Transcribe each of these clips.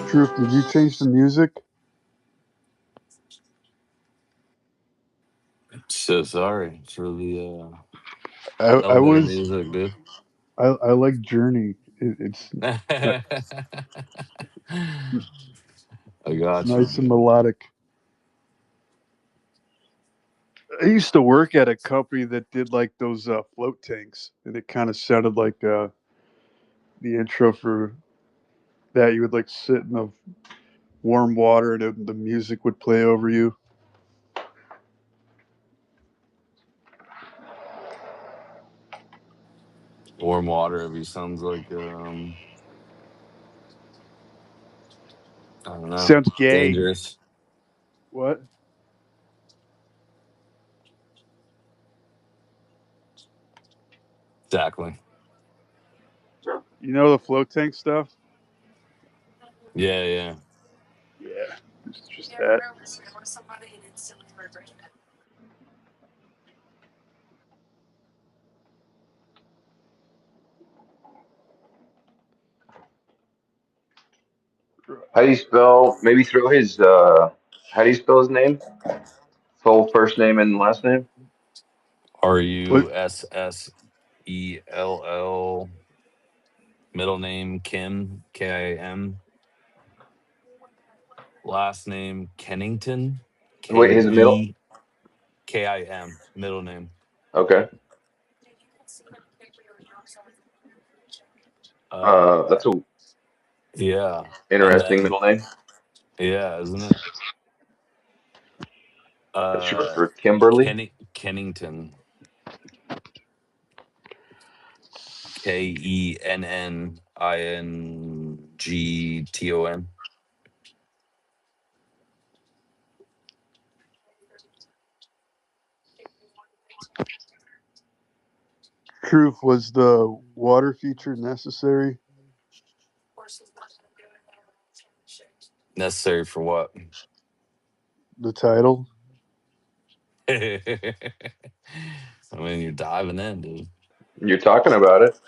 Truth, did you change the music? So sorry. It's really I elevator was music, dude. I like Journey. Uh, I it's got you, nice and dude. melodic. I used to work at a company that did like those float tanks, and it kind of sounded like the intro for that. You would like sit in the warm water, and the music would play over you. Warm water every sounds like I don't know. Sounds gay. Dangerous. What? Exactly. You know the float tank stuff? Yeah, yeah. Yeah, it's just that. How do you spell? Maybe throw his. How do you spell his name? Full first name and last name. What? Russell. Middle name Kim, Kim. Last name Kennington, Wait, his middle. Kekim. Middle name. Okay. Uh, That's a yeah. And interesting then middle name. yeah, isn't it? That's short Uh, for Kimberly. Kennington. Kennington. Truth, was the water feature necessary? Necessary for what? The title? I mean, you're diving in, dude. You're talking about it.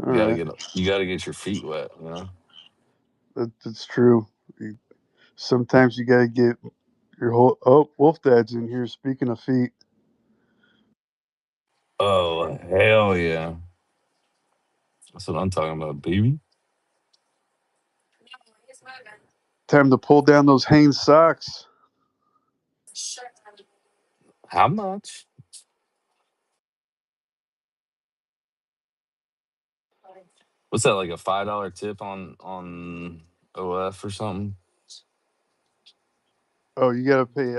All right, You gotta get your feet wet, you know. that's true. Sometimes you gotta get your whole. Oh, Wolf Dad's in here. Speaking of feet, Oh hell yeah! That's what I'm talking about, baby. time to pull down those Hanes socks. How much? What's that, like a $5 tip on OF or something? Oh, you gotta pay.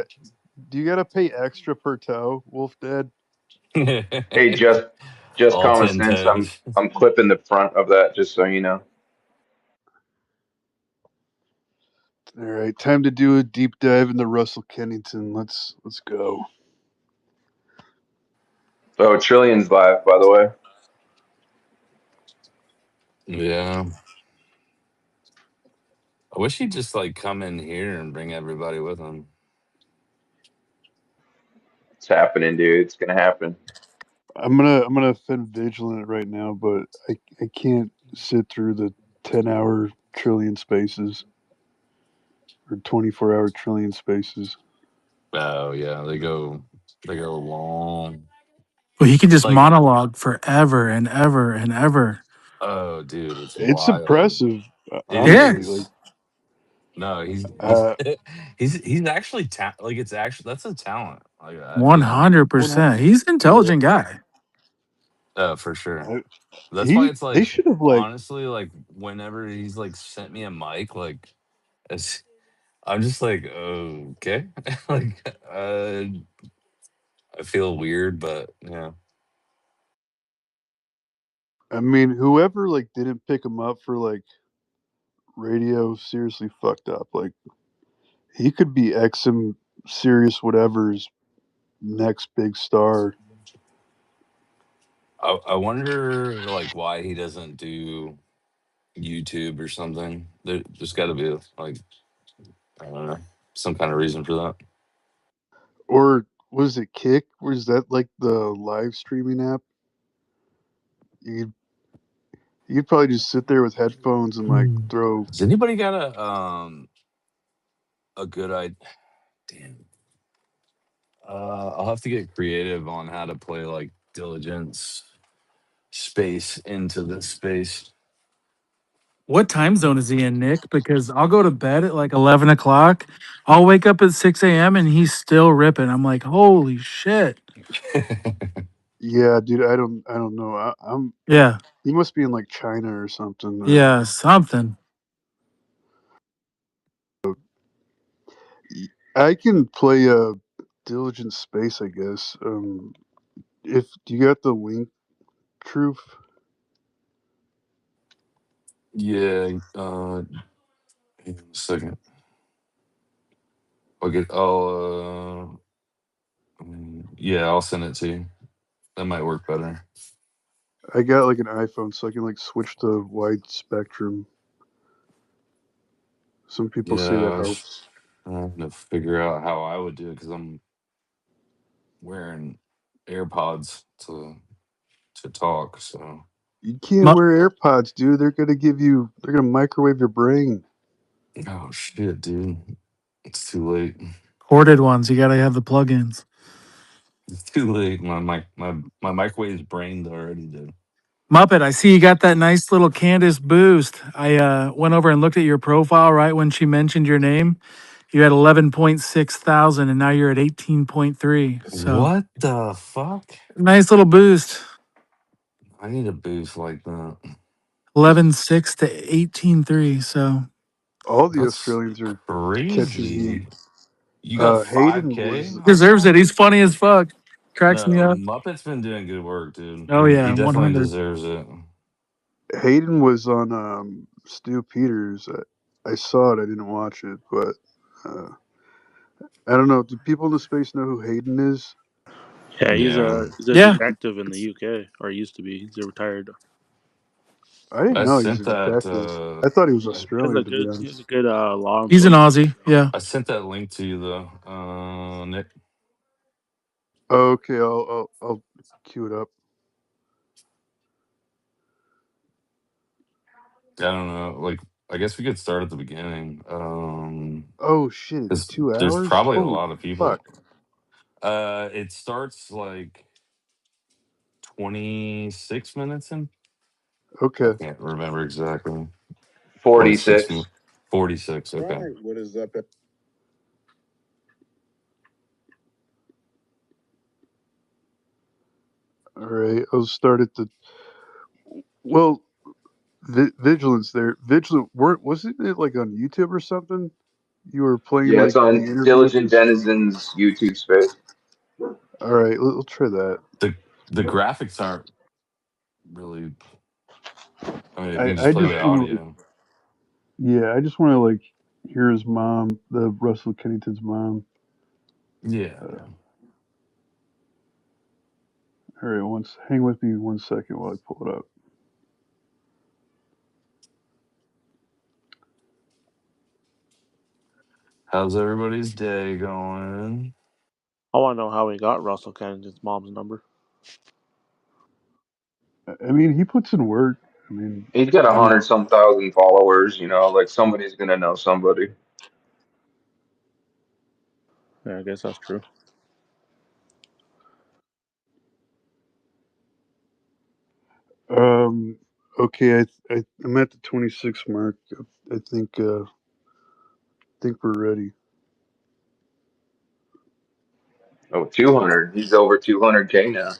Do you gotta pay extra per toe, Wolf Dad? Hey, just All common 10 sense. I'm toes. I'm clipping the front of that just so you know. All right, time to do a deep dive into Russell Kennington. Let's go. Oh, Trillions live, by the way. Yeah. I wish he'd just like come in here and bring everybody with him. It's happening, dude. It's gonna happen. I'm gonna offend vigilant right now, but I can't sit through the 10-hour trillion spaces or 24-hour trillion spaces. Oh yeah, they go long. Well, he can just Like, monologue forever and ever and ever. oh dude, it's It's wild. impressive, It honestly. Like, is. No, he's uh, he's actually like it's actually that's a talent. Like I One feel. hundred one, percent. He's an yeah, intelligent guy. Oh, for sure. I, That's why it's they like should have like. honestly like whenever he's like sent me a mic like it's, I'm just like okay like I feel weird but yeah. I mean, whoever like didn't pick him up for like radio seriously fucked up. Like, he could be XM serious whatever's next big star. I wonder like why he doesn't do YouTube or something. There's got to be like I don't know some kind of reason for that. Or was it Kick? Was that like the live streaming app? You You'd probably just sit there with headphones and like throw. Has anybody got a good idea? Damn. I'll have to get creative on how to play like diligence space into this space. What time zone is he in, Nick? Because I'll go to bed at like 11 o'clock. I'll wake up at 6 a.m. and he's still ripping. I'm like, holy shit. Yeah, dude. I don't know. I'm. Yeah. He must be in like China or something. Yeah. Something. I can play a Diligent Space, I guess. If do you got the link, Truth? Yeah. Hang on a second. Okay. Yeah, I'll send it to you. That might work better. I got like an iPhone, so I can like switch to wide spectrum. Some people say Yeah, that I was helps. trying to figure out how I would do it because I'm wearing AirPods to talk. So You can't Mu- wear AirPods, dude. They're gonna give you. They're gonna microwave your brain. oh shit, dude, it's too late. Corded ones. You got to have the plugins. It's too late. My microwave's brained already, dude. Muppet, I see you got that nice little Candace boost. I went over and looked at your profile right when she mentioned your name. You had 11.6 thousand and now you're at 18.3. So What the fuck? nice little boost. I need a boost like that. 11.6 to 18.3. So All the That's Australians are catching heat. crazy. You got Hayden 5K was. on deserves that? it. He's funny as fuck. Cracks me No, up. Muppet's been doing good work, dude. Oh He yeah, definitely 100. deserves it. Hayden was on Stu Peters. I saw it. I didn't watch it, but uh, I don't know. Do people in the space know who Hayden is? Yeah, Yeah, he's a Yeah. detective in the UK, or used to be. He's a retired. I didn't I know he was sent a that. detective. I thought he was I, Australian, to be He has a honest. good law He's an enforcement Aussie. background. Yeah. I sent that link to you though, Nick. Okay, I'll cue it up. I don't know. Like, I guess we could start at the beginning. Oh shit! It's Because 2 hours. there's probably a Holy lot of people. fuck! It starts like 26 minutes in. I Okay. can't remember exactly. 26, 46. 46. All Okay. right, what is up? All right. I'll start at the well. Vigilance there. Vigilant. Wasn't it like on YouTube or something? You were playing Yeah, it's like the on interview with Diligent this. Denizens YouTube space. All right. We'll try that. The graphics aren't really. I mean, if you can I just play just the want to. audio. Yeah. I just want to like hear his mom, the Russell Kennington's mom. Yeah, Uh, yeah. all right. Hang with me 1 second while I pull it up. How's everybody's day going? I want to know how he got Russell Kennington's mom's number. I mean, he puts in work. I mean, He's got a I don't hundred know. some thousand followers, like somebody's gonna know somebody. Yeah, I guess that's true. Okay. I'm at the 26 mark. I think we're ready. Oh, 200. He's over 200K now.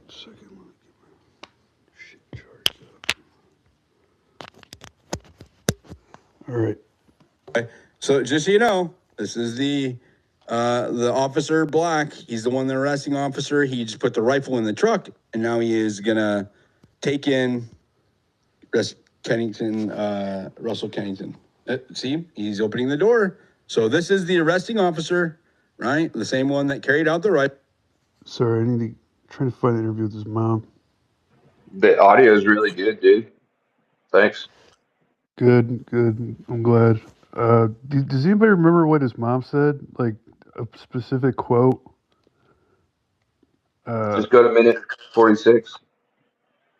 Second. Let me get my shit charged up. All right. So just so you know, this is the officer Black. He's the one, the arresting officer. He just put the rifle in the truck, and now he is gonna take in Kennington, Russell Kennington. See, he's opening the door. So this is the arresting officer, right? The same one that carried out the rifle. Sorry, I need to try to find an interview with his mom. The audio is really good, dude. Thanks. Good, good. I'm glad. Does anybody remember what his mom said? Like a specific quote? Just go to minute 46.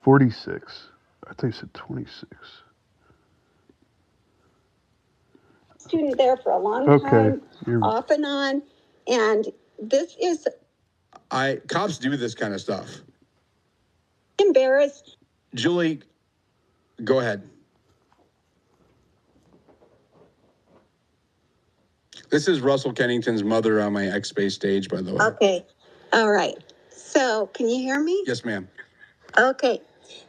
46. I think you said 26. Student there for a long time, off and on, and this is cops do this kind of stuff. Embarrassed. Julie, go ahead. This is Russell Kennington's mother on my X-Space stage, by the way. Okay. All right. So, can you hear me? Yes, ma'am. Okay.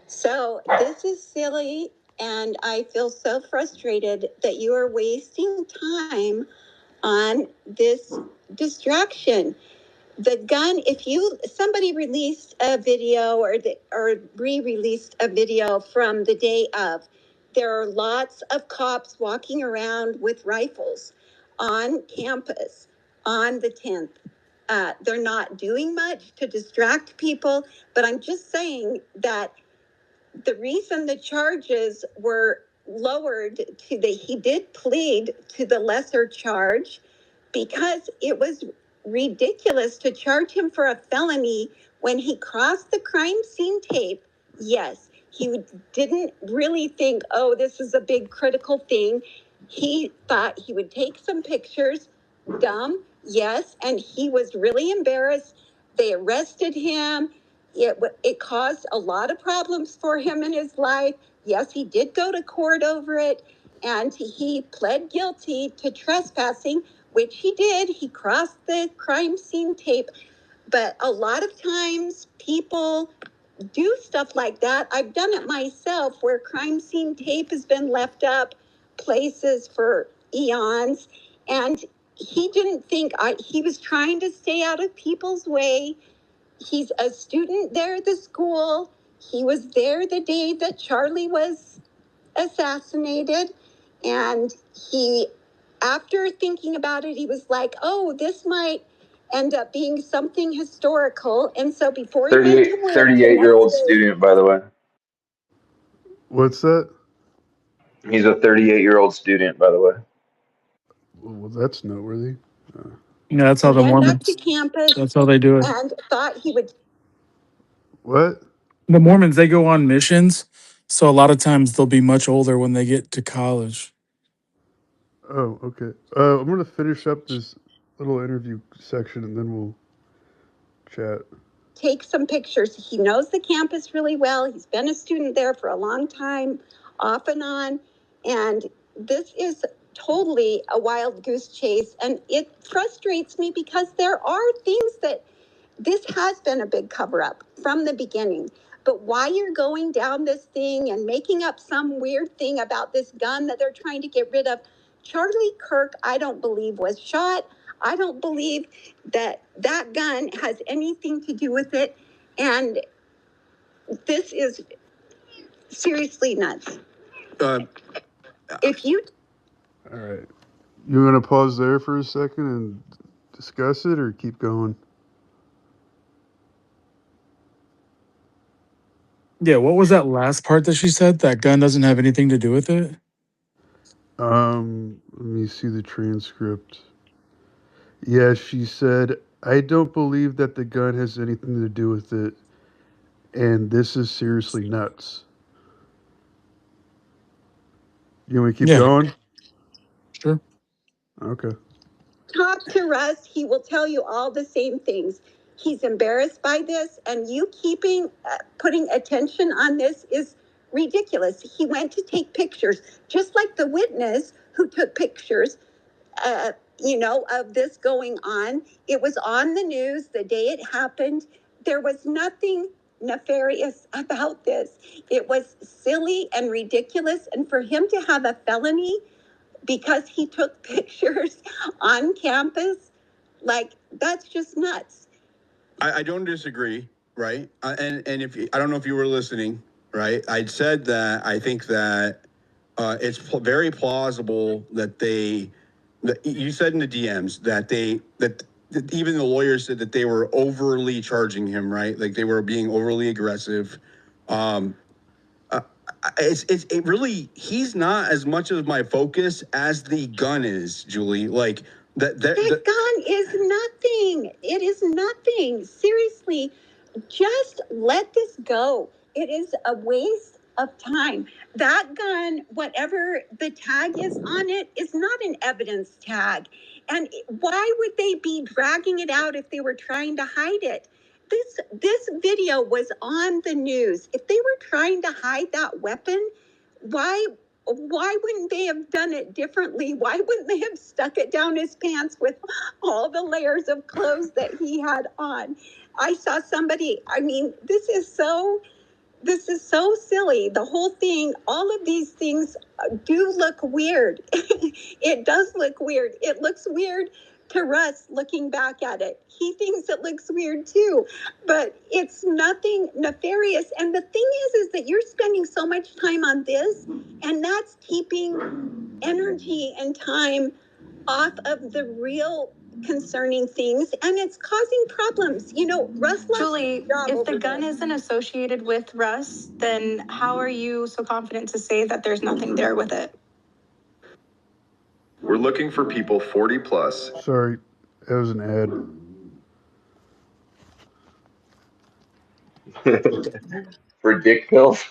So, this is silly, and I feel so frustrated that you are wasting time on this distraction. The gun, if somebody released a video or re-released a video from the day of, there are lots of cops walking around with rifles on campus on the 10th. They're not doing much to distract people, but I'm just saying that the reason the charges were lowered he did plead to the lesser charge because it was ridiculous to charge him for a felony when he crossed the crime scene tape. Yes, he didn't really think, oh, this is a big critical thing. He thought he would take some pictures. Dumb, yes, and he was really embarrassed. They arrested him. It caused a lot of problems for him in his life. Yes, he did go to court over it, and he pled guilty to trespassing, which he did. He crossed the crime scene tape. But a lot of times people do stuff like that. I've done it myself where crime scene tape has been left up places for eons. And he didn't think he was trying to stay out of people's way. He's a student there at the school. He was there the day that Charlie was assassinated. And after thinking about it, he was like, oh, this might end up being something historical. And so before he went to work, 38-year-old student, by the way. What's that? He's a 38-year-old student, by the way. Well, that's noteworthy. Yeah, that's how the went up Mormons. to campus That's how they do it. and thought he would. What? The Mormons, they go on missions, so a lot of times they'll be much older when they get to college. Oh, okay. I'm going to finish up this little interview section and then we'll chat. Take some pictures. He knows the campus really well. He's been a student there for a long time, off and on. And this is totally a wild goose chase. And it frustrates me because there are things that this has been a big cover up from the beginning. But why you're going down this thing and making up some weird thing about this gun that they're trying to get rid of, Charlie Kirk, I don't believe was shot. I don't believe that gun has anything to do with it. And this is seriously nuts. If you... All right. You want to pause there for a second and discuss it or keep going? Yeah, what was that last part that she said? That gun doesn't have anything to do with it? Let me see the transcript. Yeah, she said, I don't believe that the gun has anything to do with it. And this is seriously nuts. You want me to keep going? Sure. Okay. Talk to Russ, he will tell you all the same things. He's embarrassed by this, and you putting attention on this is ridiculous. He went to take pictures, just like the witness who took pictures, of this going on. It was on the news the day it happened. There was nothing nefarious about this. It was silly and ridiculous, and for him to have a felony because he took pictures on campus, like, that's just nuts. I don't disagree, right? And if I don't know if you were listening, right? I said that I think that it's very plausible that you said in the DMs that even the lawyers said that they were overly charging him, right? Like they were being overly aggressive. It really, he's not as much of my focus as the gun is, Julie. That gun is nothing. It is nothing. Seriously, just let this go. It is a waste of time. That gun, whatever the tag is on it, is not an evidence tag. And why would they be dragging it out if they were trying to hide it? This video was on the news. If they were trying to hide that weapon, why wouldn't they have done it differently? Why wouldn't they have stuck it down his pants with all the layers of clothes that he had on? I saw somebody, I mean, this is so silly. The whole thing, all of these things do look weird. It does look weird. It looks weird to Russ looking back at it. He thinks it looks weird too, but it's nothing nefarious. And the thing is that you're spending so much time on this, and that's keeping energy and time off of the real concerning things, and it's causing problems. You know, Russ lost Julie, if the gun isn't associated with Russ, then how are you so confident to say that there's nothing there with it? We're looking for people 40 plus. Sorry, that was an ad. For dick pills.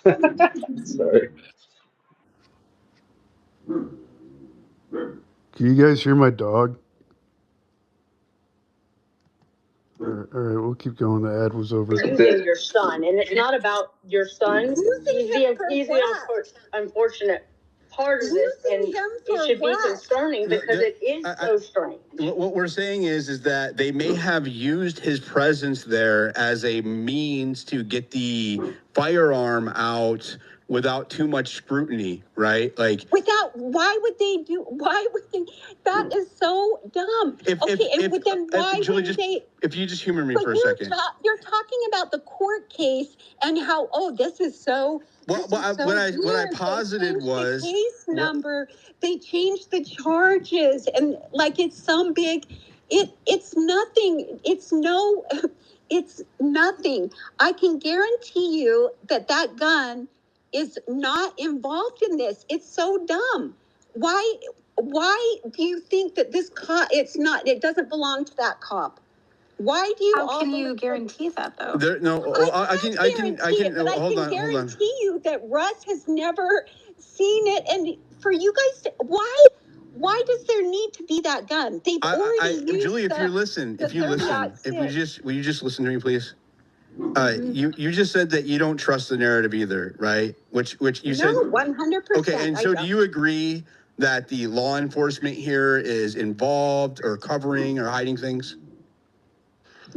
Sorry. Can you guys hear my dog? All right, we'll keep going. The ad was over. Using your son, and it's not about your son. He's the unfortunate part of this, and it should be concerning because it is so strange. What we're saying is that they may have used his presence there as a means to get the firearm out without too much scrutiny, right? Like why would they? That is so dumb. Then why Julie, wouldn't they? If you just humor me for a second. You're talking about the court case and how, this is so. What I posited was the case number. They changed the charges, and like it's some big. It's nothing. It's nothing. I can guarantee you that gun is not involved in this. It's so dumb. Why do you think that this cop, it doesn't belong to that cop? Why do you? How can you guarantee that though? I can hold on. Guarantee you that Russ has never seen it, and for you guys, why does there need to be that gun? They've already used Julie, if you listen, will you just listen to me, please? You just said that you don't trust the narrative either, right? Which you said. No, 100%. Okay, and so do you agree that the law enforcement here is involved or covering or hiding things?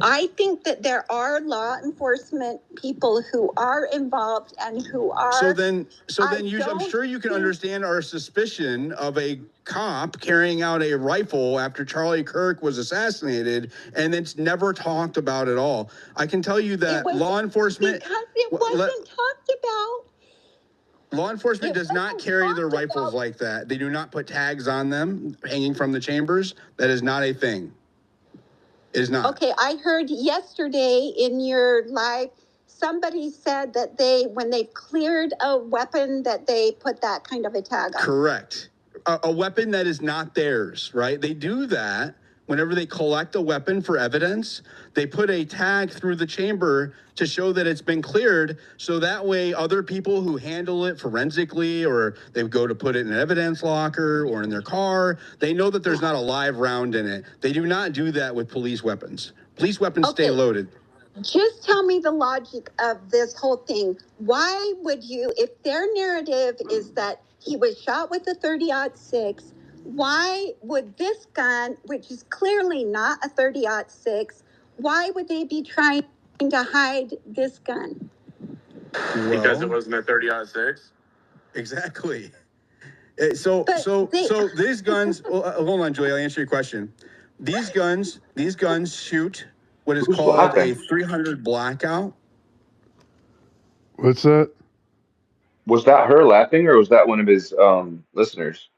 I think that there are law enforcement people who are involved and who are. So then I'm sure you can understand our suspicion of a cop carrying out a rifle after Charlie Kirk was assassinated, and it's never talked about at all. I can tell you that law enforcement, because it wasn't talked about. Law enforcement does not carry their rifles like that. They do not put tags on them hanging from the chambers. That is not a thing. It is not. Okay, I heard yesterday in your live, somebody said that when they cleared a weapon, that they put that kind of a tag on. Correct. A weapon that is not theirs, right? They do that whenever they collect a weapon for evidence. They put a tag through the chamber to show that it's been cleared, so that way other people who handle it forensically, or they go to put it in an evidence locker or in their car, they know that there's not a live round in it. They do not do that with police weapons. Police weapons stay loaded. Just tell me the logic of this whole thing. Why would you, if their narrative is that he was shot with a 30-06, why would this gun, which is clearly not a 30-06, why would they be trying to hide this gun? Because it wasn't a 30-06? Exactly. So these guns, hold on, Julie, I'll answer your question. These guns shoot what is called a 300 blackout. What's that? Was that her laughing, or was that one of his listeners?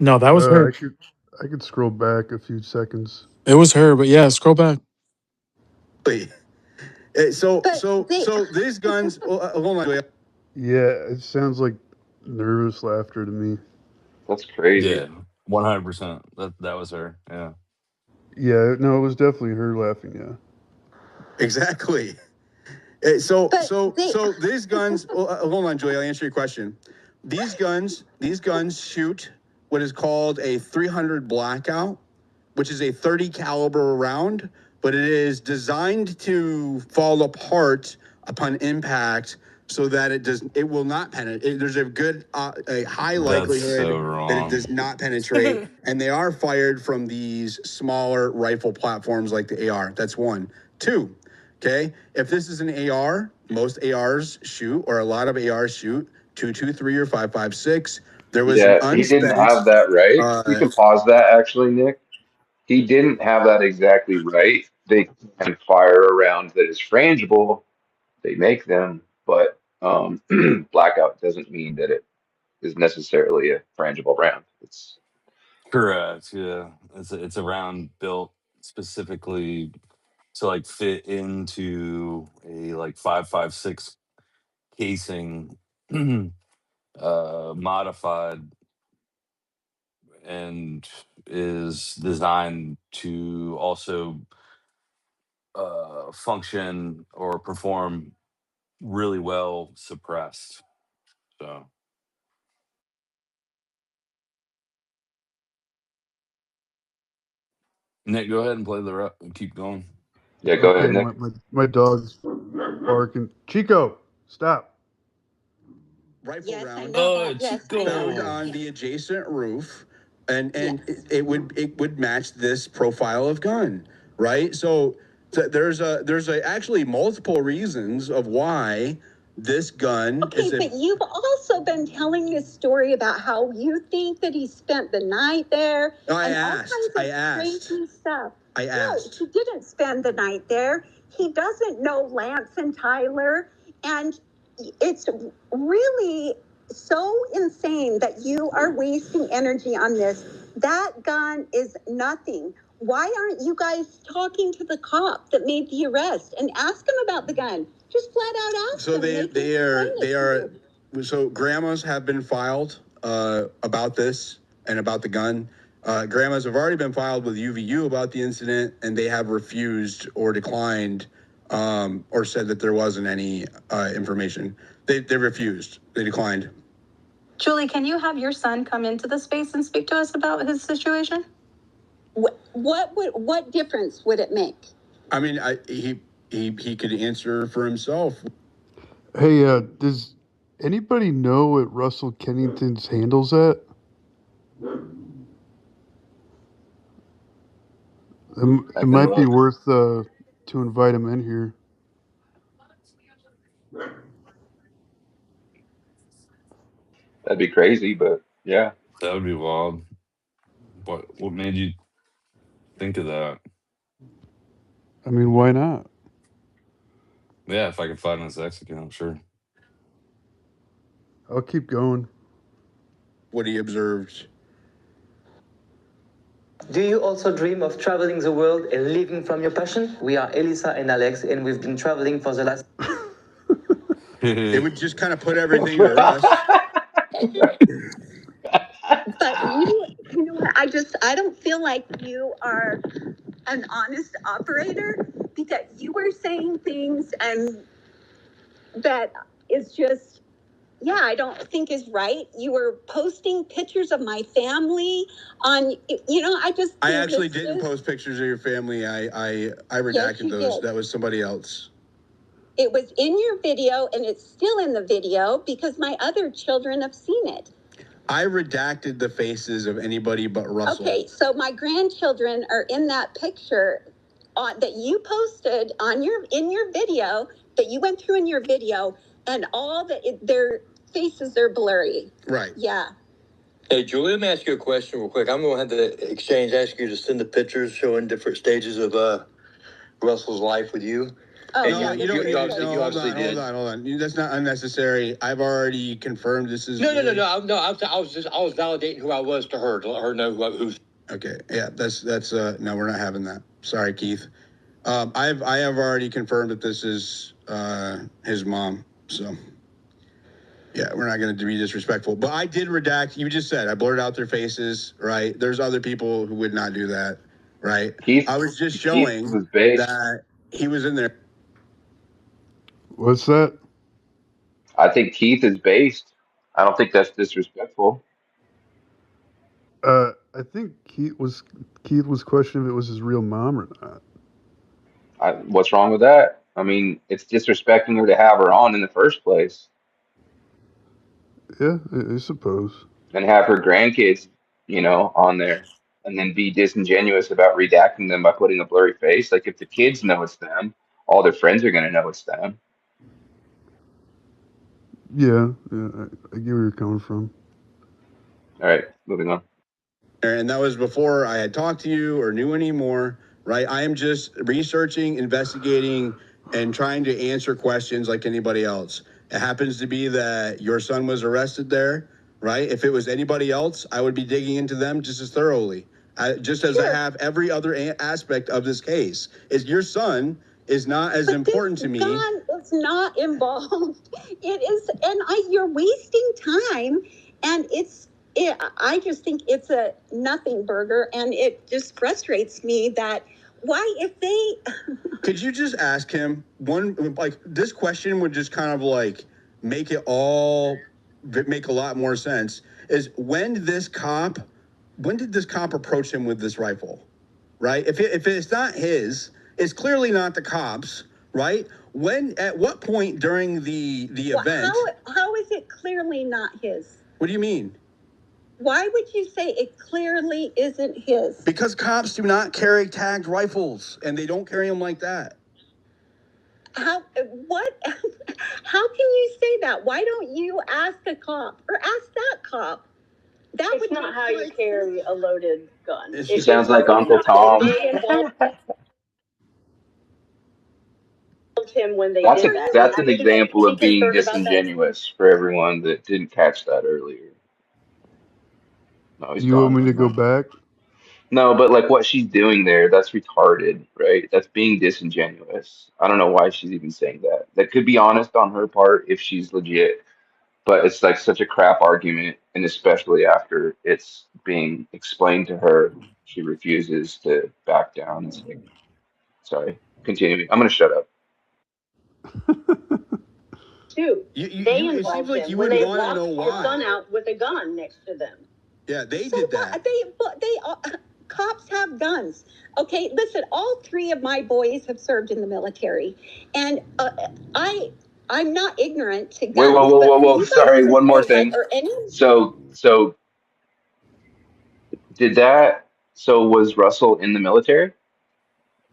No, that was her. I could scroll back a few seconds. It was her, but yeah, scroll back. So these guns, hold on. Yeah, it sounds like nervous laughter to me. That's crazy. Yeah, 100%. That was her. Yeah. Yeah, no, it was definitely her laughing. Yeah. Exactly. So these guns. Hold on, Julie. I'll answer your question. These guns shoot what is called a 300 blackout, which is a 30 caliber round, but it is designed to fall apart upon impact so that it will not penetrate. There's a high likelihood that it does not penetrate, and they are fired from these smaller rifle platforms like the AR. That's one. Two, okay, if this is an AR, most ARs shoot, or a lot of ARs shoot 223 or 5.56. There was an he didn't unspent. have that right. You can pause that actually, Nick. He didn't have that exactly right. They can fire a round that is frangible. They make them, but blackout doesn't mean that it is necessarily a frangible round. It's Correct. Yeah, it's a round built specifically to like fit into a like 5.56 casing, modified, and is designed to also function or perform really well suppressed. So Nick, go ahead and play the rep and keep going. yeah. Go Okay, ahead, Nick. my dog's barking. Chico, stop. Rifle round. Oh, Found Chico. on the adjacent roof, and it would match this profile of gun, right? So there's actually multiple reasons of why this gun is. Okay, but you've also been telling this story about how you think that he spent the night there. No, All kinds of crazy stuff. I asked. No, he didn't spend the night there. He doesn't know Lance and Tyler, and it's really so insane that you are wasting energy on this. That gun is nothing. Why aren't you guys talking to the cop that made the arrest and ask him about the gun? Just flat out ask So them. they are. So grandmas have been filed about this and about the gun. Grandmas have already been filed with UVU about the incident, and they have refused or declined or said that there wasn't any information. They refused. They declined. Julie, can you have your son come into the space and speak to us about his situation? What difference would it make? I mean, he could answer for himself. Hey, does anybody know what Russell Kennington's handle's at? It might be worth to invite him in here. That'd be crazy, but yeah. That would be wild. What made you think of that? I mean, why not? Yeah, if I could find his X account, sure. I'll keep going. What he observed. Do you also dream of traveling the world and living from your passion? We are Elisa and Alex, and we've been traveling for the last... It would just kind of put everything to rest. But you know what? I don't feel like you are an honest operator, because you were saying things and that is just, yeah, I don't think is right. You were posting pictures of my family on, I actually didn't post pictures of your family. I redacted those. That was somebody else. It was in your video, and it's still in the video because my other children have seen it. I redacted the faces of anybody but Russell. Okay, so my grandchildren are in that picture that you posted in your video, that you went through in your video, and their faces are blurry. Right. Yeah. Hey, Julie, let me ask you a question real quick. I'm going to have to ask you to send the pictures showing different stages of Russell's life with you. Oh, no, you don't. Hold on. That's not unnecessary. I've already confirmed this is. No. I was validating who I was to her, to let her know who's. Okay. Yeah. That's. No, we're not having that. Sorry, Keith. I have already confirmed that this is his mom. So. Yeah, we're not going to be disrespectful, but I did redact. You just said I blurred out their faces, right? There's other people who would not do that, right? I was just showing that he was in there. What's that? I think Keith is based. I don't think that's disrespectful. I think Keith was questioning if it was his real mom or not. What's wrong with that? I mean, it's disrespecting her to have her on in the first place Yeah, I suppose. and have her grandkids, on there and then be disingenuous about redacting them by putting a blurry face. Like if the kids know it's them, all their friends are going to know it's them. Yeah, I get where you're coming from. All right, moving on. And that was before I had talked to you or knew any more, right? I am just researching, investigating, and trying to answer questions like anybody else. It happens to be that your son was arrested there, right? If it was anybody else, I would be digging into them just as thoroughly, just as I have every other aspect of this case. Is your son is not as important to me. Gun is not involved. It is, and you're wasting time, and I just think it's a nothing burger, and it just frustrates me that why if they Could you just ask him one, like this question would just kind of like make a lot more sense, is when did this cop approach him with this rifle, right? If it's not his, it's clearly not the cops, right? At what point during the event? How is it clearly not his? What do you mean? Why would you say it clearly isn't his? Because cops do not carry tagged rifles, and they don't carry them like that. How can you say that? Why don't you ask a cop or ask that cop? It's not how you carry a loaded gun. It sounds like Uncle Tom. Him when they That's an example of being disingenuous for everyone that didn't catch that earlier. No, he's You gone. want me to go back? No, but like what she's doing there, that's retarded, right? That's being disingenuous. I don't know why she's even saying that. That could be honest on her part if she's legit, but it's like such a crap argument, and especially after it's being explained to her, she refuses to back down. It's like, sorry, continue. I'm gonna shut up. Too. They it seems like you would want to know why. Your son out with a gun next to them. Yeah, they did that. Cops have guns. Okay, listen, all three of my boys have served in the military, and I'm not ignorant to guns. Whoa. Sorry, one more thing. So was Russell in the military?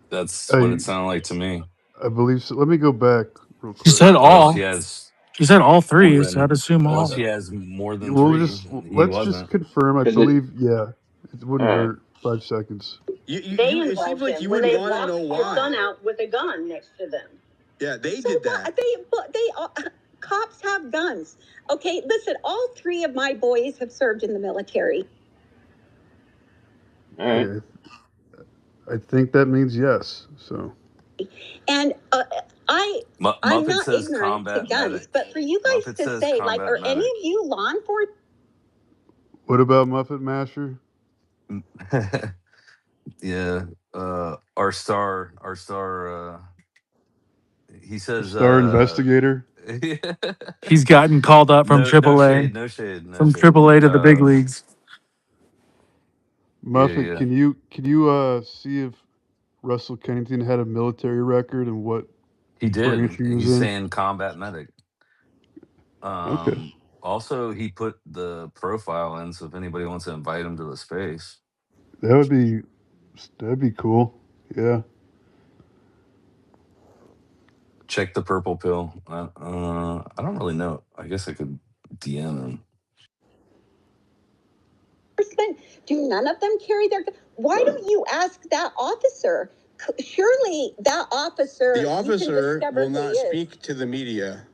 That's what it sounded like to me. I believe so. Let me go back real quick. You said all. You said all three, Than, so I'd assume all. Unless he has more than We'll three. Let's just confirm. I believe, it wouldn't hurt. 5 seconds. It seems like you would want to know why. Your son out with a gun next to them. Yeah, they did that. Cops have guns. Okay, listen, all three of my boys have served in the military. I think that means yes. So. And I'm not ignorant to guns, medic. But for you guys to say, like, are any of you law enforcement? What about Muffet Master? Yeah, our star. He says star investigator. He's gotten called up from AAA. No shade. From AAA to the big leagues. Muffet, can you see if Russell Kennington had a military record and what he did? He's saying combat medic. Okay. Also, he put the profile in, so if anybody wants to invite him to the space, that'd be cool. Yeah. Check the purple pill. I don't really know. I guess I could DM him. Do none of them carry their? Why don't you ask that officer? Surely that officer. The officer will not speak to the media.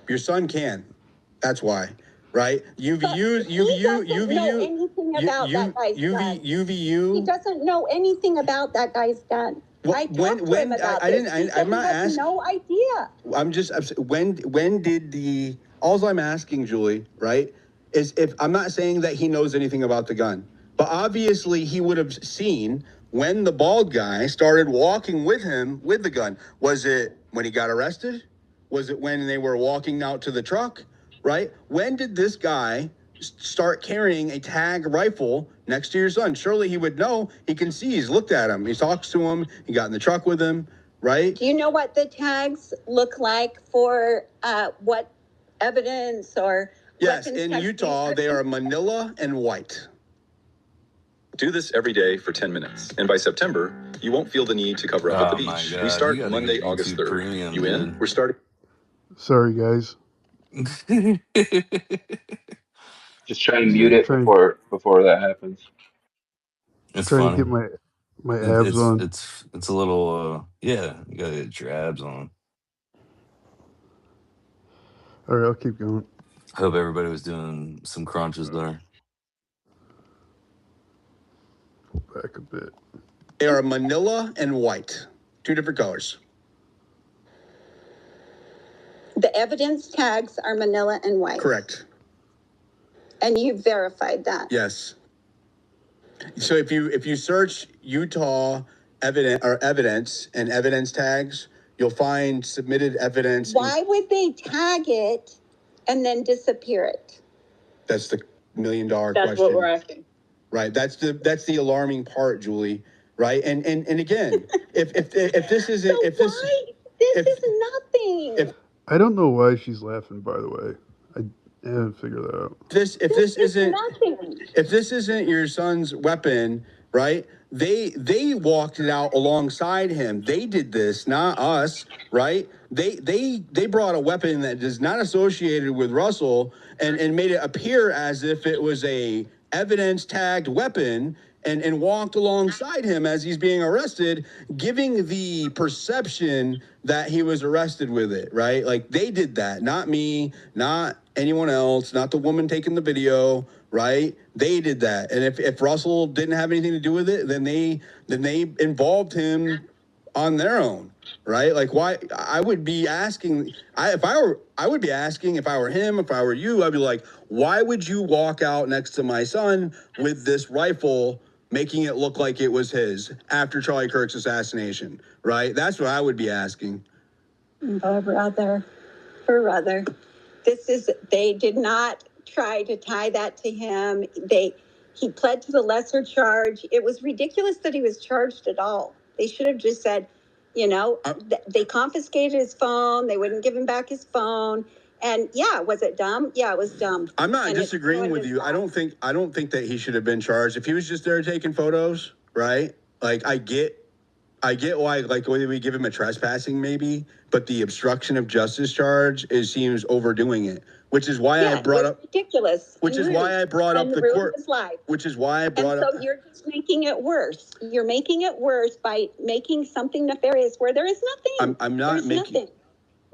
Your son can. That's why, right? UVU. He doesn't know anything about that guy's gun. I'm not asking. No idea. I'm just when did all I'm asking, Julie, right, is if I'm not saying that he knows anything about the gun, but obviously he would have seen when the bald guy started walking with him with the gun. Was it When he got arrested? Was it when they were walking out to the truck? Right? When did this guy start carrying a tag rifle next to your son? Surely he would know. He can see. He's looked at him. He talks to him. He got in the truck with him. Right? Do you know what the tags look like for what evidence or? Yes, in Utah, they are manila and white. Do this every day for 10 minutes. And by September, you won't feel the need to cover up at the beach. We start Monday, August 3rd. Premium, you in? dude. We're starting. Sorry, guys. Just try and mute it before that happens. It's trying funny. to get my abs on. It's a little yeah, you gotta get your abs on. All right, I'll keep going. I hope everybody was doing some crunches there. Pull back a bit. They are manila and white, 2 different colors. The evidence tags are manila and white. Correct. And you verified that. Yes. So if you search Utah evidence and evidence tags, you'll find submitted evidence. Why would they tag it and then disappear it? That's the $1 million question. That's what we're asking. Right. That's the alarming part, Julie. Right. And again, if this isn't so if this why? This is nothing. I don't know why she's laughing, by the way. I haven't figured that out. If this isn't nothing. If this isn't your son's weapon, right? They walked it out alongside him. They did this, not us, right? They brought a weapon that is not associated with Russell and made it appear as if it was a evidence tagged weapon and walked alongside him as he's being arrested, giving the perception that he was arrested with it, right? Like they did that, not me, not anyone else, not the woman taking the video, right? They did that. And if Russell didn't have anything to do with it, then they involved him on their own, right? Like why I would be asking if I were him, if I were you, I'd be like, why would you walk out next to my son with this rifle, making it look like it was his after Charlie Kirk's assassination, right? That's what I would be asking. Brother. They did not try to tie that to him. He pled to the lesser charge. It was ridiculous that he was charged at all. They should have just said, they confiscated his phone. They wouldn't give him back his phone. And yeah, was it dumb? Yeah, it was dumb. I'm not disagreeing with you. I don't think that he should have been charged. If he was just there taking photos, right? Like I get why, like whether we give him a trespassing maybe, but the obstruction of justice charge seems overdoing it. Which is why I brought up ridiculous. Which is why I brought up the court. Which is why I brought up. So you're just making it worse. You're making it worse by making something nefarious where there is nothing. I'm not making. Nothing.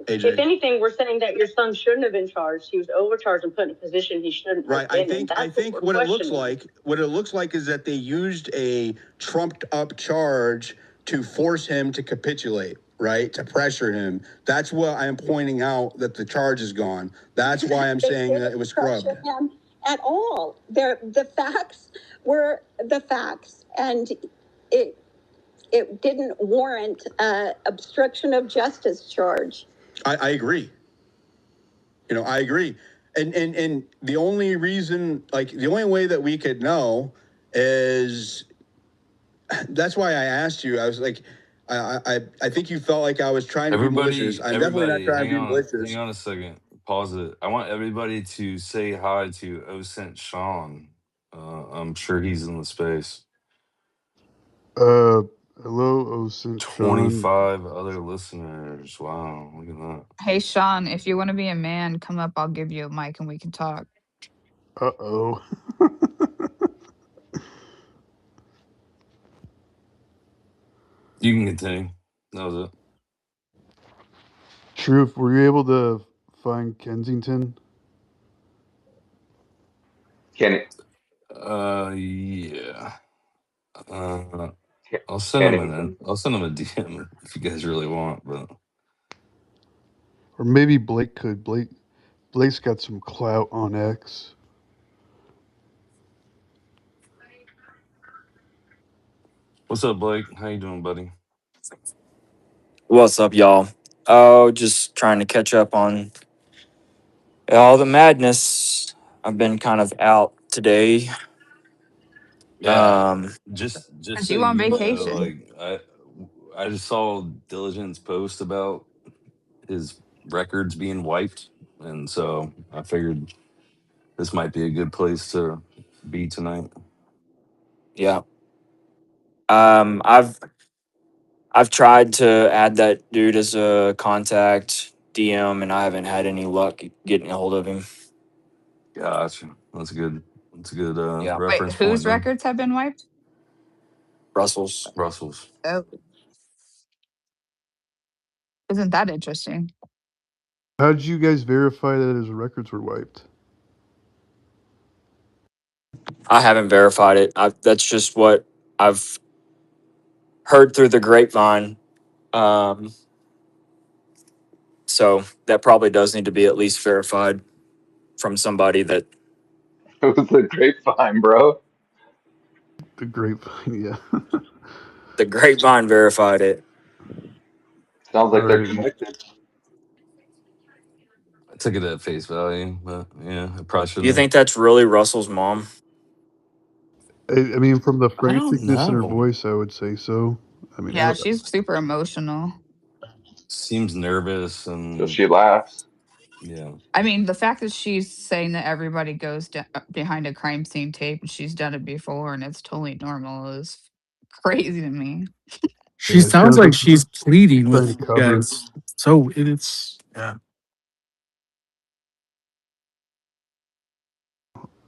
AJ. If anything, we're saying that your son shouldn't have been charged. He was overcharged and put in a position he shouldn't have been. I think what it looks like is that they used a trumped up charge to force him to capitulate. Right, to pressure him. That's what I'm pointing out, that the charge is gone. That's why I'm saying that it was scrubbed. Him at all. The facts were the facts, and it didn't warrant obstruction of justice charge. I agree. I agree. And the only reason, the only way that we could know is, that's why I asked you. I was like, I think you felt like I was trying to be malicious. I'm definitely not trying to be malicious. Hang on a second. Pause it. I want everybody to say hi to OSint Sean. I'm sure he's in the space. Hello, OSint Sean. 25 other listeners. Wow, look at that. Hey, Sean, if you want to be a man, come up. I'll give you a mic and we can talk. Uh-oh. You can continue. That was it. Truth, were you able to find Kensington? Yeah. I'll send him I'll send him a DM if you guys really want, but or maybe Blake could. Blake's got some clout on X. What's up, Blake? How you doing, buddy? What's up, y'all? Oh, just trying to catch up on all the madness. I've been kind of out today. Yeah, Um, just Cause so you on you know, vacation. like I just saw Diligent's post about his records being wiped, and so I figured this might be a good place to be tonight. yeah. I've tried to add that dude as a contact DM, and I haven't had any luck getting a hold of him. Gotcha. That's good. That's a good Yeah, Wait, reference point whose then. records have been wiped? Russell's. Russell's. Oh, isn't that interesting? How did you guys verify that his records were wiped? I haven't verified it. That's just what I've heard through the grapevine. Um, so that probably does need to be at least verified from somebody that It was the grapevine, bro. The grapevine, yeah. the grapevine verified it. Sounds All like they're right. connected. I took it at face value, but yeah, I probably Do you shouldn't have. think that's really Russell's mom? I mean, from the I don't franticness in her know. voice, I would say so. I mean, Yeah, she's super emotional. Seems nervous So and she laughs. yeah. I mean, the fact that she's saying that everybody goes behind a crime scene tape and she's done it before and it's totally normal is crazy to me. She yeah, it sounds sounds like like she's she's pleading trying with to you cover it. guys. So it's yeah.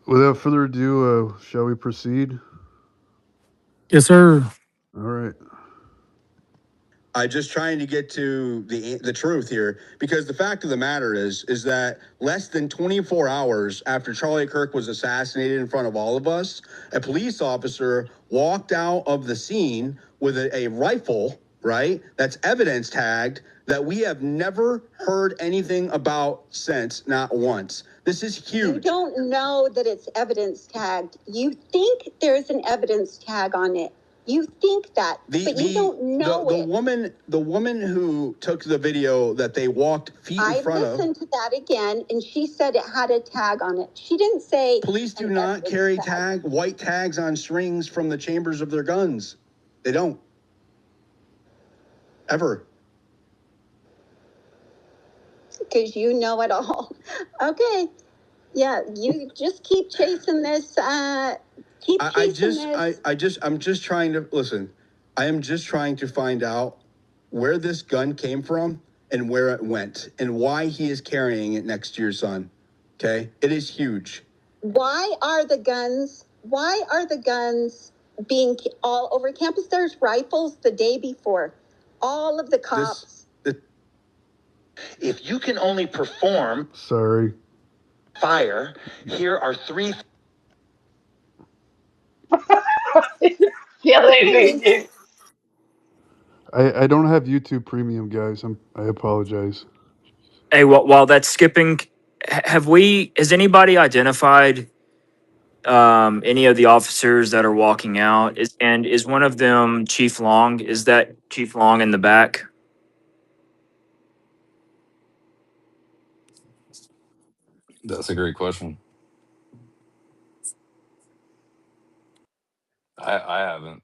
Without further ado, shall we proceed? Yes, sir. All right. I'm just trying to get to the truth here, because the fact of the matter is that less than 24 hours after Charlie Kirk was assassinated in front of all of us, a police officer walked out of the scene with a rifle, right? That's evidence tagged, that we have never heard anything about since, not once. This is huge. You don't know that it's evidence tagged. You think there's an evidence tag on it. You think that, but you don't know the it. the woman who took the video that they walked feet in front of. I listened to that again, and she said it had a tag on it. She didn't say Police do an not carry evidence white tags on strings from the chambers of their guns. They don't. Ever. because you know it all. Okay, yeah, you just keep chasing this. I'm just trying to listen. I am just trying to find out where this gun came from and where it went and why he is carrying it next to your son. Okay, it is huge. Why are the guns being all over campus? There's rifles the day before. All of the cops. If you can only perform Sorry. fire, here are three. Killing me. I don't have YouTube Premium, guys. I apologize. Hey, while that's skipping, has anybody identified any of the officers that are walking out? Is one of them Chief Long? Is that Chief Long in the back? That's a great question. I haven't.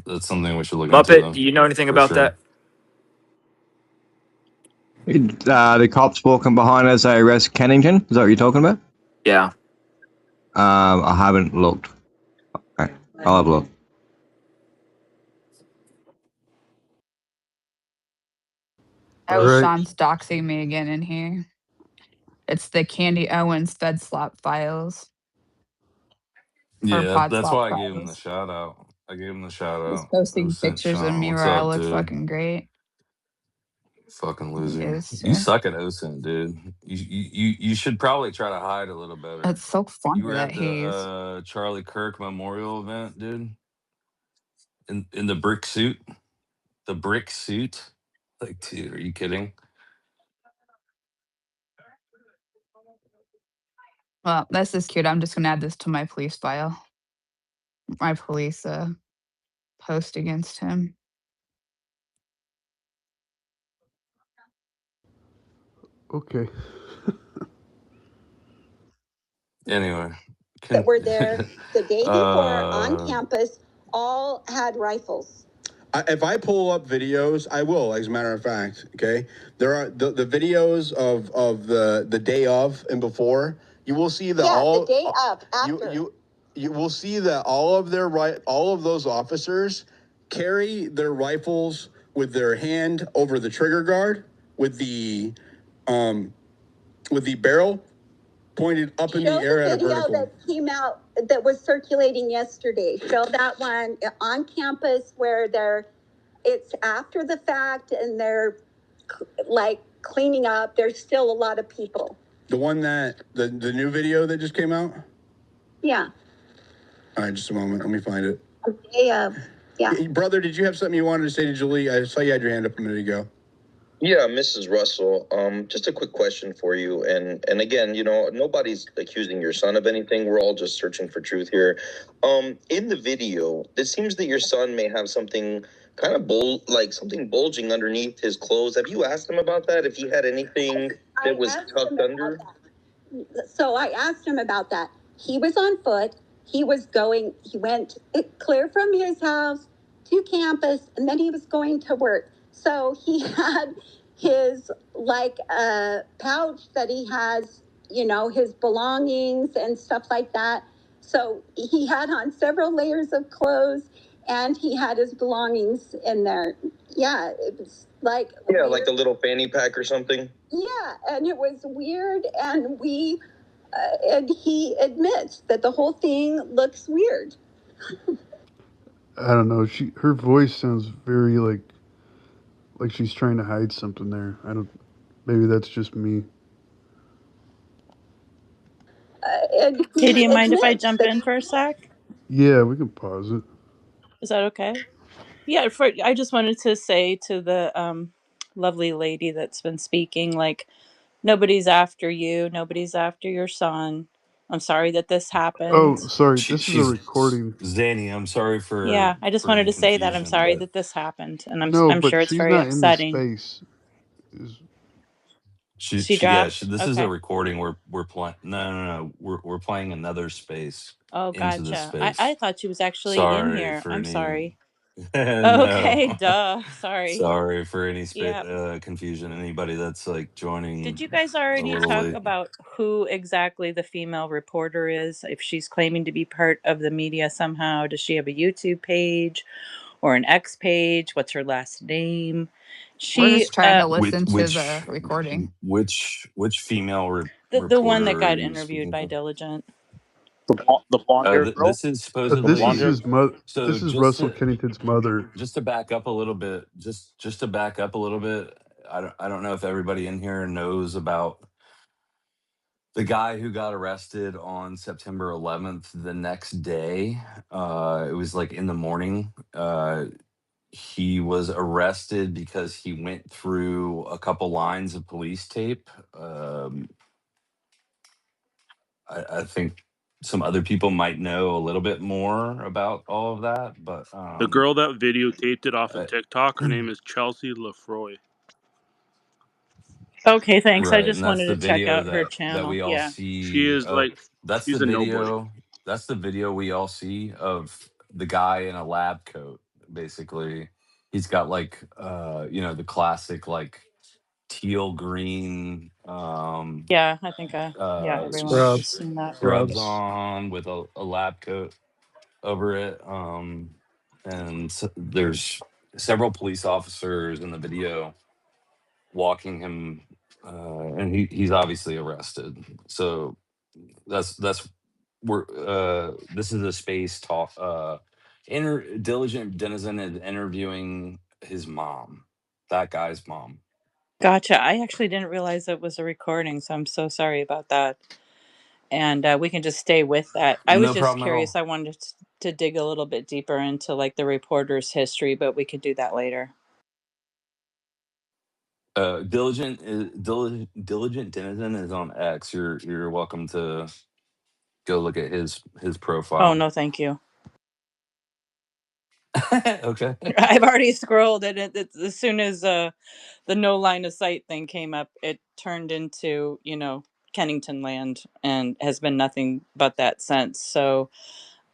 That's something we should look into Muppet, though, do you know anything for about sure. that? The cops walking behind as they arrest Kennington. Is that what you're talking about? Yeah. I haven't looked. Okay, I'll have a look. All Oh, right. Sean's doxing me again in here. It's the Candy Owens Fed Slop files or Yeah, Pod that's Slop why I gave him the files. shout out. I gave him the shout He's out. posting Osint pictures of Sean, me what's where I up, look dude? fucking great. Fucking He loser. is You too. suck at Osint, dude. You should probably try to hide a little better. It's so funny You were that at he's the Charlie Kirk memorial event, dude. In the brick suit. The brick suit. Like, dude, are you kidding? well, this is cute. I'm just gonna add this to my police file. My police post against him. Okay. Anyway, that were there the day before on uh, campus all had rifles. If I pull up videos, I will. As a matter of fact, okay, there are the videos of the day of and before. You will see that the day of after. You will see that all of those officers carry their rifles with their hand over the trigger guard with the barrel pointed up in the air at a vertical. Video that came out that was circulating yesterday. Show that one on campus where it's after the fact and they're like cleaning up. There's still a lot of people. The one that the new video that just came out? Yeah. All right, just a moment. Let me find it. Yeah. Brother, did you have something you wanted to say to Julie? I saw you had your hand up a minute ago. Yeah, Mrs. Russell, just a quick question for you. And again, nobody's accusing your son of anything. We're all just searching for truth here. In the video, it seems that your son may have something kind of something bulging underneath his clothes. Have you asked him about that? If he had anything that was tucked under? So I asked him about that. He was on foot. He went clear from his house to campus, and then he was going to work. So he had his pouch that he has, his belongings and stuff like that. So he had on several layers of clothes and he had his belongings in there. Yeah, it was like like a little fanny pack or something. Yeah, and it was weird, and and he admits that the whole thing looks weird. I don't know. Her voice sounds very like she's trying to hide something there. Maybe that's just me. Hey, do you mind if I jump in for a sec? Yeah, we can pause it. Is that okay? Yeah, I just wanted to say to the lovely lady that's been speaking, like, nobody's after you, nobody's after your son. I'm sorry that this happened. Oh, sorry. This is a she's recording. Zanny. I'm sorry Yeah, I just for wanted any to say that I'm confusion, sorry but that this happened, and No, I'm but sure it's she's very not in the upsetting. space. She dropped? this is a Okay. recording. We're playing. No. We're playing another space Oh, into this gotcha. I space. thought she was actually in Sorry here. for I'm any. sorry. No. Okay, duh. Sorry. Sorry for any Yeah. confusion. Anybody that's like Did joining you guys a already little talk late. about who exactly the female reporter is? If she's claiming to be part of the media somehow, does she have a YouTube page or an X page? What's her last name? We're She, just trying to Which listen to the which recording. which female the one that reporter are got you interviewed speaking by of? Diligent. The blonde hair girl. This is The This blonde is supposedly. hair. his mother. So This is Russell Kennington's mother. just to back up a little bit, just to back up a little bit. I don't know if everybody in here knows about the guy who got arrested on September 11th. The next day, it was like in the morning. He was arrested because he went through a couple lines of police tape. I think some other people might know a little bit more about all of that, but The girl that videotaped it off of I, TikTok, her name is Chelsea Lefroy. Okay, thanks. I right, and just that's wanted the to check video out her that channel. we all Yeah. She see. is like, That's the she's a nobody. video. That's the video we all see of the guy in a lab coat. Basically, he's got like the classic like teal green Yeah, I think yeah, everyone has Scrubs. seen that. scrubs Scrubs. on with a lab coat over it. There's several police officers in the video walking him, and he's obviously arrested. So that's we're this is a space talk. Diligent Denizen is interviewing his mom, that guy's mom. Gotcha. I actually didn't realize it was a recording, so I'm so sorry about that. And we can just stay with that. I was No just problem at curious. all. I wanted to dig a little bit deeper into like the reporter's history, but we could do that later. Diligent Denizen is on X. You're welcome to go look at his Oh, profile. no, thank you. Okay. I've already scrolled, and it's as soon as the no line of sight thing came up, it turned into Kennington land, and has been nothing but that since. So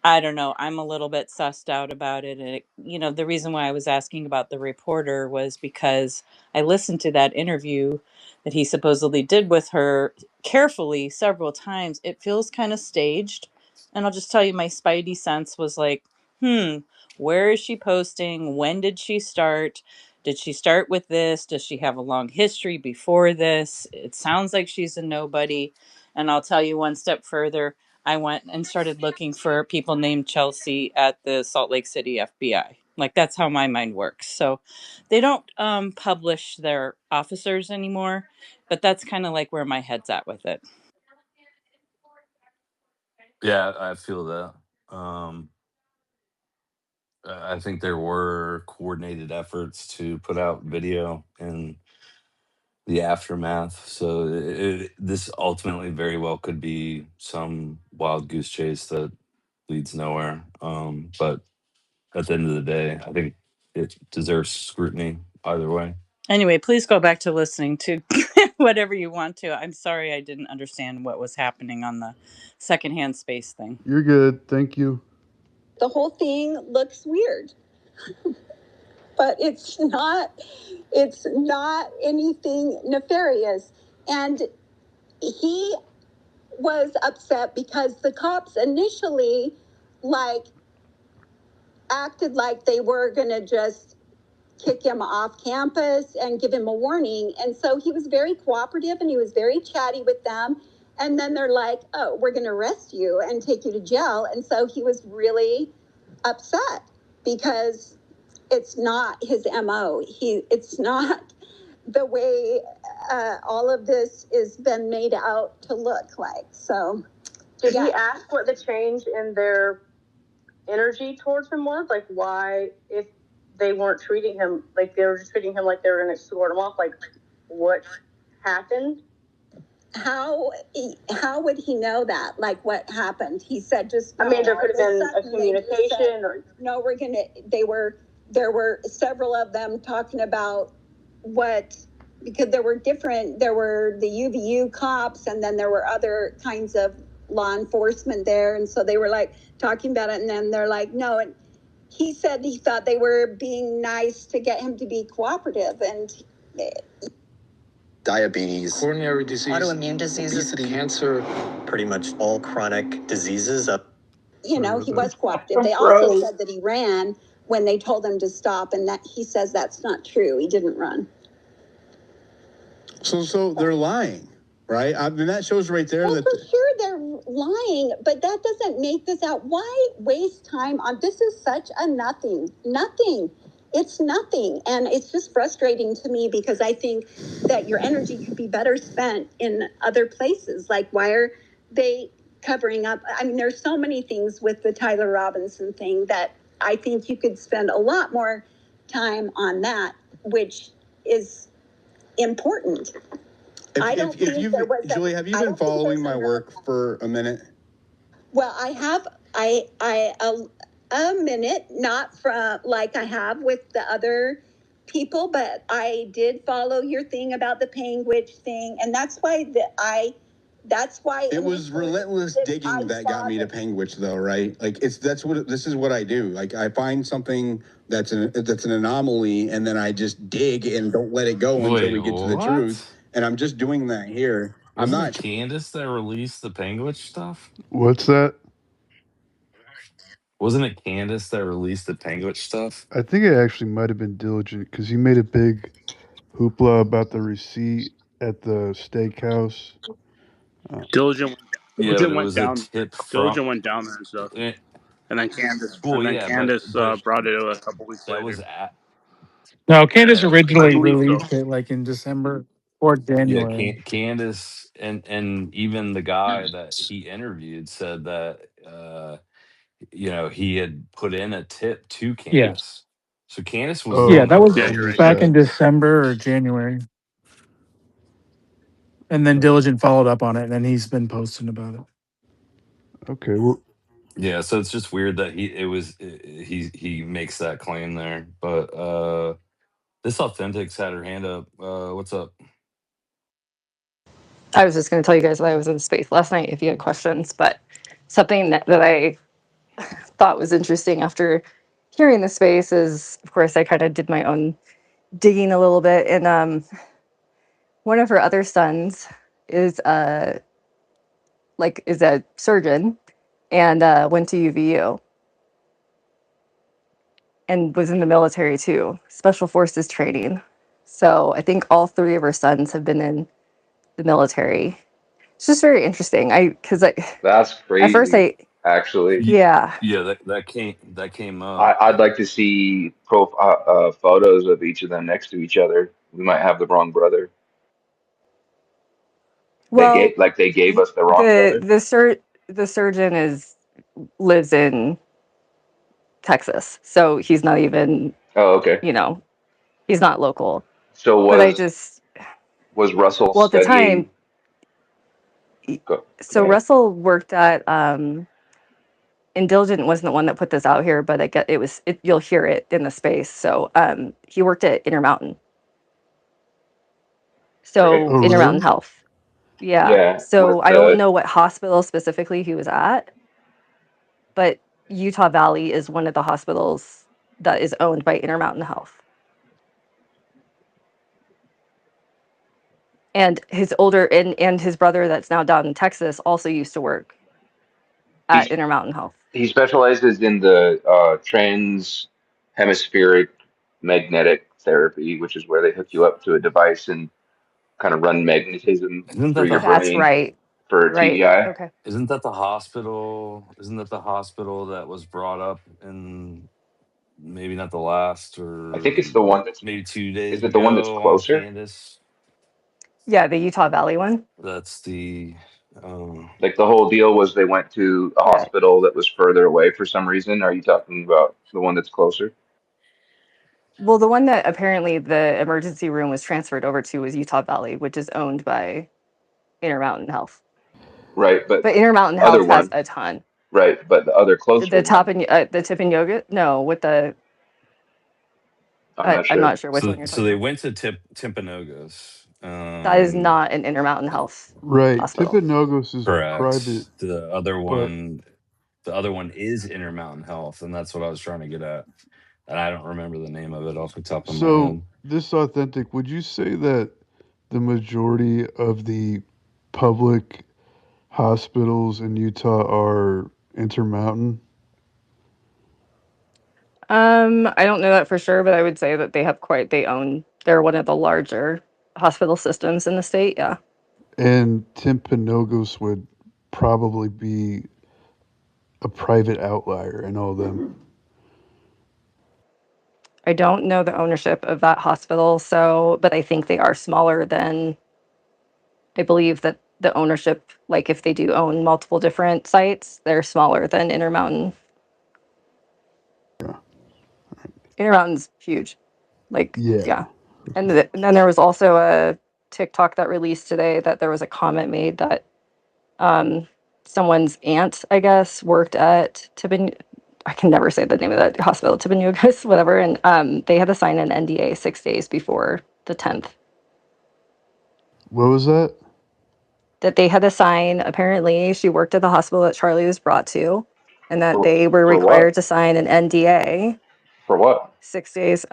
I don't know. I'm a little bit sussed out about it. And, the reason why I was asking about the reporter was because I listened to that interview that he supposedly did with her carefully several times. It feels kind of staged. And I'll just tell you, my spidey sense was like, where is she posting? When did she start? Did she start with this? Does she have a long history before this? It sounds like she's a nobody. And I'll tell you one step further. I went and started looking for people named Chelsea at the Salt Lake City FBI. Like, that's how my mind works. So they don't publish their officers anymore, but that's kind of like where my head's at with it. Yeah, I feel that. I think there were coordinated efforts to put out video in the aftermath. So this ultimately very well could be some wild goose chase that leads nowhere. But at the end of the day, I think it deserves scrutiny either way. Anyway, please go back to listening to whatever you want to. I'm sorry I didn't understand what was happening on the secondhand space thing. You're good. Thank you. The whole thing looks weird, but it's not anything nefarious. And he was upset because the cops initially acted like they were going to just kick him off campus and give him a warning. And so he was very cooperative and he was very chatty with them. And then they're like, oh, we're going to arrest you and take you to jail. And so he was really upset because it's not his MO. It's not the way all of this has been made out to look like. So did he ask what the change in their energy towards him was? Like, why, if they weren't treating him like they were just treating him like they were going to escort him off, like what happened? How would he know that? Like, what happened? He said just. I mean, there could have been a communication, or no. There were several of them talking about because there were the UVU cops, and then there were other kinds of law enforcement there, and so they were like talking about it, and then they're like, no. And he said he thought they were being nice to get him to be cooperative, and diabetes, coronary disease, autoimmune diseases, obesity, cancer, pretty much all chronic diseases. He was cooperative. They also said that he ran when they told him to stop, and that he says that's not true. He didn't run. So they're lying, right? I mean, that shows right there that for sure they're lying, but that doesn't make this out. Why waste time on this? Is such a nothing. It's nothing, and it's just frustrating to me because I think that your energy could be better spent in other places. Like, why are they covering up? I mean, there's so many things with the Tyler Robinson thing that I think you could spend a lot more time on that, which is important. Julie, have you been following my work for a minute? Well, I have. A minute, not from like I have with the other people, but I did follow your thing about the Penguich thing, and that's why it was relentless digging that got me to Penguich, though, right? Like this is what I do. Like, I find something that's an anomaly, and then I just dig and don't let it go until we get to the truth. And I'm just doing that here. Wasn't it Candace that released the Penguich stuff? What's that? Wasn't it Candace that released the Penguich stuff? I think it actually might have been Diligent because he made a big hoopla about the receipt at the steakhouse. Diligent went down. Tip Diligent went down there and stuff. And then Candace. Brought it a couple weeks later. Was at. No, Candace I originally believe so. released it like in December or January. Yeah, Candace and even the guy that he interviewed said that he had put in a tip to Yeah. Candace. So Candace was Yeah, that was appropriate. back in December or January. And then Diligent followed up on it, and then he's been posting about it. Okay, well, Yeah, so it's just weird that he makes that claim there. But this Authentic's had her hand up. What's up? I was just going to tell you guys that I was in space last night if you had questions, but something that I thought was interesting after hearing the space is, of course, I kind of did my own digging a little bit, and one of her other sons is is a surgeon and went to UVU and was in the military too, special forces training. So I think all three of her sons have been in the military. It's just very interesting. That's At first crazy, actually. yeah. Yeah, that came up. I'd like to see photos of each of them next to each other. We might have the wrong brother. Well, They gave us the wrong the brother. the surgeon lives in Texas, so he's not even, Oh, okay. you know, he's not local. So But was Russell well, at the time, studying? Go so ahead. Russell worked at and Diligent wasn't the one that put this out here, but I get you'll hear it in the space. So he worked at Intermountain. Great. So Oh, Intermountain really? Health. Yeah. Yeah, So with I don't know what hospital specifically he was at, but Utah Valley is one of the hospitals that is owned by Intermountain Health. And and his brother that's now down in Texas also used to work at Intermountain Health. he specializes in the trans hemispheric magnetic therapy, which is where they hook you up to a device and kind of run magnetism Isn't through that the your That's brain right. for Right. TBI. Okay. isn't that the hospital? Isn't that the hospital that was brought up in maybe not the last I think it's or the one that's maybe 2 days is it the one that's ago on closer? Candace? Yeah, the Utah Valley one. That's the Like the whole deal was they went to a Yeah. hospital that was further away for some reason. Are you talking about the one that's closer? Well, the one that apparently the emergency room was transferred over to was Utah Valley, which is owned by Intermountain Health. Right, but But Intermountain the other Health has one, a ton. right, but the other closer The one, the tip and yoga? No, with the I'm not I'm sure. not sure which one so you're so talking they about. went to Timpanogos. That is not an Intermountain Health Right. hospital. Timpanogos is private, Correct. but The other one is Intermountain Health, and that's what I was trying to get at. And I don't remember the name of it off the top of my so head. this Authentic, would you say that the majority of the public hospitals in Utah are Intermountain? I don't know that for sure, but I would say that they're one of the larger hospital systems in the state. Yeah. And Timpanogos would probably be a private outlier in all of them. I don't know the ownership of that hospital, but I think they are smaller than, I believe that the ownership, like if they do own multiple different sites, they're smaller than Intermountain. Intermountain's huge. Like, Yeah. yeah. And then there was also a TikTok that released today that there was a comment made that someone's aunt, I guess, worked at I can never say the name of that hospital, Tibanyogas, whatever, and they had to sign an NDA 6 days before the 10th. What was that? That they had to sign. Apparently, she worked at the hospital that Charlie was brought to, and that they were For what? required to sign an NDA For what? 6 days.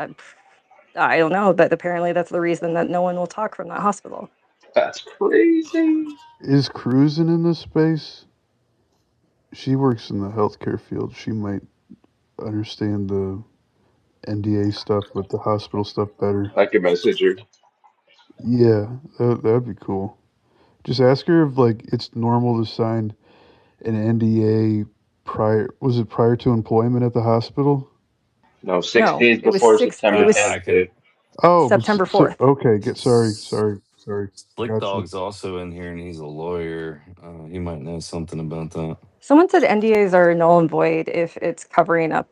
I don't know, but apparently that's the reason that no one will talk from that hospital. That's crazy. Is Cruising in this space? She works in the healthcare field. She might understand the NDA stuff with the hospital stuff better. I can message her. Yeah, that'd be cool. Just ask her if like it's normal to sign an NDA prior. Was it prior to employment at the hospital? No, six No, days it was before six. It September was I 10th, can. dude. Oh, September so 4th. okay. Sorry. Slick Gotcha. Dog's also in here, and he's a lawyer. He might know something about that. Someone said NDAs are null and void if it's covering up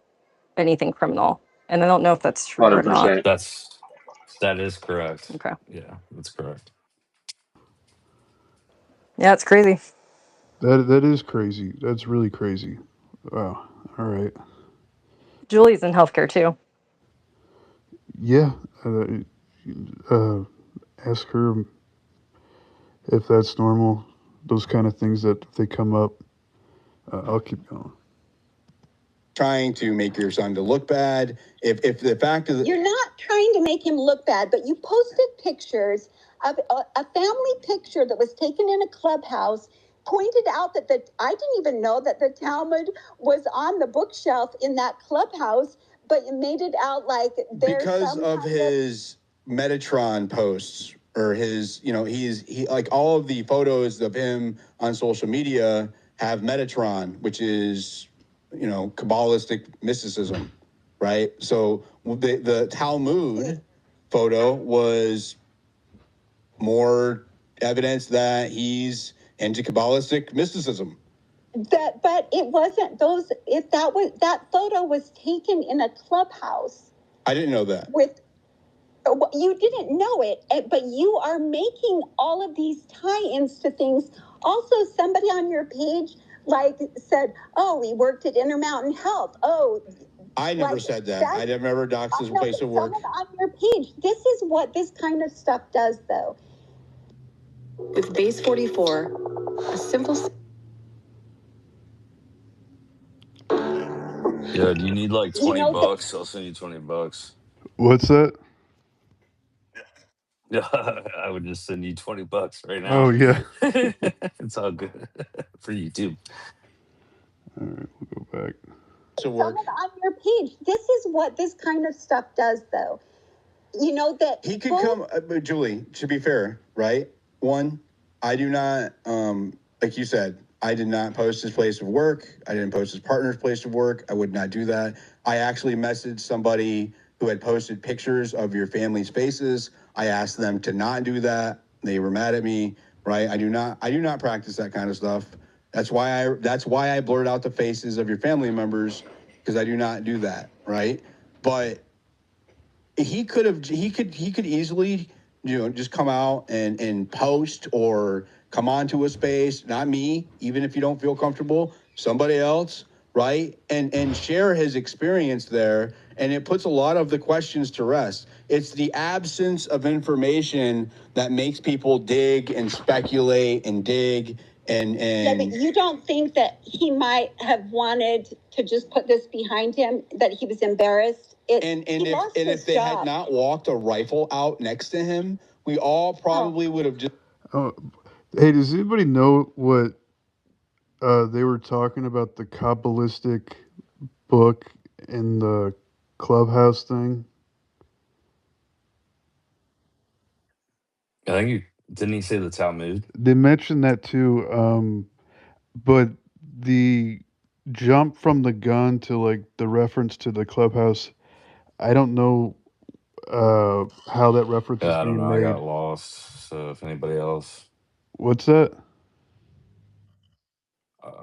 anything criminal, and I don't know if that's true or not. 100%. That is correct. Okay. Yeah, that's correct. Yeah, it's crazy. That is crazy. That's really crazy. Wow. All right. Julie's in healthcare too. Yeah. Uh, ask her if that's normal. Those kind of things that if they come up, I'll keep going. Trying to make your son to look bad. If the fact is, you're not trying to make him look bad, but you posted pictures of a family picture that was taken in a clubhouse, pointed out that I didn't even know that the Talmud was on the bookshelf in that clubhouse, but you made it out like there's because of his Metatron posts or his, he like all of the photos of him on social media have Metatron, which is, Kabbalistic mysticism, right? So the Talmud photo was more evidence that he's into Kabbalistic mysticism. But it wasn't those. If that photo was taken in a clubhouse. I didn't know that. You didn't know it, but you are making all of these tie-ins to things. Also, somebody on your page said, "Oh, he worked at Intermountain Health." Oh, I never said that. I never doxed his place of work. Someone on your page. This is what this kind of stuff does, though. With base 44, a simple. Yeah, do you need like $20? I'll send you $20. What's that? Yeah, I would just send you $20 right now. Oh yeah. It's all good for YouTube. All right, we'll go back. Someone on your page. This is what this kind of stuff does, though. That he could come, but Julie, to be fair, right? One, I do not, like you said, I did not post his place of work. I didn't post his partner's place of work. I would not do that. I actually messaged somebody who had posted pictures of your family's faces. I asked them to not do that. They were mad at me, right? I do not practice that kind of stuff. That's why I blurred out the faces of your family members, because I do not do that, right? But he could easily, just come out and post or come onto a space, not me, even if you don't feel comfortable, somebody else, right? And share his experience there. And it puts a lot of the questions to rest. It's the absence of information that makes people dig and speculate and dig. Yeah, but you don't think that he might have wanted to just put this behind him, that he was embarrassed? If they had not walked a rifle out next to him, we all probably would have just. Oh, hey, does anybody know what they were talking about, the Kabbalistic book in the clubhouse thing? I think didn't he say the Talmud? They mentioned that too, but the jump from the gun to like the reference to the clubhouse, I don't know how that reference is I don't being know. I made. got lost. So if anybody else, What's that?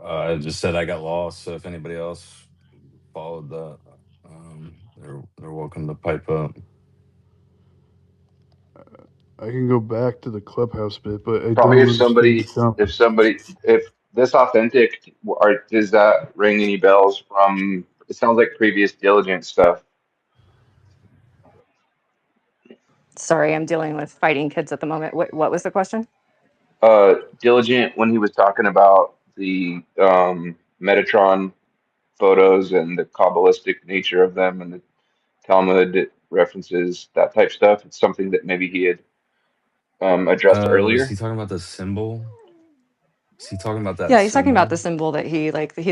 I just said I got lost. So if anybody else followed that, they're welcome to pipe up. I can go back to the clubhouse bit, but I Probably don't understand the jump. if this authentic, or does that ring any bells from? It sounds like previous diligent stuff. Sorry, I'm dealing with fighting kids at the moment. What was the question? Diligent when he was talking about the Metatron photos and the Kabbalistic nature of them and the Talmud references, that type stuff. It's something that maybe he had addressed Was earlier. he talking about the symbol? Is he talking about that Yeah, he's talking about the symbol? symbol that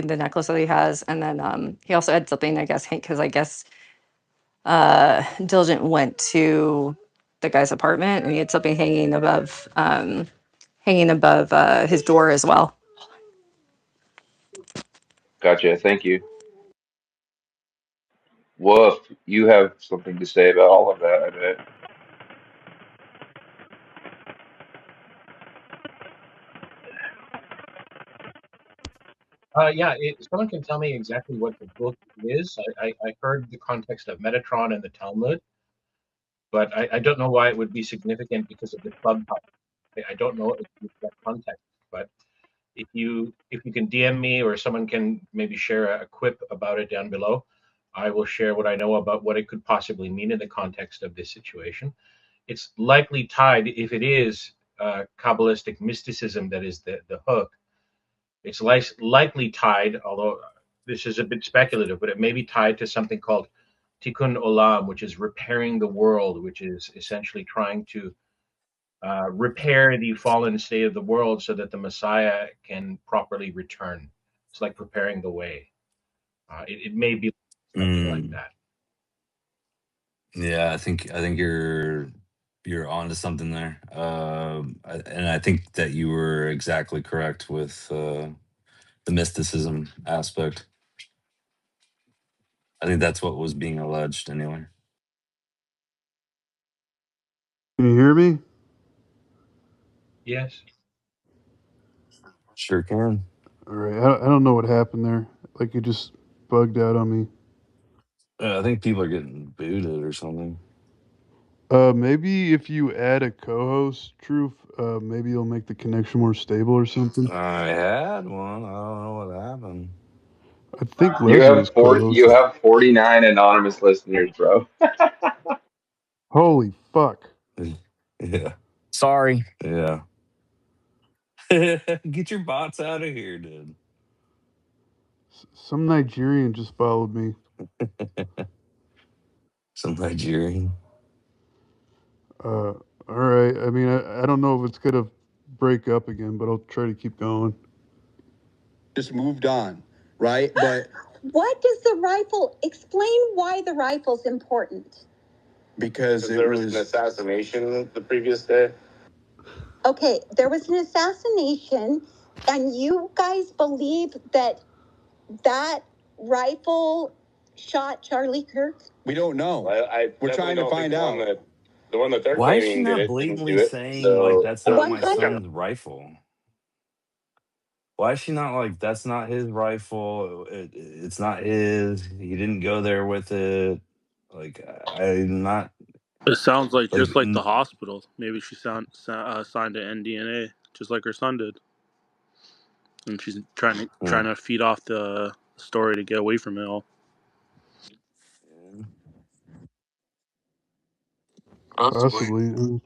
the necklace that he has, and then he also had something, I guess, because I guess Diligent went to the guy's apartment and he had something hanging above his door as well. Gotcha. Thank you. Woof, you have something to say about all of that, I bet. Yeah, someone can tell me exactly what the book is. I heard the context of Metatron and the Talmud, but I don't know why it would be significant because of the clubhouse. I don't know that context, but if you can DM me or someone can maybe share a quip about it down below, I will share what I know about what it could possibly mean in the context of this situation. It's likely tied, if it is Kabbalistic mysticism that is the hook, it's likely tied, although this is a bit speculative, but it may be tied to something called tikkun olam, which is repairing the world, which is essentially trying to repair the fallen state of the world so that the Messiah can properly return. It's like preparing the way. It may be something like that. Yeah, I think you're onto something there, and I think that you were exactly correct with the mysticism aspect. I think that's what was being alleged, anyway. Can you hear me? Yes. Sure can. All right. I don't know what happened there. Like it just bugged out on me. I think people are getting booted or something. Maybe if you add a co-host, Truth, maybe you'll make the connection more stable or something. I had one. I don't know what happened. I think You Leslie was co-host. you have 49 anonymous listeners, bro. Holy fuck! Yeah. Sorry. Yeah. Get your bots out of here, dude. Some Nigerian just followed me. Some Nigerian. All right. I mean, I don't know if it's gonna break up again, but I'll try to keep going. Just moved on, right? But what does the rifle explain? Why the rifle's important? Because there was an assassination the previous day. Okay, there was an assassination, and you guys believe that that rifle shot Charlie Kirk? We don't know. We're trying to find out. The one that they're Why is she claiming not did it, didn't blatantly do it. saying like that's not my 100. son's rifle? Why is she not like that's not his rifle? It's not his. He didn't go there with it. Like I'm not. It sounds like Like just like the hospital. Maybe she signed an NDA, just like her son did, and she's trying to feed off the story to get away from it all. Possibly.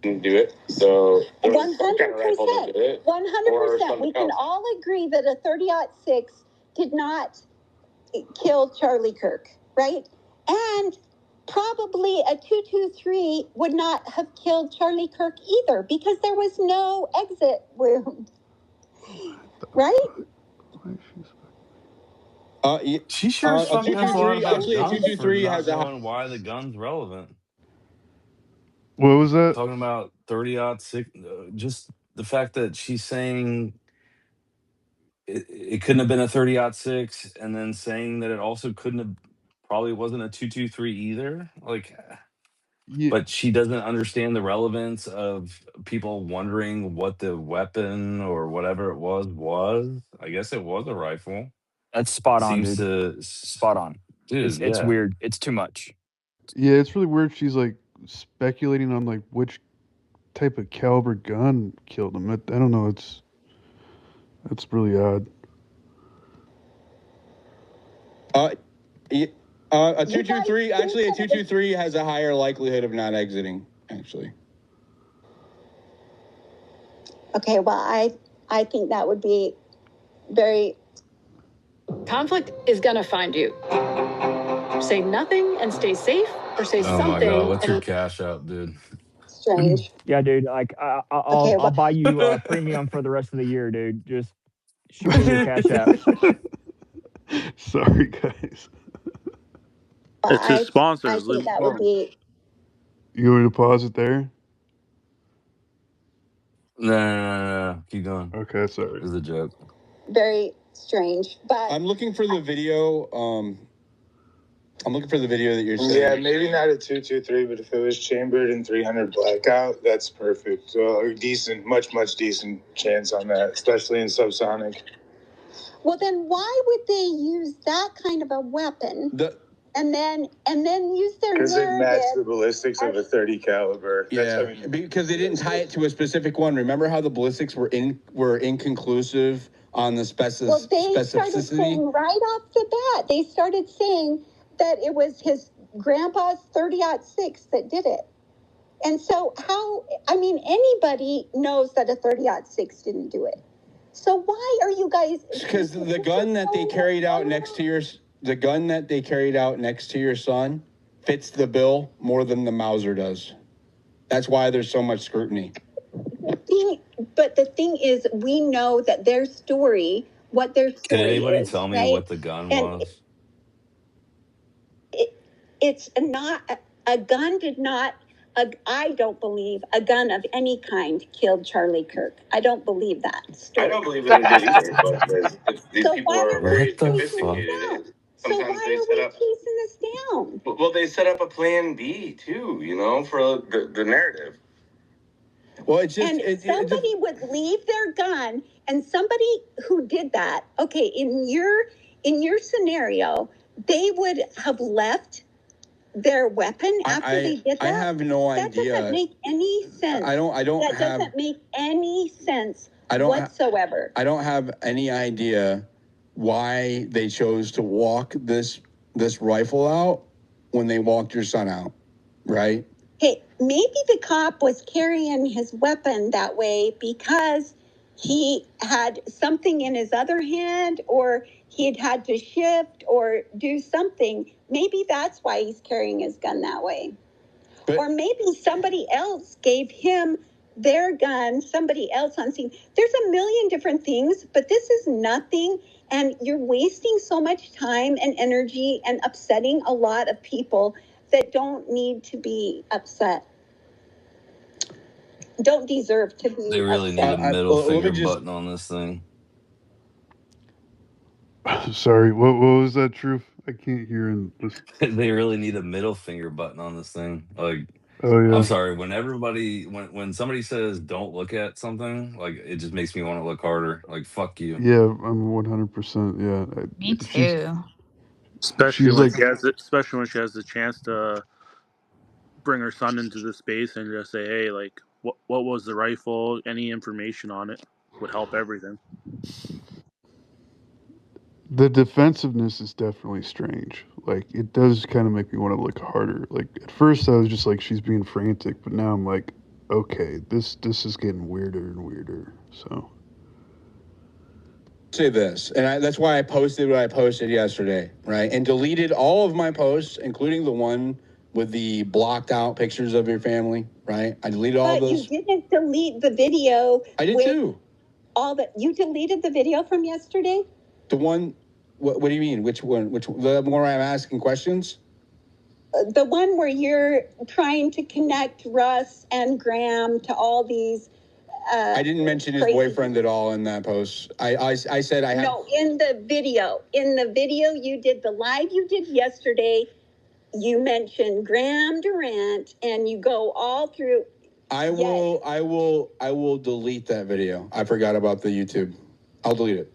Didn't do it. So 100%. 100%. We can all agree that a 30-06 did not kill Charlie Kirk, right? And probably a 223 would not have killed Charlie Kirk either because there was no exit wound. Right? She sure fucking knows a lot about actually, guns for 223 not has a knowing why the gun's relevant. What was that? Talking about 30-06, just the fact that she's saying it couldn't have been a 30-06, and then saying that it also couldn't have, probably wasn't a 223 either. Like, Yeah. but she doesn't understand the relevance of people wondering what the weapon or whatever it was. I guess it was a rifle. That's spot on, Seems dude. to, Spot on. dude. It's Yeah. weird. It's too much. Yeah, it's really weird. She's like speculating on like which type of caliber gun killed him. I don't know. It's really odd. A 223, actually, a 223 has a higher likelihood of not exiting, actually. Okay, well, I think that would be very... Conflict is gonna find you. Say nothing and stay safe, or say something. Oh my god, what's your cash out, dude? Strange. Yeah, dude. Like I'll buy you premium for the rest of the year, dude. Just shoot me your cash app. Sorry, guys. It's his sponsors. I think that would be... You want me to pause it there? No. Keep going. Okay, sorry. It was a joke. Very strange, but... I'm looking for the video. I'm looking for the video that you're saying. Yeah, maybe not a 223, but if it was chambered in 300 blackout, that's perfect. A decent, much decent chance on that, especially in subsonic. Well, then why would they use that kind of a weapon and then use their because they matched narrative. the ballistics of a 30 caliber. Yeah, because they didn't tie it to a specific one. Remember how the ballistics were inconclusive on the specificity? Well, they started saying right off the bat, they started saying that it was his grandpa's 30-06 that did it. And so anybody knows that a 30-06 didn't do it. So why are you guys? Because the gun that they carried out next to your son fits the bill more than the Mauser does. That's why there's so much scrutiny. But the thing is, we know that their story, what their story is. Can anybody tell me what the gun was? It's not a gun. Did not. I don't believe a gun of any kind killed Charlie Kirk. I don't believe that story. I don't believe that it did either, but these people are very sophisticated. So why are we chasing this down? Well, they set up a plan B too, for the narrative. Well, it's just somebody would leave their gun, and somebody who did that. Okay, in your scenario, they would have left their weapon after they did that. I have no idea. That doesn't make any sense. Doesn't make any sense whatsoever. I don't have any idea why they chose to walk this rifle out when they walked your son out, right? Hey, maybe the cop was carrying his weapon that way because he had something in his other hand, or he had to shift or do something. Maybe that's why he's carrying his gun that way. Or maybe somebody else gave him their gun, somebody else on scene. There's a million different things, but this is nothing. And you're wasting so much time and energy and upsetting a lot of people that don't need to be upset. Don't deserve to be They really upset. need a middle finger button on this thing. Sorry, what was that, Truth? I can't hear and listen. They really need a middle finger button on this thing. Like, oh yeah. I'm sorry. When somebody says don't look at something, like it just makes me want to look harder. Like, fuck you. Yeah, I'm 100%. Yeah, Me too. Especially when she has the chance to bring her son into the space and just say, hey, like, what was the rifle? Any information on it would help everything. The defensiveness is definitely strange. Like, it does kind of make me want to look harder. Like, at first I was just like, she's being frantic, but now I'm like, okay, this is getting weirder and weirder. So say this, and that's why I posted what I posted yesterday, right? And deleted all of my posts, including the one with the blocked out pictures of your family, right? I deleted all those. But you didn't delete the video. I did too. You deleted the video from yesterday? The one, what do you mean? Which one? The one where I'm asking questions? The one where you're trying to connect Russ and Graham to all these. I didn't mention his boyfriend at all in that post. I said I have. No, in the video. In the video you did, the live you did yesterday, you mentioned Graham Durant, and you go all through. I will delete that video. I forgot about the YouTube. I'll delete it.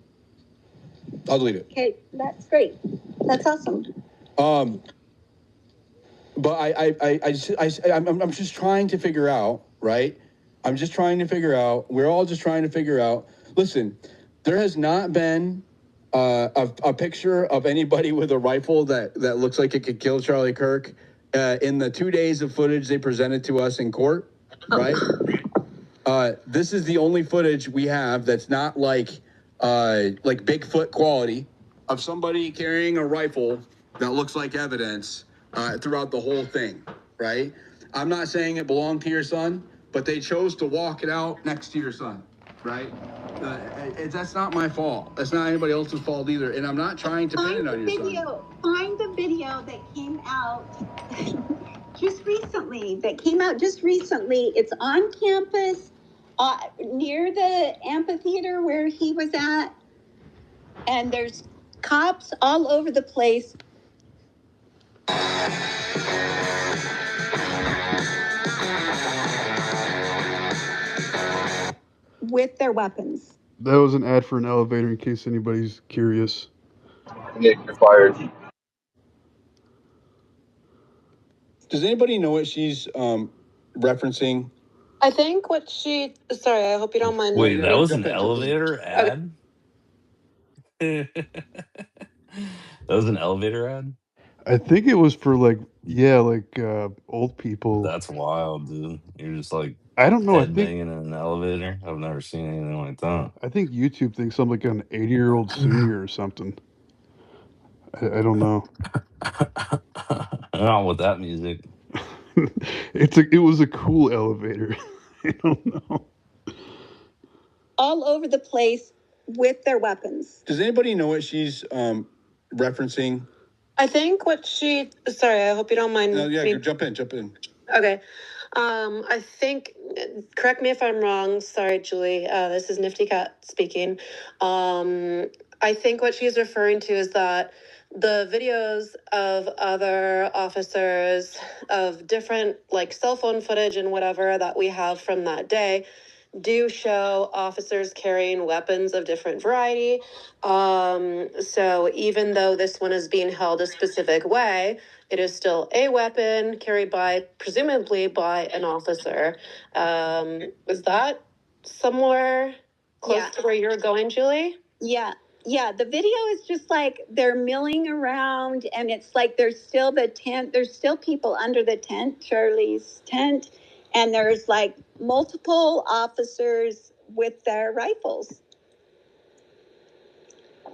Okay, that's great. That's awesome. But I'm just trying to figure out, right? I'm just trying to figure out. We're all just trying to figure out. Listen, there has not been a picture of anybody with a rifle that looks like it could kill Charlie Kirk in the 2 days of footage they presented to us in court, right? This is the only footage we have that's not like Bigfoot quality of somebody carrying a rifle that looks like evidence throughout the whole thing, right? I'm not saying it belonged to your son, but they chose to walk it out next to your son, right? That's not my fault. That's not anybody else's fault either. And I'm not trying to pin it on your son. Find the video that came out just recently. It's on campus near the amphitheater where he was at. And there's cops all over the place. With their weapons. that was an ad for an elevator, in case anybody's curious. Nick, you're fired. Does anybody know what she's referencing? I think what she. Sorry, I hope you don't mind. Wait, that was Jump an in, jump in. elevator Okay. ad? That was an elevator ad? I think it was for like old people. That's wild, dude. You're just like I don't know. headbanging in an elevator. I've never seen anything like that. I think YouTube thinks I'm like an 80-year-old senior or something. I don't know. Not with that music. It was a cool elevator. I don't know. All over the place with their weapons. Does anybody know what she's referencing? I think what she. Sorry, I hope you don't mind. No, yeah, jump in, jump in. Okay. I think, correct me if I'm wrong. Sorry, Julie. This is Nifty Cat speaking. I think what she's referring to is that the videos of other officers of different like cell phone footage and whatever that we have from that day do show officers carrying weapons of different variety. So even though this one is being held a specific way, it is still a weapon carried by, presumably by an officer. Is that somewhere close to where you're going, Julie? Yeah. Yeah, the video is just like they're milling around, and it's like there's still the tent. There's still people under the tent, Charlie's tent, and there's like multiple officers with their rifles.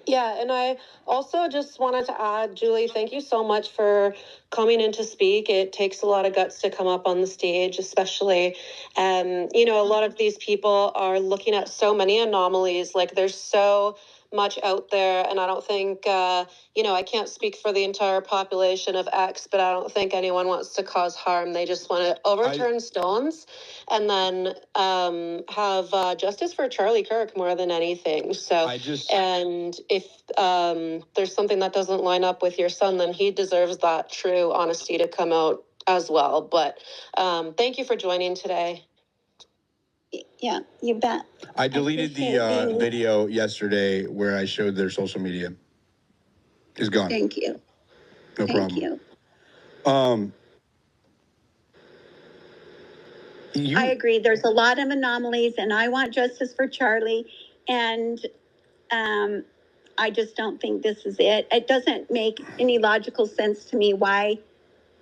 Yeah, and I also just wanted to add, Julie, thank you so much for coming in to speak. It takes a lot of guts to come up on the stage, especially, you know, a lot of these people are looking at so many anomalies. Like there's so much out there, and I don't think, you know, I can't speak for the entire population of X, but I don't think anyone wants to cause harm. They just want to overturn stones and then have justice for Charlie Kirk more than anything. So, and if there's something that doesn't line up with your son, then he deserves that true honesty to come out as well. But thank you for joining today. Yeah, you bet. I deleted the video yesterday where I showed their social media. It's gone. Thank you. No Thank problem. I agree. There's a lot of anomalies, and I want justice for Charlie. And I just don't think this is it. It doesn't make any logical sense to me why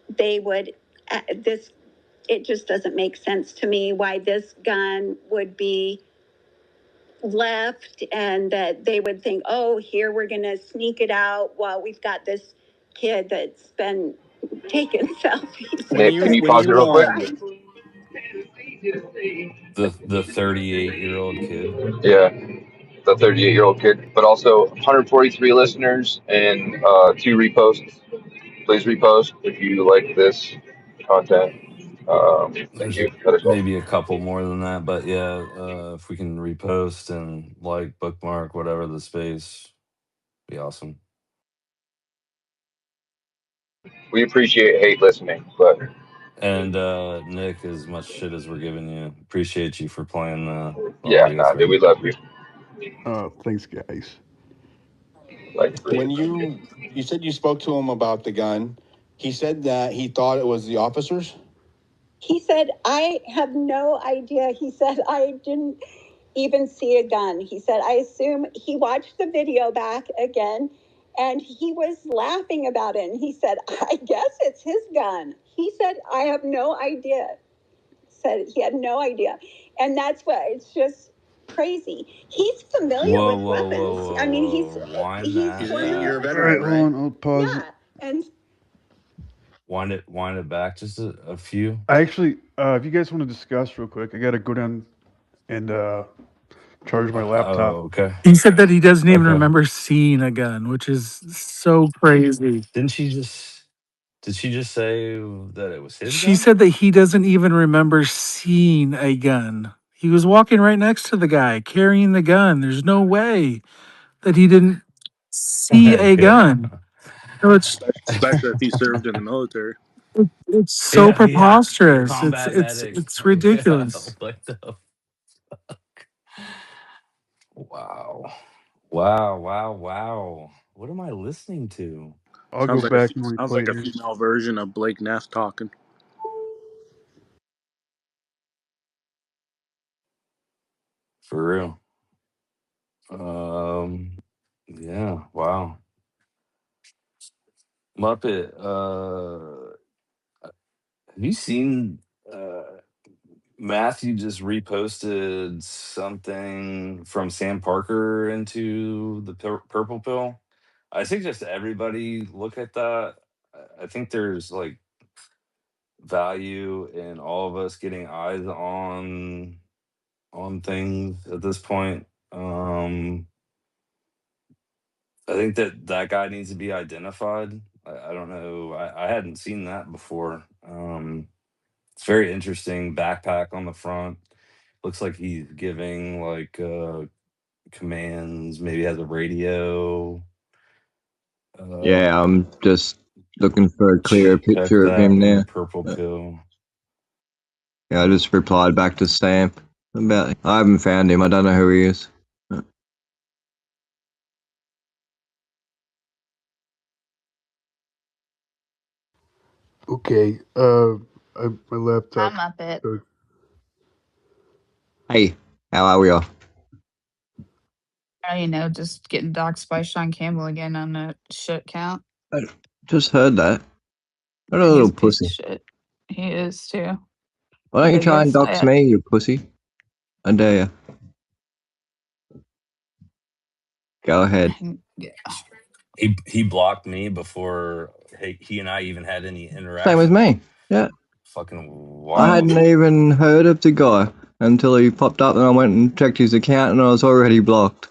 they would this. It just doesn't make sense to me why this gun would be left, and that they would think, oh, here we're going to sneak it out while we've got this kid that's been taking selfies. Nick, can you pause it real quick? The 38-year-old kid. Yeah, the 38-year-old kid, but also 143 listeners and 2 reposts. Please repost if you like this content. Thank There's you. That is all. maybe a couple more than that, but yeah, if we can repost and like, bookmark, whatever the space, be awesome. We appreciate hate listening, but and Nick, as much shit as we're giving you, appreciate you for playing the yeah, audio. nah, dude, we love you. Thanks, guys. Like when you said you spoke to him about the gun, he said that he thought it was the officers. He said, I have no idea. He said, I didn't even see a gun. He said, I assume he watched the video back again, and he was laughing about it. And he said, I guess it's his gun. He said, I have no idea. Said he had no idea. And that's what, it's just crazy. He's familiar with weapons. I mean, he's you're a veteran, all right? Hold on, I'll pause it. And Wind it back just a few. I actually, if you guys want to discuss real quick, I got to go down and charge my laptop. Oh, okay. He said that he doesn't even remember seeing a gun, which is so crazy. Did she just say that it was his She gun? said that he doesn't even remember seeing a gun. He was walking right next to the guy carrying the gun. There's no way that he didn't see a gun. So especially if he served in the military. It's so preposterous. Combat medic. It's ridiculous. What the fuck? Wow. What am I listening to? I'll go back and replay Sounds like a female version of Blake Neff talking. For real. Yeah. Wow. Muppet. Have you seen? Matthew just reposted something from Sam Parker into the Purple Pill. I suggest everybody look at that. I think there's like value in all of us getting eyes on things at this point. I think that guy needs to be identified. I don't know. I hadn't seen that before. It's very interesting. Backpack on the front. Looks like he's giving like commands. Maybe has a radio. Yeah, I'm just looking for a clearer Check picture of that him in the now. purple pill. Yeah, I just replied back to Sam about. I haven't found him. I don't know who he is. Okay. My laptop. I'm up it. Hey, how are we all? Just getting doxxed by Sean Campbell again on a shit count. I just heard that. What a Yeah, he's little a piece of pussy. shit. He is too. Why The don't you try and biggest. dox me, you pussy? I dare you. Go ahead. Yeah. He blocked me before he and I even had any Same with interaction. me. Yeah. Fucking I wild. hadn't even heard of the guy until he popped up and I went and checked his account and I was already blocked.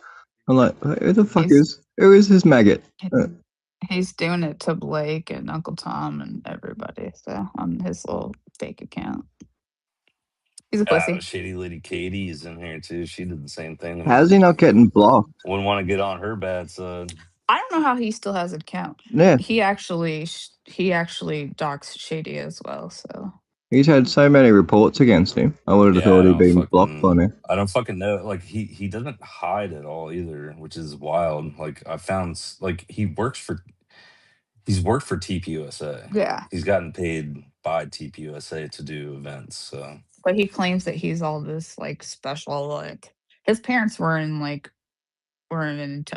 I'm like, who the fuck who is this maggot? He's doing it to Blake and Uncle Tom and everybody. So on his little fake account. He's a pussy. Shady Lady Katie is in here too. She did the same thing to How's me. he not getting blocked? Wouldn't want to get on her bad side. I don't know how he still has an account. Yeah. He actually doxed Shady as well. So He's had so many reports against him. I would have Yeah, thought he'd been blocked by now. I don't fucking know. Like he doesn't hide at all either, which is wild. Like I found like he's worked for TPUSA. yeah, He's gotten paid by TPUSA to do events. So but he claims that he's all this like special. Like his parents were in like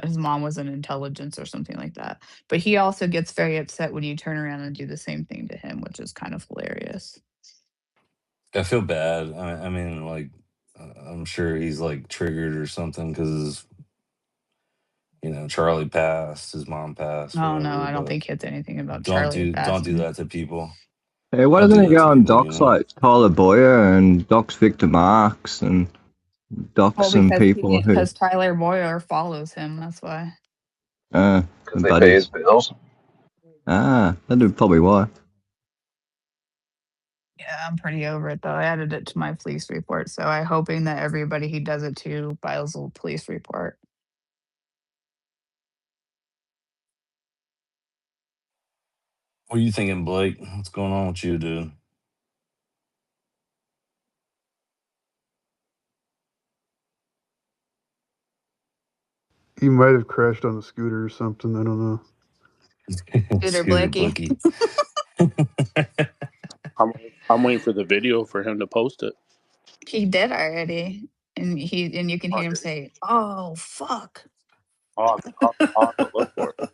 his mom was in intelligence or something like that. But he also gets very upset when you turn around and do the same thing to him, which is kind of hilarious. I feel bad. I mean, like I'm sure he's like triggered or something because Charlie passed, his mom passed, Oh no, whatever. I don't But think it's anything about don't Charlie do passing. that to people. Hey, why Don't do doesn't he that go to on people. docs like Tyler Boyer and docs Victor Marks and docs Well, some people who because Tyler Boyer follows him. That's why. Because they pay buddies. his bills. That'd probably why. Yeah, I'm pretty over it though. I added it to my police report, so I'm hoping that everybody he does it to files a police report. What are you thinking, Blake? What's going on with you, dude? He might have crashed on a scooter or something. I don't know. Scooter Scooter Blakey. Blicky. I'm waiting for the video for him to post it. He did already, and you can hear him say, "Oh fuck." I'll have to look for it.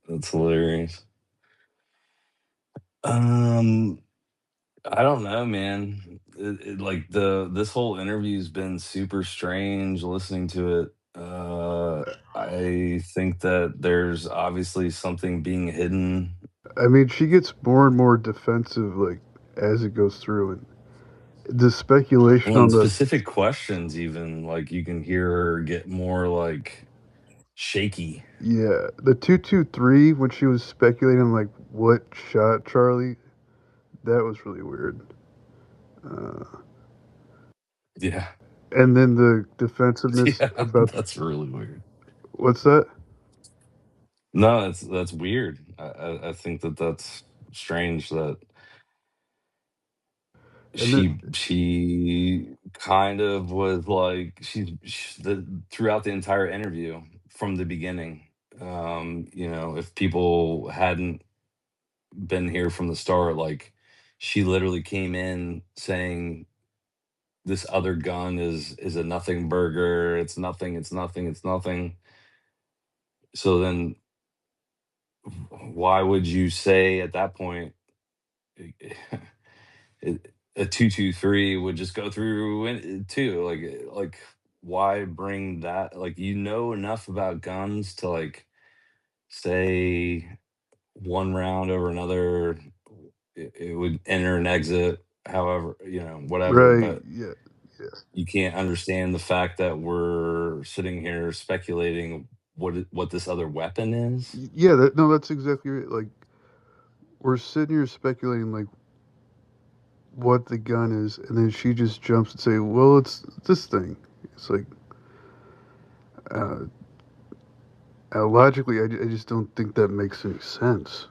That's hilarious. I don't know, man. Like this whole interview's been super strange listening to it. I think that there's obviously something being hidden. I mean, she gets more and more defensive, like as it goes through, and the speculation Well, in on the specific questions, even like you can hear her get more like shaky. the 223 when she was speculating like what shot Charlie, that was really weird. Yeah. And then the defensiveness Yeah, about that's really weird. what's that? No, that's weird. I think that's strange that And then she kind of was like throughout the entire interview from the beginning. If people hadn't been here from the start, like she literally came in saying this other gun is a nothing burger. It's nothing. It's nothing. It's nothing. So then, why would you say at that point a 223 would just go through too? Like why bring that? Like, you know enough about guns to like say one round over another, it would enter and exit, however, whatever. Right. But Yeah. Yeah. you can't understand the fact that we're sitting here speculating what this other weapon is. Yeah. No, that's exactly right. Like, we're sitting here speculating, like, what the gun is, and then she just jumps and say, "Well, it's this thing." It's like, uh, logically, I just don't think that makes any sense.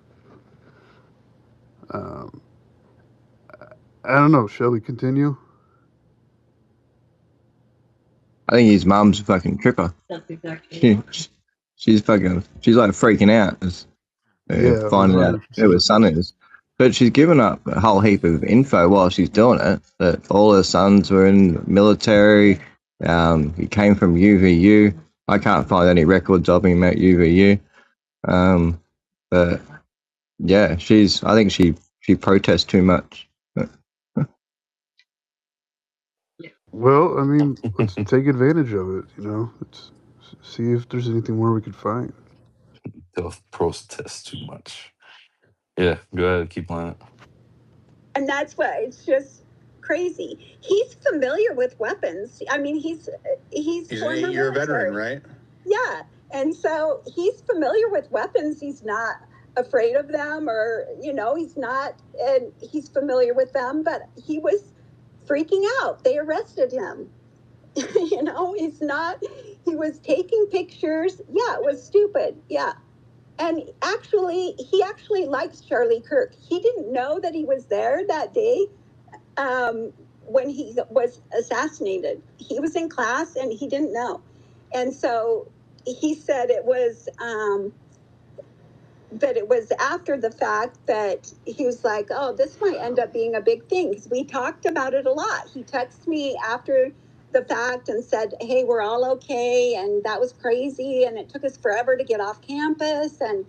Um, I don't know. Shall we continue? I think his mum's a fucking tripper. That's exactly. She's like freaking out as Yeah, finding out who her 100%. son is. But she's given up a whole heap of info while she's doing it. That all her sons were in the military. He came from UVU. I can't find any records of him at UVU. But yeah, I think she protests too much. Well, I mean, let's take advantage of it. Let's see if there's anything more we could find. They'll protest too much. Yeah, go ahead, keep playing it. And that's why it's just crazy. He's familiar with weapons. I mean, he's former You're a veteran, military. right? Yeah, and so he's familiar with weapons. He's not afraid of them, or he's not, and he's familiar with them. But he was freaking out. They arrested him. He's not. He was taking pictures. Yeah, it was stupid. Yeah. And he actually likes Charlie Kirk. He didn't know that he was there that day when he was assassinated. He was in class and he didn't know. And so he said that it was after the fact that he was like, oh, this might end up being a big thing, because we talked about it a lot. He texted me after the fact and said, hey, we're all okay, and that was crazy, and it took us forever to get off campus, and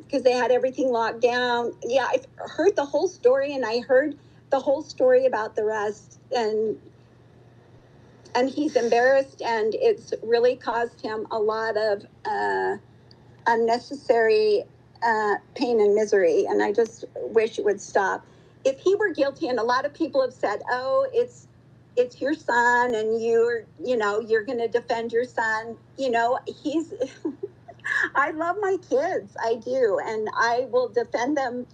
because they had everything locked down. Yeah, I heard the whole story, and I heard the whole story about the rest, and he's embarrassed, and it's really caused him a lot of unnecessary pain and misery, and I just wish it would stop. If he were guilty, and a lot of people have said, oh, it's your son, and you're going to defend your son. He's I love my kids, I do, and I will defend them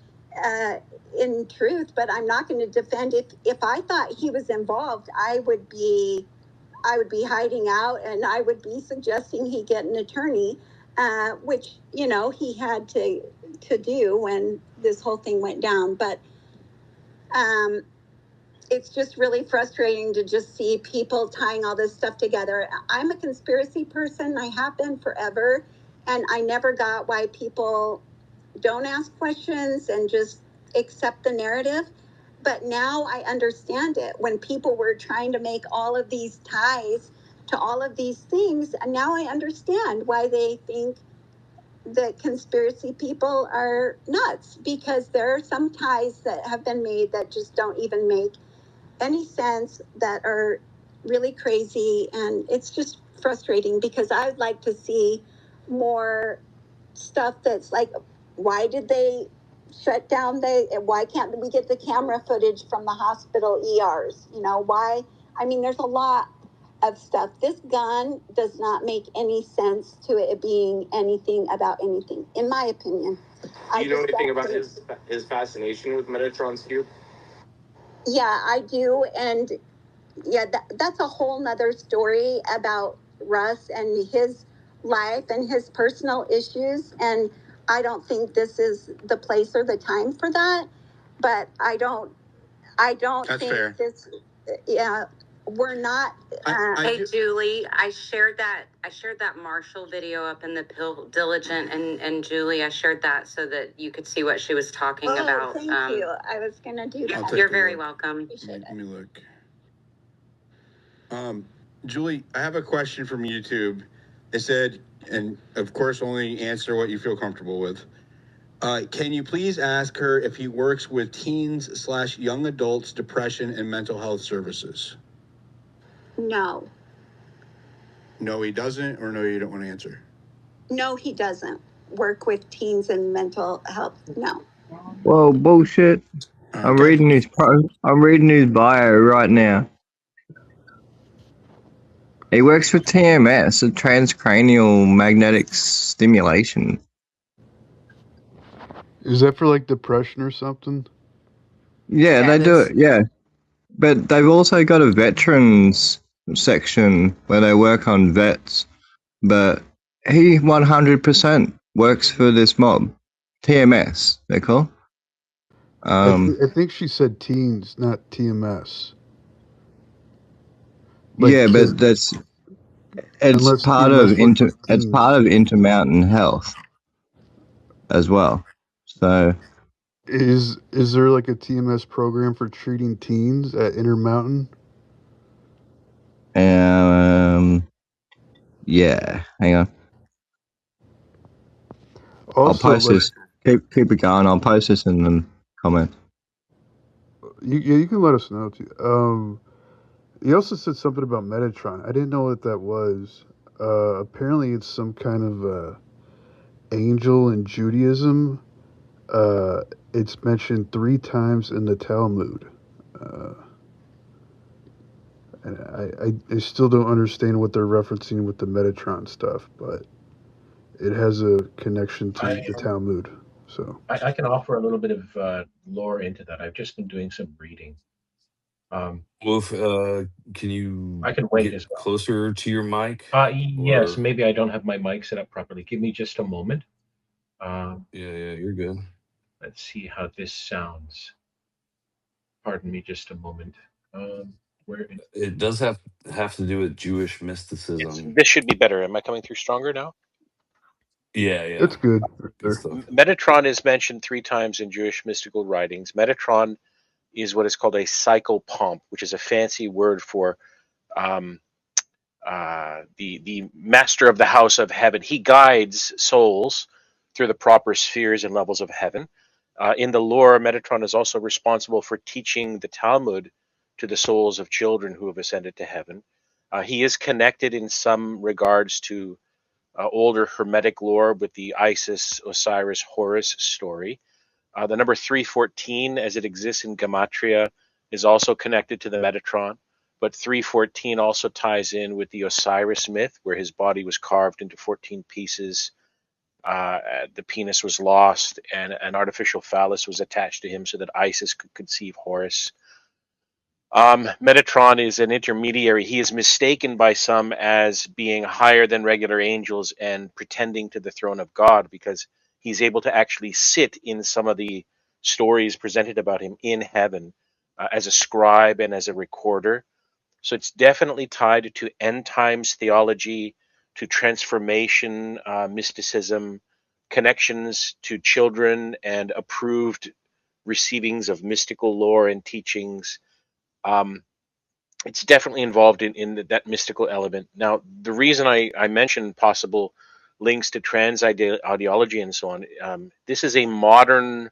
in truth, but I'm not going to defend. If I thought he was involved, I would be hiding out, and I would be suggesting he get an attorney, which he had to do when this whole thing went down. But it's just really frustrating to just see people tying all this stuff together. I'm a conspiracy person. I have been forever, and I never got why people don't ask questions and just accept the narrative. But now I understand it. When people were trying to make all of these ties to all of these things, and now I understand why they think that conspiracy people are nuts, because there are some ties that have been made that just don't even make any sense, that are really crazy. And it's just frustrating, because I would like to see more stuff that's like, why did they shut down why can't we get the camera footage from the hospital ERs? Why? I mean, there's a lot of stuff. This gun does not make any sense to it being anything about anything, in my opinion. Do you know anything about his fascination with Metatron's cube? Yeah, I do. And yeah, that's a whole nother story about Russ and his life and his personal issues. And I don't think this is the place or the time for that. But I don't That's think fair. this, yeah. we're not. Hey Julie, I shared that Marshall video up in the Pill Diligent, and Julie, I shared that so that you could see what she was talking about. Thank you. I was gonna do that. You're very welcome. Let me look. Julie, I have a question from YouTube. It said, and of course, only answer what you feel comfortable with. Can you please ask her if he works with teens/young adults, depression, and mental health services? No. No, he doesn't, or no, you don't want to answer? No, he doesn't work with teens and mental health. No. Well, bullshit. Okay. I'm reading his bio right now. He works for TMS, a transcranial magnetic stimulation. Is that for like depression or something? Yeah, they do it. Yeah, but they've also got a veterans section where they work on vets. But he 100% works for this mob, TMS. They call. I think she said teens, not TMS. Yeah, but it's unless part TMS of works with teens. Intermountain Health as well. So Is there like a TMS program for treating teens at Intermountain? Yeah, hang on. Also, I'll post this. Keep it going. I'll post this in the comments. You can let us know too. He also said something about Metatron. I didn't know what that was. Apparently, it's some kind of angel in Judaism. It's mentioned 3 times in the Talmud. And I still don't understand what they're referencing with the Metatron stuff, but it has a connection to the Talmud. So I can offer a little bit of lore into that. I've just been doing some reading. Wolf, can you I can wait get as well. closer to your mic? Yes, maybe I don't have my mic set up properly. Give me just a moment. Yeah, you're good. Let's see how this sounds. Pardon me just a moment. Where it does have to do with Jewish mysticism. This should be better. Am I coming through stronger now? Yeah. It's good. Metatron is mentioned 3 times in Jewish mystical writings. Metatron is what is called a psychopomp, which is a fancy word for the master of the house of heaven. He guides souls through the proper spheres and levels of heaven. In the lore, Metatron is also responsible for teaching the Talmud to the souls of children who have ascended to heaven. He is connected in some regards to older Hermetic lore with the Isis, Osiris, Horus story. The number 314, as it exists in Gematria, is also connected to the Metatron. But 314 also ties in with the Osiris myth, where his body was carved into 14 pieces. The penis was lost, and an artificial phallus was attached to him so that Isis could conceive Horus. Metatron is an intermediary. He is mistaken by some as being higher than regular angels and pretending to the throne of God because he's able to actually sit in some of the stories presented about him in heaven as a scribe and as a recorder. So it's definitely tied to end times theology, to transformation, mysticism, connections to children, and approved receivings of mystical lore and teachings. It's definitely involved in that mystical element. Now, the reason I mentioned possible links to trans ideology and so on, this is a modern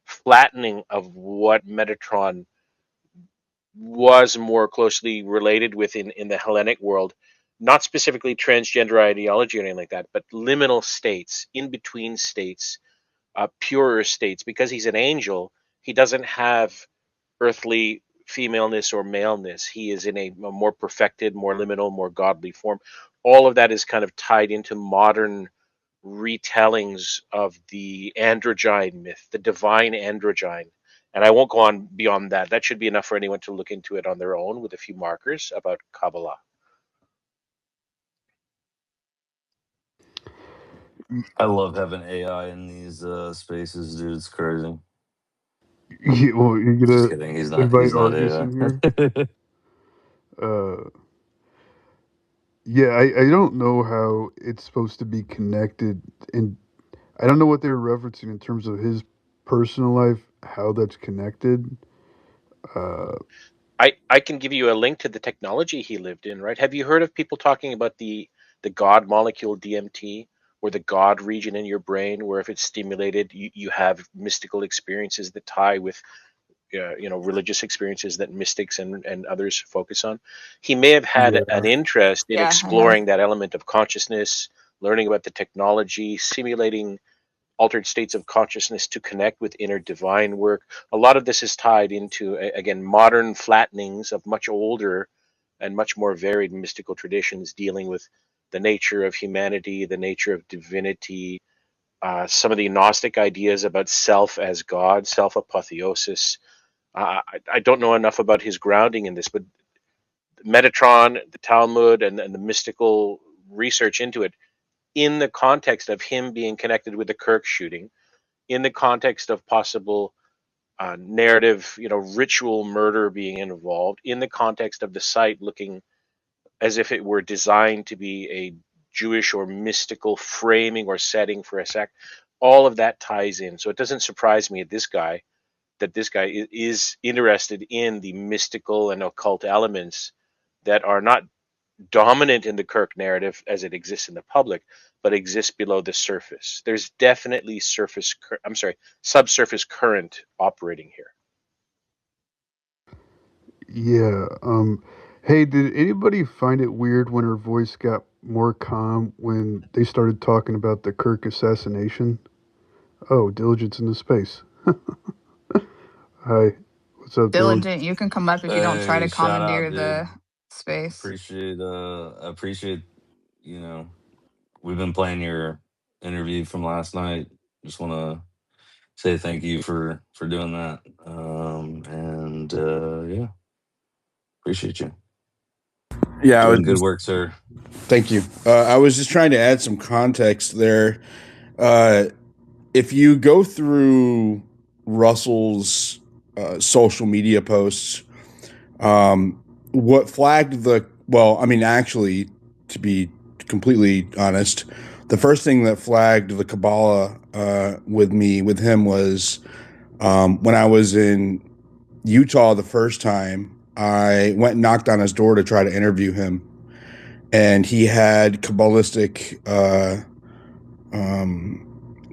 flattening of what Metatron was more closely related with in the Hellenic world, not specifically transgender ideology or anything like that, but liminal states, in between states, purer states. Because he's an angel, he doesn't have earthly femaleness or maleness. He is in a more perfected, more liminal, more godly form. All of that is kind of tied into modern retellings of the androgyne myth, the divine androgyne. And I won't go on beyond that. That should be enough for anyone to look into it on their own with a few markers about Kabbalah. I love having AI in these spaces, dude. It's crazy. Yeah, well, you're Just gonna kidding. He's not. invite He's not Argus a. in here. Uh, yeah, I don't know how it's supposed to be connected, and I don't know what they're referencing in terms of his personal life, how that's connected. Uh, I can give you a link to the technology he lived in, right? Have you heard of people talking about the God molecule DMT, or the God region in your brain, where if it's stimulated, you have mystical experiences that tie with religious experiences that mystics and others focus on. He may have had yeah, an interest in Yeah, I have. exploring that element of consciousness, learning about the technology, simulating altered states of consciousness to connect with inner divine work. A lot of this is tied into, again, modern flattenings of much older and much more varied mystical traditions dealing with the nature of humanity, the nature of divinity, some of the Gnostic ideas about self as God, self apotheosis. I don't know enough about his grounding in this, but Metatron, the Talmud, and the mystical research into it, in the context of him being connected with the Kirk shooting, in the context of possible narrative, ritual murder being involved, in the context of the site looking as if it were designed to be a Jewish or mystical framing or setting for a sect. All of that ties in. So it doesn't surprise me that this guy is interested in the mystical and occult elements that are not dominant in the Kirk narrative as it exists in the public, but exists below the surface. There's definitely subsurface current operating here. yeah. Hey, did anybody find it weird when her voice got more calm when they started talking about the Kirk assassination? Oh, Diligence in the space. Hi, what's up, Diligence? Diligent, you can come up if you don't try Hey, to shout out, commandeer dude. the space. Appreciate. You know, we've been playing your interview from last night. Just want to say thank you for doing that. And yeah, appreciate you Yeah, I was doing good work, sir. thank you. I was just trying to add some context there. Uh, if you go through Russell's social media posts, what flagged actually, to be completely honest, the first thing that flagged the Kabbalah with him was when I was in Utah the first time. I went and knocked on his door to try to interview him, and he had Kabbalistic,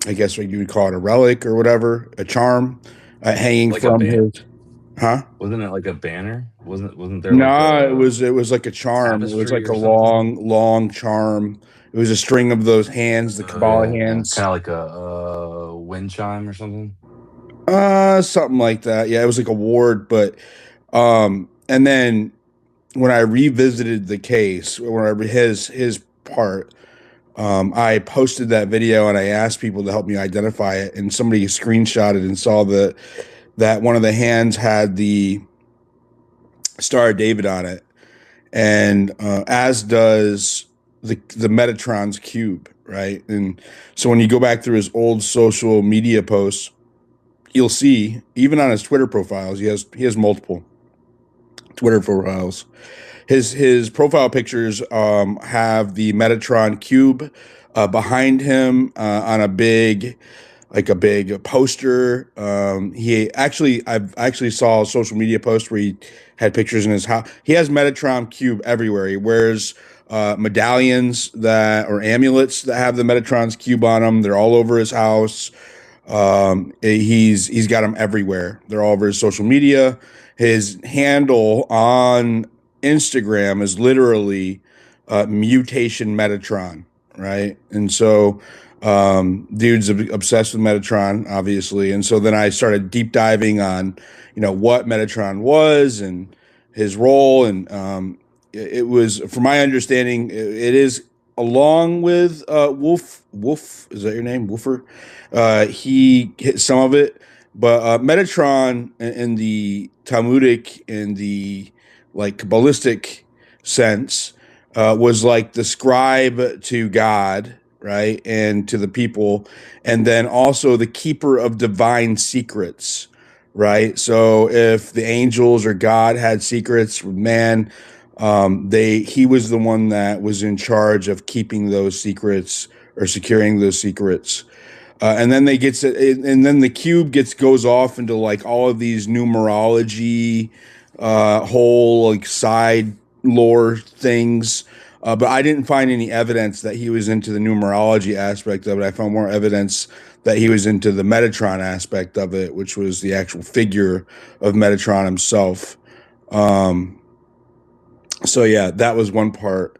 I guess what you would call it, a relic or whatever, a charm hanging Like a from ban? his. Huh? Wasn't it like a banner? Wasn't there like No, it a was like a charm. It was tapestry like or a something? long charm. It was a string of those hands, the Oh Kabbalah yeah, yeah. Kind hands. of like a wind chime or something. Something like that. Yeah, it was like a ward, but and then when I revisited the case, when I his part, I posted that video and I asked people to help me identify it, and somebody screenshotted and saw that one of the hands had the Star of David on it, and as does the Metatron's cube, right? And so when you go back through his old social media posts, you'll see even on his Twitter profiles, he has multiple Twitter profiles. His profile pictures have the Metatron cube behind him on a big poster. I've actually saw a social media post where he had pictures in his house. He has Metatron cube everywhere. He wears medallions or amulets that have the Metatron's cube on them. They're all over his house. He's got them everywhere. They're all over his social media. His handle on Instagram is literally mutation Metatron, right? And so dude's obsessed with Metatron, obviously. And so then I started deep diving on, what Metatron was and his role. And it was, from my understanding, it is along with Wolf, is that your name? Woofer? He hit some of it, but Metatron in the Talmudic and the like Kabbalistic sense was like the scribe to God, right, and to the people, and then also the keeper of divine secrets, right? So if the angels or God had secrets with man, he was the one that was in charge of keeping those secrets or securing those secrets. And then and then the cube goes off into like all of these numerology, whole like side lore things. But I didn't find any evidence that he was into the numerology aspect of it. I found more evidence that he was into the Metatron aspect of it, which was the actual figure of Metatron himself. Um, so yeah, that was one part.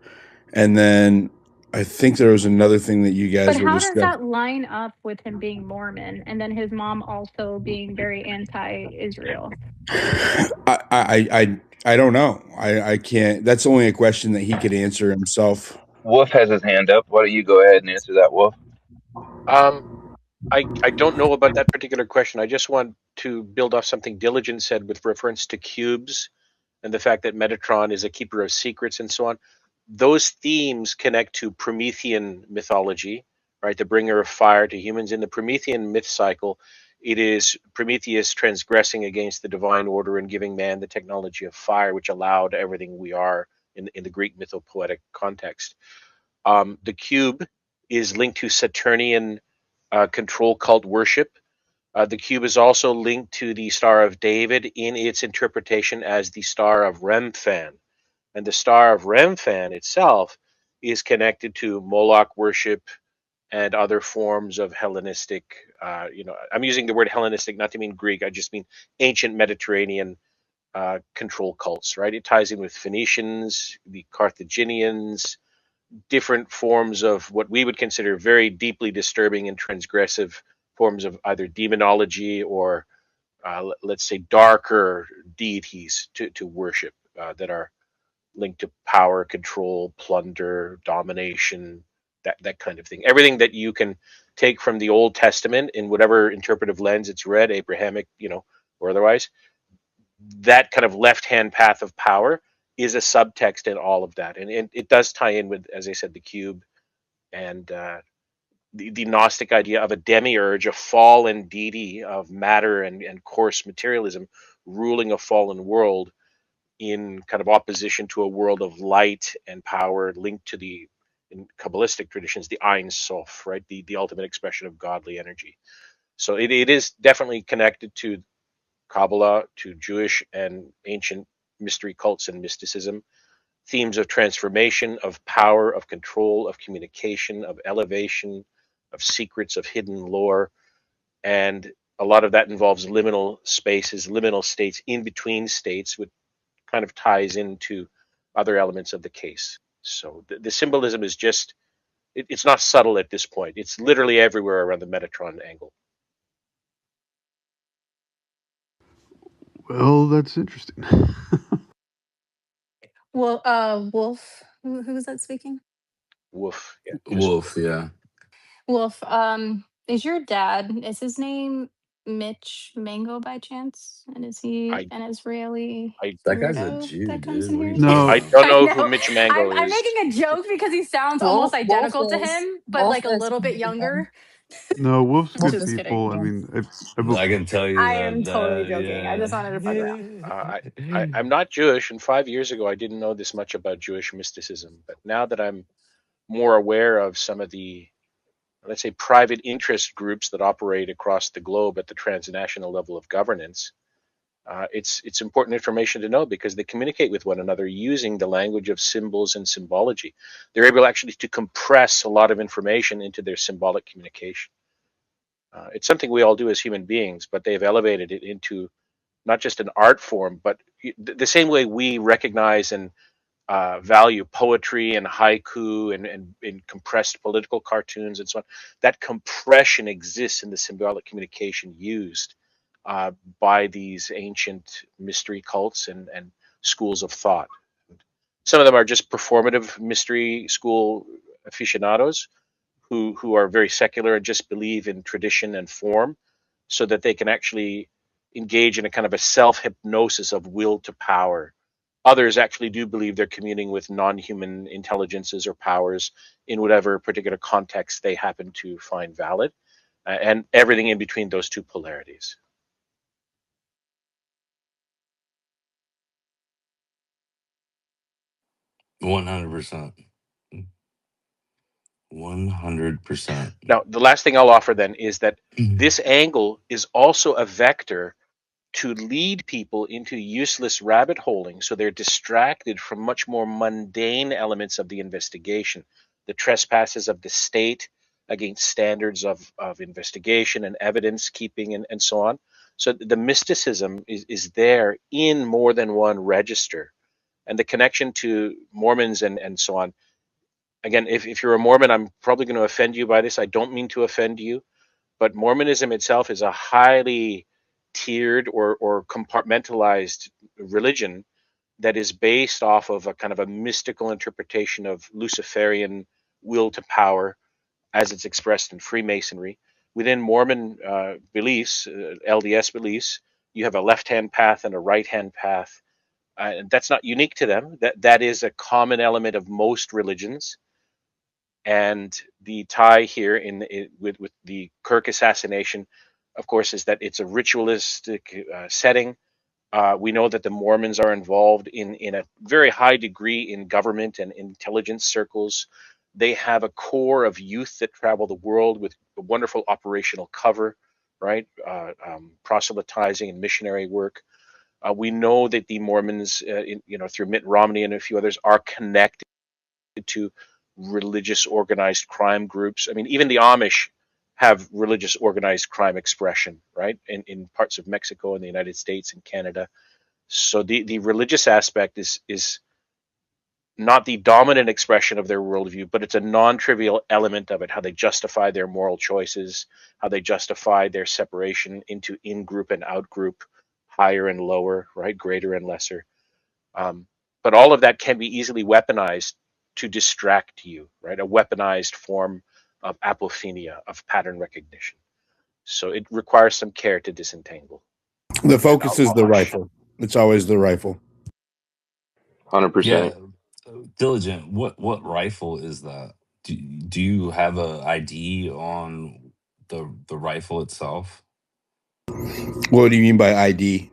And then I think there was another thing that you But guys were how does discussing. that line up with him being Mormon and then his mom also being very anti-Israel? I don't know. I can't. That's only a question that he could answer himself. Wolf has his hand up. Why don't you go ahead and answer that, Wolf? Um, I don't know about that particular question. I just want to build off something Diligent said with reference to cubes and the fact that Metatron is a keeper of secrets and so on. Those themes connect to Promethean mythology, right? The bringer of fire to humans. In the Promethean myth cycle, it is Prometheus transgressing against the divine order and giving man the technology of fire, which allowed everything we are in the Greek mythopoetic context. The cube is linked to Saturnian control cult worship. The cube is also linked to the Star of David in its interpretation as the Star of Remphan. And the Star of Remphan itself is connected to Moloch worship and other forms of Hellenistic, I'm using the word Hellenistic not to mean Greek, I just mean ancient Mediterranean control cults, right? It ties in with Phoenicians, the Carthaginians, different forms of what we would consider very deeply disturbing and transgressive forms of either demonology or let's say darker deities to worship that are linked to power, control, plunder, domination, that kind of thing. Everything that you can take from the Old Testament in whatever interpretive lens it's read, Abrahamic, or otherwise, that kind of left-hand path of power is a subtext in all of that, and it does tie in with, as I said, the cube and the Gnostic idea of a demiurge, a fallen deity of matter and coarse materialism ruling a fallen world in kind of opposition to a world of light and power linked to the, in Kabbalistic traditions, the Ein Sof, right? The ultimate expression of godly energy. So it is definitely connected to Kabbalah, to Jewish and ancient mystery cults and mysticism. Themes of transformation, of power, of control, of communication, of elevation, of secrets, of hidden lore. And a lot of that involves liminal spaces, liminal states in between states, which kind of ties into other elements of the case. So the symbolism is just, it's not subtle at this point. It's literally everywhere around the Metatron angle. Well, that's interesting. Well, Wolf, who was that speaking? Woof. Yeah. Wolf, yeah. Wolf, is your dad, is his name Mitch Mango by chance? And is he I an Israeli I That guy's a weirdo Jew, that comes dude. in What are here? you talking No, I about? don't I know who know. Mitch Mango I'm is. making a joke because he sounds almost Wolf identical to is him, but Wolf like a is little bit Kennington. younger. no, Wolf's Wolf good is Just kidding. people. I Kennington. mean, I've I can tell you I that. am totally joking. I just wanted to fuck around. I'm not Jewish, and 5 years ago I didn't know this much about Jewish mysticism. But now that I'm more aware of some of the, let's say, private interest groups that operate across the globe at the transnational level of governance, it's important information to know because they communicate with one another using the language of symbols and symbology. They're able actually to compress a lot of information into their symbolic communication. It's something we all do as human beings, but they've elevated it into not just an art form, but the same way we recognize and value poetry and haiku and compressed political cartoons and so on. That compression exists in the symbolic communication used by these ancient mystery cults and schools of thought. Some of them are just performative mystery school aficionados who are very secular and just believe in tradition and form so that they can actually engage in a kind of a self hypnosis of will to power. Others actually do believe they're communing with non-human intelligences or powers in whatever particular context they happen to find valid, and everything in between those two polarities. 100%. 100%. Now, the last thing I'll offer then is that this angle is also a vector to lead people into useless rabbit holing so they're distracted from much more mundane elements of the investigation, the trespasses of the state against standards of investigation and evidence keeping and so on. So the mysticism is there in more than one register. And the connection to Mormons and so on. Again, if you're a Mormon, I'm probably going to offend you by this. I don't mean to offend you, but Mormonism itself is a highly tiered or compartmentalized religion that is based off of a kind of a mystical interpretation of Luciferian will to power as it's expressed in Freemasonry. Within Mormon beliefs, LDS beliefs, you have a left-hand path and a right-hand path. That's not unique to them. That is a common element of most religions. And the tie here with the Kirk assassination, of course, is that it's a ritualistic setting. We know that the Mormons are involved in a very high degree in government and intelligence circles. They have a core of youth that travel the world with a wonderful operational cover, right? Proselytizing and missionary work. We know that the Mormons, through Mitt Romney and a few others, are connected to religious organized crime groups. I mean, even the Amish have religious organized crime expression, right? In parts of Mexico and the United States and Canada. So the religious aspect is not the dominant expression of their worldview, but it's a non-trivial element of it, how they justify their moral choices, how they justify their separation into in-group and out-group, higher and lower, right? Greater and lesser. But all of that can be easily weaponized to distract you, right? A weaponized form of apophenia, of pattern recognition. So it requires some care to disentangle. The focus is the rifle. It's always the rifle. 100%. Yeah, Diligent. What rifle is that? Do you have a ID on the rifle itself? What do you mean by ID?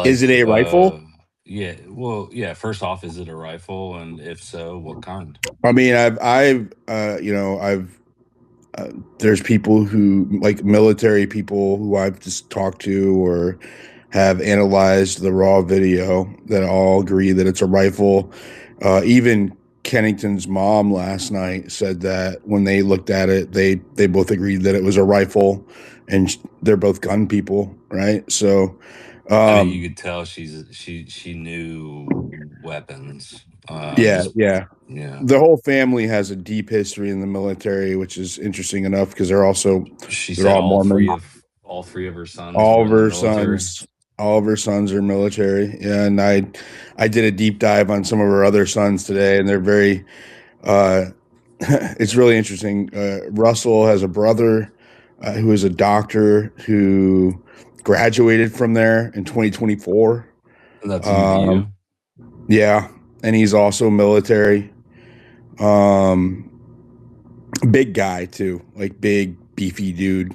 Is it Like, a rifle? yeah. Well, yeah. First off, is it a rifle, and if so, what kind? I mean, there's people who, like military people who I've just talked to or have analyzed the raw video that all agree that it's a rifle. Even Kennington's mom last night said that when they looked at it, they both agreed that it was a rifle, and they're both gun people, right? So, I mean, you could tell she knew weapons. yeah, Just yeah. yeah. The whole family has a deep history in the military, which is interesting enough because they're She said all Mormon. all three of her sons All were of in the her military. sons, all of her sons are military. Yeah, and I did a deep dive on some of her other sons today, and they're very. It's really interesting. Russell has a brother who is a doctor who graduated from there in 2024. And that's Um, UVU. yeah, and he's also military. Um, Big guy too, like big beefy dude.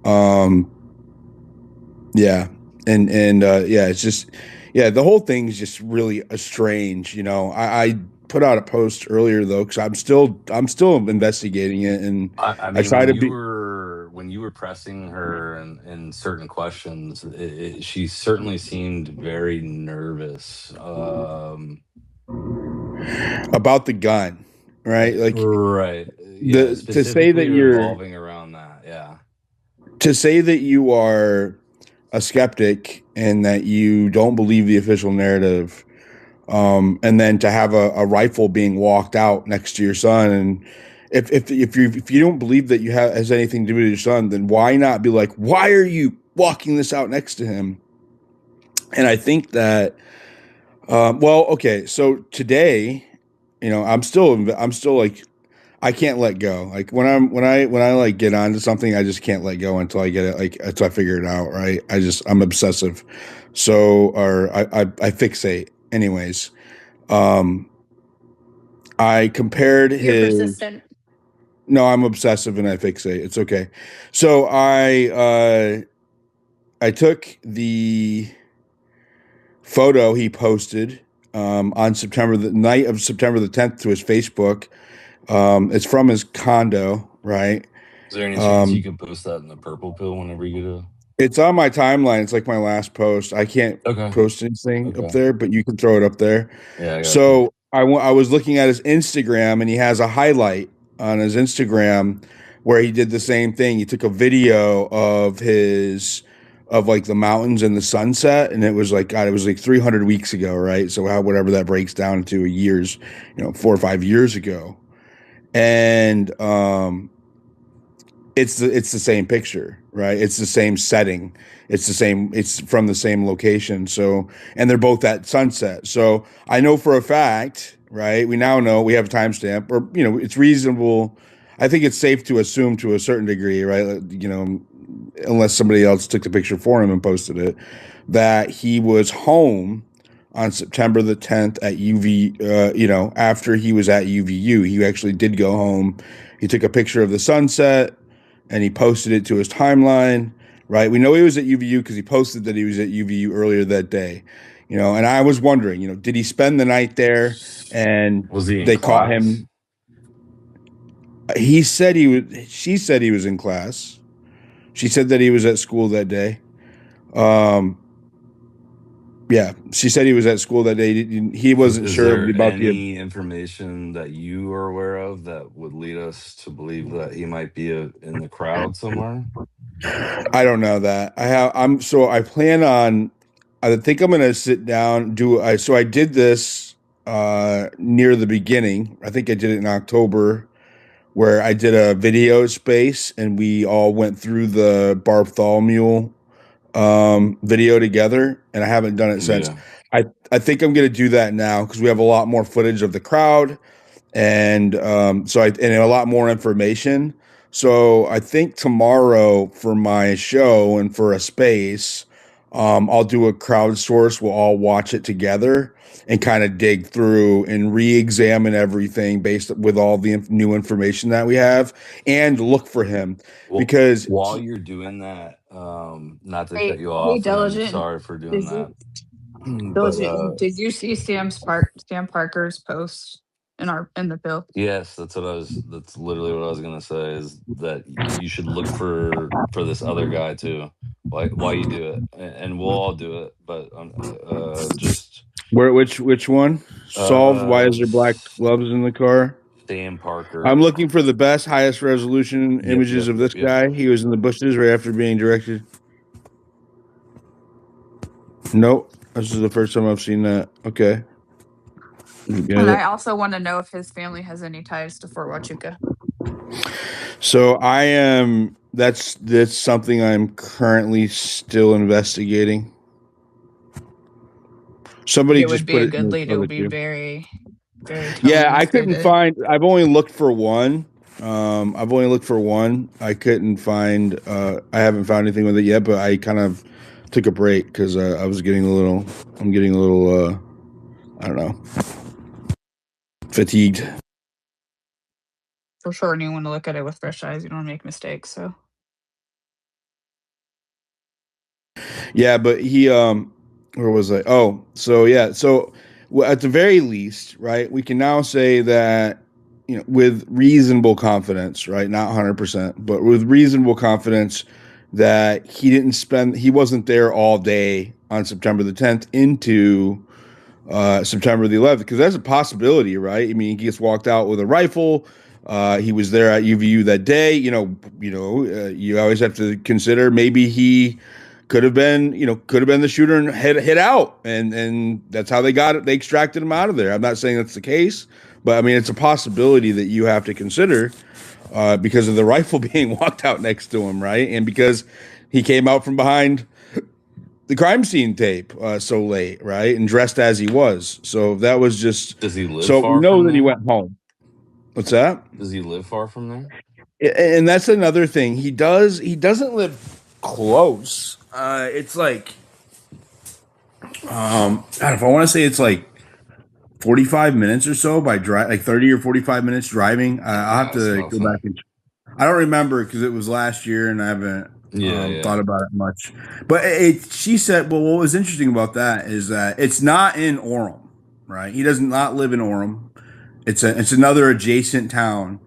Um, yeah, and yeah, it's just the whole thing's just really strange. I put out a post earlier though because I'm still investigating it, and I I mean, try when to you be were pressing her in certain questions, she certainly seemed very nervous. about the gun, right? Like Right. Yeah, the to say that specifically you're revolving around that. Yeah. to say that you are a skeptic and that you don't believe the official narrative. And then to have a rifle being walked out next to your son, and if you don't believe that you have has anything to do with your son, then why not be like, why are you walking this out next to him? And I think that, well, okay, so today, I'm still like, I can't let go. Like when I like get onto something, I just can't let go until I get it, like until I figure it out. Right? I'm obsessive, so or I fixate. Anyways, um, I compared You're his. persistent. No, I'm obsessive and I fixate. It's okay. So I took the photo he posted on the night of September the 10th to his Facebook. It's from his condo, right? Is there any chance you could post that in the purple pill whenever you get a? It's on my timeline. It's like my last post. I can't post anything up there, but you can throw it up there. Yeah, I got you. So I was looking at his Instagram, and he has a highlight on his Instagram where he did the same thing. He took a video of like the mountains and the sunset, and it was like, God, it was like 300 weeks ago, right? So whatever that breaks down to years, 4 or 5 years ago, and it's the same picture, right? It's the same setting. It's from the same location. So, and they're both at sunset. So I know for a fact, right? We now know we have a timestamp, or, it's reasonable. I think it's safe to assume to a certain degree, right? Unless somebody else took the picture for him and posted it, that he was home on September the 10th at UV, after he was at UVU. He actually did go home. He took a picture of the sunset and he posted it to his timeline, right? We know he was at UVU because he posted that he was at UVU earlier that day, and I was wondering, did he spend the night there and was he they caught him? She said he was in class. She said that he was at school that day. Yeah, she said he was at school that day. He wasn't sure about any information that you are aware of that would lead us to believe that he might be in the crowd somewhere? I don't know that. I plan on. I think I'm going to sit down. So I did this near the beginning. I think I did it in October, where I did a video space and we all went through the Bartholomew video together, and I haven't done it since. I think I'm going to do that now because we have a lot more footage of the crowd, and and a lot more information. So I think tomorrow for my show and for a space, I'll do a crowdsource. We'll all watch it together and kind of dig through and re-examine everything based with all the new information that we have, and look for him. Because while you're doing that, not to cut you off, and I'm sorry for doing that. Did you see Sam Parker's post in the bill? Yes, that's literally what I was gonna say, is that you should look for this other guy too, while you do it, and we'll all do it. But just which one solved? Why is there black gloves in the car? Sam Parker. I'm looking for the best, highest resolution images of this guy. He was in the bushes right after being directed. Nope, this is the first time I've seen that. Okay. And I also want to know if his family has any ties to Fort Huachuca. So that's something I'm currently still investigating. Somebody just put it. It would be a good lead. It would be very, very. Yeah, I couldn't find. I've only looked for one. I couldn't find. I haven't found anything with it yet, but I kind of took a break because I was getting a little. I'm getting a little. I don't know. Fatigued. For sure, and you want to look at it with fresh eyes. You don't want to make mistakes. So. Yeah, but he. Where was I? Oh, so yeah. So at the very least, right, we can now say that, with reasonable confidence, right, not 100%, but with reasonable confidence, that he wasn't there all day on September the 10th into September the 11th, because that's a possibility, right? I mean, he gets walked out with a rifle. He was there at UVU that day. You always have to consider maybe he could have been the shooter and hit out, and that's how they got it. They extracted him out of there. I'm not saying that's the case, but I mean, it's a possibility that you have to consider because of the rifle being walked out next to him, right? And because he came out from behind the crime scene tape so late, right? And dressed as he was. So that was just. Does he live so far we know from that there? he went home. What's that? Does he live far from there? And that's another thing. He doesn't live close. It's like, God, if I want to say it's like 45 minutes or so by drive, like 30 or 45 minutes driving. I'll have to go back and. I don't remember because it was last year and I haven't thought about it much. But she said, well, what was interesting about that is that it's not in Orem, right? He does not live in Orem. It's another adjacent town.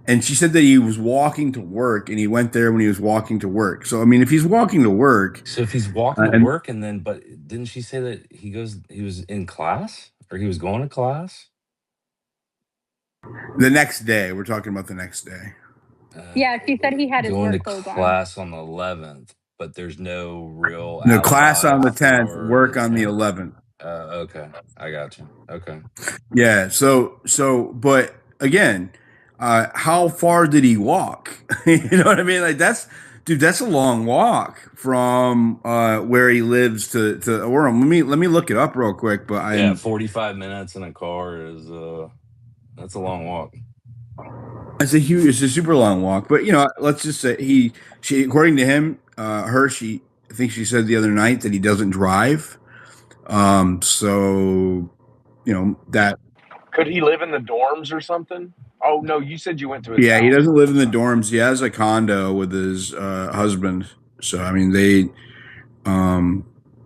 And she said that he was walking to work, and he went there when he was walking to work. So I mean, if he's walking to work, So if he's walking to and work and then, but didn't she say that he was in class or he was going to class? the next day, we're talking about the next day. Yeah, she said he had his Going to work clothes on. class on the 11th, but there's no real No, class on alibi the 10th, for the work on the 10th. 11th. Okay, I got you. Okay. Yeah. But again, how far did he walk? You know what I mean? Like that's a long walk from where he lives to Orem. Let me look it up real quick. But Yeah, 45 minutes in a car is that's a long walk. it's a super long walk. But you know, let's just say she according to him, I think she said the other night that he doesn't drive. So you know that. Could he live in the dorms or something? Oh no, you said you went to his Yeah, house. he doesn't live in the dorms. He has a condo with his husband. So I mean, and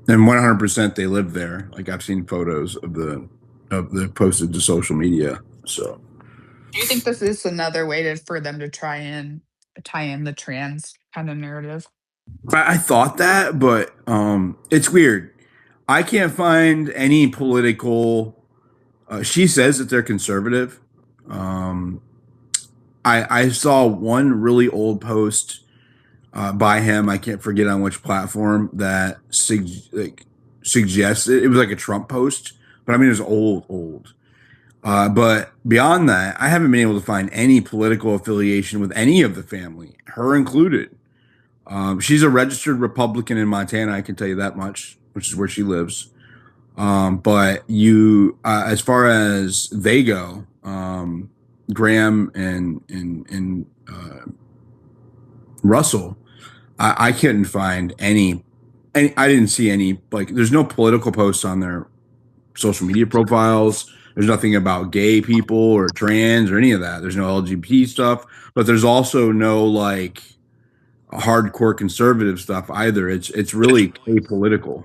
100% they live there. Like I've seen photos of the posted to social media. So Do you think this is another way for them to try and tie in the trans kind of narrative? I thought that, but it's weird. I can't find any political. She says that they're conservative. Um, I saw one really old post by him. I can't forget on which platform that suggests it was like a Trump post, but I mean it was old. But beyond that, I haven't been able to find any political affiliation with any of the family, her included. She's a registered Republican in Montana. I can tell you that much, which is where she lives. But as far as they go, Graham and Russell, I couldn't find any. I didn't see any, like, there's no political posts on their social media profiles. There's nothing about gay people or trans or any of that. There's no LGBT stuff, but there's also no like hardcore conservative stuff either. It's really apolitical.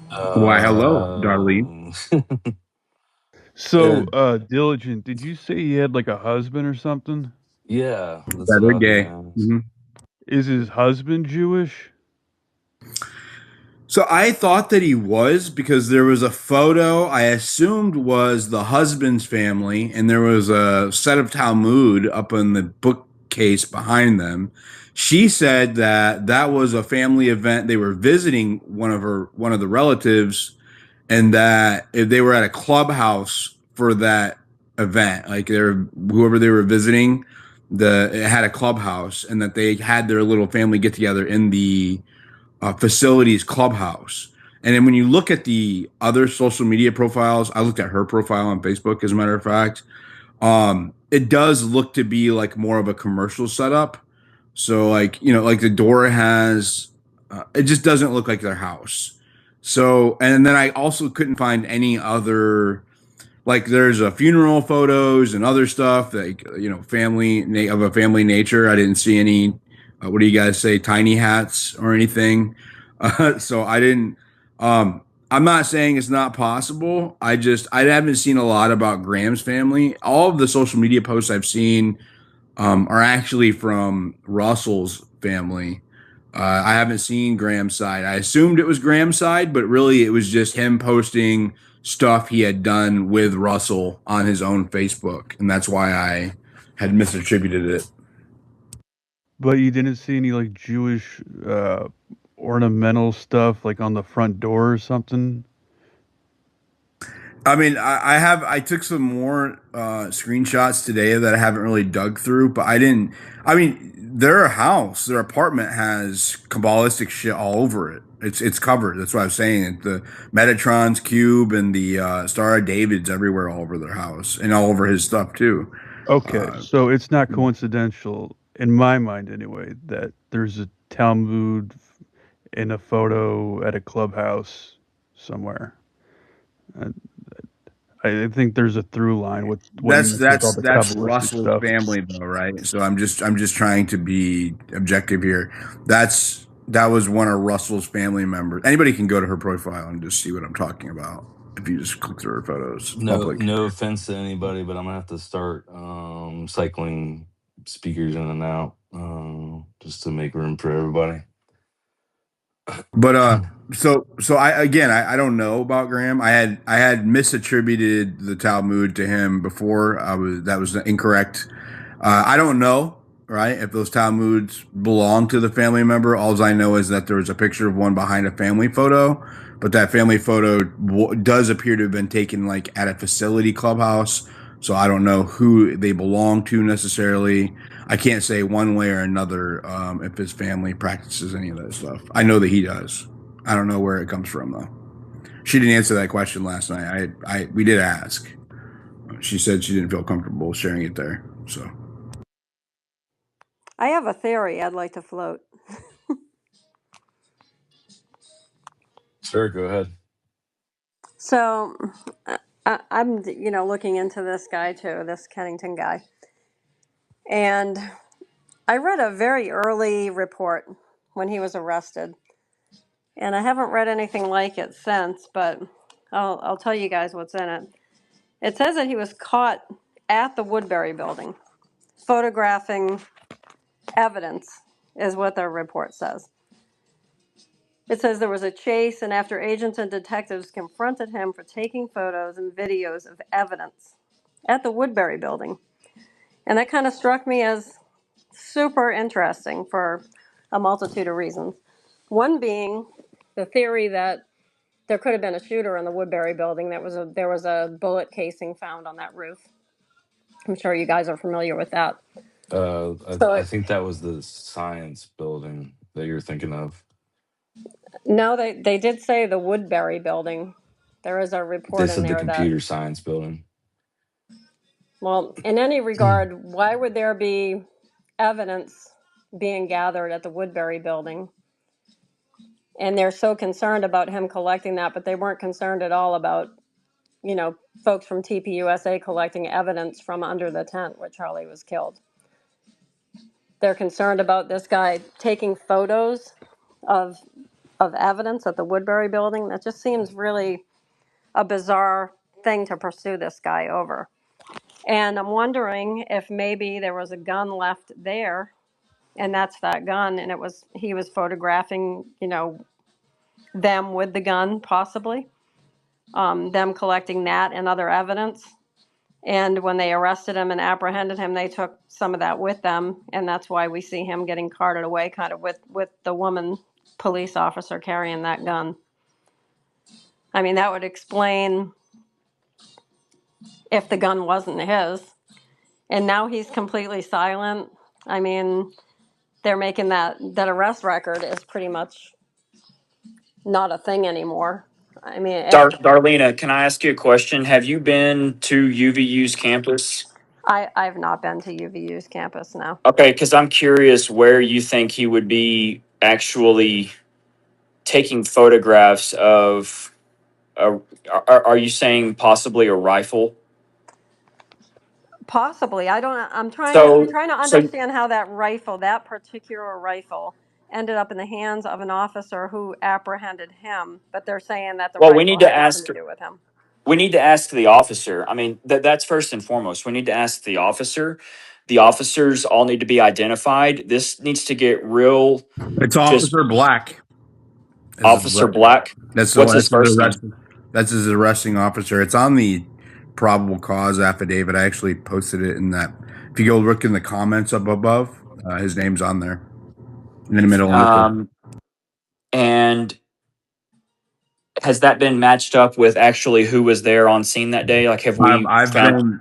Why, hello, Darlene. So, Diligent, did you say he had like a husband or something? Yeah, that's Yeah, what they're I was gay. gonna ask. Mm-hmm. Is his husband Jewish? So I thought that he was because there was a photo I assumed was the husband's family, and there was a set of Talmud up in the bookcase behind them. She said that that was a family event. They were visiting one of the relatives, and that if they were at a clubhouse for that event, like whoever they were visiting, it had a clubhouse, and that they had their little family get together in the facilities clubhouse. And then when you look at the other social media profiles, I looked at her profile on Facebook, as a matter of fact. It does look to be like more of a commercial setup. So like, you know, like the door has, it just doesn't look like their house. So, and then I also couldn't find any other, like there's a funeral photos and other stuff that, you know, of a family nature. I didn't see any, what do you guys say, tiny hats or anything. So I didn't, I'm not saying it's not possible. I haven't seen a lot about Graham's family. All of the social media posts I've seen are actually from Russell's family. I haven't seen Graham's side. I assumed it was Graham's side, but really it was just him posting stuff he had done with Russell on his own Facebook, and that's why I had misattributed it. But you didn't see any like Jewish ornamental stuff like on the front door or something? I mean, I took some more screenshots today that I haven't really dug through, but I didn't. I mean, their apartment has Kabbalistic shit all over it. It's covered. That's what I'm saying. The Metatron's cube and the Star of David's everywhere all over their house and all over his stuff too. Okay, so it's not coincidental, in my mind anyway, that there's a Talmud in a photo at a clubhouse somewhere. I think there's a through line with that's Kabbalistic Russell's stuff. family though, right? So I'm just trying to be objective here. That's That was one of Russell's family members. Anybody can go to her profile and just see what I'm talking about if you just click through her photos. Public. No offense to anybody, but I'm gonna have to start cycling speakers in and out just to make room for everybody. But so I don't know about Graham. I had misattributed the Talmud to him before. That was incorrect. I don't know, right, if those Talmuds belong to the family member. All I know is that there was a picture of one behind a family photo, but that family photo does appear to have been taken like at a facility clubhouse. So I don't know who they belong to necessarily. I can't say one way or another if his family practices any of that stuff. I know that he does. I don't know where it comes from though. She didn't answer that question last night. We did ask. She said she didn't feel comfortable sharing it there. So I have a theory I'd like to float. Sure, go ahead. So I'm looking into this guy too, this Kennington guy, and I read a very early report when he was arrested, and I haven't read anything like it since. But I'll tell you guys what's in it. It says that he was caught at the Woodbury building photographing evidence, is what the report says. It says there was a chase, and after agents and detectives confronted him for taking photos and videos of evidence at the Woodbury building. And that kind of struck me as super interesting for a multitude of reasons. One being the theory that there could have been a shooter in the Woodbury building. There was a bullet casing found on that roof. I'm sure you guys are familiar with that. I think that was the science building that you're thinking of. No, they did say the Woodbury building. There is a report They in said the there computer science building. Well, in any regard, why would there be evidence being gathered at the Woodbury building? And they're so concerned about him collecting that, but they weren't concerned at all about, folks from TPUSA collecting evidence from under the tent where Charlie was killed. They're concerned about this guy taking photos of evidence at the Woodbury building. That just seems really a bizarre thing to pursue this guy over. And I'm wondering if maybe there was a gun left there, and that's that gun, and he was photographing, them with the gun, possibly, them collecting that and other evidence. And when they arrested him and apprehended him, they took some of that with them, and that's why we see him getting carted away, kind of with the woman police officer carrying that gun. I mean, that would explain if the gun wasn't his. And now he's completely silent. I mean, they're making that arrest record is pretty much not a thing anymore. I mean, Darlena, can I ask you a question? Have you been to UVU's campus? I've not been to UVU's campus now. Okay, because I'm curious where you think he would be actually taking photographs of. Are you saying possibly a rifle? Possibly, I don't. I'm trying So, to so understand how that particular rifle, ended up in the hands of an officer who apprehended him. But they're saying that the well, we need rifle to had nothing ask. to do with him. We need to ask the officer. I mean, that's first and foremost. We need to ask the officer. The officers all need to be identified. This needs to get real. It's Just Officer Black. Officer Black. What's his first name? That's his arresting officer. It's on the probable cause affidavit. I actually posted it in that. If you go look in the comments up above, his name's on there in the middle. And has that been matched up with actually who was there on scene that day? Like, have we found?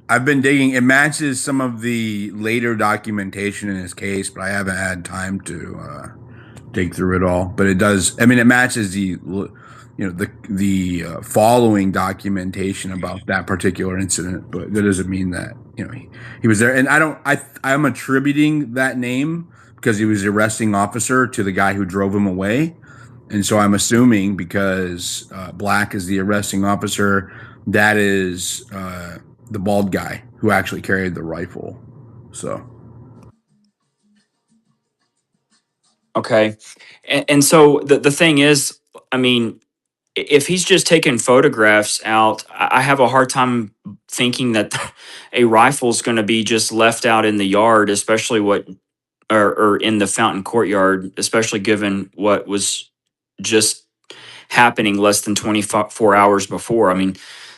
I've been digging. It matches some of the later documentation in his case, but I haven't had time to dig through it all. But it does. I mean, it matches the following documentation about that particular incident. But that doesn't mean that he was there. And I'm attributing that name because he was the arresting officer to the guy who drove him away. And so I'm assuming because Black is the arresting officer, that is the bald guy who actually carried the rifle. So Okay. And so the thing is, I mean, if he's just taking photographs out, I have a hard time thinking that a rifle is going to be just left out in the yard, especially or in the fountain courtyard, especially given what was just happening less than 24 hours before. I mean,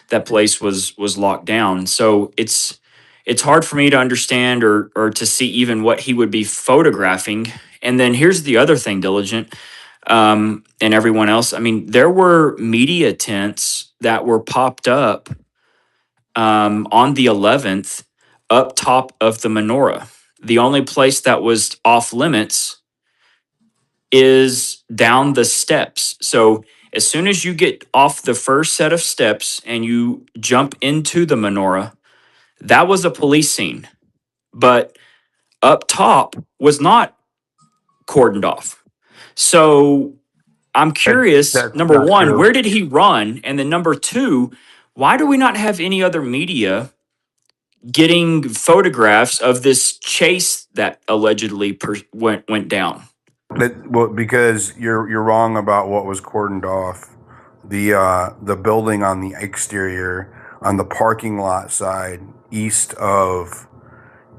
that place was locked down. So it's hard for me to understand or to see even what he would be photographing. And then here's the other thing, Diligent, and everyone else. I mean, there were media tents that were popped up on the 11th up top of the menorah. The only place that was off limits is down the steps. So as soon as you get off the first set of steps and you jump into the menorah, that was a police scene. But up top was not cordoned off. So I'm curious, That's number not one, true. where did he run? And then number two, why do we not have any other media getting photographs of this chase that allegedly went down? Well, because you're wrong about what was cordoned off. The building on the exterior, on the parking lot side, east of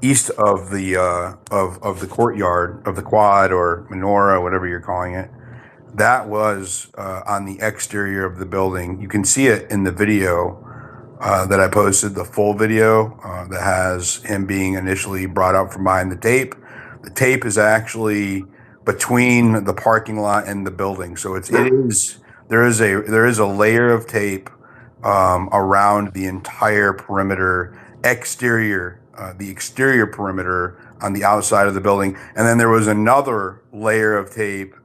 the of the courtyard of the quad or menorah, whatever you're calling it, that was on the exterior of the building. You can see it in the video that I posted, the full video that has him being initially brought up from behind the tape. The tape is actually between the parking lot and the building, so there is a layer of tape around the entire perimeter, the exterior perimeter on the outside of the building, and then there was another layer of tape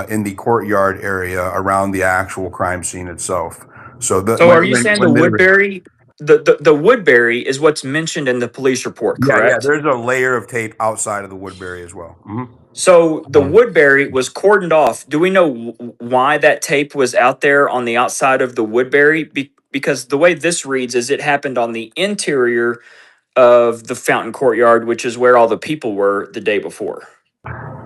in the courtyard area around the actual crime scene itself. So So are you saying the Woodbury, the Woodbury is what's mentioned in the police report, yeah, correct? there's a layer of tape outside of the Woodbury as well. So the Woodbury was cordoned off. Do we know why that tape was out there on the outside of the Woodbury? Because the way this reads is it happened on the interior of the fountain courtyard, which is where all the people were the day before.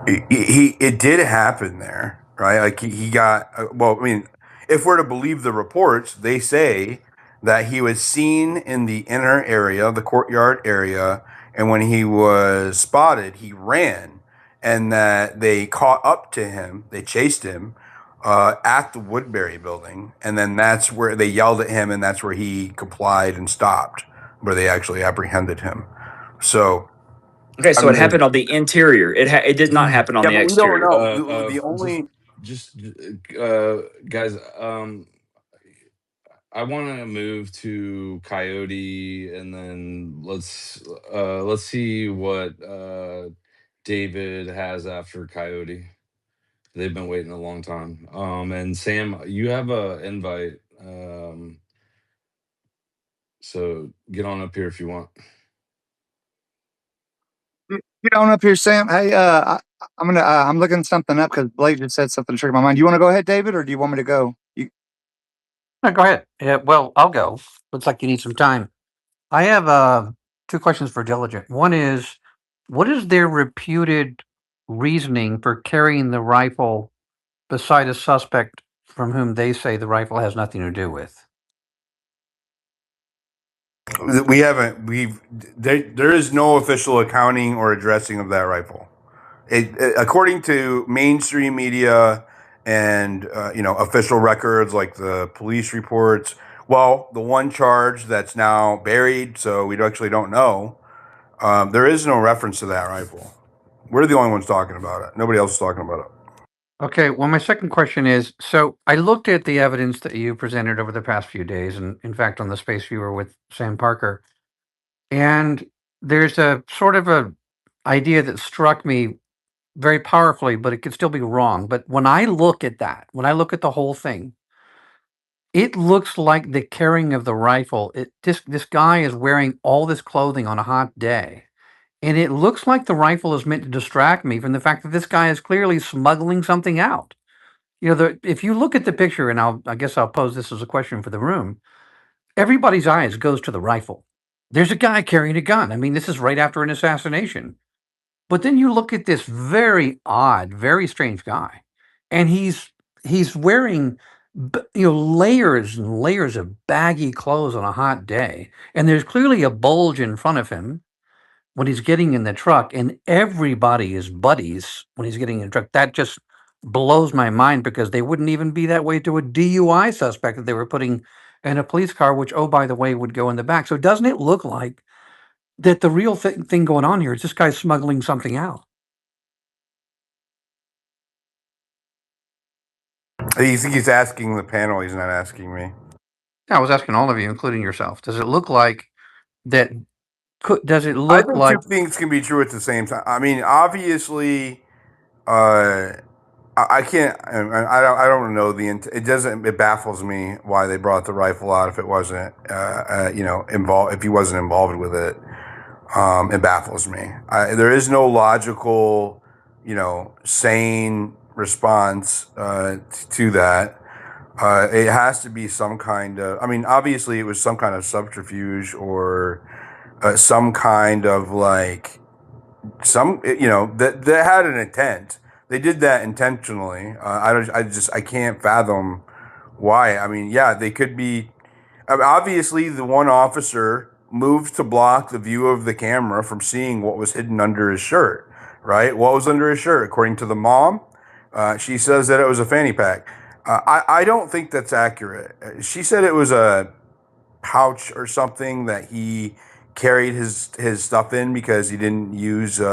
It did happen there, right? Like he got well. I mean, if we're to believe the reports, they say that he was seen in the inner area, the courtyard area, and when he was spotted, he ran, and that they caught up to him, they chased him at the Woodbury building, and then that's where they yelled at him, and that's where he complied and stopped, where they actually apprehended him. So. Okay, I so it mean, happened on the interior. It did not happen on yeah, the but we don't exterior. know. The only Just guys, I want to move to Coyote, and then let's see what David has after Coyote. They've been waiting a long time. And Sam, you have a invite. So get on up here if you want. Get on up here, Sam. Hey, I'm looking something up because Blake just said something triggered my mind. You want to go ahead, David, or do you want me to go? No, go ahead. Yeah, well, I'll go. Looks like you need some time. I have two questions for Diligent. One is, what is their reputed reasoning for carrying the rifle beside a suspect from whom they say the rifle has nothing to do with? we haven't. There is no official accounting or addressing of that rifle. According to mainstream media and official records like the police reports. Well, the one charge that's now buried, so we actually don't know. There is no reference to that rifle. We're the only ones talking about it. Nobody else is talking about it. Okay, well, my second question is, so I looked at the evidence that you presented over the past few days, and in fact, on the Space Viewer with Sam Parker, and there's a sort of a idea that struck me very powerfully, but it could still be wrong. But when I look at that, when I look at the whole thing, it looks like the carrying of the rifle. This guy is wearing all this clothing on a hot day, and it looks like the rifle is meant to distract me from the fact that this guy is clearly smuggling something out. If you look at the picture, and I guess I'll pose this as a question for the room, everybody's eyes goes to the rifle. There's a guy carrying a gun. I mean, this is right after an assassination. But then you look at this very odd, very strange guy, and he's wearing layers and layers of baggy clothes on a hot day, and there's clearly a bulge in front of him when he's getting in the truck, and everybody is buddies when he's getting in the truck. That just blows my mind, because they wouldn't even be that way to a DUI suspect that they were putting in a police car, which, oh, by the way, would go in the back. So doesn't it look like that the real thing going on here is this guy smuggling something out? You think he's asking the panel, he's not asking me. Yeah, I was asking all of you, including yourself. Does it look like that? Does it I look think like two things can be true at the same time. I mean, obviously, I can't. I don't know the. It doesn't. It baffles me why they brought the rifle out if it wasn't, involved. If he wasn't involved with it, it baffles me. There is no logical, sane response to that. It has to be some kind of. I mean, obviously, it was some kind of subterfuge or some kind of like that had an intent. They did that intentionally. I can't fathom why. I mean, yeah, they could be. Obviously, the one officer moved to block the view of the camera from seeing what was hidden under his shirt. Right? What was under his shirt? According to the mom, she says that it was a fanny pack. I don't think that's accurate. She said it was a pouch or something that he carried his stuff in because he didn't use he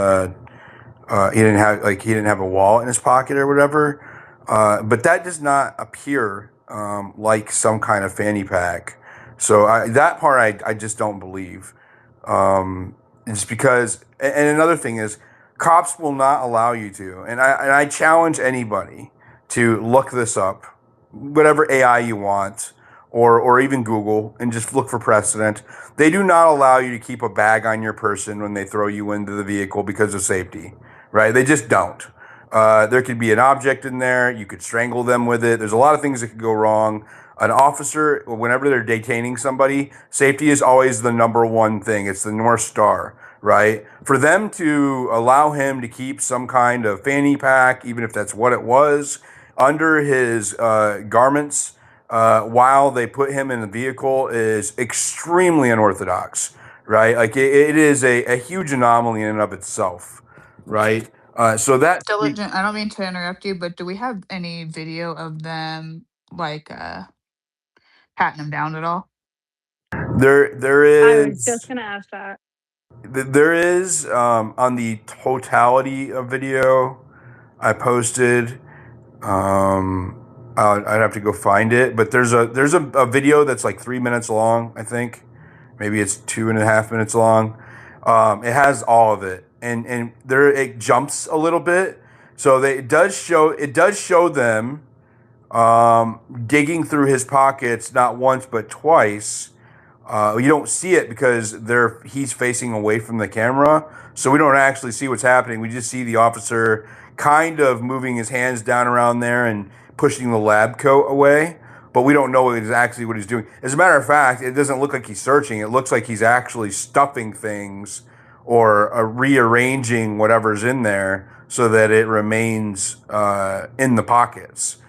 didn't have a wallet in his pocket or whatever. But that does not appear like some kind of fanny pack. So that part I just don't believe. It's because, and another thing is, cops will not allow you to. And I challenge anybody to look this up, whatever AI you want, or even Google, and just look for precedent. They do not allow you to keep a bag on your person when they throw you into the vehicle because of safety, right? They just don't. There could be an object in there. You could strangle them with it. There's a lot of things that could go wrong. An officer, whenever they're detaining somebody, safety is always the number one thing. It's the North Star, right? For them to allow him to keep some kind of fanny pack, even if that's what it was, under his garments, while they put him in the vehicle is extremely unorthodox, right? Like it is a huge anomaly in and of itself, right? So that Diligent, I don't mean to interrupt you, but do we have any video of them like patting him down at all? there I was is just gonna ask that. there is on the totality of video I posted. I'd have to go find it, but there's a video that's like 3 minutes long. I think maybe it's 2.5 minutes long. It has all of it, and there it jumps a little bit. So it does show them digging through his pockets not once but twice. You don't see it because he's facing away from the camera, so we don't actually see what's happening. We just see the officer kind of moving his hands down around there and pushing the lab coat away, but we don't know exactly what he's doing. As a matter of fact, it doesn't look like he's searching. It looks like he's actually stuffing things or rearranging whatever's in there so that it remains in the pockets.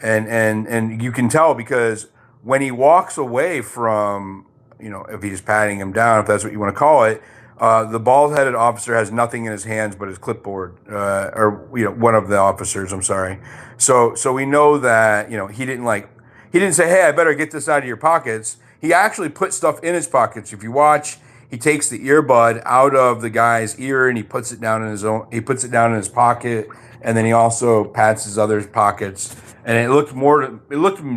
And you can tell because when he walks away from, if he's patting him down, if that's what you want to call it, the bald-headed officer has nothing in his hands but his clipboard, or one of the officers. I'm sorry. So we know that he didn't say, "Hey, I better get this out of your pockets." He actually put stuff in his pockets. If you watch, he takes the earbud out of the guy's ear and he puts it down in his pocket, and then he also pats his other pockets. And it looked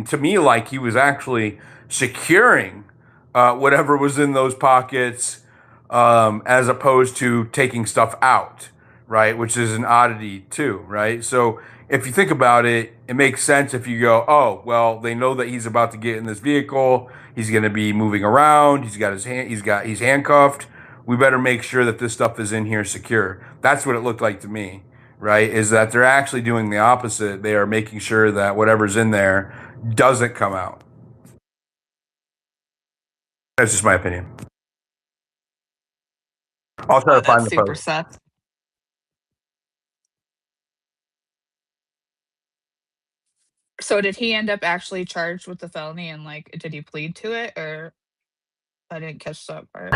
to me like he was actually securing whatever was in those pockets, as opposed to taking stuff out, right? Which is an oddity too, right? So if you think about it, it makes sense if you go, oh, well, they know that he's about to get in this vehicle. He's going to be moving around. He's handcuffed. We better make sure that this stuff is in here secure. That's what it looked like to me, right? Is that they're actually doing the opposite. They are making sure that whatever's in there doesn't come out. That's just my opinion. I'll try to find That's the super post. sus. So did he end up actually charged with the felony and like did he plead to it or I didn't catch that part.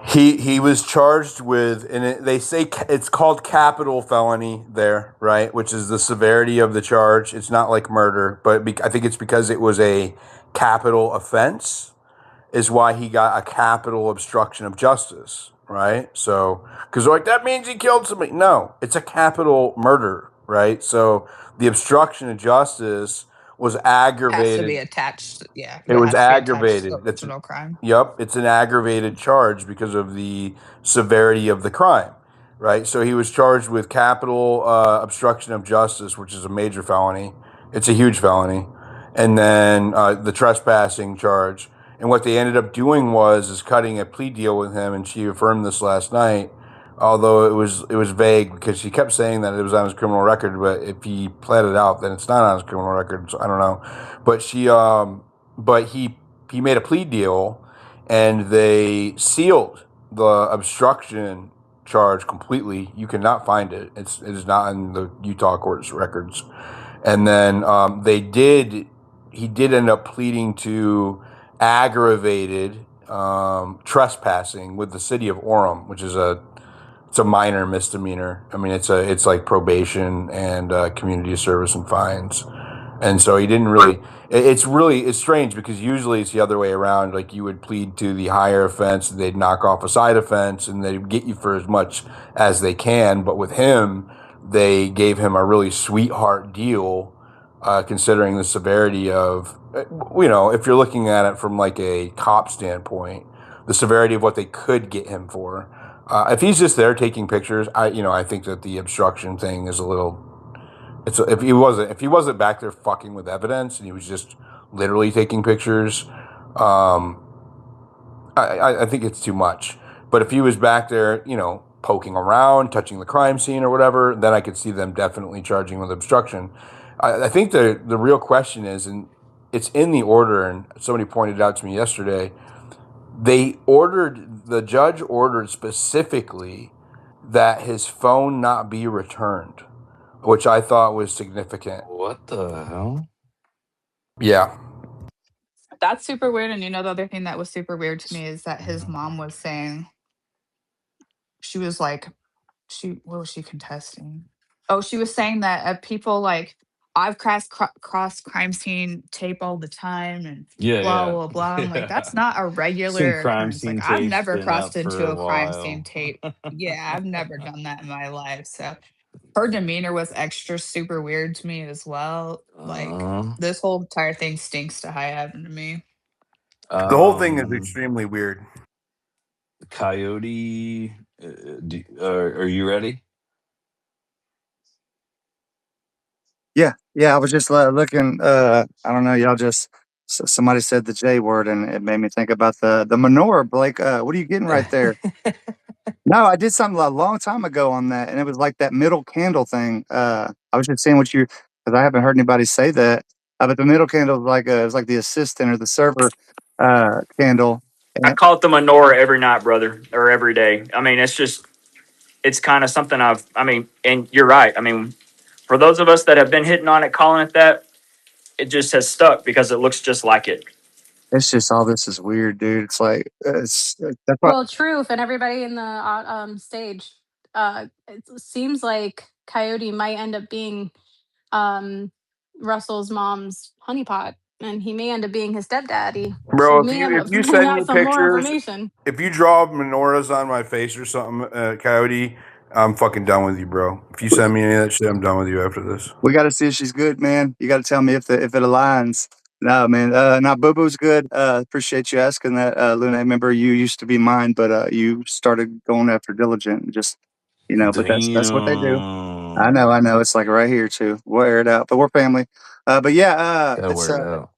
He was charged with, and they say it's called capital felony there, right? Which is the severity of the charge. It's not like murder, but I think it's because it was a capital offense, is why he got a capital obstruction of justice, right? So, because like that means he killed somebody. No, it's a capital murder, right? So the obstruction of justice was Has to be aggravated. attached. Yeah, It it was has to be attached to aggravated. the original crime. Yep, it's an aggravated charge because of the severity of the crime, right? So he was charged with capital obstruction of justice, which is a major felony. It's a huge felony, and then the trespassing charge. And what they ended up doing is cutting a plea deal with him, and she affirmed this last night. Although it was vague because she kept saying that it was on his criminal record, but if he pled it out, then it's not on his criminal record. So I don't know, but he made a plea deal, and they sealed the obstruction charge completely. You cannot find it. It is not in the Utah court's records. And then he did end up pleading to aggravated trespassing with the city of Orem, which is it's a minor misdemeanor. I mean, it's like probation and community service and fines. And so he didn't really. It's strange because usually it's the other way around. Like you would plead to the higher offense, they'd knock off a side offense, and they'd get you for as much as they can. But with him, they gave him a really sweetheart deal, considering the severity of, if you're looking at it from like a cop standpoint, the severity of what they could get him for. If he's just there taking pictures, I think that the obstruction thing is a little. If he wasn't back there fucking with evidence and he was just literally taking pictures, I think it's too much. But if he was back there, poking around, touching the crime scene or whatever, then I could see them definitely charging with obstruction. I think the real question is, and it's in the order, and somebody pointed out to me yesterday, the judge ordered specifically that his phone not be returned, which I thought was significant. What the hell? Yeah. That's super weird. And the other thing that was super weird to me is that his mom was saying, she was like, what was she contesting? Oh, she was saying that people like, I've crossed crime scene tape all the time and Yeah, blah, yeah. blah, blah. I'm like, Yeah. that's not a Seen regular crime occurrence. Like, scene I've tapes never been crossed up for into a a crime scene while. tape. Yeah, I've never done that in my life. So her demeanor was extra super weird to me as well. Like, this whole entire thing stinks to high heaven to me. The whole thing is extremely weird. Coyote, are you ready? Yeah. I was just looking. I don't know. Y'all just somebody said the J word, and it made me think about the menorah. Blake, what are you getting right there? No, I did something a long time ago on that, and it was like that middle candle thing. I was just saying because I haven't heard anybody say that. But the middle candle is like it's like the assistant or the server candle. I call it the menorah every night, brother, or every day. I mean, it's kind of something and you're right. I mean, for those of us that have been hitting on it, calling it that, it just has stuck because it looks just like it. It's just all this is weird, dude. It's like that's what. Well, Truth and everybody in the stage. It seems like Coyote might end up being Russell's mom's honeypot, and he may end up being his stepdaddy. So Bro, we may if have you find send me out some more pictures, information. if you draw menorahs on my face or something, Coyote, I'm fucking done with you, bro. If you send me any of that shit, I'm done with you after this. We got to see if she's good, man. You got to tell me if it aligns. No, man. Now Boo Boo's good. Appreciate you asking that, Luna. Remember, you used to be mine, but you started going after Diligent. And just but that's what they do. I Damn. know. It's like right here too. We'll air it out, but we're family. But yeah, Gotta it's. wear it out.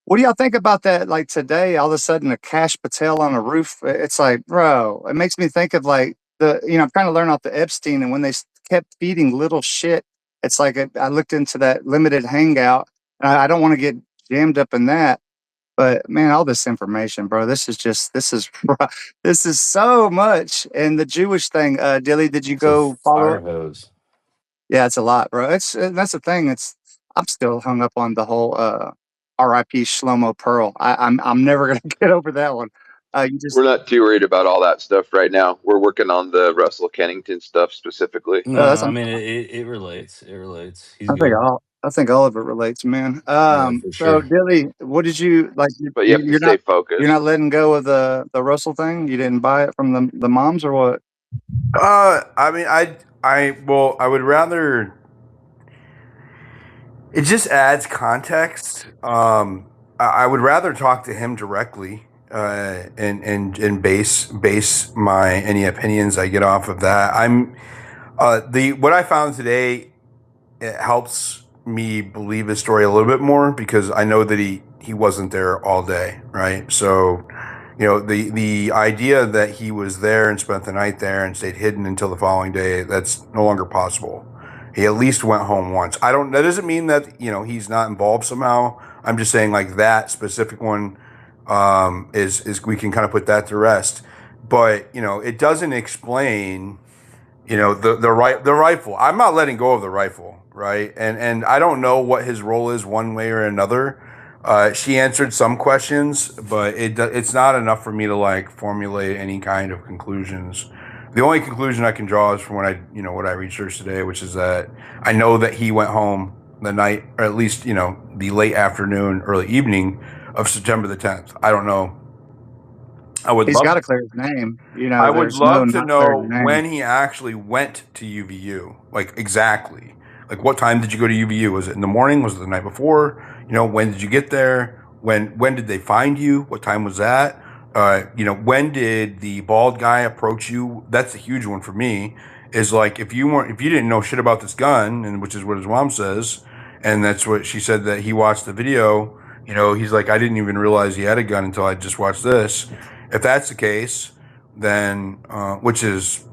What do y'all think about that? Like today, all of a sudden, a Cash Patel on a roof. It's like, bro, it makes me think of like I'm trying to learn off the Epstein, and when they kept feeding little shit, it's like I looked into that limited hangout, and I don't want to get jammed up in that. But man, all this information, bro, this is so much. And the Jewish thing, Dilly, did you It's a go follow fire it? hose. Yeah, it's a lot, bro. That's the thing. I'm still hung up on the whole R.I.P. Shlomo Pearl. I'm never gonna get over that one. You just We're not too worried about all that stuff right now. We're working on the Russell Kennington stuff specifically. No, that's I mean it relates. It relates. He's I think good. all of it relates, man. Yeah, for So sure. Dilly, what did you like? But you have to You're stay not focused. letting go of the Russell thing. You didn't buy it from the moms or what? I mean, well, I would rather. It just adds context. I would rather talk to him directly, and base my any opinions I get off of that. The what I found today, it helps me believe his story a little bit more because I know that he wasn't there all day, right? So, the idea that he was there and spent the night there and stayed hidden until the following day, that's no longer possible. He at least went home once. That doesn't mean that, he's not involved somehow. I'm just saying like that specific one, is we can kind of put that to rest. But, it doesn't explain, the rifle. I'm not letting go of the rifle, right? And I don't know what his role is one way or another. She answered some questions, but it's not enough for me to like formulate any kind of conclusions. The only conclusion I can draw is from what I researched today, which is that I know that he went home the night, or at least the late afternoon, early evening of September the 10th. I don't know. I would He's love got to clear his name. I would There's no love to not clearing know your name. when he actually went to UVU, like exactly. Like what time did you go to UVU? Was it in the morning? Was it the night before? When did you get there? When did they find you? What time was that? When did the bald guy approach you? That's a huge one for me. Is like if you didn't know shit about this gun, and which is what his mom says, and that's what she said that he watched the video. He's like, I didn't even realize he had a gun until I just watched this. If that's the case, then which is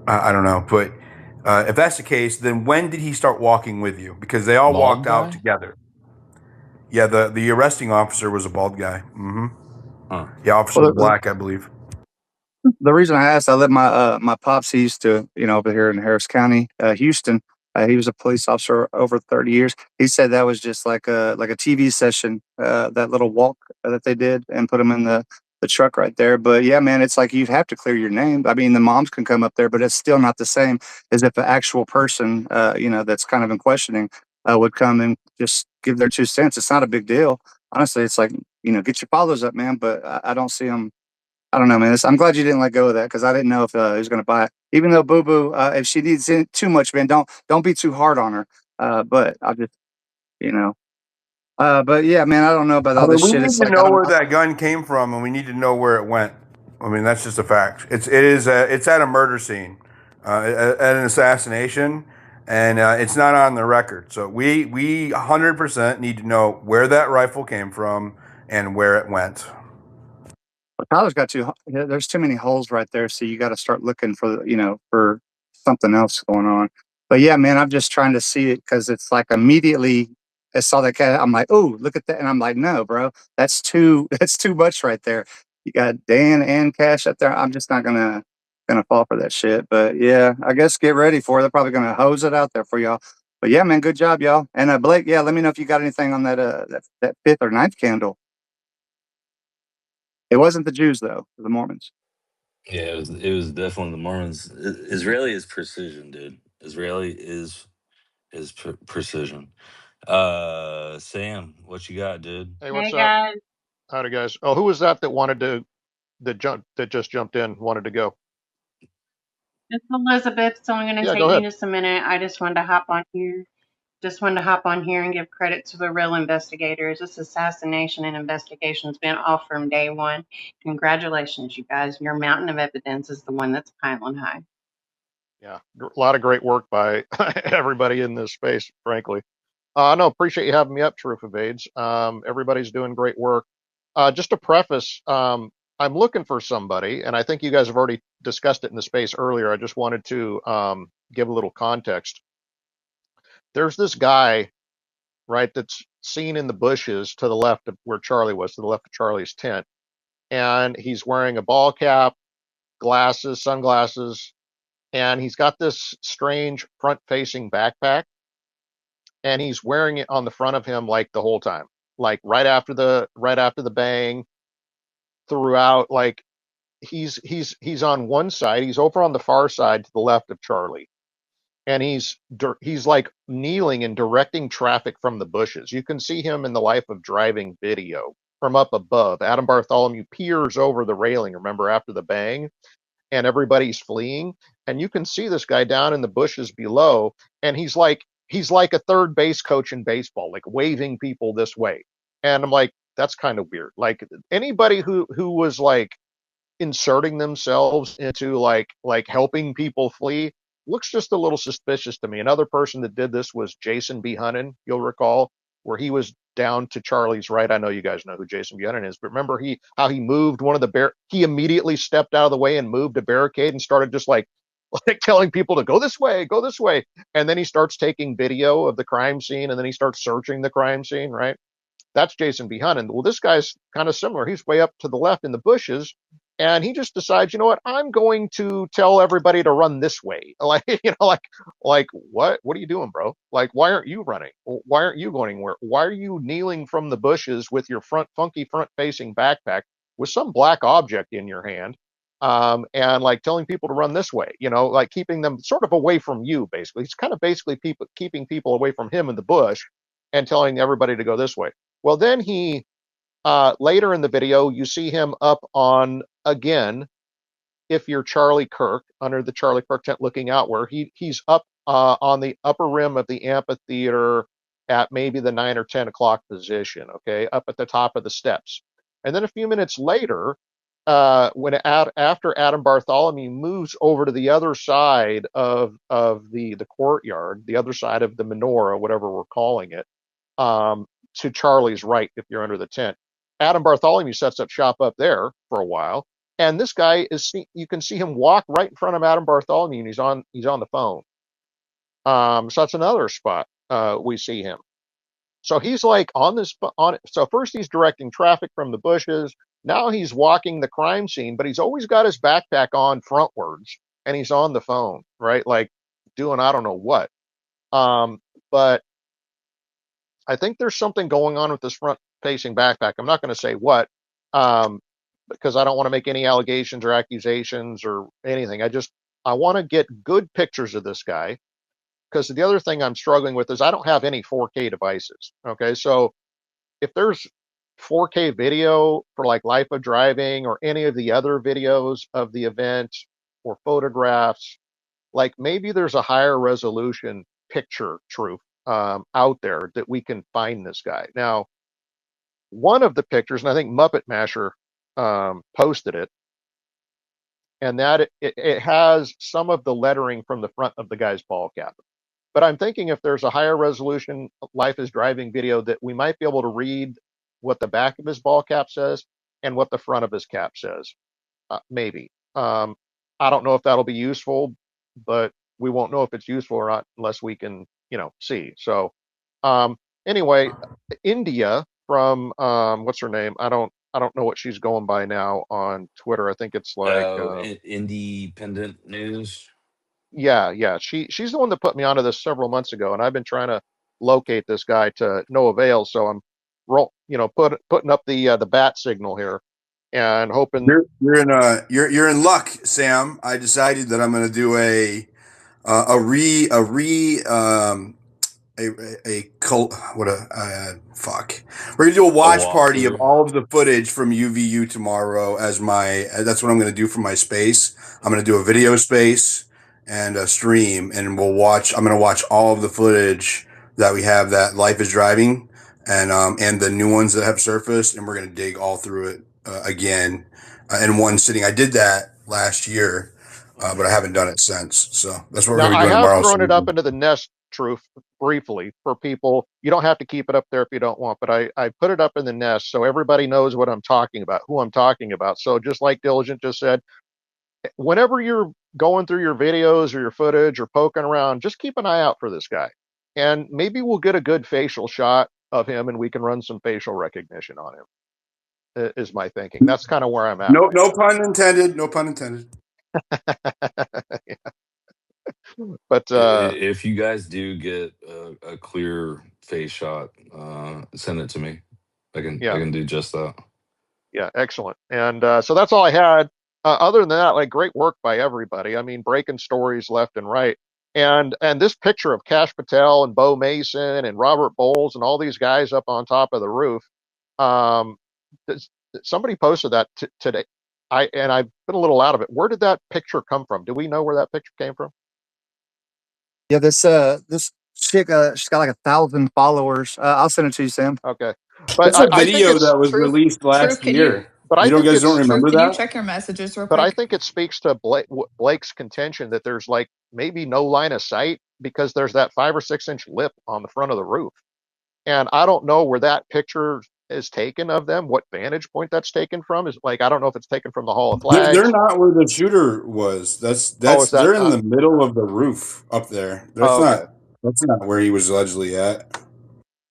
I don't know, but if that's the case, then when did he start walking with you? Because they all Bald walked out guy? together. Yeah, the arresting officer was a bald guy. Huh. Yeah, Officer Well, Black, I believe. the reason I asked, I let my pops. He used to, over here in Harris County, Houston. He was a police officer over 30 years. He said that was just like a TV session, that little walk that they did, and put him in the truck right there. But yeah, man, it's like you have to clear your name. I mean, the moms can come up there, but it's still not the same as if an actual person, that's kind of in questioning, would come and just give their 2 cents. It's not a big deal. Honestly, it's like, get your followers up, man. But I don't see them. I don't know, man. I'm glad you didn't let go of that because I didn't know if he was going to buy it. Even though Boo Boo, if she needs it too much, man, don't be too hard on her. But I just, you know. But yeah, man, I don't know about I all mean, this we shit. need It's to like I know don't. where that gun came from, and we need to know where it went. I mean, that's just a fact. It's at a murder scene, at an assassination, and it's not on the record. So we 100% need to know where that rifle came from and where it went. Tyler's got too. There's too many holes right there, so you got to start looking for for something else going on. But yeah, man, I'm just trying to see it because it's like immediately I saw that cat. I'm like, oh, look at that, and I'm like, no, bro, that's too that's too much right there. You got Dan and Cash up there. I'm just not gonna fall for that shit. But yeah, I guess get ready for it. They're probably gonna hose it out there for y'all. But yeah, man, good job, y'all. And Blake, yeah, let me know if you got anything on that fifth or ninth candle. It wasn't the Jews though, the Mormons. Yeah, it was definitely the Mormons. Israeli is precision, dude. Israeli is precision. Sam, what you got, dude? Hey, Hey what's up? guys, Howdy, guys. Oh, who was that wanted to that just jumped in, wanted to go? it's Elizabeth. It's only going to Yeah, go take me ahead. just a minute. I just wanted to hop on here. Just wanted to hop on here and give credit to the real investigators. This assassination and investigation has been off from day one. Congratulations, you guys. Your mountain of evidence is the one that's piling high. Yeah, a lot of great work by everybody in this space, frankly. No, appreciate you having me up, troofevades. Everybody's doing great work. Just to preface, I'm looking for somebody, and I think you guys have already discussed it in the space earlier. I just wanted to give a little context. There's this guy, right, that's seen in the bushes to the left of where Charlie was, to the left of Charlie's tent, and he's wearing a ball cap, glasses, sunglasses, and he's got this strange front-facing backpack. and he's wearing it on the front of him like the whole time, like right after the bang, throughout. Like he's on one side, he's over on the far side to the left of Charlie, and he's like kneeling and directing traffic from the bushes. You can see him in the Life of Driving video from up above. Adam Bartholomew peers over the railing, remember, after the bang, and everybody's fleeing, and you can see this guy down in the bushes below, and he's like a third base coach in baseball, like waving people this way. And I'm like, that's kind of weird. Like anybody who was like inserting themselves into like helping people flee looks just a little suspicious to me. Another person that did this was Jason B. Hunnan, you'll recall, where he was down to Charlie's right. I know you guys know who Jason B. Hunnan is, but remember how he moved one of the he immediately stepped out of the way and moved a barricade and started just like telling people to go this way, go this way. And then he starts taking video of the crime scene, and then he starts searching the crime scene, right? That's Jason B. Hunnan. Well, this guy's kind of similar. He's way up to the left in the bushes, and he just decides, you know what? I'm going to tell everybody to run this way. Like, like what? What are you doing, bro? Like, why aren't you running? Why aren't you going anywhere? Why are you kneeling from the bushes with your funky front-facing backpack with some black object in your hand? And like telling people to run this way, like keeping them sort of away from you, basically. He's kind of basically keeping people away from him in the bush and telling everybody to go this way. Well, then he, later in the video, you see him up on, again, if you're Charlie Kirk, under the Charlie Kirk tent looking out, where he's up on the upper rim of the amphitheater at maybe the 9 or 10 o'clock position, okay, up at the top of the steps. And then a few minutes later, after Adam Bartholomew moves over to the other side of the courtyard, the other side of the menorah, whatever we're calling it, to Charlie's right, if you're under the tent, Adam Bartholomew sets up shop up there for a while, and this guy you can see him walk right in front of Adam Bartholomew, and he's on the phone. So that's another spot we see him. So he's like so first he's directing traffic from the bushes. Now he's walking the crime scene, but he's always got his backpack on frontwards, and he's on the phone, right? Like doing I don't know what. But I think there's something going on with this front-facing backpack. I'm not going to say what, because I don't want to make any allegations or accusations or anything. I want to get good pictures of this guy, because the other thing I'm struggling with is I don't have any 4K devices. Okay, so if there's 4K video for like Life of Driving or any of the other videos of the event or photographs, like maybe there's a higher resolution picture, truth, out there that we can find this guy. Now, one of the pictures, and I think Muppet Masher posted it, and that it has some of the lettering from the front of the guy's ball cap. But I'm thinking if there's a higher resolution Life is Driving video, that we might be able to read what the back of his ball cap says and what the front of his cap says. Maybe. I don't know if that'll be useful, but we won't know if it's useful or not unless we can, see. So, anyway, India from what's her name? I don't know what she's going by now on Twitter. I think it's like Independent News. yeah. She's the one that put me onto this several months ago, and I've been trying to locate this guy to no avail. So I'm putting up the bat signal here and hoping. You're in luck, Sam. I decided that I'm going to do a fuck. We're gonna do a watch party of all of the footage from UVU tomorrow as that's what I'm gonna do for my space. I'm gonna do a video space and a stream, and I'm gonna watch all of the footage that we have that Life is Driving, and the new ones that have surfaced, and we're gonna dig all through it again in one sitting. I did that last year, but I haven't done it since. So that's what we're Now, gonna be I doing have tomorrow. thrown it up into the nest, truth, briefly for people. You don't have to keep it up there if you don't want, but I put it up in the nest so everybody knows what I'm talking about, who I'm talking about. So just like Diligent just said, whenever you're going through your videos or your footage or poking around, just keep an eye out for this guy. And maybe we'll get a good facial shot of him and we can run some facial recognition on him, is my thinking. That's kind of where I'm at. No pun intended. No pun intended. But But If you guys do get a clear face shot, send it to me. I yeah, can do just that. yeah, excellent. And so that's all I had. Other than that, like great work by everybody. I mean, breaking stories left and right. And this picture of Cash Patel and Bo Mason and Robert Bowles and all these guys up on top of the roof. Um, th- Somebody posted that today. I've been a little out of it. Where did that picture come from? Do we know where that picture came from? Yeah, this chick, she's got like 1,000 followers. I'll send it to you, Sam. Okay, but That's a I think video it's that was Truth, released truth. last Can you, year. but I You don't think guys don't it's truth? remember Can you that? check your messages real but I quick? think it speaks to Blake's contention that there's like maybe no line of sight because there's that 5 or 6 inch lip on the front of the roof. And I don't know where that picture is taken of them, what vantage point that's taken from. Is like, I don't know if it's taken from the Hall of They're Flags. not where the shooter was. Oh, That's is that? they're in the middle of the roof up there. Oh, okay. That's not where he was allegedly at.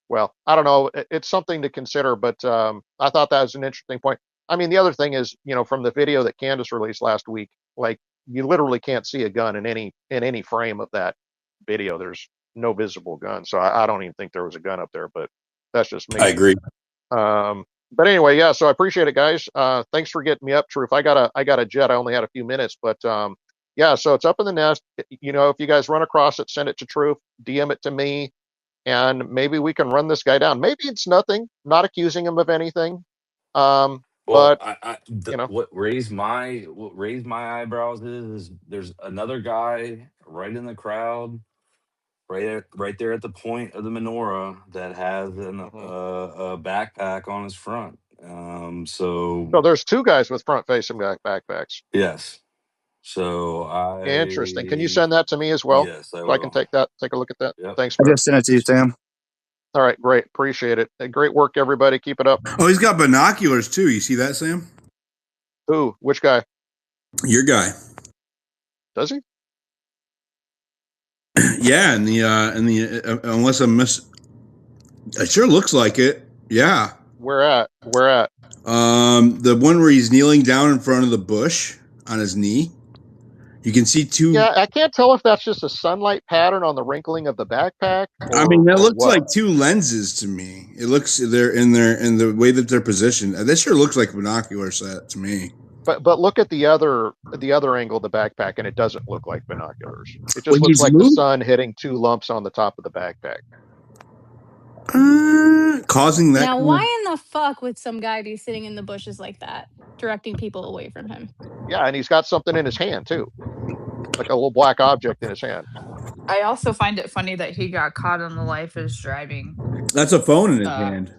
Well, I don't know. It's something to consider, but I thought that was an interesting point. I mean, the other thing is, from the video that Candace released last week, like you literally can't see a gun in any frame of that video. There's no visible gun, so I don't even think there was a gun up there. But that's just I me. agree. But anyway, yeah. So I appreciate it, guys. Thanks for getting me up, Truth. I got a jet. I only had a few minutes, but yeah. So it's up in the nest. If you guys run across it, send it to Truth, DM it to me, and maybe we can run this guy down. Maybe it's nothing. Not accusing him of anything. Well, But what raised my eyebrows is there's another guy right in the crowd, right there at the point of the menorah that has a backpack on his front. So so there's two guys with front facing backpacks. yes, so Interesting. Can you send that to me as well, yes, I so I can will. take a look at that? Yep. Thanks, I brother. just sent it to you, Sam. All right, great. Appreciate it. Great work, everybody. Keep it up. Oh, he's got binoculars too. You see that, Sam? Who? Which guy? Your guy. Does he? Yeah, unless I'm it sure looks like it. Yeah. Where at? Where at? The one where he's kneeling down in front of the bush on his knee. You can see two. Yeah, I can't tell if that's just a sunlight pattern on the wrinkling of the backpack I mean, that or looks what. like two lenses to me. It looks they're in the way that they're positioned. This sure looks like a binocular set to me. But look at the other angle of the backpack, and it doesn't look like binoculars. It just When looks he's like the moved, sun hitting two lumps on the top of the backpack. causing that Now, kind of. why in the fuck would some guy be sitting in the bushes like that, directing people away from him? Yeah, and he's got something in his hand too, like a little black object in his hand. I also find it funny that he got caught on the life is driving That's a phone in his uh hand.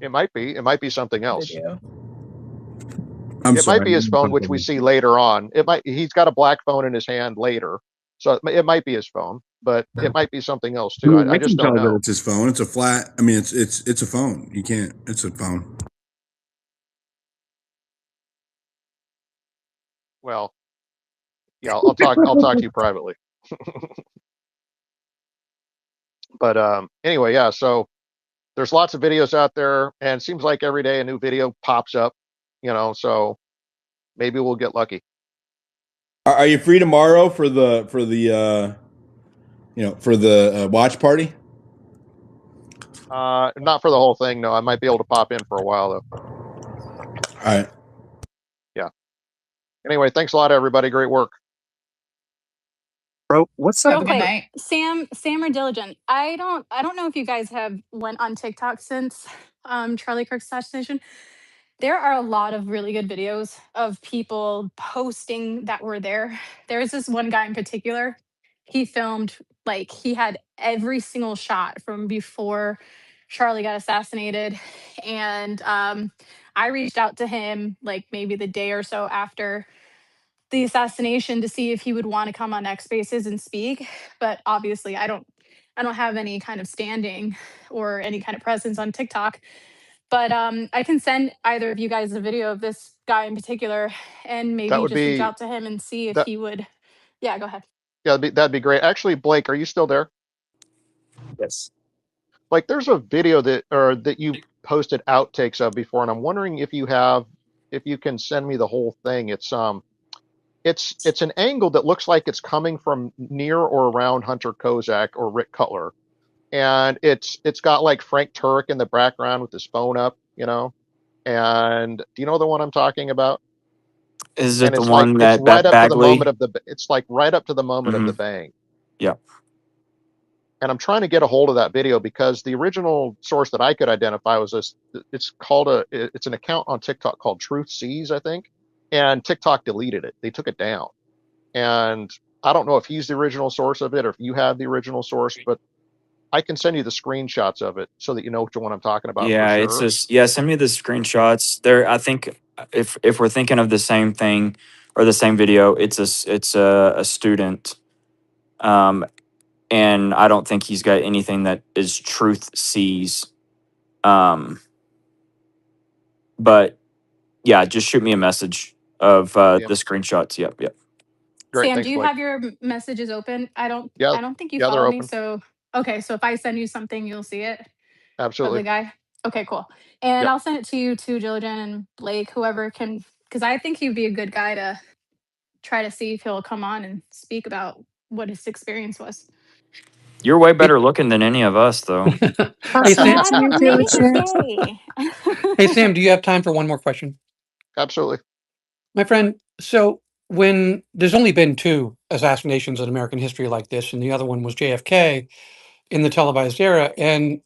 It might be. It might be something else. video. I'm It might sorry. be his phone, which we see later on. It might. He's got a black phone in his hand later, so it might be his phone, but it might be something else I too. mean, I I just can don't tell that know. it's his phone. It's a flat. I mean, it's a phone. You can't. It's a phone. Well, yeah, I'll talk. I'll talk to you privately. But anyway, yeah. So there's lots of videos out there, and it seems like every day a new video pops up. So maybe we'll get lucky. Are you free tomorrow for the watch party? Not for the whole thing. No, I might be able to pop in for a while though. All right. Yeah. Anyway, thanks a lot, everybody. Great work. Bro, what's up? Have Real a good quick, night. Sam or Diligent. I don't know if you guys have went on TikTok since Charlie Kirk's assassination. There are a lot of really good videos of people posting that were there. There's this one guy in particular. He filmed, like, he had every single shot from before Charlie got assassinated. And I reached out to him like maybe the day or so after the assassination to see if he would want to come on X Spaces and speak. But obviously I don't have any kind of standing or any kind of presence on TikTok. But I can send either of you guys a video of this guy in particular and That maybe would just reach be out to him and see if that. he would. Yeah, go ahead. Yeah, that'd be great. Actually, Blake, are you still there? Yes. Like, there's a video that you posted outtakes of before, and I'm wondering if you can send me the whole thing. it's an angle that looks like it's coming from near or around Hunter Kozak or Rick Cutler, and it's got like Frank Turek in the background with his phone up, And do you know the one I'm talking about? Is it And the it's like one it's that right up to the moment Bagley? of the it's like right up to the moment of Hmm. the bang. Yeah. And I'm trying to get a hold of that video because the original source that I could identify was this. It's an account on TikTok called Truth Sees, I think, and TikTok deleted it. They took it down, and I don't know if he's the original source of it or if you have the original source, but I can send you the screenshots of it so that you know which one I'm talking about for Yeah, it's sure. just send me the screenshots. There, I think if we're thinking of the same thing or the same video, it's a student, um, and I don't think he's got anything that is truth sees. Um, but yeah, just shoot me a message of Yeah, the screenshots. Yep, yep. great. Sam, do Thanks, you Blake. have your messages open? Yeah, I don't think you yeah, they're follow me, open. so okay, so if I send you something, you'll see it of the Absolutely. guy. Okay, cool. And Yep. I'll send it to you too, Jillian and Blake, whoever can, because I think he'd be a good guy to try to see if he'll come on and speak about what his experience was. You're way Hey, better looking than any of us, though. hey, Sam. I don't. Maybe he's gay. Hey, Sam. Do you have time for one more question, Absolutely. my friend? So, when there's only been two assassinations in American history like this, and the other one was JFK in the televised era, and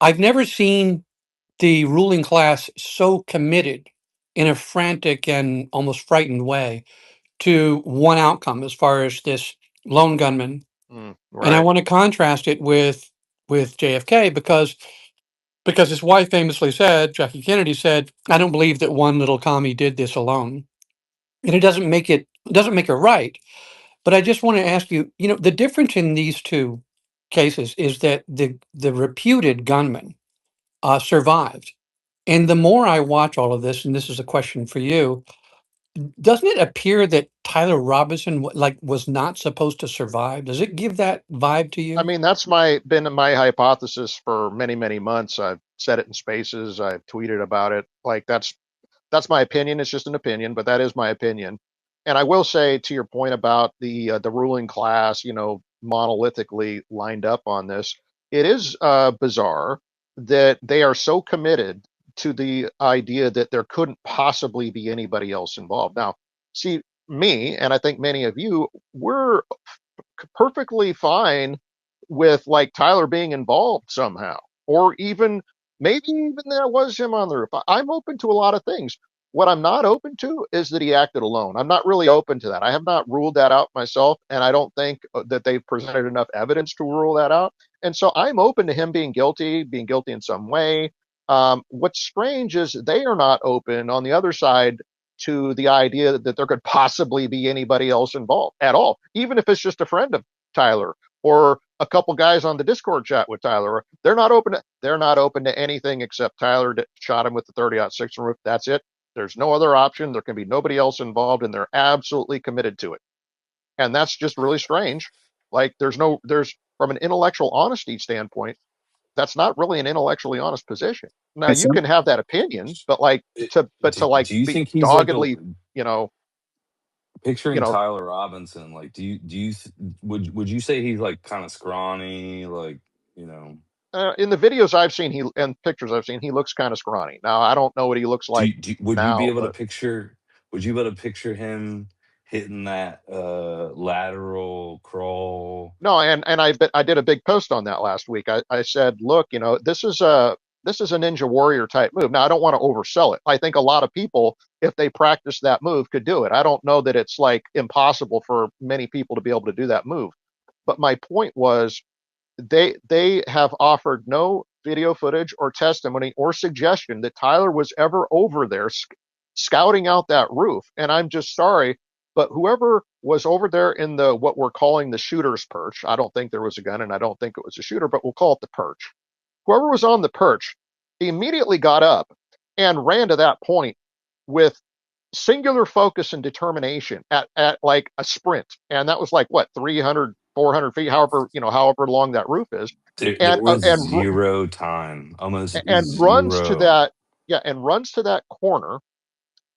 I've never seen the ruling class so committed in a frantic and almost frightened way to one outcome as far as this lone gunman. And I Right. want to contrast it with JFK because his wife famously said, Jackie Kennedy said, "I don't believe that one little commie did this alone." And it doesn't make it right. But I just want to ask you, the difference in these two cases is that the reputed gunman survived. And the more I watch all of this, and this is a question for you, doesn't it appear that Tyler Robinson was not supposed to survive? Does it give that vibe to I you? mean, that's been my hypothesis for many, many months. I've said it in spaces. I've tweeted about it. Like that's my opinion. It's just an opinion, but that is my opinion. And I will say to your point about the ruling class, monolithically lined up on this, it is bizarre that they are so committed to the idea that there couldn't possibly be anybody else involved. Now, see, me and I think many of you, we're perfectly fine with like Tyler being involved somehow, or even maybe even that was him on the roof. I'm open to a lot of things. What I'm not open to is that he acted alone. I'm not really open to that. I have not ruled that out myself, and I don't think that they've presented enough evidence to rule that out. And so I'm open to him being guilty in some way. What's strange is they are not open on the other side to the idea that there could possibly be anybody else involved at all, even if it's just a friend of Tyler or a couple guys on the Discord chat with Tyler. They're not open to anything except Tyler shot him with the 30-06 roof. That's it. There's no other option. There can be nobody else involved, and they're absolutely committed to it. And that's just really strange. Like there's from an intellectual honesty standpoint, that's not really an intellectually honest position. Now Hey, you Sam. can have that opinion, but like to like Do you be think he's like a doggedly, you know, you picturing know, Tyler Robinson? Like, would you say he's like kind of scrawny? Like, you know, in the videos I've seen, he and pictures I've seen, he looks kind of scrawny. Now I don't know what he looks like would you be now, able to but picture? Would you be able to picture him hitting that lateral crawl? no, and I did a big post on that last week. I said, look, this is a Ninja Warrior type move. Now I don't want to oversell it. I think a lot of people, if they practice that move, could do it. I don't know that it's like impossible for many people to be able to do that move. But my point was they have offered no video footage or testimony or suggestion that Tyler was ever over there scouting out that roof. And I'm just sorry, but whoever was over there in the what we're calling the shooter's perch, I don't think there was a gun and I don't think it was a shooter, but we'll call it the perch. Whoever was on the perch, he immediately got up and ran to that point with singular focus and determination at like a sprint. And that was like what, 300, 400 feet, however long that roof is. There And was zero time, almost runs to zero. that, yeah, and runs to that corner.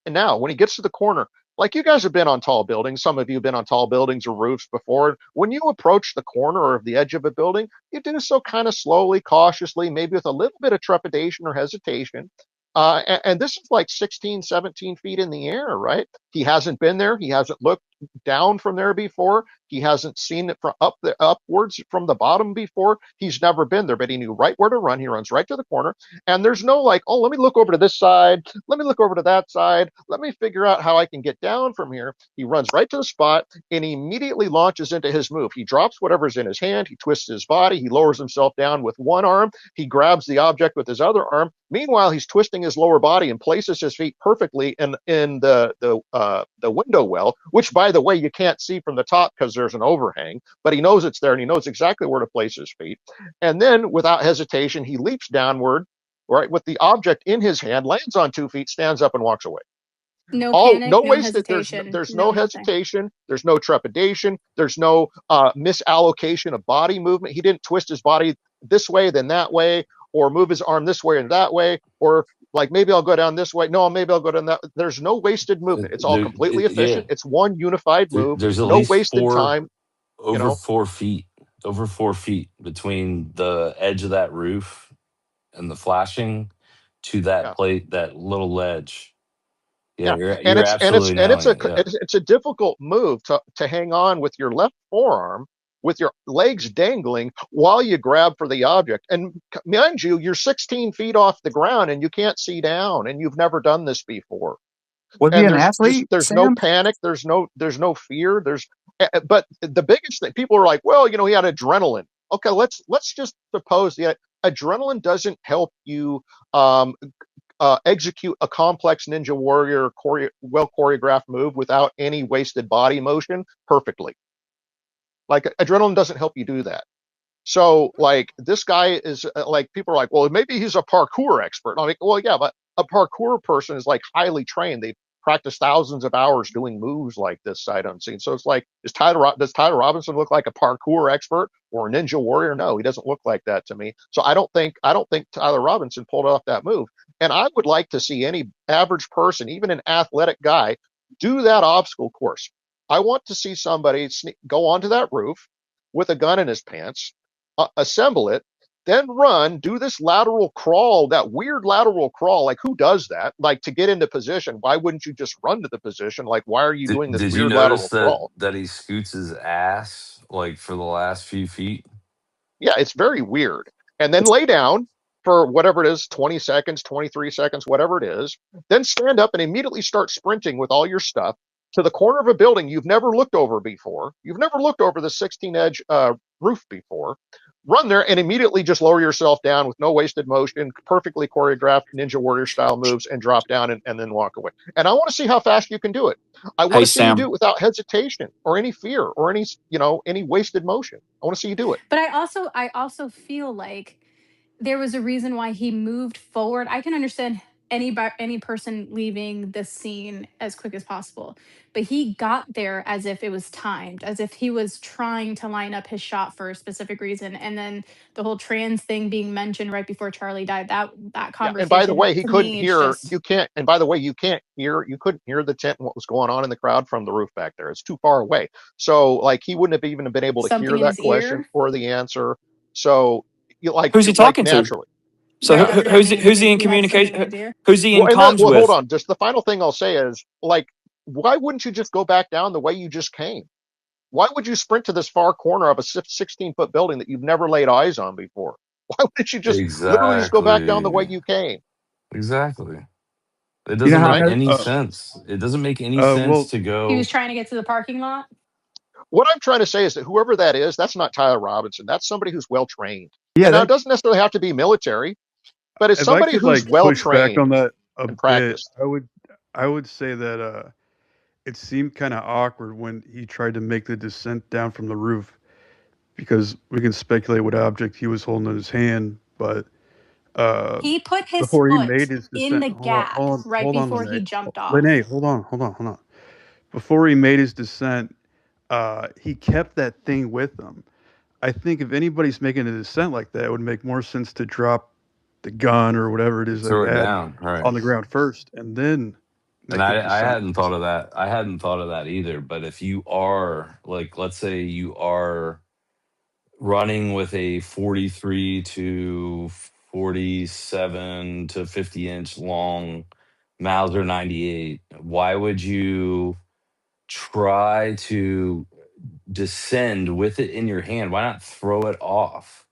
And now when he gets to the corner, like you guys have been on tall buildings. Some of you have been on tall buildings or roofs before. When you approach the corner or the edge of a building, you do so kind of slowly, cautiously, maybe with a little bit of trepidation or hesitation. And this is like 16, 17 feet in the air, right? He hasn't been there. He hasn't looked down from there before. He hasn't seen it from upwards from the bottom before. He's never been there, but he knew right where to run. He runs right to the corner. And there's no like, oh, let me look over to this side. Let me look over to that side. Let me figure out how I can get down from here. He runs right to the spot and he immediately launches into his move. He drops whatever's in his hand. He twists his body. He lowers himself down with one arm. He grabs the object with his other arm. Meanwhile, he's twisting his lower body and places his feet perfectly in the window well, which, by the way, you can't see from the top because there's an overhang, but he knows it's there and he knows exactly where to place his feet. And then, without hesitation, he leaps downward, right, with the object in his hand, lands on 2 feet, stands up, and walks away. No panic, No no wasted. hesitation, There's no no nothing. hesitation. There's no trepidation. There's no misallocation of body movement. He didn't twist his body this way, then that way, or move his arm this way and that way, or like maybe I'll go down this way. No, maybe I'll go down that. There's no wasted movement. It's all completely Yeah, efficient. It's one unified move. there's at No least wasted time. over 4 feet, over 4 feet between the edge of that roof and the flashing to that Yeah. plate, that little ledge. Yeah, Yeah, you're absolutely nailing it. Yeah. it's a difficult move to hang on with your left forearm with your legs dangling while you grab for the object. And mind you, you're 16 feet off the ground and you can't see down, and you've never done this before. Was he And an athlete, there's no Sam? panic, there's no fear. But the biggest thing, people are like, well, he had adrenaline. Okay, let's just suppose the adrenaline doesn't help you execute a complex ninja warrior well choreographed move without any wasted body motion perfectly. Like adrenaline doesn't help you do that. So like this guy is like people are like, well, maybe he's a parkour expert. I'm like, well, yeah, but a parkour person is like highly trained. They practice thousands of hours doing moves like this sight unseen. So it's like, does Tyler Robinson look like a parkour expert or a ninja warrior? No, he doesn't look like that to me. So I don't think Tyler Robinson pulled off that move. And I would like to see any average person, even an athletic guy, do that obstacle course. I want to see somebody go onto that roof with a gun in his pants, assemble it, then run, do this lateral crawl, that weird lateral crawl. Like, who does that? Like, to get into position, why wouldn't you just run to the position? Like, why are you doing this Did you weird notice lateral that crawl? he scoots his ass like for the last few feet? Yeah, it's very weird. And then lay down for whatever it is, 20 seconds, 23 seconds, whatever it is. Then stand up and immediately start sprinting with all your stuff to the corner of a building you've never looked over before. You've never looked over the 16 edge roof before. Run there and immediately just lower yourself down with no wasted motion, perfectly choreographed ninja warrior style moves, and drop down and then walk away. And I want to see how fast you can do it. I want Hey, to see you do Sam. it without hesitation or any fear or any wasted motion. I want to see you do it. But I also feel like there was a reason why he moved forward. I can understand any person leaving the scene as quick as possible, but he got there as if it was timed, as if he was trying to line up his shot for a specific reason. And then the whole trans thing being mentioned right before Charlie died, that Yeah, and by the conversation way, he to couldn't me, it's hear. just You can't. And by the way, you couldn't hear the tent and what was going on in the crowd from the roof back there. It's too far away. So like he wouldn't have even been able to something hear in that his question ear. or the answer. So you Who's he like talking to? naturally. So Right, Yeah. evidently who's he in he had something in communication? his ear. Who's he in Well, comms hold with? on. Just the final thing I'll say is like, why wouldn't you just go back down the way you just came? Why would you sprint to this far corner of a 16-foot building that you've never laid eyes on before? Why wouldn't you just literally just go back down the way Exactly. you came? Exactly. It You know doesn't how make Right? any sense. It doesn't make any sense Well, to He was go. trying to get to the parking lot. What I'm trying to say is that whoever that is, that's not Tyler Robinson. That's somebody who's well trained. yeah, And now it that doesn't necessarily have to be military, but it's if I somebody could who's like well push back on trained that a and bit, practiced. I would say that it seemed kind of awkward when he tried to make the descent down from the roof because we can speculate what object he was holding in his hand, but uh, He put his before he made foot his in descent, the gap right hold on, before he Lene, jumped off. Lene, hold on. Before he made his descent, he kept that thing with him. I think if anybody's making a descent like that, it would make more sense to drop the gun or whatever it is that he Throw it had down. Right. on the ground first, and then And could be I something. hadn't thought of that. I hadn't thought of that either. But if you are like, let's say you are running with a 43 to 47 to 50-inch long Mauser 98, why would you try to descend with it in your hand? Why not throw it off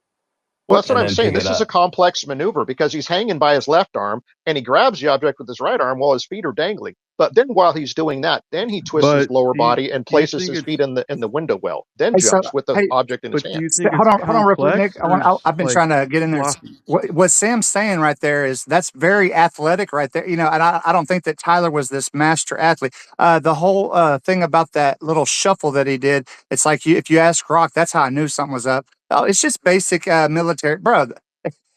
Well, that's what and I'm then saying. pick it This is a up? complex maneuver because he's hanging by his left arm and he grabs the object with his right arm while his feet are dangling. But then while he's doing that, then he twists his But lower body and do you places think his it's feet in the window well, then Hey, so jumps with the hey, object in his but do hand. you think it's hold on real quick, Nick. complex or I've been like trying to get in there. sloppy? What Sam's saying right there is that's very athletic right there. You know, and I don't think that Tyler was this master athlete. The whole thing about that little shuffle that he did, it's like if you ask Rock, that's how I knew something was up. Oh, it's just basic military, bro.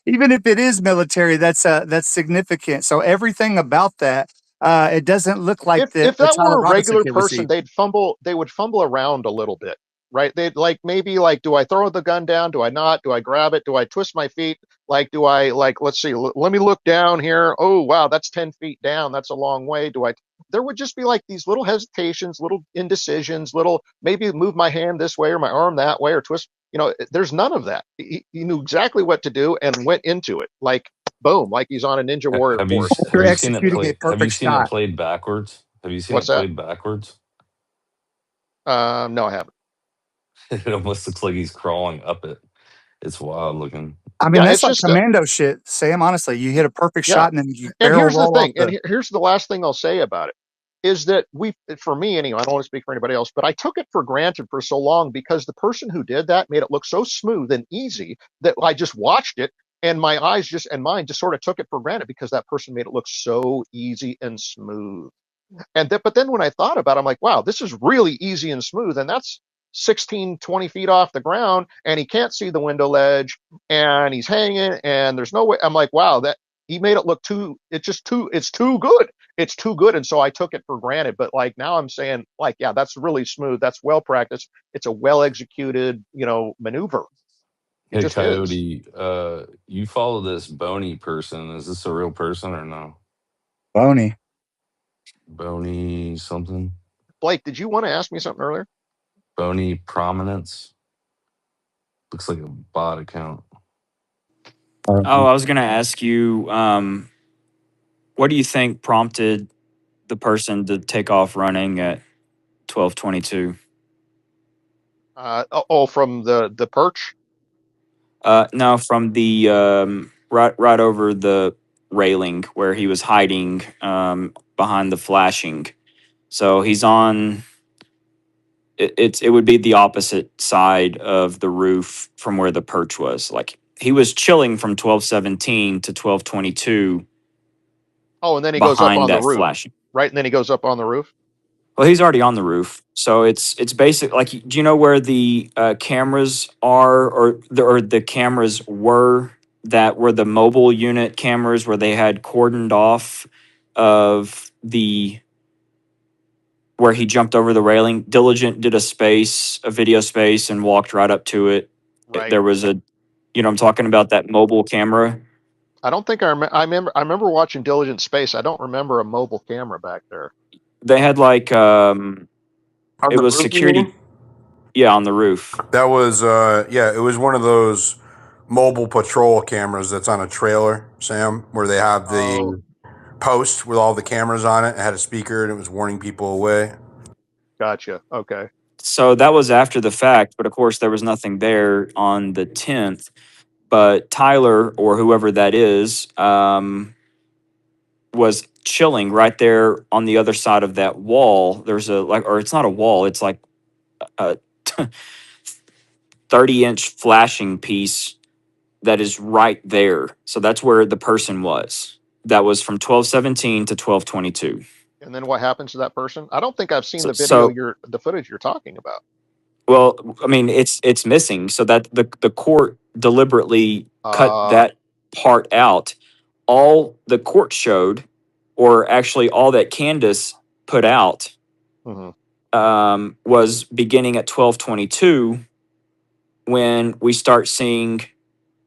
Even if it is military, that's significant. So everything about that, it doesn't look like If the that Tyler were a Robinson regular kid we see. person, they would fumble around a little bit, right? They'd like maybe like, do I throw the gun down? Do I not? Do I grab it? Do I twist my feet? Like, do I like, let's see, let me look down here. Oh, wow, that's 10 feet down. That's a long way. There would just be like these little hesitations, little indecisions, little maybe move my hand this way or my arm that way or twist. There's none of that. He knew exactly what to do and went into it like boom, like he's on a Ninja Warrior horse. You're Have you seen it executing a play? Have you perfect seen it shot. played backwards? Have you seen What's it that? played backwards? No, I haven't. It almost looks like he's crawling up it. It's wild looking. I mean, Yeah, that's it's like just commando shit, Sam. Honestly, you hit a perfect yeah. shot and then you And barrel here's the roll off thing, and the. here's the last thing I'll say about it is that for me anyway, I don't want to speak for anybody else, but I took it for granted for so long because the person who did that made it look so smooth and easy that I just watched it and my eyes just and mine just sort of took it for granted because that person made it look so easy and smooth. But then when I thought about it, I'm like, wow, this is really easy and smooth. And that's 16, 20 feet off the ground. And he can't see the window ledge and he's hanging and there's no way. I'm like, wow, that he made it look it's too good. It's too good. And so I took it for granted. But like now I'm saying, like, yeah, that's really smooth. That's well practiced. It's a well executed, maneuver. It Hey, just is. Coyote, you follow this Bony person. Is this a real person or no? Boney. Bony something? Blake, did you want to ask me something earlier? Bony Prominence? Looks like a bot account. Oh, I was going to ask you, what do you think prompted the person to take off running at 12:22? From the perch. No, from the right over the railing where he was hiding behind the flashing. So he's on. It would be the opposite side of the roof from where the perch was. Like he was chilling from 12:17 to 12:22 Oh, and then he goes up behind on the that roof, flashing. right? And then he goes up on the roof. Well, he's already on the roof, so it's basic. Like, do you know where the cameras are, or the cameras were that were the mobile unit cameras where they had cordoned off of the where he jumped over the railing. Diligent did a video space, and walked right up to it. Right. There was I'm talking about that mobile camera. I don't think I remember watching Diligent Space. I don't remember a mobile camera back there. They had like On it the was roof, you security, mean? yeah, on the roof. That was yeah, it was one of those mobile patrol cameras that's on a trailer, Sam, where they have Oh, the post with all the cameras on it. It had a speaker and it was warning people away. gotcha. Okay. So that was after the fact, but of course there was nothing there on the 10th. But Tyler or whoever that is was chilling right there on the other side of that wall. There's or it's not a wall, it's like a 30-inch flashing piece that is right there. So that's where the person was. That was from 12:17 to 12:22. And then what happens to that person? I don't think I've seen So, the so the footage you're talking about. well, I mean, it's missing. So that the court deliberately cut Uh, that part out. All the court showed, or actually all that Candace put out, mhm. was beginning at 12:22 when we start seeing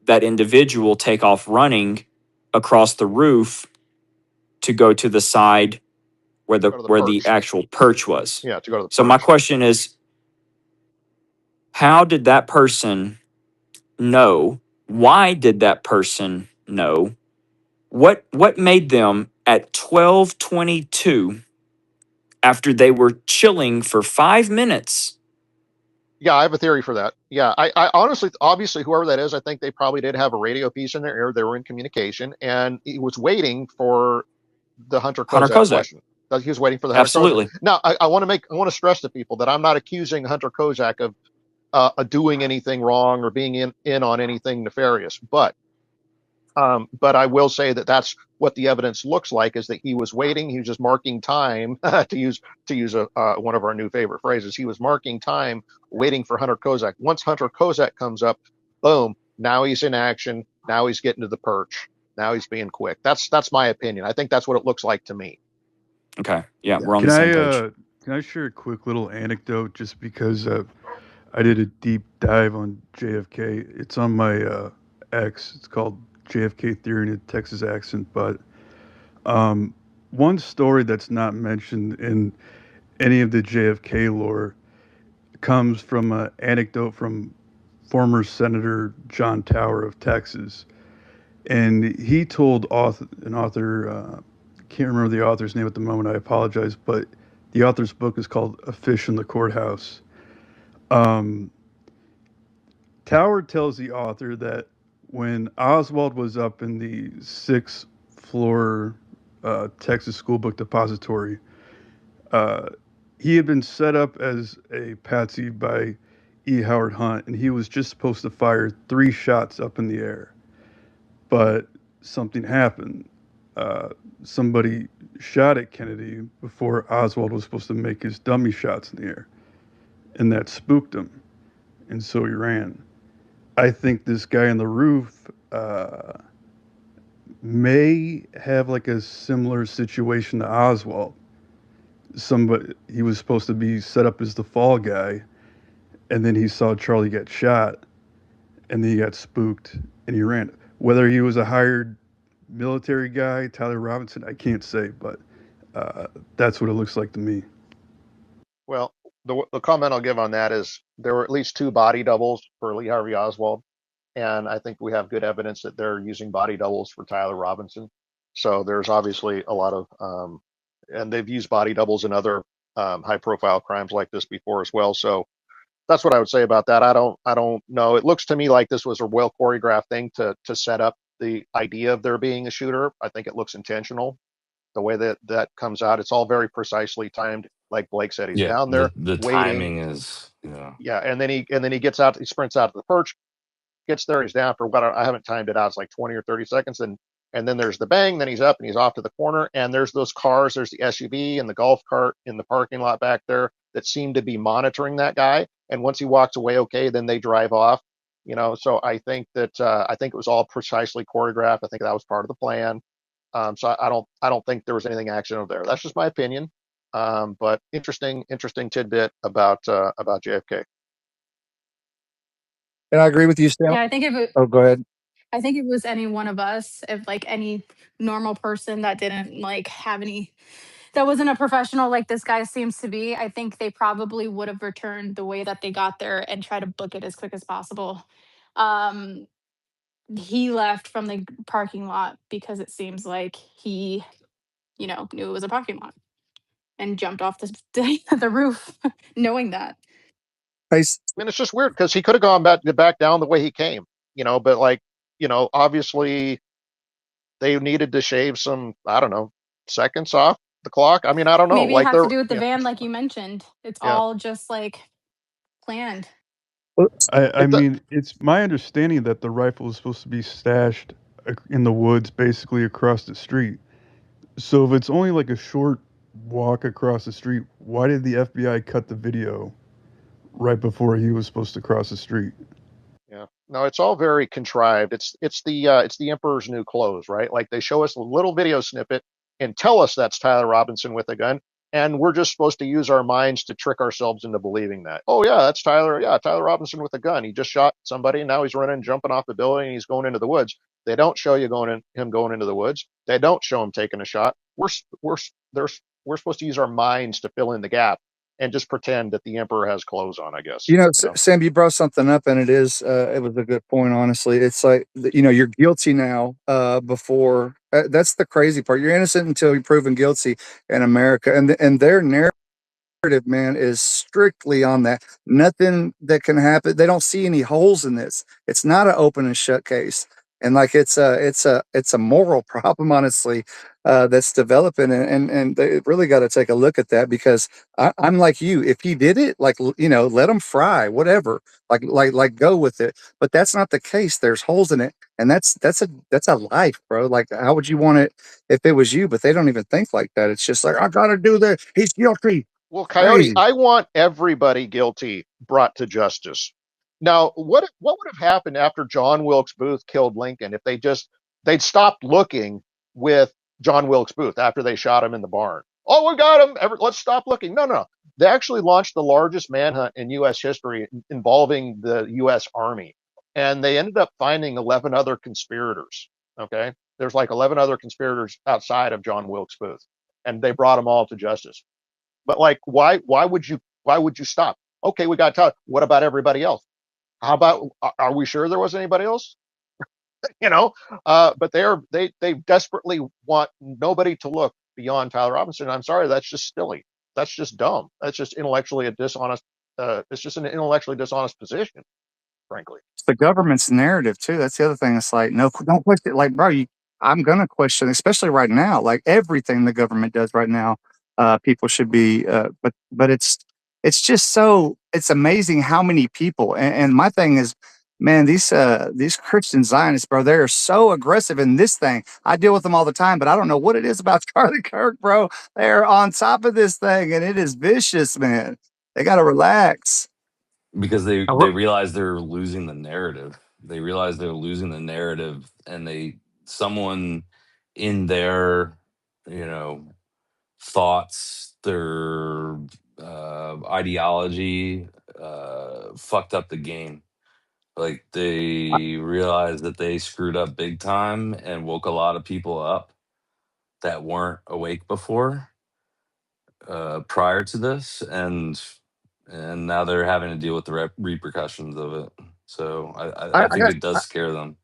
that individual take off running across the roof to go to the side where Go to the the perch. actual perch was. Yeah, to go to the So my perch. question is, how did that person know? Why did that person know? What made them at 12:22, after they were chilling for 5 minutes? Yeah, I have a theory for that. Yeah, I honestly, obviously, whoever that is, I think they probably did have a radio piece in their ear. They were in communication, and he was waiting for the Hunter Hunter Kozak Kozak. question. He was waiting for the Hunter Kozak. Absolutely. Now, I want to stress to people that I'm not accusing Hunter Kozak of doing anything wrong or being in on anything nefarious, but I will say that that's what the evidence looks like, is that he was waiting. He was just marking time to use one of our new favorite phrases. He was marking time, waiting for Hunter Kozak. Once Hunter Kozak comes up, boom! Now he's in action. Now he's getting to the perch. Now he's being quick. That's my opinion. I think that's what it looks like to me. Okay. Yeah, Yeah. we're on Can the I same page. can I share a quick little anecdote just because I did a deep dive on JFK. It's on my X. It's called JFK Theory in a Texas Accent. But um, one story that's not mentioned in any of the JFK lore comes from an anecdote from former Senator John Tower of Texas, and he told an author. Can't remember the author's name at the moment. I apologize, but the author's book is called "A Fish in the Courthouse." Um, Tower tells the author that when Oswald was up in the sixth floor Texas School Book Depository, uh, he had been set up as a patsy by E. Howard Hunt, and he was just supposed to fire 3 shots up in the air. But something happened. Uh, Somebody shot at Kennedy before Oswald was supposed to make his dummy shots in the air, and that spooked him, and so he ran. I think this guy on the roof may have like a similar situation to Oswald. Somebody, he was supposed to be set up as the fall guy, and then he saw Charlie get shot, and then he got spooked and he ran. Whether he was a hired military guy, Tyler Robinson, I can't say, but that's what it looks like to me. Well, the comment I'll give on that is there were at least 2 body doubles for Lee Harvey Oswald, and I think we have good evidence that they're using body doubles for Tyler Robinson. So there's obviously a lot of, and they've used body doubles in other high-profile crimes like this before as well. So that's what I would say about that. I don't know. It looks to me like this was a well choreographed thing to set up the idea of there being a shooter. I think it looks intentional the way that comes out. It's all very precisely timed. Like Blake said, he's Yeah, down there the waiting. timing is, yeah. Yeah, and then he gets out. He sprints out to the perch, gets there. He's down for what I haven't timed it out. It's like 20 or 30 seconds, and then there's the bang. Then he's up and he's off to the corner. And there's those cars. There's the SUV and the golf cart in the parking lot back there that seem to be monitoring that guy. And once he walks away, okay, then they drive off. So I think it was all precisely choreographed. I think that was part of the plan. So I don't think there was anything accidental there. That's just my opinion. But interesting tidbit about JFK. And I agree with you, Sam. Yeah, I think if it, Oh, go ahead. I think if it was any one of us, if like any normal person that didn't like have any, that wasn't a professional like this guy seems to be, I think they probably would have returned the way that they got there and try to book it as quick as possible. Um, he left from the parking lot because it seems like he, knew it was a parking lot and jumped off the roof knowing that. Hey, I mean, it's just weird because he could have gone back down the way he came, but like, obviously they needed to shave some, I don't know, seconds off the clock. I mean, I don't know. Maybe it Like has to they're, do with the yeah, van, like you mentioned. It's yeah. all just like planned. I It, mean, it's my understanding that the rifle is supposed to be stashed in the woods, basically across the street. So if it's only like a short walk across the street, why did the FBI cut the video right before he was supposed to cross the street? Yeah. No, it's all very contrived. It's the emperor's new clothes, right? Like they show us a little video snippet and tell us that's Tyler Robinson with a gun, and we're just supposed to use our minds to trick ourselves into believing that. Oh yeah, that's Tyler. Yeah, Tyler Robinson with a gun. He just shot somebody, and now he's running, jumping off the building, and he's going into the woods. They don't show you him going into the woods. They don't show him taking a shot. We're they're we're supposed to use our minds to fill in the gap and just pretend that the emperor has clothes on, I guess. You know, You know? Sam, you brought something up, and it was a good point. Honestly, it's like you're guilty now. Before that's the crazy part. You're innocent until you're proven guilty in America, and their narrative, man, is strictly on that. Nothing that can happen. They don't see any holes in this. It's not an open and shut case. And like it's a moral problem, honestly, that's developing, and they really got to take a look at that because I'm like you. If he did it, like let him fry, whatever, like go with it. But that's not the case. There's holes in it, and that's a life, bro. Like how would you want it if it was you? But they don't even think like that. It's just like I gotta do this. He's guilty. Well, Coyote, Crazy. I want everybody guilty brought to justice. Now, what would have happened after John Wilkes Booth killed Lincoln if they'd stopped looking with John Wilkes Booth after they shot him in the barn? Oh, we got him. Let's stop looking. No, no. They actually launched the largest manhunt in U.S. history involving the U.S. Army, and they ended up finding 11 other conspirators. Okay, there's like 11 other conspirators outside of John Wilkes Booth, and they brought them all to justice. But like, why would you stop? Okay, we got Todd. What about everybody else? How about are we sure there wasn't anybody else? you know, but they desperately want nobody to look beyond Tyler Robinson. I'm sorry, that's just silly. That's just dumb. That's just intellectually a dishonest. It's just an intellectually dishonest position, frankly. It's the government's narrative too. That's the other thing. It's like, no, don't question it. Like, bro, I'm gonna question, especially right now. Like everything the government does right now, people should be. But it's just so it's amazing how many people. And my thing is, man, these Christian Zionists, bro, they are so aggressive in this thing. I deal with them all the time, but I don't know what it is about Charlie Kirk, bro. They're on top of this thing, and it is vicious, man. They got to relax. because I they will- realize they're losing the narrative. They realize they're losing the narrative, and someone in their you know thoughts, their ideology, fucked up the game. Like they realized that they screwed up big time and woke a lot of people up that weren't awake before, prior to this, and now they're having to deal with the repercussions of it. So I I think got it does scare them.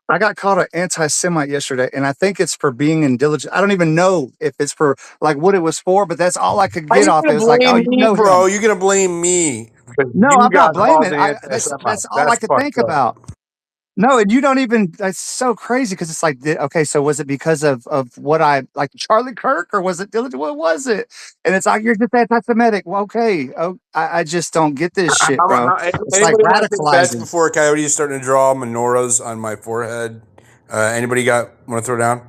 I got called an anti-Semite yesterday, and I think it's for being indiligent. I don't even know if it's for like what it was for, but that's all I could How get you off. It gonna was like, oh, blame you me, know bro? him. You're gonna blame me because No, you I'm not got called blaming. the That's anti-Semite. all I That's could think fucked up. about. No, and you don't even. It's so crazy because it's like, okay, so was it because of what I like Charlie Kirk, or was it diligent? What was it? And it's like you're just anti-Semitic. Well, okay, oh, I just don't get this shit, bro. It's like Anybody want to take bets radicalizing. before Coyote is starting to draw menorahs on my forehead? Anybody got want to throw down?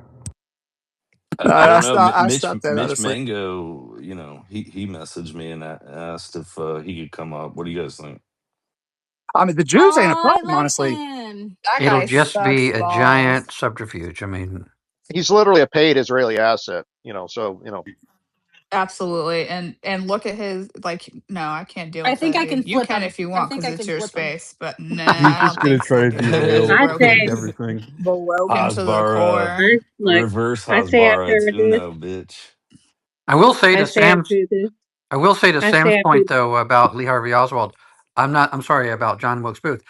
I don't know. I stopped that Mitch honestly. Mango, he messaged me and asked if he could come up. What do you guys think? I mean, the Jews ain't a Oh, I problem, love honestly. him. That It'll guy just sucks be a balls. giant subterfuge. I mean, He's literally a paid Israeli asset. So Absolutely. And look at his like no, I can't deal I with think that I can dude. You flip can him. if you I want think because I it's can your flip him. space, but He's nah, I just don't gonna think try so, to dude. That dude is derail I say, broken. everything. Broken to the Hasbara, core. look, reverse I say Hasbara, it's after this, Uno, bitch. I will say I to say Sam's after this, I will say to I say Sam's after. point though about Lee Harvey Oswald. I'm sorry about John Wilkes Booth.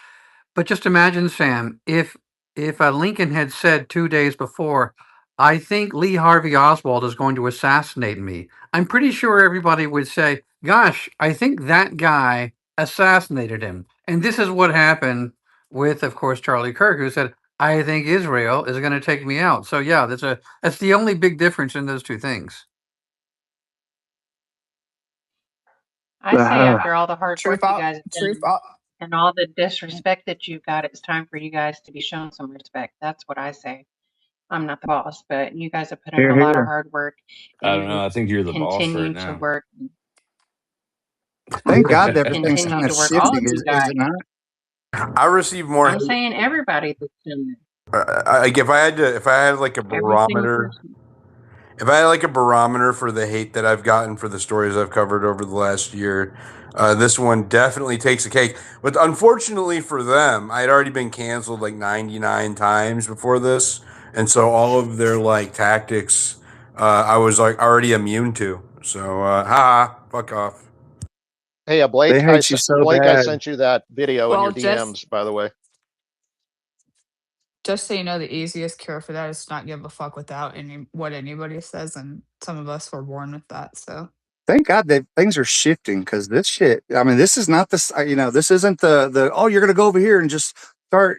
But just imagine, Sam, if Lincoln had said 2 days before, "I think Lee Harvey Oswald is going to assassinate me," I'm pretty sure everybody would say, "Gosh, I think that guy assassinated him." And this is what happened with, of course, Charlie Kirk, who said, "I think Israel is going to take me out." So yeah, that's the only big difference in those two things. I say after all the hard work Truth you out guys have truth done out. and all the disrespect that you got, it's time for you guys to be shown some respect. That's what I say. I'm not the boss, but you guys have put in Here, a lot of here. hard work I don't and know. I think you're the boss right continue to now. work. Thank God that everything's Continue kind of to work. All shifting, of you is guys. it not? I received more I'm hate. saying everybody that's done this. Like if I had like a Every single barometer, person. if I had like a barometer for the hate that I've gotten for the stories I've covered over the last year, this one definitely takes a cake. But unfortunately for them, I had already been canceled like 99 times before this, and so all of their like tactics I was like already immune to. So, fuck off. Hey, They Blake, hate you so Blake, I bad. sent you that video in Well, your DMs, by the way. just so you know, the easiest cure for that is to not give a fuck without what anybody says, and some of us were born with that. So Thank God that things are shifting because this shit. I mean, this is not this. This isn't the. Oh, you're gonna go over here and just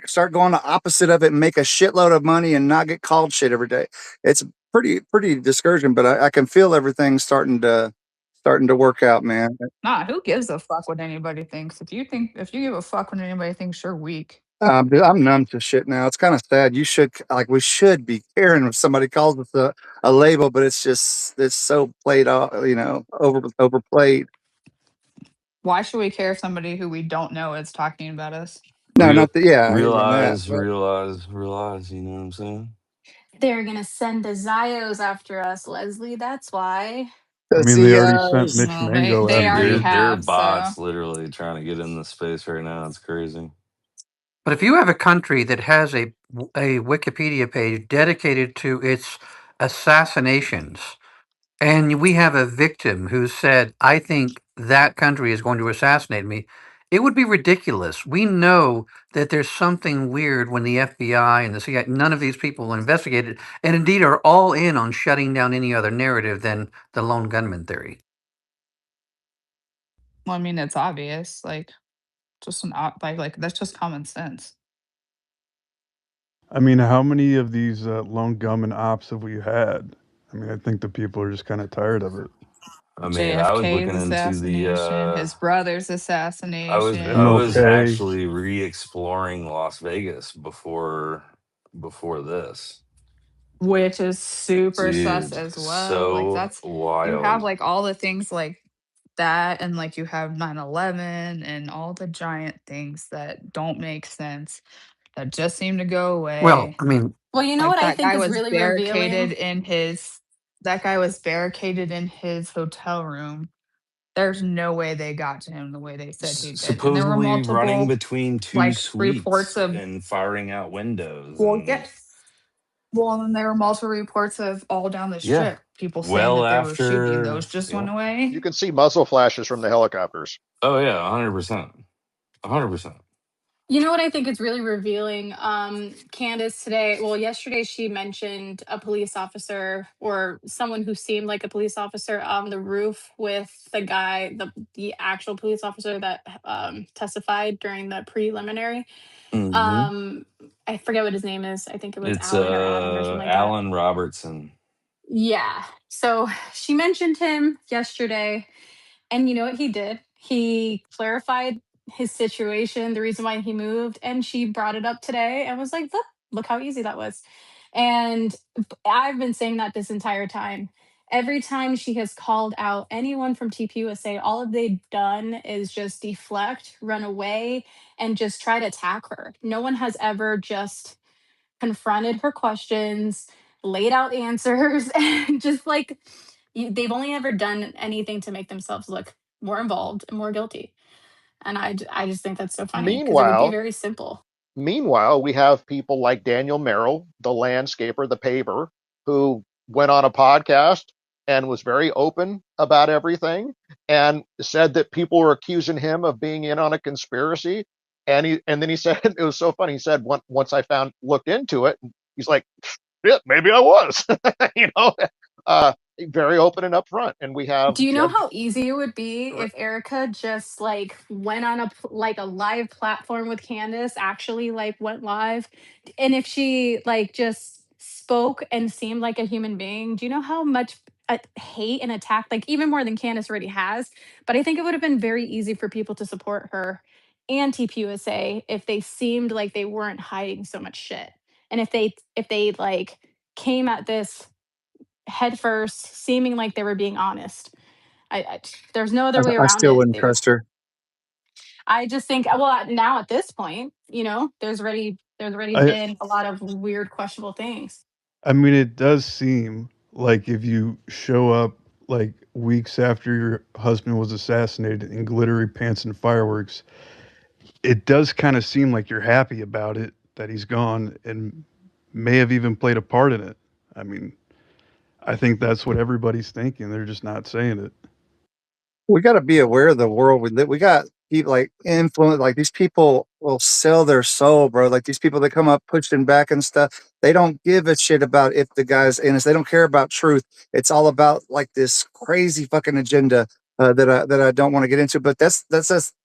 start going the opposite of it and make a shitload of money and not get called shit every day. It's pretty discouraging, but I can feel everything starting to work out, man. nah, who gives a fuck what anybody thinks? If you give a fuck what anybody thinks, you're weak. Dude, I'm numb to shit now. It's kind of sad. We should be caring if somebody calls us a label, but it's so played off, overplayed. Why should we care if somebody who we don't know is talking about us? No, Real, not the yeah, even that. realize, realize, realize. You know what I'm saying? They're gonna send the Zios after us, Leslie. That's why. I The mean, they already sent CEOs. Mitch Well, they Mango they after already There, you. there are have. So bots literally trying to get in the space right now. It's crazy. But if you have a country that has a Wikipedia page dedicated to its assassinations, and we have a victim who said, "I think that country is going to assassinate me," it would be ridiculous. We know that there's something weird when the FBI and the CIA, none of these people investigated, and indeed are all in on shutting down any other narrative than the lone gunman theory. well, I mean, it's obvious. Like just like that's just common sense. I mean, how many of these lone gunman ops have we had? I mean, I think the people are just kind of tired of it. I mean, I was JFK's looking into the. assassination, his brother's I assassination, was MLK. actually re-exploring Las Vegas before this. which is super sus Dude, as well. Like so that's you have wild. like all the things like that, and like you have 9/11 and all the giant things that don't make sense that just seem to go Well, away. I mean, Well, you know Like what I think is really revealing? that guy was barricaded in his hotel room. There's no way they got to him the way they said he did. And there were Supposedly running multiple between two like reports suites of and firing out windows well, and yes. Well, and there were multiple reports of all down the yeah. strip, people saying Well that they were shooting. after Those just went yeah. You away. can see muzzle flashes from the helicopters. Oh yeah, 100%. 100%. You know what I think is really revealing? Candace today, well, yesterday she mentioned a police officer or someone who seemed like a police officer on the roof with the actual police officer that testified during the preliminary. Mhm. Um, I forget what his name is. I think it was It's Alan or Adam or something like that. Alan Robertson. Yeah. So she mentioned him yesterday. And you know what he did? He clarified his situation, the reason why he moved, and she brought it up today and was like, look how easy that was. And I've been saying that this entire time. Every time she has called out anyone from TPUSA, all they've done is just deflect, run away, and just try to attack her. No one has ever just confronted her questions, laid out answers, and just like they've only ever done anything to make themselves look more involved and more guilty. And I just think that's so funny because it would be Meanwhile, very simple. Meanwhile, we have people like Daniel Merrill, the landscaper, the paver, who went on a podcast and was very open about everything and said that people were accusing him of being in on a conspiracy. And then he said it was so funny. He said once I looked into it, he's like, yeah, maybe I was, you know, uh, very open and upfront. And we have Do you know Jeb. how easy it would be if Erica just like went on a live platform with Candace, actually like went live, and if she like just spoke and seemed like a human being? Do you know how much hate and attack, like even more than Candace already has? But I think it would have been very easy for people to support her and TPUSA if they seemed like they weren't hiding so much shit, and if they like came at this headfirst, seeming like they were being honest. I there's no I, other way I around still it. wouldn't They would. trust her. I just think, well, now at this point, there's already I been a lot of weird, questionable things. I mean, it does seem like if you show up like weeks after your husband was assassinated in glittery pants and fireworks, it does kind of seem like you're happy about it that he's gone and may have even played a part in it. I mean, I think that's what everybody's thinking. They're just not saying it. We got to be aware of the world we live. We got people like influence, like these people will sell their soul, bro. Like these people that come up pushing back and stuff. They don't give a shit about if the guy's innocent. They don't care about truth. It's all about like this crazy fucking agenda that I don't want to get into. But that's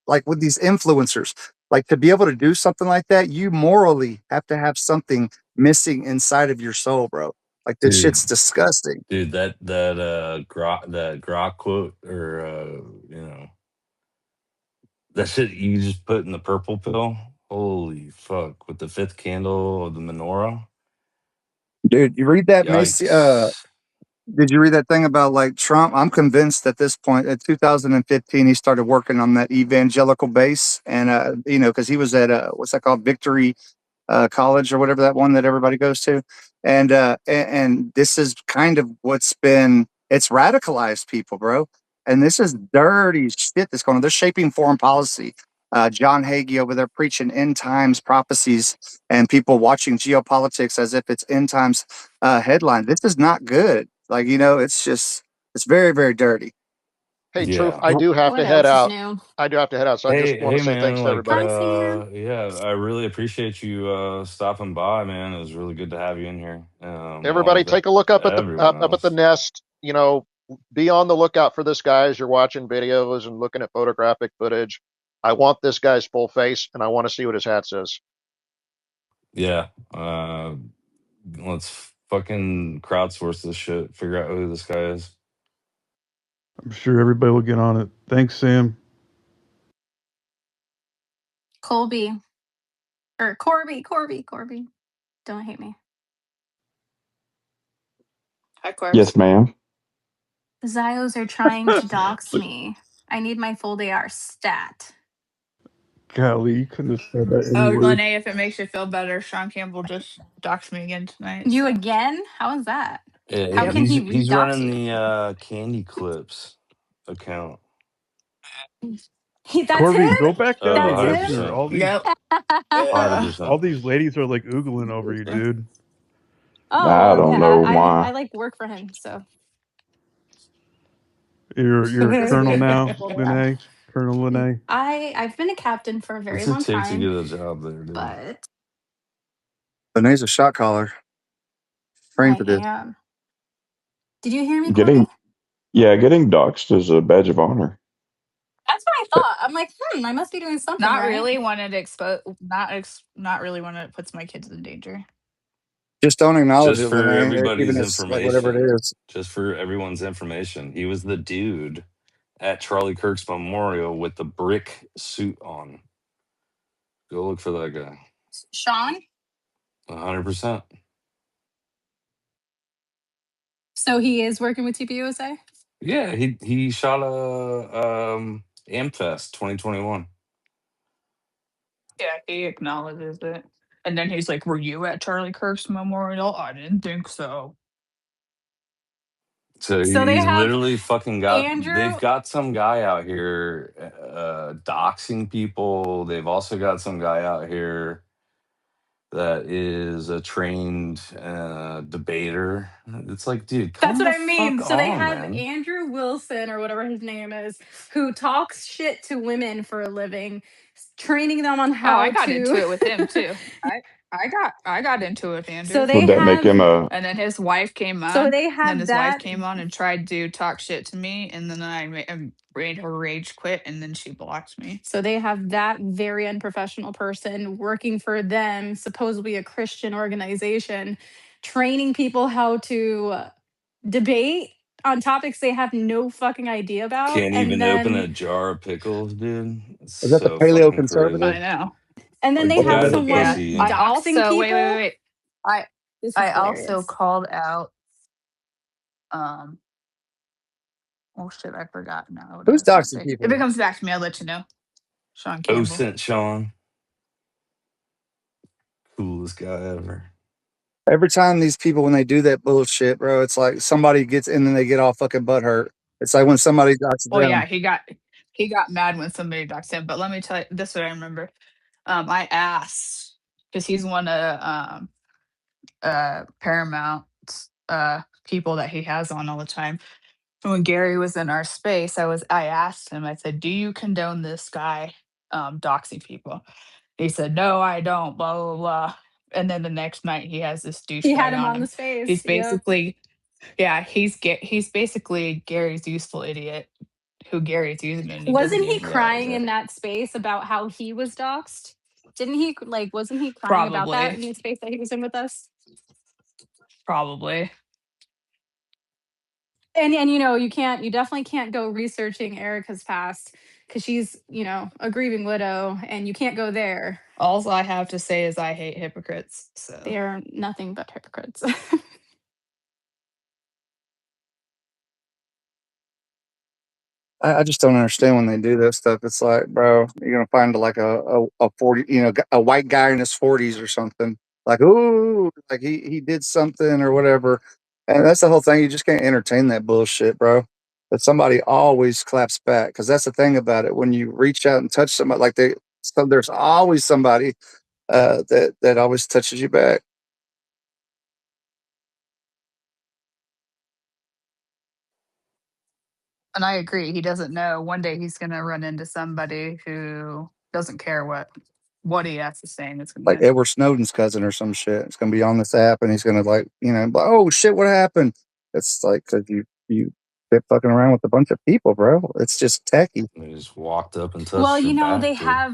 like with these influencers. Like to be able to do something like that, you morally have to have something missing inside of your soul, bro. Like this Dude, shit's disgusting. dude, that grok quote, or that shit you just put in the purple pill. Holy fuck! With the fifth candle of the menorah. Dude, you read that Macy Yikes! did you read that thing about like Trump? I'm convinced at this point, in 2015, he started working on that evangelical base, and because he was at what's that called, Victory college or whatever, that one that everybody goes to, and this is kind of what's been it's radicalized people, bro. And this is dirty shit that's going on. They're shaping foreign policy. John Hagee over there preaching end times prophecies, and people watching geopolitics as if it's end times headline. This is not good. Like it's just it's very very dirty. Hey, Truth, Yeah. I do have What to head else is out. new? I do have to head out. So I just Hey, want hey, to say thanks man. to Like, everybody. Hi, Sam. yeah, I really appreciate you stopping by, man. It was really good to have you in here, along Everybody with take a look everyone up at the else. nest. Be on the lookout for this guy as you're watching videos and looking at photographic footage. I want this guy's full face and I want to see what his hat says. Yeah. Let's fucking crowdsource this shit. Figure out who this guy is. I'm sure everybody will get on it. Thanks, Sam. Colby or Corby. Don't hate me. Hi, Corbs. Yes, ma'am. The Zios are trying to dox me. I need my full AR stat. Golly, you couldn't have said that any Oh, worse. Lene, if it makes you feel better, Sean Campbell just doxed me again tonight. You So, again? How is that? How yep. can he He's redox running you? the Candy Clips account. That's him? Corby, go back down Oh, to That's him? 100%. listener. All these Yep. Yeah. 100%. all these ladies are like oogling over you, dude. Oh, I well, don't know I why. like work for him, so You're a doesn't colonel mean I get my now, full day off. Lene. Colonel Lene. I've been a captain for a very What's it long take to time, get a job there, dude? but Benea's a shot caller. Trained I for this. am. Did you hear me, Corby? Getting Yeah, getting doxxed is a badge of honor. That's what I thought. I'm like, I must be doing something Not right. really when it not really when it puts my kids in danger. Just don't acknowledge Just it, for Lene. Even everybody's if it's like whatever it information. is. Just for everyone's information. He was the dude at Charlie Kirk's memorial with the brick suit on. Go look for that guy. Sean? 100%. So he is working with TPUSA? Yeah, he shot a Amfest 2021. Yeah, he acknowledges it. And then he's like, "Were you at Charlie Kirk's memorial? I didn't think so." So So they he's have literally fucking they've Andrew. got some guy out here doxing people. They've also got some guy out here that is a trained debater. It's like, dude, That's come what the I mean. fuck So they on, have man. Andrew Wilson or whatever his name is, who talks shit to women for a living, training them on Oh, I how got into to. it with him too. I got into it with So Andrew. they Would that make have him a And then his wife came so on. they And then have his wife that came on and tried to talk shit to me. And then made her rage quit. And then she blocked me. so they have that very unprofessional person working for them, supposedly a Christian organization, training people how to debate on topics they have no fucking idea about, Can't and even open then a jar of pickles, dude. It's Is that the so paleo fucking conservative? crazy. I know. they Like, the What is have guy's a it? someone Yeah. pussy. I doxing also people. wait. I This is I also hilarious. called out um oh shit, I forgot now what I Who's was gonna doxing say. If people? it comes back to me, I'll let you know. Sean Oh, Campbell. cent Sean. Coolest guy ever. Every time these people, when they do that bullshit, bro, it's like somebody gets in and they get all fucking butt hurt. It's like when somebody doxes Well, yeah, them. he got mad when somebody doxed him. But let me tell you, this is what I remember. I asked because he's one of Paramount's. people that he has on all the time. And when Gary was in our space, I asked him, I said, "Do you condone this guy doxing people?" He said, "No, I don't, blah, blah, blah." And then the next night he has this He had douchebag him on on the him. space. He's Yep. basically, yeah, he's basically Gary's useful idiot who Gary's using and he doesn't Wasn't he even realize crying it. in that space about how he was doxxed? Didn't he like wasn't he crying about that Probably. in the space that he was in with us? Probably. And you definitely can't go researching Erica's past because she's, a grieving widow and you can't go there. All I have to say is I hate hypocrites. So They are nothing but hypocrites. I just don't understand when they do that stuff. It's like, bro, you're gonna find like a 40, a white guy in his 40s or something. Like, ooh, like he did something or whatever, and that's the whole thing. You just can't entertain that bullshit, bro. But somebody always claps back because that's the thing about it. When you reach out and touch somebody, so there's always somebody that always touches you back. and I agree. He doesn't know. One day he's gonna run into somebody who doesn't care what he has to say, and it's Like gonna. Edward Snowden's cousin or some shit. It's gonna be on this app, and he's gonna oh shit, what happened? It's like 'cause you quit fucking around with a bunch of people, bro. It's just techie. They just walked up and Well, touched her they back, dude.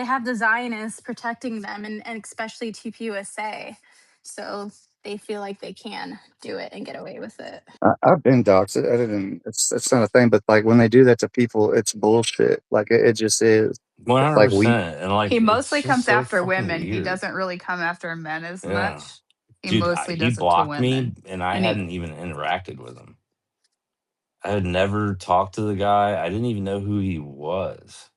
have the Zionists protecting them, and especially TPUSA. So they feel like they can do it and get away with it. I've been doxxed. I didn't. It's not a thing, but like when they do that to people, it's bullshit. Like it just is. One It's hundred like we. percent, and He like it's mostly just comes so after fucking women. He weird. doesn't really come after men as Yeah, much. He dude, mostly he does it to blocked me, women. and I And he hadn't even interacted with him. I had never talked to the guy. I didn't even know who he was,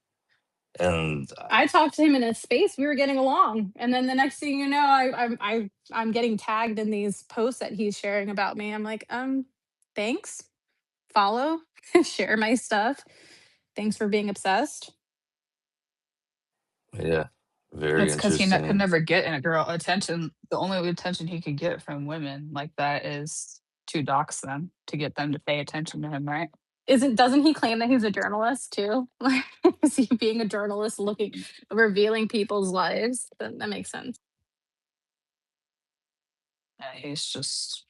and I talked to him in a space. We were getting along, and then the next thing you know, I'm getting tagged in these posts that he's sharing about me. I'm like, thanks, follow, share my stuff. Thanks for being obsessed. yeah, very that's because could interesting. never get in a girl attention. The only attention he could get from women like that is to dox them to get them to pay attention to him, right? Doesn't he claim that he's a journalist too? Like, is he being a journalist revealing people's lives? That makes sense. Yeah, he's just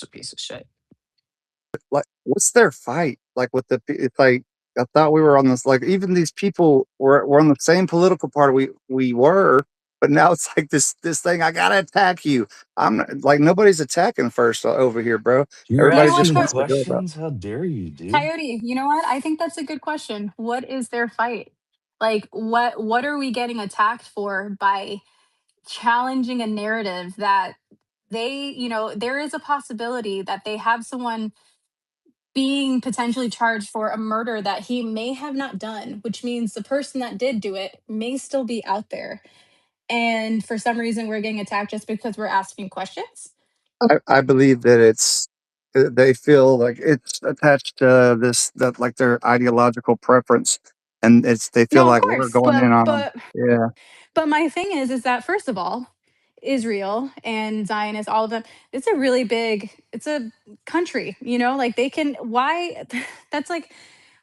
a piece of shit. Like what's their fight like with it's like I thought we were on this, like even these people were on the same political party we were, but now it's like this thing, I gotta attack you. I'm not, like nobody's attacking first over here, bro. You're You Everybody know what, just asking wants to go about. questions. How dare you, dude? Coyote? You know what? I think that's a good question. What is their fight? Like, what are we getting attacked for by challenging a narrative that there is a possibility that they have someone being potentially charged for a murder that he may have not done, which means the person that did do it may still be out there. And for some reason, we're getting attacked just because we're asking questions. I believe that they feel like it's attached to this, that like their ideological preference, and they feel No, of like we're course, going in on them. Yeah. but my thing is that first of all, Israel and Zionists, all of them, it's a country, like they can, why, that's like,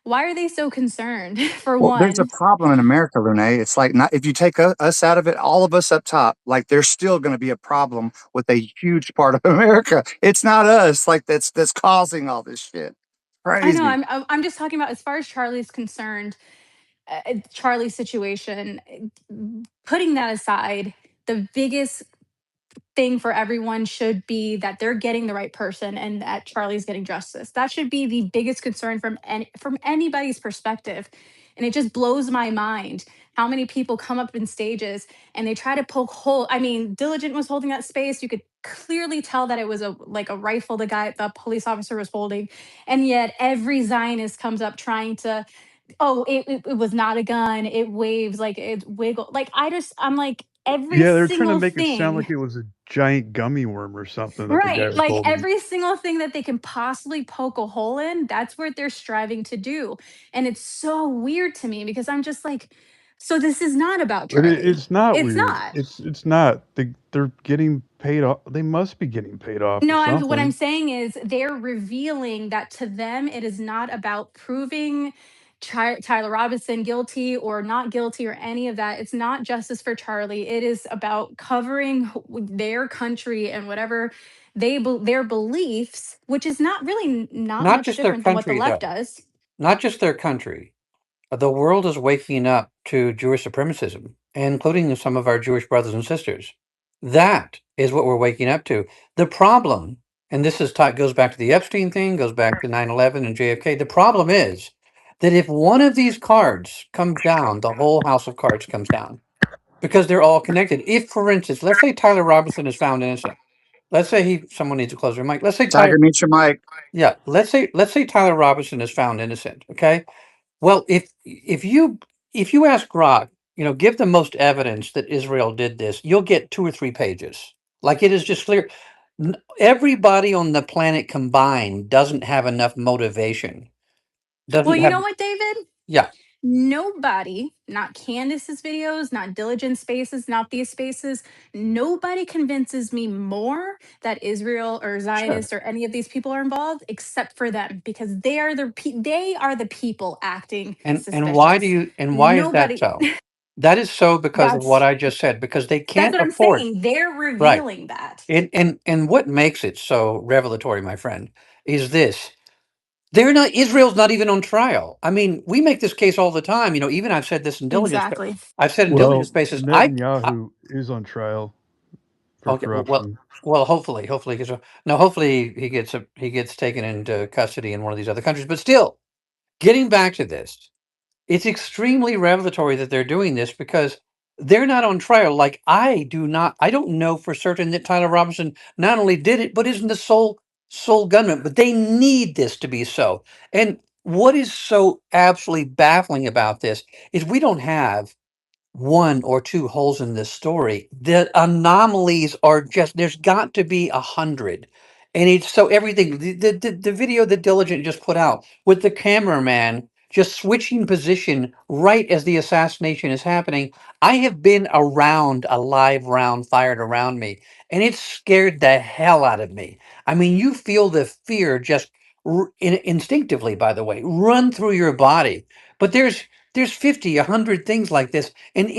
why are they so concerned for Well, there's a one? problem in America, Renee. It's like, not if you take us out of it, all of us up top, like there's still going to be a problem with a huge part of America. It's not us, like that's causing all this shit. I know, Crazy. I'm just talking about as far as Charlie's concerned, Charlie's situation, putting that aside, the biggest thing for everyone should be that they're getting the right person and that Charlie's getting justice. That should be the biggest concern from anybody's perspective. And it just blows my mind how many people come up in stages and they try to poke hole. I mean, Diligent was holding that space. You could clearly tell that it was a rifle the police officer was holding. And yet every Zionist comes up trying to, oh, it was not a gun. It waves, like it wiggle. Like I'm like, every Yeah, they're trying to single make it sound thing. like it was a giant gummy worm or something that the guy Right. was Like holding. every single thing that they can possibly poke a hole in, that's what they're striving to do. And it's so weird to me because I'm just like, So this is not about But Charlie. it's not It's weird. not. It's not. They're getting paid off. They must be getting paid off or No, what I'm something. saying is they're revealing that to them it is not about proving Tyler Robinson guilty or not guilty or any of that. It's not justice for Charlie. It is about covering their country and whatever their beliefs, which is not really not Not much just their different than what the country, left though. does. Not just their country. The world is waking up to Jewish supremacism, including some of our Jewish brothers and sisters. That is what we're waking up to. The problem, and this is goes back to the Epstein thing, goes back to 9/11 and JFK. The problem is that if one of these cards comes down, the whole house of cards comes down because they're all connected. If, for instance, let's say Tyler Robinson is found innocent. Let's say someone needs to close their mic. Let's say Tiger, mute your mic. yeah, let's say Tyler Robinson is found innocent. Okay. Well, if you ask Grok, give the most evidence that Israel did this, you'll get 2 or 3 pages. Like it is just clear. Everybody on the planet combined doesn't have enough motivation. Well, Doesn't you have, know what, David? yeah, Nobody, not Candace's videos, not Diligent Spaces, not these spaces, nobody convinces me more that Israel or sure. Zionists or any of these people are involved except for them because they are the people acting And suspicious. why is that Nobody so? That is so because of what that's I just said, because they that's can't what I'm afford, saying. They're right. revealing that. And what makes it so revelatory, my friend, is this. They're not. Israel's not even on trial. I mean, we make this case all the time. Even I've said this in diligence. Exactly. I've said in diligence Well, spaces. Netanyahu is on trial for Okay. Well, corruption. hopefully, he gets. No, hopefully he gets taken into custody in one of these other countries. But still, getting back to this, it's extremely revelatory that they're doing this because they're not on trial. Like I don't know for certain that Tyler Robinson not only did it, but isn't the sole gunman. But they need this to be so. And what is so absolutely baffling about this is we don't have 1 or 2 holes in this story. The anomalies are just there's got to be 100. And it's so everything the video that Diligent just put out with the cameraman just switching position right as the assassination is happening. I have been around a live round fired around me, and it scared the hell out of me. I mean, you feel the fear just instinctively, by the way, run through your body. But there's 50, 100 things like this, and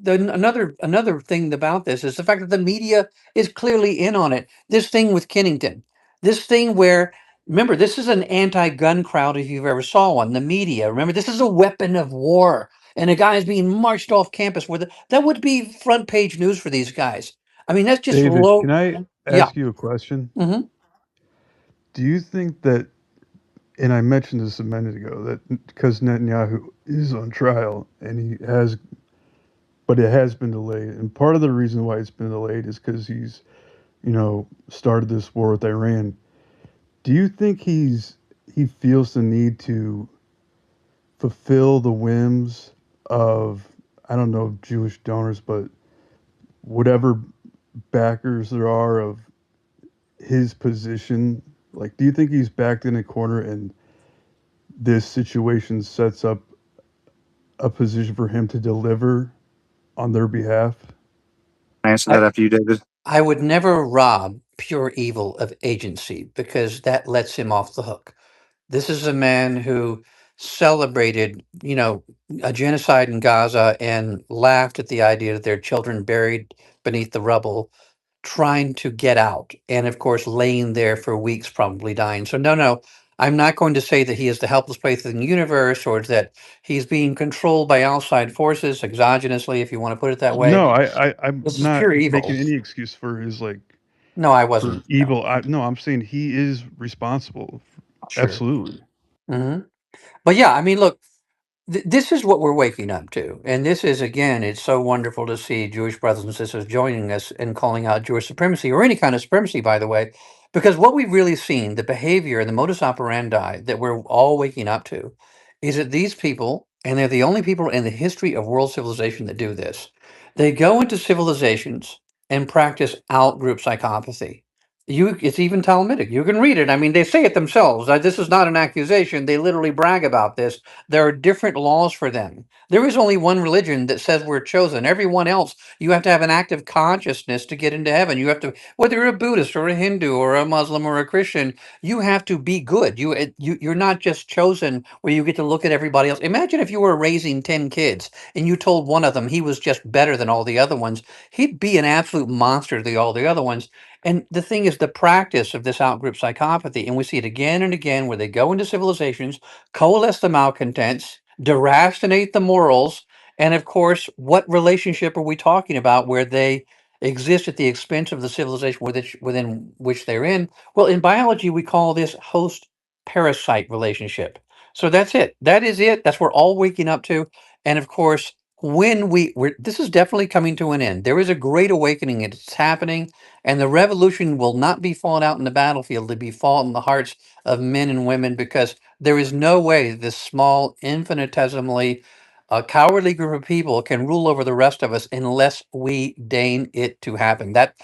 another thing about this is the fact that the media is clearly in on it. This thing with Kennington, this thing where remember this is an anti-gun crowd if you've ever saw one. The media, remember this is a weapon of war, and a guy is being marched off campus with it. That would be front page news for these guys. I mean, that's just David, can low. I Yeah. ask you a question? Hmm. Do you think that, and I mentioned this a minute ago, that because Netanyahu is on trial and but it has been delayed, and part of the reason why it's been delayed is because he's, started this war with Iran. Do you think he feels the need to fulfill the whims of, I don't know, Jewish donors, but whatever backers there are of his position? Like, do you think he's backed in a corner and this situation sets up a position for him to deliver on their behalf? Answer I that after you, David. I would never rob pure evil of agency because that lets him off the hook. This is a man who celebrated, a genocide in Gaza and laughed at the idea that their children buried beneath the rubble, trying to get out. And of course, laying there for weeks, probably dying. So, no, no, I'm not going to say that he is the helpless place in the universe or that he's being controlled by outside forces exogenously, if you want to put it that way. No, I'm This is not pure making evil. any excuse for his No, I for wasn't. No, evil. No, I'm saying he is responsible. sure. Absolutely. Hmm. But yeah, I mean, look, this is what we're waking up to. And this is, again, it's so wonderful to see Jewish brothers and sisters joining us and calling out Jewish supremacy or any kind of supremacy, by the way, because what we've really seen, the behavior and the modus operandi that we're all waking up to, is that these people, and they're the only people in the history of world civilization that do this, they go into civilizations and practice out group psychopathy. It's even Talmudic. You can read it. I mean, they say it themselves. This is not an accusation. They literally brag about this. There are different laws for them. There is only one religion that says we're chosen. Everyone else, you have to have an active consciousness to get into heaven. You have to, whether you're a Buddhist or a Hindu or a Muslim or a Christian, you have to be good. You're not just chosen where you get to look at everybody else. Imagine if you were raising 10 kids and you told one of them he was just better than all the other ones. He'd be an absolute monster to all the other ones. And the thing is, the practice of this outgroup psychopathy, and we see it again and again, where they go into civilizations, coalesce the malcontents, deracinate the morals, and of course, what relationship are we talking about where they exist at the expense of the civilization within which they're in? Well, in biology, we call this host parasite relationship. So that's it. That is it. That's what we're all waking up to. And of course, when this is definitely coming to an end. There is a great awakening. It's happening, and the revolution will not be fought out in the battlefield, to be fought in the hearts of men and women, because there is no way this small, infinitesimally cowardly group of people can rule over the rest of us unless we deign it to happen. That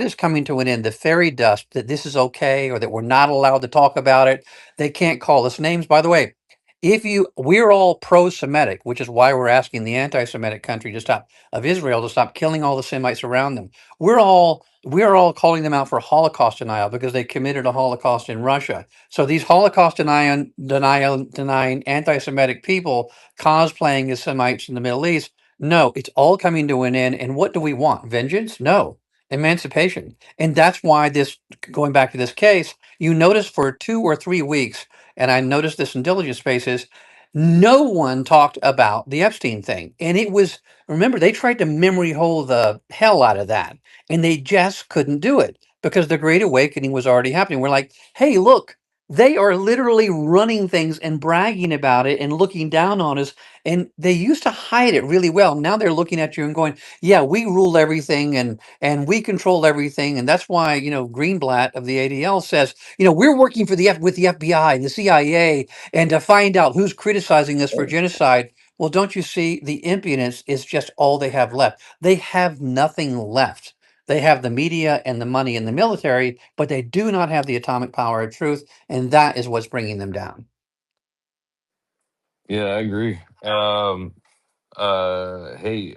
is coming to an end. The fairy dust that this is okay or that we're not allowed to talk about it. They can't call us names. By the way, we're all pro-Semitic, which is why we're asking the anti-Semitic country to stop of Israel to stop killing all the Semites around them. We're all calling them out for Holocaust denial because they committed a Holocaust in Russia. So these Holocaust denying anti-Semitic people cosplaying as Semites in the Middle East, no, it's all coming to an end. And what do we want? Vengeance? No. Emancipation. And that's why going back to this case, you notice for 2 or 3 weeks, and I noticed this in diligence spaces, no one talked about the Epstein thing. And it was, remember, they tried to memory hole the hell out of that, and they just couldn't do it because the Great Awakening was already happening. We're like, hey, look, they are literally running things and bragging about it and looking down on us. And they used to hide it really well. Now they're looking at you and going, yeah, we rule everything and we control everything. And that's why, Greenblatt of the ADL says, we're working with the FBI and the CIA and to find out who's criticizing us for genocide. Well, don't you see the impudence is just all they have left. They have nothing left. They have the media and the money and the military, but they do not have the atomic power of truth, and that is what's bringing them down. Yeah, I agree. Hey,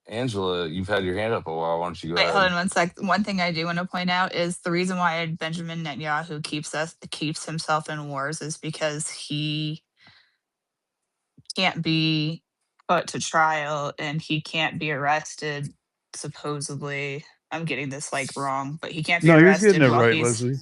Angela, you've had your hand up a while. Why don't you go Wait, hold ahead? on one sec. One thing I do want to point out is the reason why Benjamin Netanyahu keeps himself in wars is because he can't be put to trial and he can't be arrested. Supposedly, I'm getting this like wrong, but he can't be No, you're getting arrested it while right, Leslie.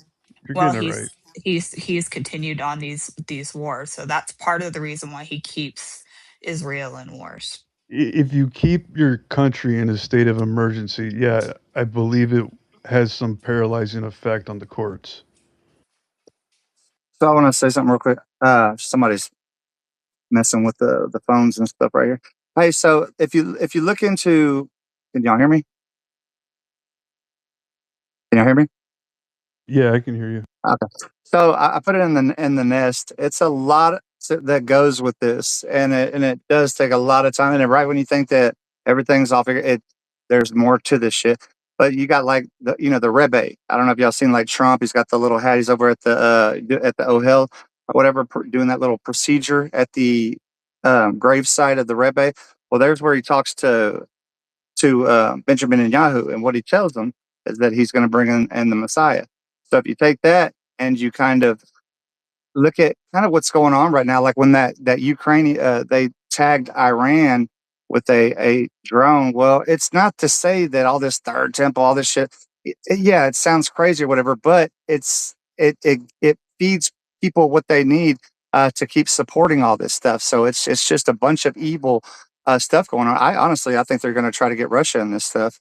You're while getting it right. he's continued on these wars. So that's part of the reason why he keeps Israel in wars. If you keep your country in a state of emergency, yeah, I believe it has some paralyzing effect on the courts. So I want to say something real quick. Somebody's messing with the phones and stuff right here. Hey, so if you look into, can y'all hear me? Can y'all hear me? Yeah, I can hear you. Okay. So I put it in the nest. It's a lot that goes with this, and it does take a lot of time. And right when you think that everything's off, there's more to this shit. But you got like the Rebbe. I don't know if y'all seen like Trump. He's got the little hat. He's over at the Ohel or whatever, doing that little procedure at the gravesite of the Rebbe. Well, there's where he talks to Benjamin Netanyahu, and what he tells them is that he's going to bring in the Messiah. So if you take that and you kind of look at kind of what's going on right now, like when that Ukraine they tagged Iran with a drone. Well, it's not to say that all this third temple, all this shit. Yeah, it sounds crazy or whatever, but it feeds people what they need to keep supporting all this stuff. So it's just a bunch of evil stuff going on. I think they're going to try to get Russia in this stuff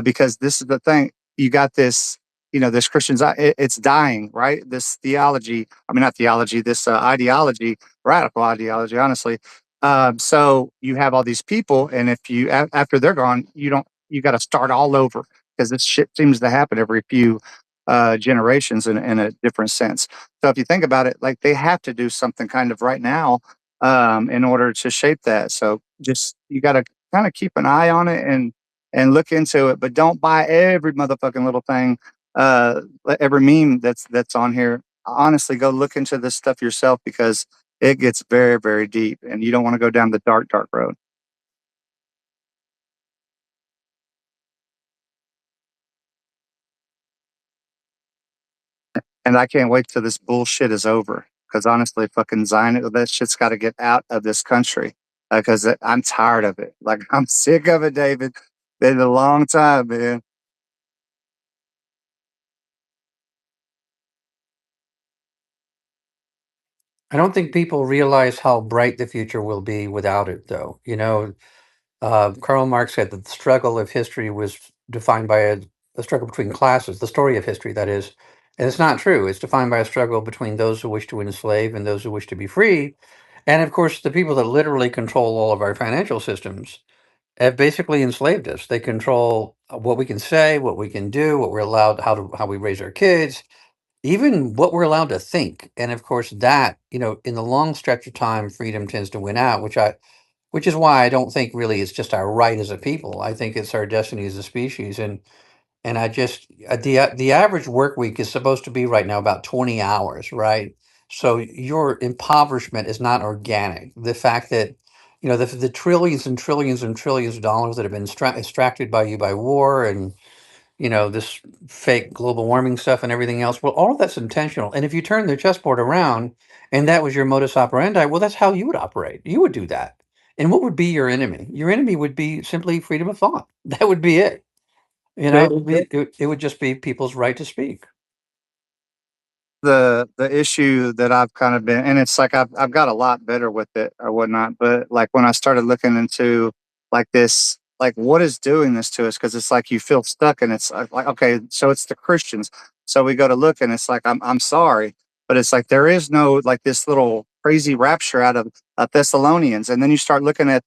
because this is the thing. You got this this it's dying, right? This theology, I mean, not theology, this ideology, radical ideology, honestly. So you have all these people, and if after they're gone, you got to start all over because this shit seems to happen every few generations in a different sense. So if you think about it, like they have to do something kind of right now in order to shape that. So just you got to kind of keep an eye on it and look into it, but don't buy every motherfucking little thing every meme that's on here. Honestly, go look into this stuff yourself because it gets very, very deep, and you don't want to go down the dark, dark road. And I can't wait till this bullshit is over. Because honestly, fucking Zion, that shit's got to get out of this country. Because I'm tired of it. Like I'm sick of it, David. Been a long time, man. I don't think people realize how bright the future will be without it, though. Karl Marx said that the struggle of history was defined by a struggle between classes, the story of history, that is. And it's not true. It's defined by a struggle between those who wish to enslave and those who wish to be free. And of course, the people that literally control all of our financial systems have basically enslaved us. They control what we can say, what we can do, what we're allowed, how we raise our kids, even what we're allowed to think. And of course, that in the long stretch of time, freedom tends to win out, which is why I don't think really it's just our right as a people. I think it's our destiny as a species. And I just the average work week is supposed to be right now about 20 hours, right? So your impoverishment is not organic. The fact that the trillions and trillions and trillions of dollars that have been extracted by you by war and this fake global warming stuff and everything else. Well, all of that's intentional. And if you turn the chessboard around and that was your modus operandi, well, that's how you would operate. You would do that. And what would be your enemy? Your enemy would be simply freedom of thought. That would be it. It would just be people's right to speak. The issue that I've kind of been, and it's like I've got a lot better with it or whatnot, but like when I started looking into like this, like what is doing this to us? Because it's like you feel stuck, and it's like okay, so it's the Christians. So we go to look, and it's like I'm sorry, but it's like there is no like this little crazy rapture out of Thessalonians, and then you start looking at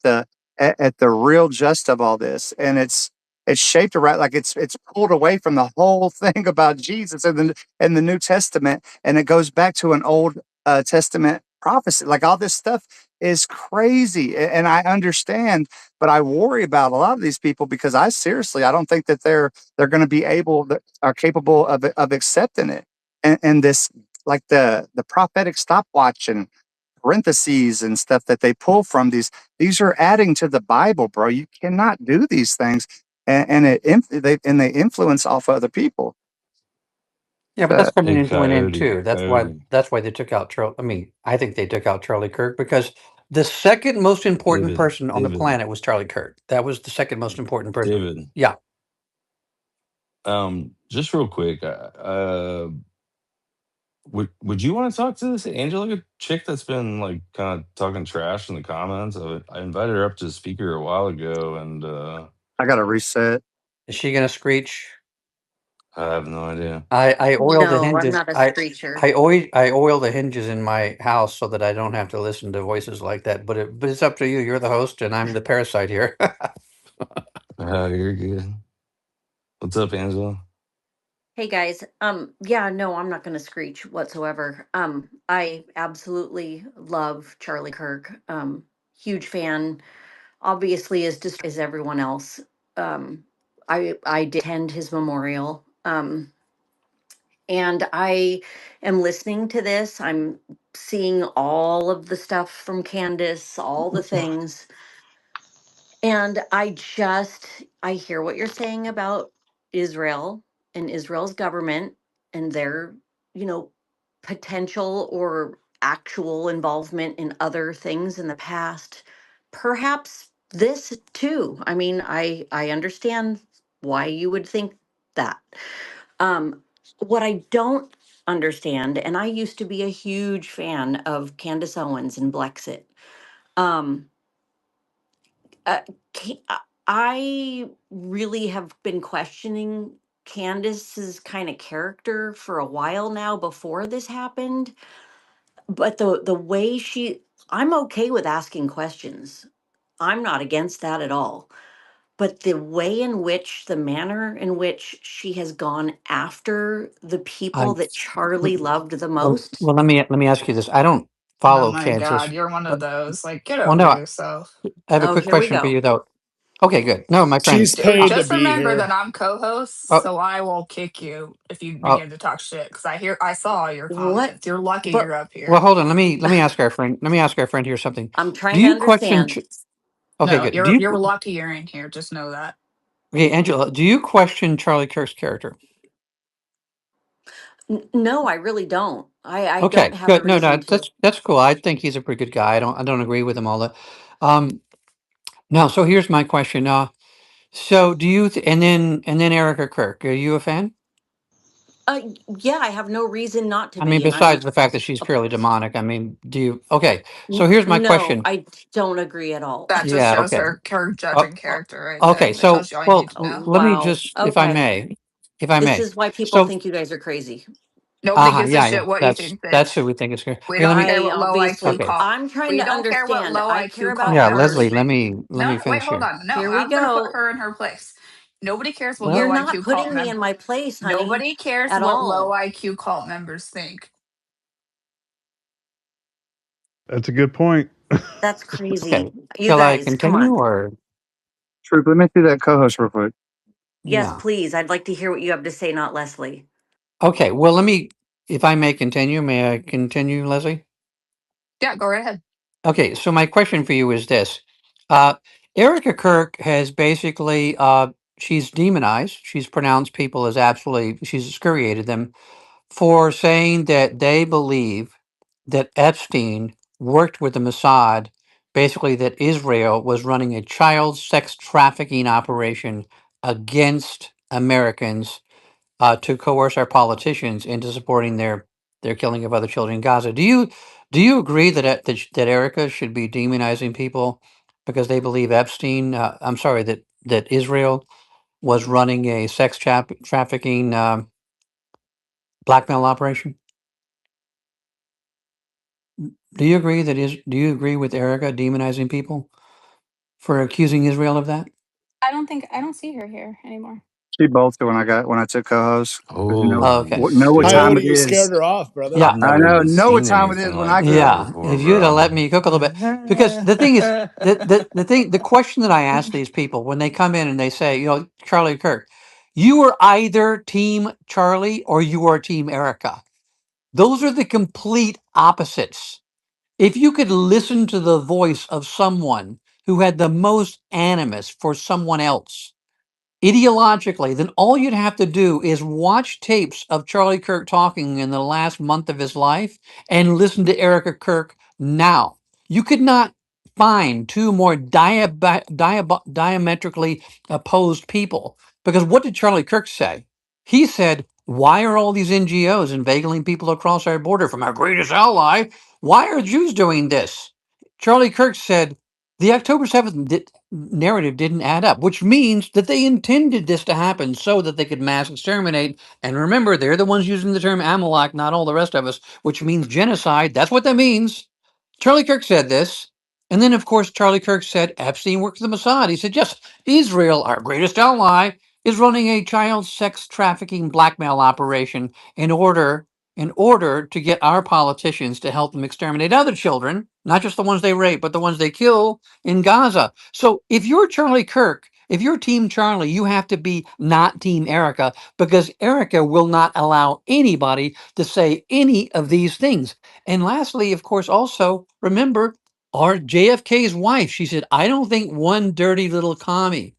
at the real gist of all this, and it's shaped around like it's pulled away from the whole thing about Jesus in the New Testament, and it goes back to an Old Testament prophecy. Like all this stuff is crazy, and I understand, but I worry about a lot of these people because I don't think that they're going to be able that are capable of accepting it, and this like the prophetic stopwatch and parentheses and stuff that they pull from these are adding to the Bible, bro. You cannot do these things, and they influence off other people. Yeah, but that's coming Hey, into an end Coyote, too. Coyote, That's why they took out Charlie. I mean, I think they took out Charlie Kirk because the second most important David, person on the David, planet was Charlie Kirk. That was the second most important person. David. Yeah, Just real quick, would you want to talk to this Angela chick that's been like kind of talking trash in the comments? I invited her up to speaker a while ago, and I got to reset. is she gonna screech? I have no idea. I oil the No, I'm hinges. not a screecher. I oil the hinges in my house so that I don't have to listen to voices like that. But it's up to you. You're the host, and I'm the parasite here. You're good. What's up, Angela? Hey guys, yeah, no, I'm not going to screech whatsoever. I absolutely love Charlie Kirk. Huge fan. Obviously, as everyone else. Um, I did attend his memorial. And I am listening to this. I'm seeing all of the stuff from Candace, all the things. And I hear what you're saying about Israel and Israel's government and their, you know, potential or actual involvement in other things in the past. Perhaps this too. I mean, I understand why you would think that. What I don't understand, and I used to be a huge fan of Candace Owens and Blexit. Um, uh, I really have been questioning Candace's kind of character for a while now before this happened. But the way I'm okay with asking questions. I'm not against that at all. But the way in which, the manner in which she has gone after the I people that Charlie loved the well, most. let me ask you this. I don't Oh follow my God, Kansas. you're one of those. Like, get Well, over no, yourself. I have a Oh, quick here we question for go. you though. Okay, good. No, my friend. She's Dude, paid to just be remember here. that I'm co-host, Oh, so I will kick you if you oh, begin to talk shit. Because I saw your What? comments. You're lucky But you're up well, here. hold on. Let me ask our friend. Let me ask our friend here something. I'm Do trying to you question? understand. Okay, No, good. Do you're you? lucky you're in here. Just know that. Okay, Angela. Do you question Charlie Kirk's character? No, I really don't. I don't Okay, have a good. No, reason no, to. that's cool. I think he's a pretty good guy. I don't agree with him all that. Um, now, so here's my question. So do you? And then Erica Kirk. Are you a fan? Yeah, I have no reason not to I mean, be, and besides I'm. the fact that she's uh, purely demonic. I mean, do you? Okay, so here's my No, question. I don't agree at all. That just Yeah. shows Okay. her Uh, judging uh, character right okay. there. That So, tells you all you need well, to know. let me Wow. just, if I Okay. may, if I This may. is why people So, think you guys are crazy. Nobody uh-huh, gives a yeah, yeah. shit what you That's think, that's bitch. who we think is good. We Okay, let don't me. care I what low IQ obviously, Okay. cult. I'm trying We to don't care what understand. low I care IQ about cult Yeah, members Leslie. numbers. Let think. me let No, me no, wait, finish hold here. on. No, Here we I'm gonna put go. her in her place. Nobody cares what You're low not IQ cult putting me member. in my place, honey, Nobody cares at what low all. IQ cult members think. That's a good point. That's Okay. crazy. You Shall I guys, come continue on. or? Troop, let me see that co-host real quick. Yes, Yeah. please. I'd like to hear what you have to say, not Leslie. Okay. Well, let me. If I may continue, may I continue, Leslie? Yeah, go right ahead. Okay, so my question for you is this. Uh, Erica Kirk has basically, she's demonized. She's pronounced people as absolutely, she's excoriated them for saying that they believe that Epstein worked with the Mossad, basically that Israel was running a child sex trafficking operation against Americans to coerce our politicians into supporting their killing of other children in Gaza. Do you agree that Erica should be demonizing people because they believe Epstein? I'm sorry, that Israel was running a sex trafficking blackmail operation. Do you agree that is? Do you agree with Erica demonizing people for accusing Israel of that? I don't see her here anymore. She bolted when I took co-host because Holy Okay. know what How time old are it shit. you? is. Scared her off, brother. Yeah. I've I never know what seen time it anything is when like I that go. Yeah, before, if you'd have bro. let me cook a little bit, because the thing is, the question that I ask these people when they come in and they say, Charlie Kirk, you are either Team Charlie or you are Team Erica. Those are the complete opposites. If you could listen to the voice of someone who had the most animus for someone else, ideologically, then all you'd have to do is watch tapes of Charlie Kirk talking in the last month of his life and listen to Erica Kirk now. You could not find two more diametrically opposed people. Because what did Charlie Kirk say? He said, why are all these NGOs inveigling people across our border from our greatest ally? Why are Jews doing this? Charlie Kirk said, the October 7th narrative didn't add up, which means that they intended this to happen so that they could mass exterminate. And remember, they're the ones using the term Amalek, not all the rest of us, which means genocide. That's what that means. Charlie Kirk said this. And then, of course, Charlie Kirk said Epstein worked for the Mossad. He said, yes, Israel, our greatest ally, is running a child sex trafficking blackmail operation in order to get our politicians to help them exterminate other children, not just the ones they rape, but the ones they kill in Gaza. So if you're Charlie Kirk, if you're Team Charlie, you have to be not Team Erica because Erica will not allow anybody to say any of these things. And lastly, of course, also remember our JFK's wife. She said, I don't think one dirty little commie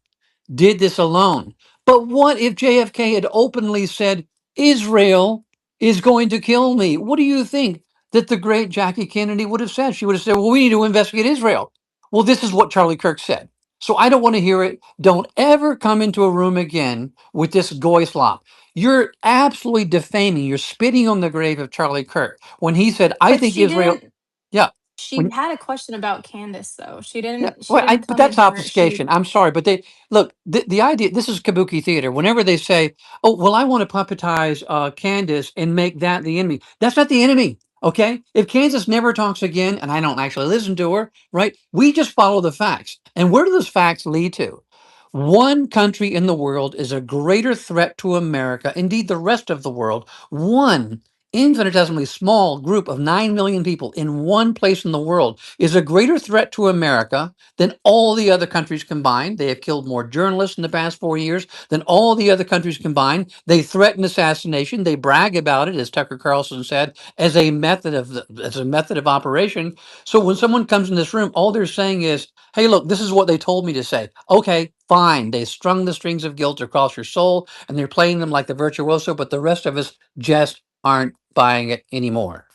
did this alone. But what if JFK had openly said, Israel is going to kill me? What do you think that the great Jackie Kennedy would have said? She would have said, well, we need to investigate Israel. Well, this is what Charlie Kirk said. So I don't want to hear it. Don't ever come into a room again with this goy slop. You're absolutely defaming. You're spitting on the grave of Charlie Kirk when he said, I But think she Israel. didn't. Yeah. She When had a question about Candace, though. She yeah, didn't. She well, didn't but come in that's here. She. obfuscation. I'm sorry, but they look the idea. This is kabuki theater. Whenever they say, "Oh, well, I want to puppetize Candace and make that the enemy," that's not the enemy. Okay, if Kansas never talks again, and I don't actually listen to her, right? We just follow the facts, and where do those facts lead to? One country in the world is a greater threat to America, indeed the rest of the world. One infinitesimally small group of 9 million people in one place in the world is a greater threat to America than all the other countries combined. They have killed more journalists in the past 4 years than all the other countries combined. They threaten assassination. They brag about it, as Tucker Carlson said, as a method of operation. So when someone comes in this room, all they're saying is, hey, look, this is what they told me to say. Okay, fine. They strung the strings of guilt across your soul and they're playing them like the virtuoso, but the rest of us just aren't buying it anymore.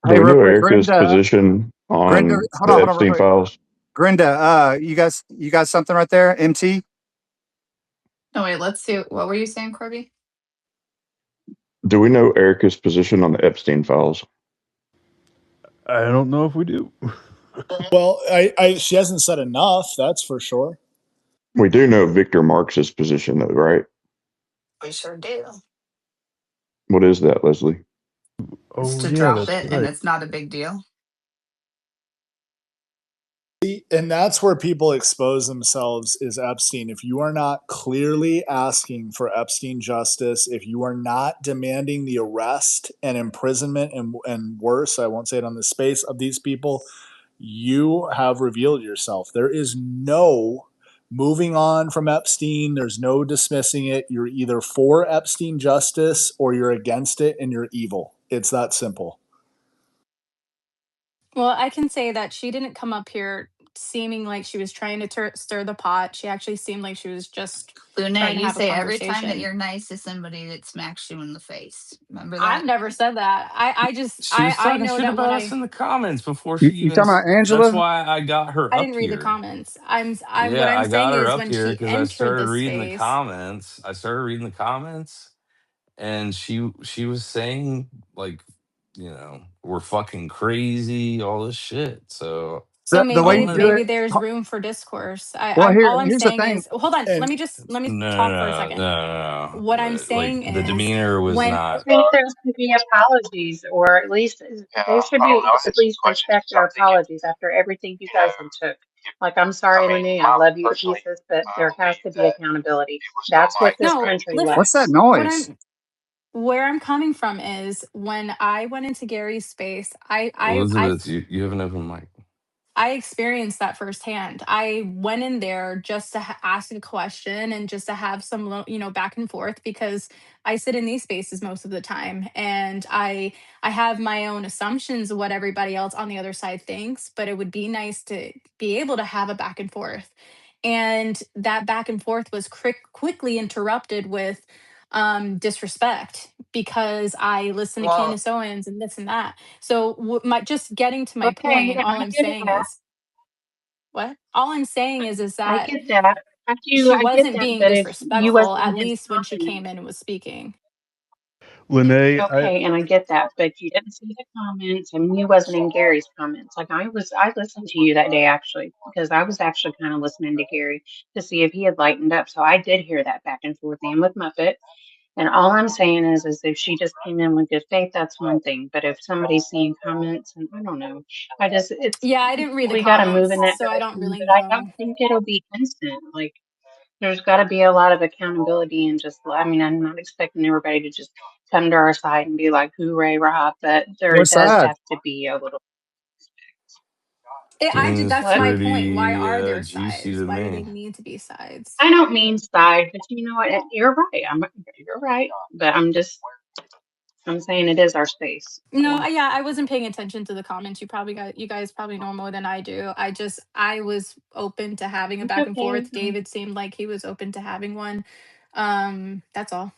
Do Hey, we real know quick, Erica's Grenda. position Grenda, on hold the on, real Epstein quick. files? Grenda, you got something right there? MT. No, wait, let's see. What were you saying, Corby? Do we know Erica's position on the Epstein files? I don't know if we do. Well, she hasn't said enough, that's for sure. We do know Victor Marx's position, though, right? We sure do. What is that, Leslie? It's Oh to yeah, drop that's it, and right. it's not a big deal. And that's where people expose themselves is Epstein. If you are not clearly asking for Epstein justice, if you are not demanding the arrest and imprisonment and worse, I won't say it on the space of these people, you have revealed yourself. There is no moving on from Epstein. There's no dismissing it. You're either for Epstein justice or you're against it and you're evil. It's that simple. Well, I can say that she didn't come up here seeming like she was trying to stir the pot. She actually seemed like she was just Luna, trying to you have a say every time that conversation. you're nice to somebody that smacks you in the face. Remember I've that? never said that. I just She was I talking know shit that about when us I in the comments before You, she you even. talking about That's Angela? why I got her I up didn't read the here. comments. I'm what Yeah, I'm I got saying her is up when here she because I entered started the reading the space. comments. I started reading the comments, and she was saying like, we're fucking crazy, all this shit. So So The way I'm you maybe do gonna. it. maybe there's room for discourse. Well, All I'm here's the saying thing. is hold on, And let me No, talk for a no, no, second. no, What I'm no. Like saying the is demeanor was when I not. think there should be apologies, or at least they should be at least respect their apologies after everything you guys have took. Like, I'm sorry, Renee, I love you to pieces, but there has to be accountability. That's what this no, country listen, What's that lacks. what noise? I'm where I'm coming from is when I went into Gary's space, Elizabeth, you have an open mic. I experienced that firsthand. I went in there just to ask a question and just to have some, back and forth because I sit in these spaces most of the time, and I have my own assumptions of what everybody else on the other side thinks. But it would be nice to be able to have a back and forth, and that back and forth was quickly interrupted with disrespect because I listened to Well, Candace Owens and this and that. So my just getting to my Okay, point, and all I I'm get saying that. is what? All I'm saying is I that get that. she I get wasn't that. being But if you disrespectful, wasn't at his least when she comment, came in and was speaking. Lene, okay, and I get that. But you didn't see the comments, and you wasn't in Gary's comments. Like I was, I listened to you that day actually because I was actually kind of listening to Gary to see if he had lightened up. So I did hear that back and forth and with Muppet. And all I'm saying is if she just came in with good faith, that's one thing. But if somebody's seeing comments, and I don't know, Yeah, I didn't read the we got to move comments, in that so I don't direction. really But I don't know. think it'll be instant. Like there's got to be a lot of accountability and just, I mean, I'm not expecting everybody to just come to our side and be like, hooray, rah, but there What's does that? have to be a little. Seems That's What? my point. Why pretty are there juicy sides? to Why do me. they need to be sides? I don't mean side, but you know what? You're right. You're right. But I'm saying it is our space. No, So yeah, I wasn't paying attention to the comments. You guys probably know more than I do. I was open to having a it's back and okay. forth. David seemed like he was open to having one. That's all.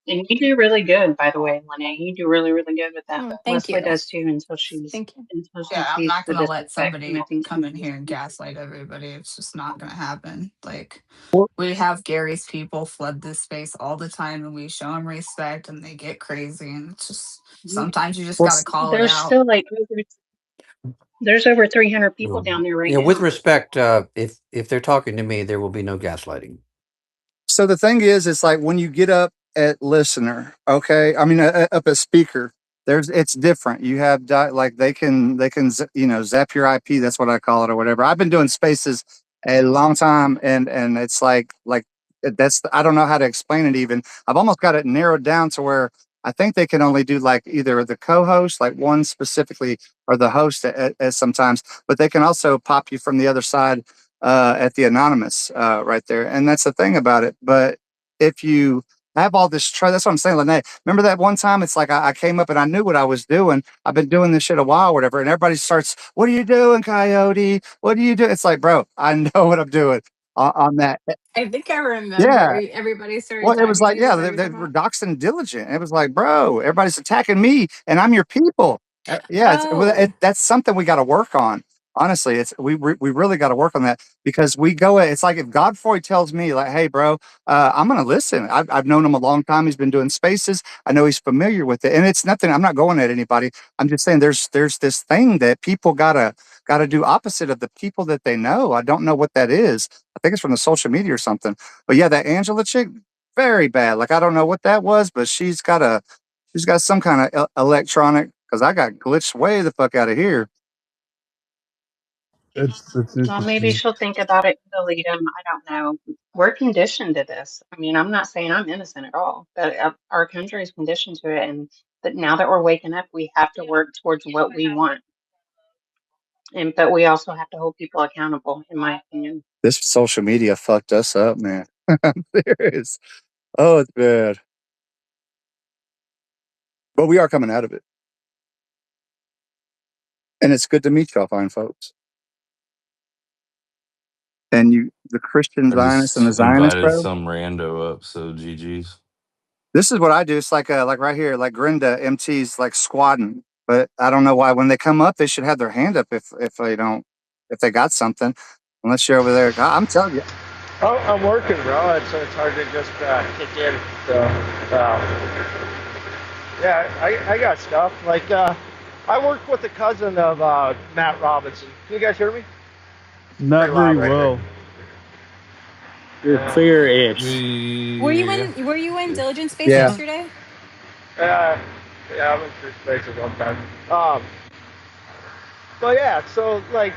And you do really good, by the way, Lene. You do really, really good with that. Oh, But thank Leslie you. does too Thank you. until she yeah, I'm sees not the gonna let disrespect. And I somebody think come she in here and understands. gaslight everybody. It's just not gonna happen. Like Well, we have Gary's people flood this space all the time, and we show them respect, and they get crazy, and it's just sometimes you just well, gotta call it There's out. still like there's over 300 people down there right Yeah, with now. respect, if they're talking to me, there will be no gaslighting. so the thing is, it's like when you get up at listener, okay, I mean up at speaker, it's different. You have like zap your IP. That's what I call it or whatever. I've been doing spaces a long time, and it's like that's I don't know how to explain it. Even I've almost got it narrowed down to where I think they can only do like either the co-host, like one specifically, or the host at sometimes, but they can also pop you from the other side at the anonymous right there. And that's the thing about it. But if you have all this trust, that's what I'm saying, Lene. Remember that one time? It's like I came up and I knew what I was doing. I've been doing this shit a while, whatever. And everybody starts, "What are you doing, Coyote? What do you do?" It's like, bro, I know what I'm doing on that. I think I remember Yeah, everybody started well, it was tagging like, you. Is yeah, that what they, you're they talking were about? doxxed and diligent. It was like, bro, everybody's attacking me, and I'm your people. Yeah, Oh, that's something we got to work on. Honestly, it's we really got to work on that because we go. It's like if Godfrey tells me, like, "Hey, bro, I'm gonna listen." I've known him a long time. He's been doing spaces. I know he's familiar with it, and it's nothing. I'm not going at anybody. I'm just saying there's this thing that people gotta do opposite of the people that they know. I don't know what that is. I think it's from the social media or something. But yeah, that Angela chick, very bad. Like I don't know what that was, but she's got some kind of electronic because I got glitched way the fuck out of here. That's Well, maybe interesting. she'll think about it and delete him. I don't know. We're conditioned to this. I mean, I'm not saying I'm innocent at all, but our country is conditioned to it. And but now that we're waking up, we have to work towards what we want. And but we also have to hold people accountable, in my opinion. This social media fucked us up, man. I'm serious. Oh, it's bad. But we are coming out of it. And it's good to meet y'all fine folks. And you, the Christian I Zionists and the just Zionists, invited bro. some rando up, so GG's. This is what I do. It's like right here, like Grinda MT's like squatting. But I don't know why when they come up, they should have their hand up if they don't, if they got something. Unless you're over there. I'm telling you. Oh, I'm working, bro. It's hard to just kick in. So, yeah, I got stuff. Like, I work with a cousin of Matt Robinson. Can you guys hear me? Not Pretty very loud right here. well. You're Yeah. clear-ish. Yeah. were you in Yeah. Diligent Space Yeah. yesterday? Yeah, I've been through spaces one time. But yeah, so like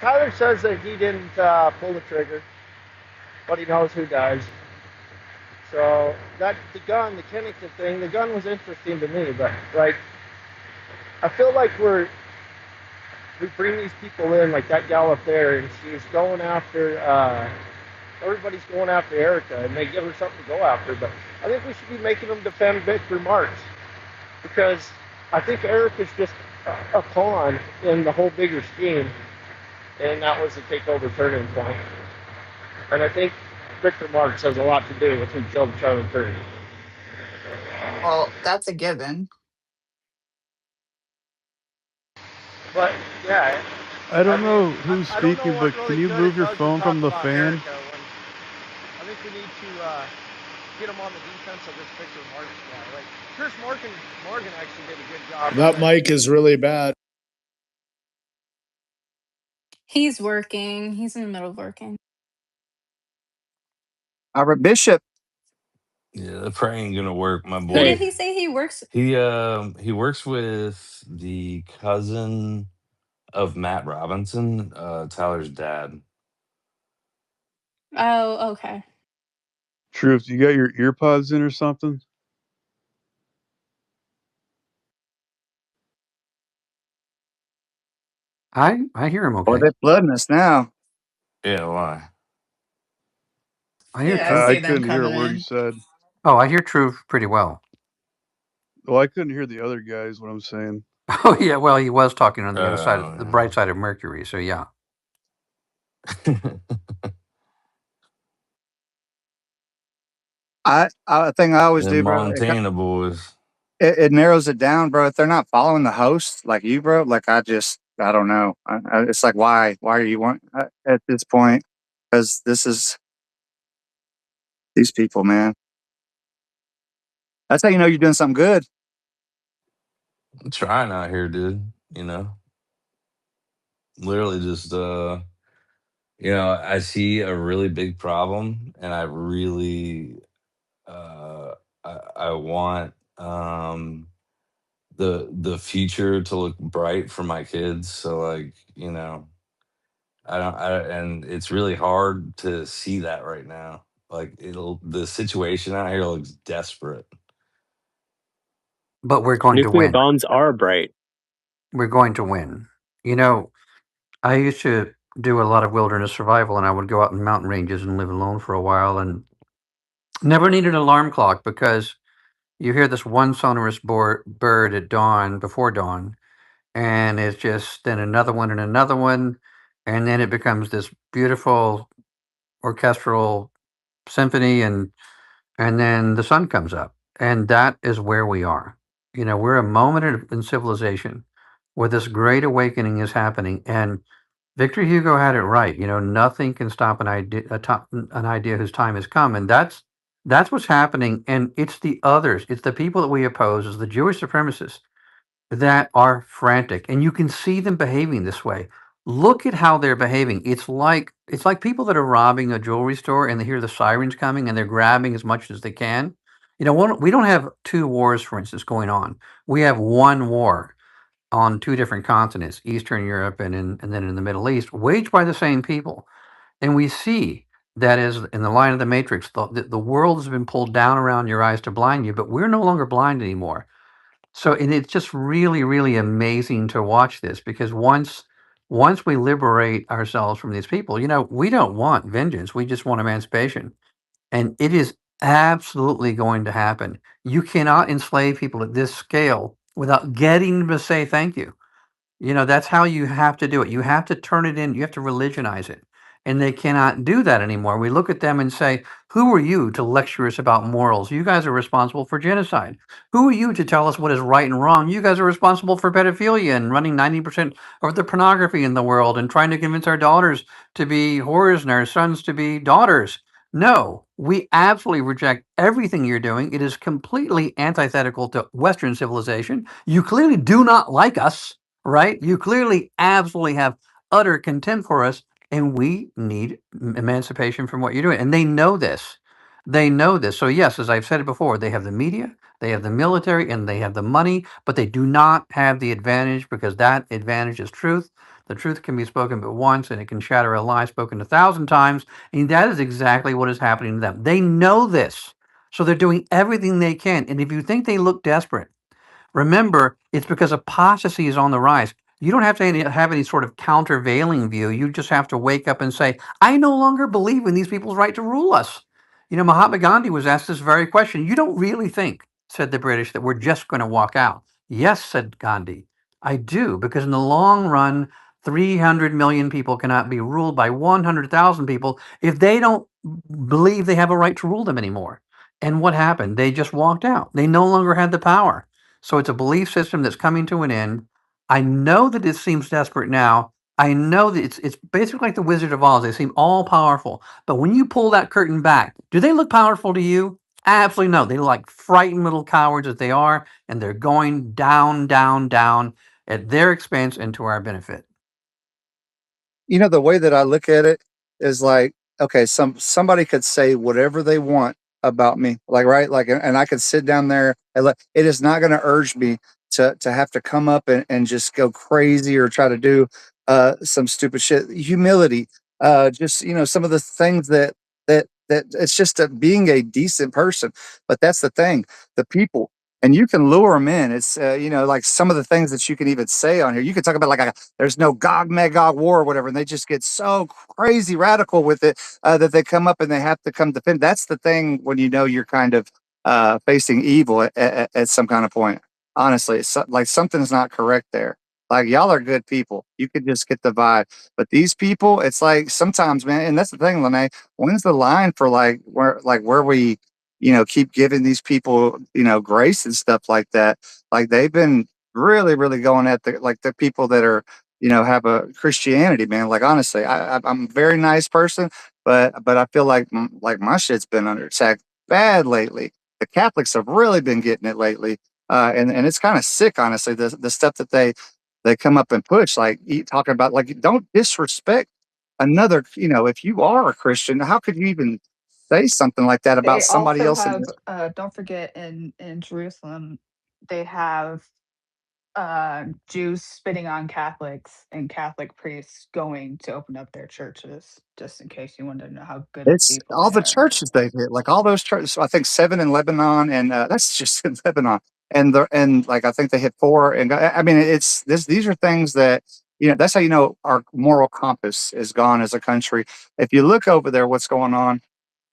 Tyler says that he didn't pull the trigger, but he knows who does. So that the gun, the Kennington thing, the gun was interesting to me, but like I feel like we bring these people in, like that gal up there, and she's going after everybody's going after Erica, and they give her something to go after. But I think we should be making them defend Victor Marks because I think Erica's just a pawn in the whole bigger scheme, and that was the takeover turning point. And I think Victor Marks has a lot to do with who killed Charlie Kirk. Well, that's a given. But yeah, I I don't mean, know who's I don't know speaking, what but can really you good it move your does to phone talk from the about fan? Erica. When I think we need to get him on the defense of this Victor Marks guy. Like Chris Morgan actually did a good job of That it. mic is really bad. He's working. He's in the middle of working. Our Bishop. Yeah, that probably ain't gonna work, my Who did boy. Hey, he say he works? He works with the cousin of Matt Robinson, Tyler's dad. Oh, okay. Truth, you got your earpods in or something? I hear him Boy, okay. they're flooding us now. Yeah, why? I hear Yeah, I Truth. I see them couldn't hear a coming word he in. said. Oh, I hear Truth pretty well. Well, I couldn't hear the other guys. What I'm saying. Oh yeah, well he was talking on the other side, of the Yeah. bright side of Mercury. So yeah. I think I always Them do, bro. Montana boys. It narrows it down, bro. If they're not following the host like you, bro, like I don't know. It's like why are you want at this point? Because this is these people, man. That's how you know you're doing something good. I'm trying out here, dude. You know, literally just I see a really big problem, and I really I want the future to look bright for my kids. So like, I don't I and it's really hard to see that right now. Like the situation out here looks desperate. but we're going to Nuclear win. bombs are bright. We're going to win. You know, I used to do a lot of wilderness survival, and I would go out in mountain ranges and live alone for a while, and never needed an alarm clock because you hear this one sonorous bird at dawn, before dawn, and it's just then another one and another one, and then it becomes this beautiful orchestral symphony, and then the sun comes up, and that is where we are. You know, we're a moment in civilization where this great awakening is happening, and Victor Hugo had it right. You know, nothing can stop an idea whose time has come, and that's what's happening. And it's the others, it's the people that we oppose, as the Jewish supremacists that are frantic, and you can see them behaving this way. Look at how they're behaving. It's like people that are robbing a jewelry store and they hear the sirens coming and they're grabbing as much as they can. You know, we don't have two wars, for instance, going on. We have one war on two different continents, Eastern Europe and then in the Middle East, waged by the same people. And we see that is in the line of the matrix. The world has been pulled down around your eyes to blind you, but we're no longer blind anymore. So, and it's just really, really amazing to watch this because once we liberate ourselves from these people, you know, we don't want vengeance. We just want emancipation. And it is absolutely going to happen. You cannot enslave people at this scale without getting them to say thank you. You know, that's how you have to do it. You have to turn it in, you have to religionize it. And they cannot do that anymore. We look at them and say, who are you to lecture us about morals? You guys are responsible for genocide. Who are you to tell us what is right and wrong? You guys are responsible for pedophilia and running 90% of the pornography in the world and trying to convince our daughters to be whores and our sons to be daughters. No, we absolutely reject everything you're doing. It is completely antithetical to Western civilization. You clearly do not like us, right? You clearly absolutely have utter contempt for us, and we need emancipation from what you're doing. And they know this. They know this. So, yes, as I've said it before, they have the media, they have the military, and they have the money, but they do not have the advantage because that advantage is truth. The truth can be spoken but once, and it can shatter a lie spoken 1,000 times. And that is exactly what is happening to them. They know this. So they're doing everything they can. And if you think they look desperate, remember, it's because apostasy is on the rise. You don't have to have any sort of countervailing view. You just have to wake up and say, I no longer believe in these people's right to rule us. You know, Mahatma Gandhi was asked this very question. You don't really think, said the British, that we're just going to walk out? Yes, said Gandhi. I do, because in the long run, 300 million people cannot be ruled by 100,000 people if they don't believe they have a right to rule them anymore. And what happened? They just walked out. They no longer had the power. So it's a belief system that's coming to an end. I know that it seems desperate now. I know that it's basically like the Wizard of Oz. They seem all powerful. But when you pull that curtain back, do they look powerful to you? Absolutely no. They look like frightened little cowards that they are, and they're going down, down, down at their expense and to our benefit. You know, the way that I look at it is like, okay, somebody could say whatever they want about me, like, right, like, and I could sit down there and it is not going to urge me to have to come up and just go crazy or try to do some stupid shit. Humility, just, you know, some of the things that it's just being a decent person. But that's the thing, the people. And you can lure them in. It's you know, like some of the things that you can even say on here. You can talk about like there's no Gog Magog war or whatever, and they just get so crazy radical with it that they come up and they have to come defend. That's the thing when you know you're kind of facing evil at some kind of point. Honestly, it's like something's not correct there. Like y'all are good people. You could just get the vibe. But these people, it's like sometimes, man, and that's the thing, Lene. When's the line for like where we, you know, keep giving these people, you know, grace and stuff like that? Like they've been really, really going at the people that are, you know, have a Christianity, man. Like honestly, I'm a very nice person, but I feel like like my shit's been under attack bad lately. The Catholics have really been getting it lately, and it's kind of sick, honestly. The stuff that they come up and push, like talking about, like, don't disrespect another. You know, if you are a Christian, how could you even say something like that about They somebody also else? have, don't forget, in Jerusalem, they have Jews spitting on Catholics and Catholic priests going to open up their churches, just in case you wanted to know how good of It's people all they the are. churches they've hit, like all those churches. I think seven in Lebanon, and that's just in Lebanon. and like I think they hit 4. And I mean, it's this. These are things that that's how our moral compass is gone as a country. If you look over there, what's going on?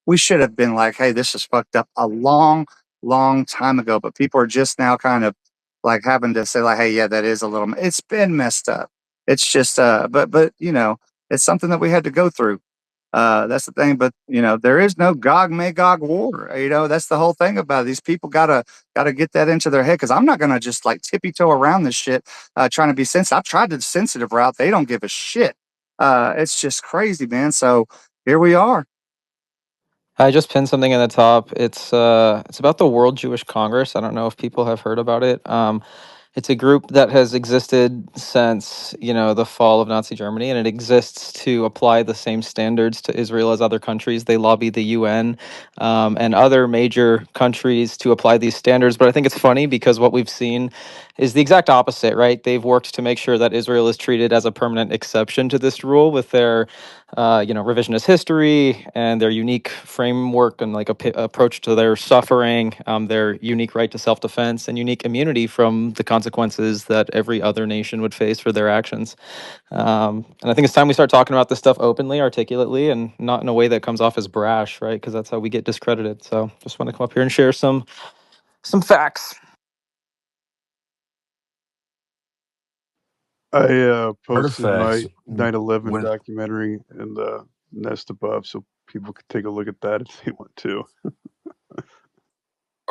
We should have been like, hey, this is fucked up a long, long time ago. But people are just now kind of like having to say, like, hey, yeah, that is a little, it's been messed up. It's just, but, it's something that we had to go through. That's the thing. But, there is no Gog Magog war. That's the whole thing about it. These people gotta get that into their head. Cause I'm not going to just like tippy toe around this shit, trying to be sensitive. I've tried the sensitive route. They don't give a shit. It's just crazy, man. So here we are. I just pinned something in the top. It's about the World Jewish Congress. I don't know if people have heard about it. It's a group that has existed since, the fall of Nazi Germany, and it exists to apply the same standards to Israel as other countries. They lobby the UN and other major countries to apply these standards. But I think it's funny because what we've seen is the exact opposite, right? They've worked to make sure that Israel is treated as a permanent exception to this rule with their revisionist history and their unique framework and like approach to their suffering, their unique right to self-defense and unique immunity from the consequences that every other nation would face for their actions. And I think it's time we start talking about this stuff openly, articulately, and not in a way that comes off as brash, right? Because that's how we get discredited. So just want to come up here and share some facts. I posted Artifacts. my 9/11 When documentary in the nest above, so people could take a look at that if they want to.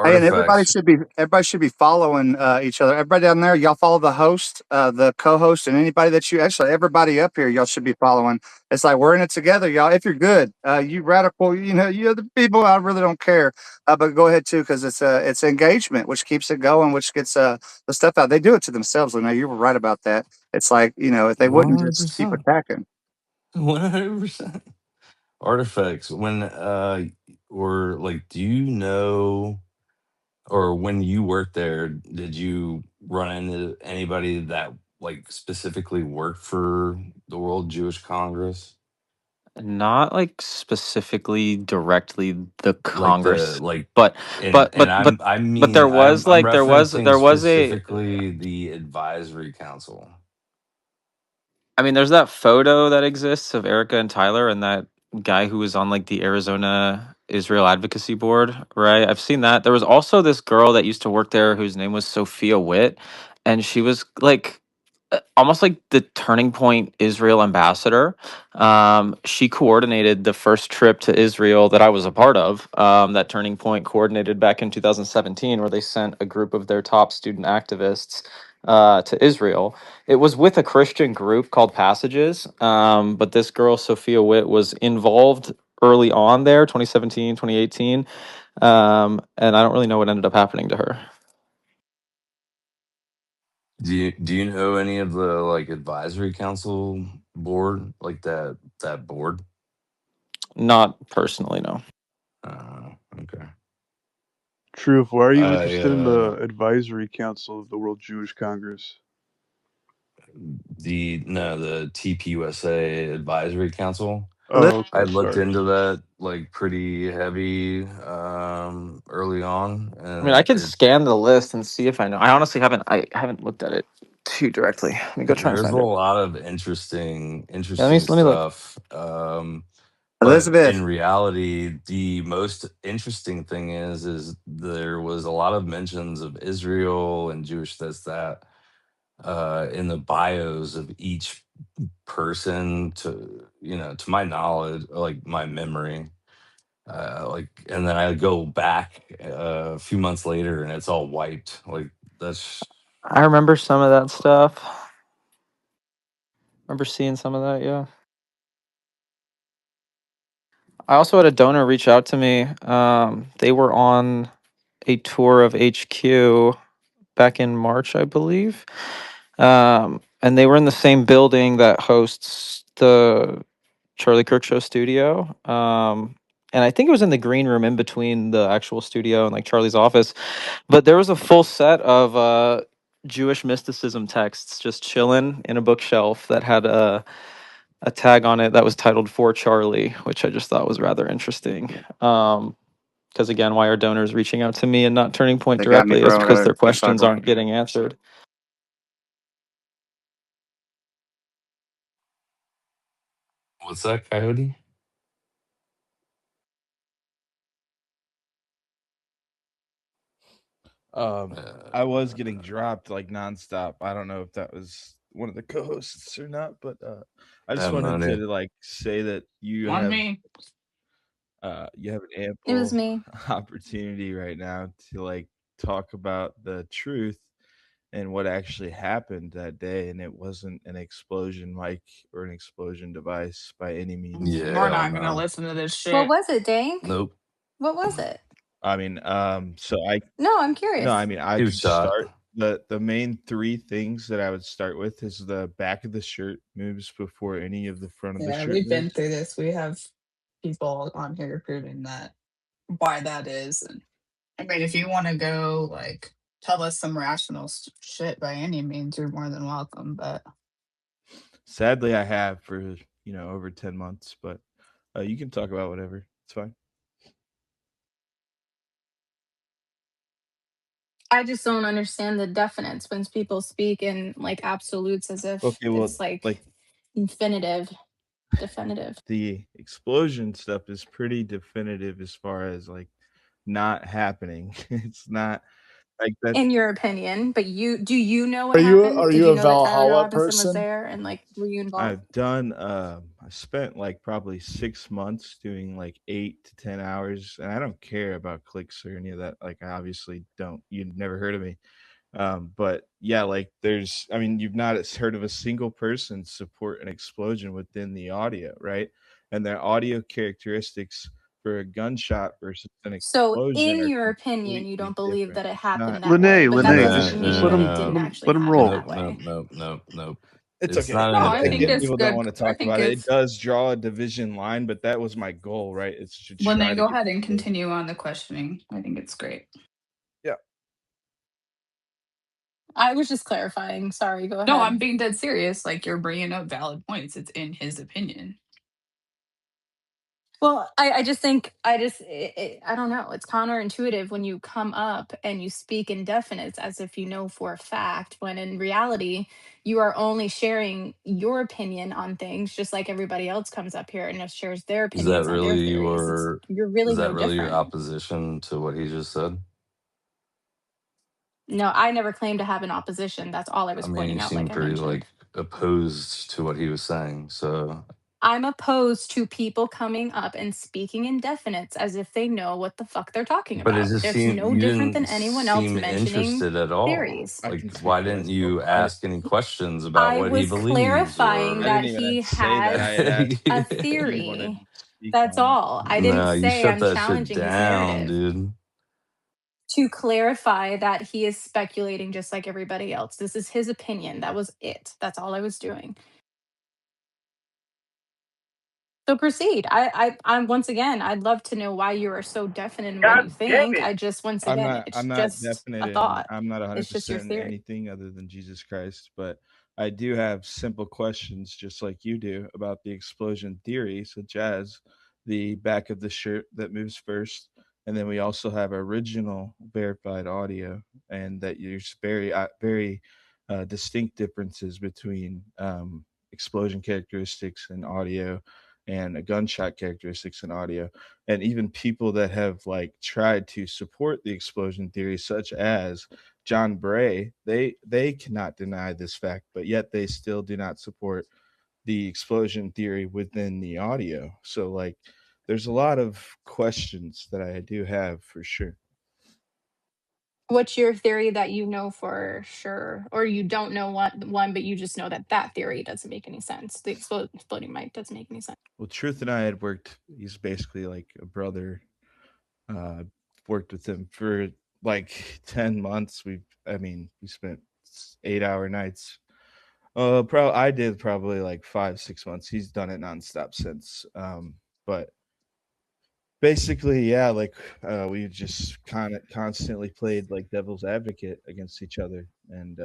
Hey, and artifacts. everybody should be following each other. Everybody down there, y'all follow the host, the co-host, and anybody that actually everybody up here, y'all should be following. It's like we're in it together, y'all. If you're good, you radical, you other people, I really don't care. But go ahead too, because it's engagement, which keeps it going, which gets the stuff out. They do it to themselves. Now you were right about that. It's like if they wouldn't just keep 100%. attacking. 100%. Artifacts. When or like, do you know, or when you worked there, did you run into anybody that like specifically worked for the World Jewish Congress? Not like specifically directly the Like the Congress, like but Yeah. but I there mean was I'm like referencing there was a specifically the advisory council. I mean, there's that photo that exists of Erica and Tyler and that guy who was on like the Arizona Israel Advocacy Board, right? I've seen that. There was also this girl that used to work there whose name was Sophia Witt, and she was like almost like the Turning Point Israel ambassador. She coordinated the first trip to Israel that I was a part of. That Turning Point coordinated back in 2017, where they sent a group of their top student activists to Israel. It was with a Christian group called Passages, but this girl, Sophia Witt, was involved early on there, 2017, 2018, and I don't really know what ended up happening to her. Do you know any of the like advisory council board, like that board? Not personally, no. Okay. Truth, why are you I interested in the advisory council of the World Jewish Congress? the TPUSA advisory council. Oh, I okay, looked sorry. into that like pretty heavy early on, I mean, I and could scan the list and see if I know. I honestly haven't. I haven't looked at it too directly. Let me go try and there's a find it. lot of Yeah, let me look. stuff. But in Elizabeth. reality, the most interesting thing is there was a lot of mentions of Israel and Jewish this that in the bios of each person, to my knowledge, like my memory. Like, and then I go back a few months later and it's all wiped. Like that's I remember some of that stuff. Remember seeing some of that, yeah. I also had a donor reach out to me. They were on a tour of HQ back in March, I believe. And they were in the same building that hosts the Charlie Kirk Show studio. And I think it was in the green room in between the actual studio and like Charlie's office. But there was a full set of Jewish mysticism texts just chilling in a bookshelf that had a tag on it that was titled "For Charlie," which I just thought was rather interesting. because again, why are donors reaching out to me and not Turning Point They got me, directly? Is because bro. their They're questions cycling. aren't getting answered. What's that, Coyote? I was getting dropped like nonstop. I don't know if that was one of the co-hosts or not, but I I just have no wanted idea. to like say that On me. you have an It was ample me. opportunity right now to like talk about the truth and what actually happened that day, and it wasn't an explosion mic or an explosion device by any means. We're And not Yeah. gonna listen to this What shit. was it, Dank? nope. What was it? I mean, so I No, I'm no, I curious. mean, I He was could shot. start the main 3 things that I would start with is the back of the shirt moves before any of the front of the Yeah, shirt we've been moves. through this. We have people on here proving that why that is. And I mean, if you want to go like tell us some rational shit by any means, you're more than welcome. But Sadly, I have for, over 10 months, but you can talk about whatever. It's fine. I just don't understand the definites when people speak in like absolutes as if Okay, well, it's like like infinitive, definitive. the explosion stuff is pretty definitive as far as like not happening. It's not like that. In your opinion, but do you know what Are you happened? are Did you you a know that Tyler Valhalla Robinson was person? there and like were you involved? I spent like probably 6 months doing like 8 to 10 hours, and I don't care about clicks or any of that. Like, I obviously don't. You've never heard of me. But yeah, like I mean, you've not heard of a single person support an explosion within the audio, right? And their audio characteristics for a gunshot versus an So explosion in are your opinion, you don't completely believe different. that it It's not. happened that way, Lene, but that Lene, No, doesn't just mean let that him it didn't actually let him happen roll. that nope, way. nope, nope, nope, nope. It's It's okay. not no, an I opinion. think it's People don't good. want to I talk think about it. It it's does draw a division line, but that was my goal, right? It's to when try they to go get ahead and people. continue on the questioning. I think it's great. Yeah. I was just clarifying. Sorry, go No, ahead. I'm being dead serious. Like you're bringing up valid points. It's in his opinion. Well, I just think I don't know. It's counterintuitive when you come up and you speak in definites as if you know for a fact, when in reality you are only sharing your opinion on things, just like everybody else comes up here and just shares their Is opinions on their theories. You're really no that really your different. opposition to what he just said? No, I never claimed to have an opposition. That's all I I was mean, you pointing out, like seem I pretty mentioned. like opposed to what he was saying. So, I'm opposed to people coming up and speaking in definites as if they know what the fuck they're talking but it about. just It's seemed no you different than didn't anyone else seem mentioning interested at all. theories. I like, can speak why for didn't myself. You ask any questions about I what he was believes clarifying or? I that didn't even have he to say that. I has had asked a what he wanted theory. to speak That's on. all. I didn't No, you say shut I'm that shit challenging his down, narrative. dude. To clarify that he is speculating just like everybody else. This is his opinion. That was it. That's all I was doing. So proceed. I'm once again, I'd love to know why you are so definite in what you God damn think. it! I just once again, it's I'm not just definite a in thought. I'm not It's just your 100% in theory. anything other than Jesus Christ, but I do have simple questions just like you do about the explosion theory, such as the back of the shirt that moves first, and then we also have original verified audio, and that there's very distinct differences between explosion characteristics in audio and a gunshot characteristics in audio, and even people that have like tried to support the explosion theory, such as John Bray, they cannot deny this fact, but yet they still do not support the explosion theory within the audio. So like there's a lot of questions that I do have for sure. What's your theory that you know for sure, or you don't know one, but you just know that that theory doesn't make any sense? The exploding mic doesn't make any sense. Well, Truth and I had worked, he's basically like a brother. Uh Worked with him for like 10 months. We spent 8-hour nights. I did probably like 5-6 months. He's done it nonstop since. But basically, yeah, like we just kind of constantly played like devil's advocate against each other, and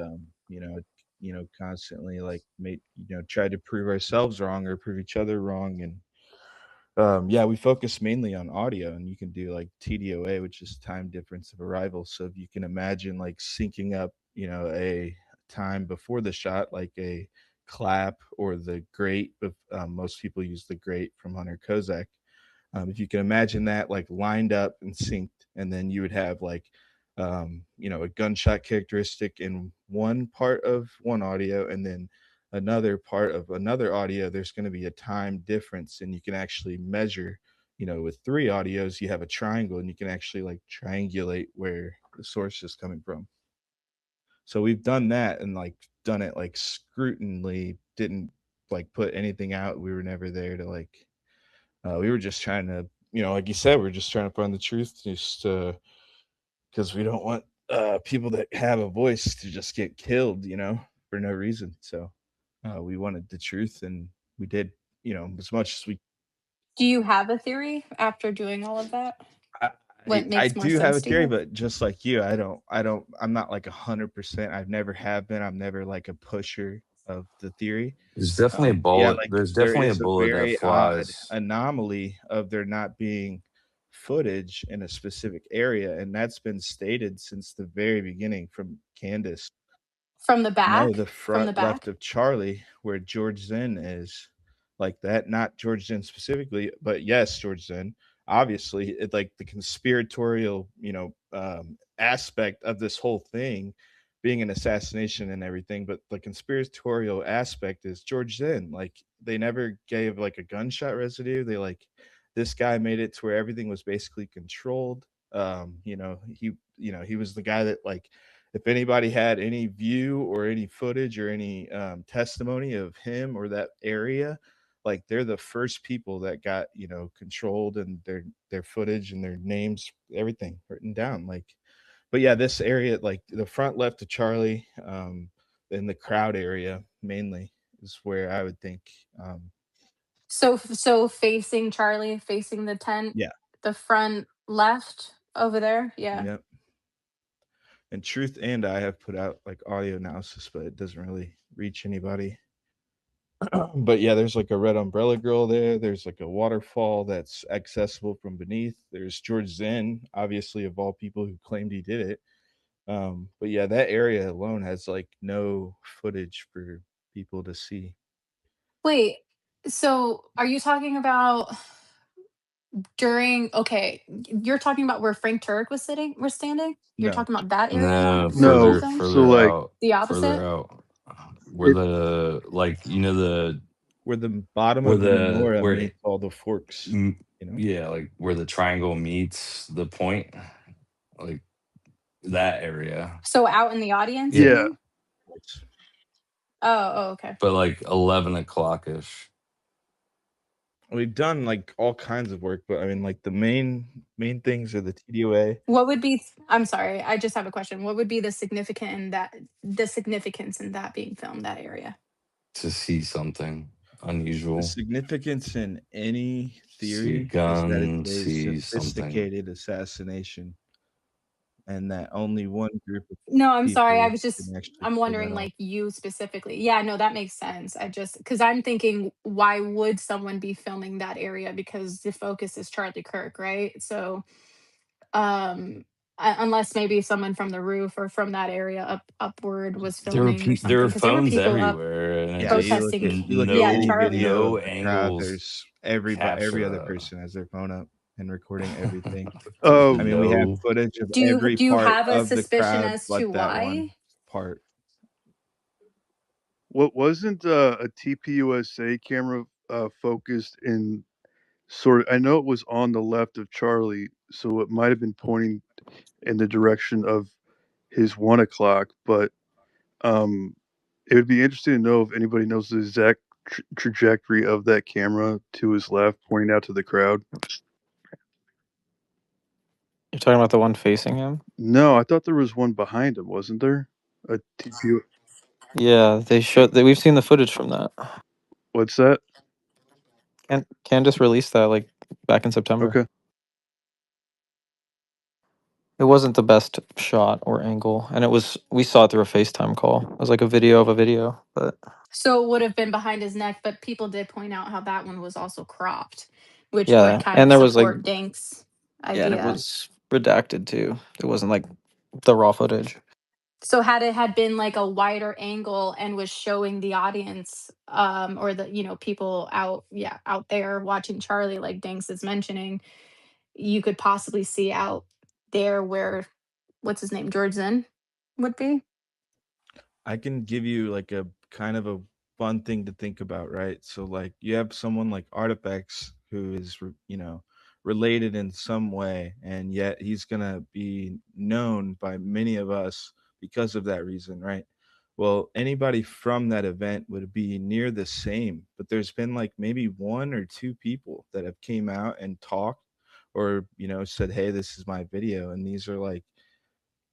constantly like tried to prove ourselves wrong or prove each other wrong, and Yeah, we focus mainly on audio, and you can do like TDOA, which is time difference of arrival. So if you can imagine like syncing up, a time before the shot, like a clap or the grate. But most people use the grate from Hunter Kozak. If you can imagine that like lined up and synced, and then you would have like, a gunshot characteristic in one part of one audio, and then another part of another audio, there's going to be a time difference, and you can actually measure. With three audios, you have a triangle, and you can actually like triangulate where the source is coming from. So we've done that and like done it like scrutinally, didn't like put anything out. We were never there to like we were just trying to, like you said, we're just trying to find the truth, just because we don't want people that have a voice to just get killed, for no reason. So we wanted the truth, and we did, as much as we. Do you have a theory after doing all of that? I, What I makes more do have a sense to theory, you? but just like you, I'm not like 100%. I've never have been. I'm never like a pusher of the theory. There's definitely a Yeah, bullet. like There's there definitely a is a bullet that very odd flies. anomaly of there not being footage in a specific area, and that's been stated since the very beginning from Candace. From the No, back? the From the front left back? of Charlie, where George Zen is, like that. Not George Zen specifically, but yes, George Zen. Obviously, it like the conspiratorial, aspect of this whole thing being an assassination and everything. But the conspiratorial aspect is George Zen. Like they never gave like a gunshot residue. They like this guy made it to where everything was basically controlled. He was the guy that like if anybody had any view or any footage or any testimony of him or that area, like they're the first people that got controlled and their footage and their names, everything written down. Like, but yeah, this area, like the front left of Charlie, in the crowd area mainly is where I would think. So facing Charlie, facing the tent, Yeah, the front left over there? Yeah. yep. And Truth and I have put out like audio analysis, but it doesn't really reach anybody. But yeah, there's like a red umbrella girl there. There's like a waterfall that's accessible from beneath. There's George Zen, obviously of all people who claimed he did it. But yeah, that area alone has like no footage for people to see. Wait, so are you talking about during okay, you're talking about where Frank Turek was standing? You're No, talking about that area No, that you No, filmed? so further like out, The further opposite? out, where it, the like where the bottom where of the the menorah where it, meets all the forks. mm, You know, yeah, like where the triangle meets the point, like that area. So out in the audience, you Yeah, yeah, mean? Oh, okay. but like 11 o'clock ish. we've done like all kinds of work, but I mean, like the main things are the TDOA. What would be I'm sorry, I just have a question. What would be the significance in that being filmed, that area? To see something The unusual, significance in any see a theory is that it's gun, a see something. sophisticated assassination, and that only one group of No, I'm sorry. I people was just can actually I'm pull that wondering off. like you specifically. Yeah, no, that makes sense. I just because I'm thinking why would someone be filming that area because the focus is Charlie Kirk, right? So um unless maybe someone from the roof or from that area upward was filming or There something were because there were people people up everywhere, and it Yeah, you look protesting. at just you look at Yeah, any Charlie. video no of the crowd. angles There's capture every other that. person has their phone up and recording everything. There's I um, mean, we have no. footage of Do you every do you part have a of the suspicion crowd, as to but that why? one part. what wasn't a TPUSA camera focused in sort of? I know it was on the left of Charlie, so it might have been pointing in the direction of his 1 o'clock. But um, it would be interesting to know if anybody knows the exact trajectory of that camera to his left, pointing out to the crowd. You're talking about the one facing him? No, I thought there was one behind him, wasn't there? A TPU. Yeah, they showed that we've seen the footage from that. What's that? And Candace released that like back in September. Okay. It wasn't the best shot or angle, and we saw it through a FaceTime call. It was like a video of a video, but So it would have been behind his neck, but people did point out how that one was also cropped. which Yeah, would kind and of there was like support Dank's yeah, and it idea. was redacted too. It wasn't like the raw footage. So had it had been like a wider angle and was showing the audience, or the, you know, people out, yeah, out there watching Charlie, like Danks is mentioning, you could possibly see out there where, what's his name, George Zen would be. I can give you like a kind of a fun thing to think about, right? So like you have someone like Artifacts who is related in some way, and yet he's gonna be known by many of us because of that reason, right? Well, anybody from that event would be near the same, but there's been like maybe one or two people that have came out and talked or said, hey, this is my video, and these are like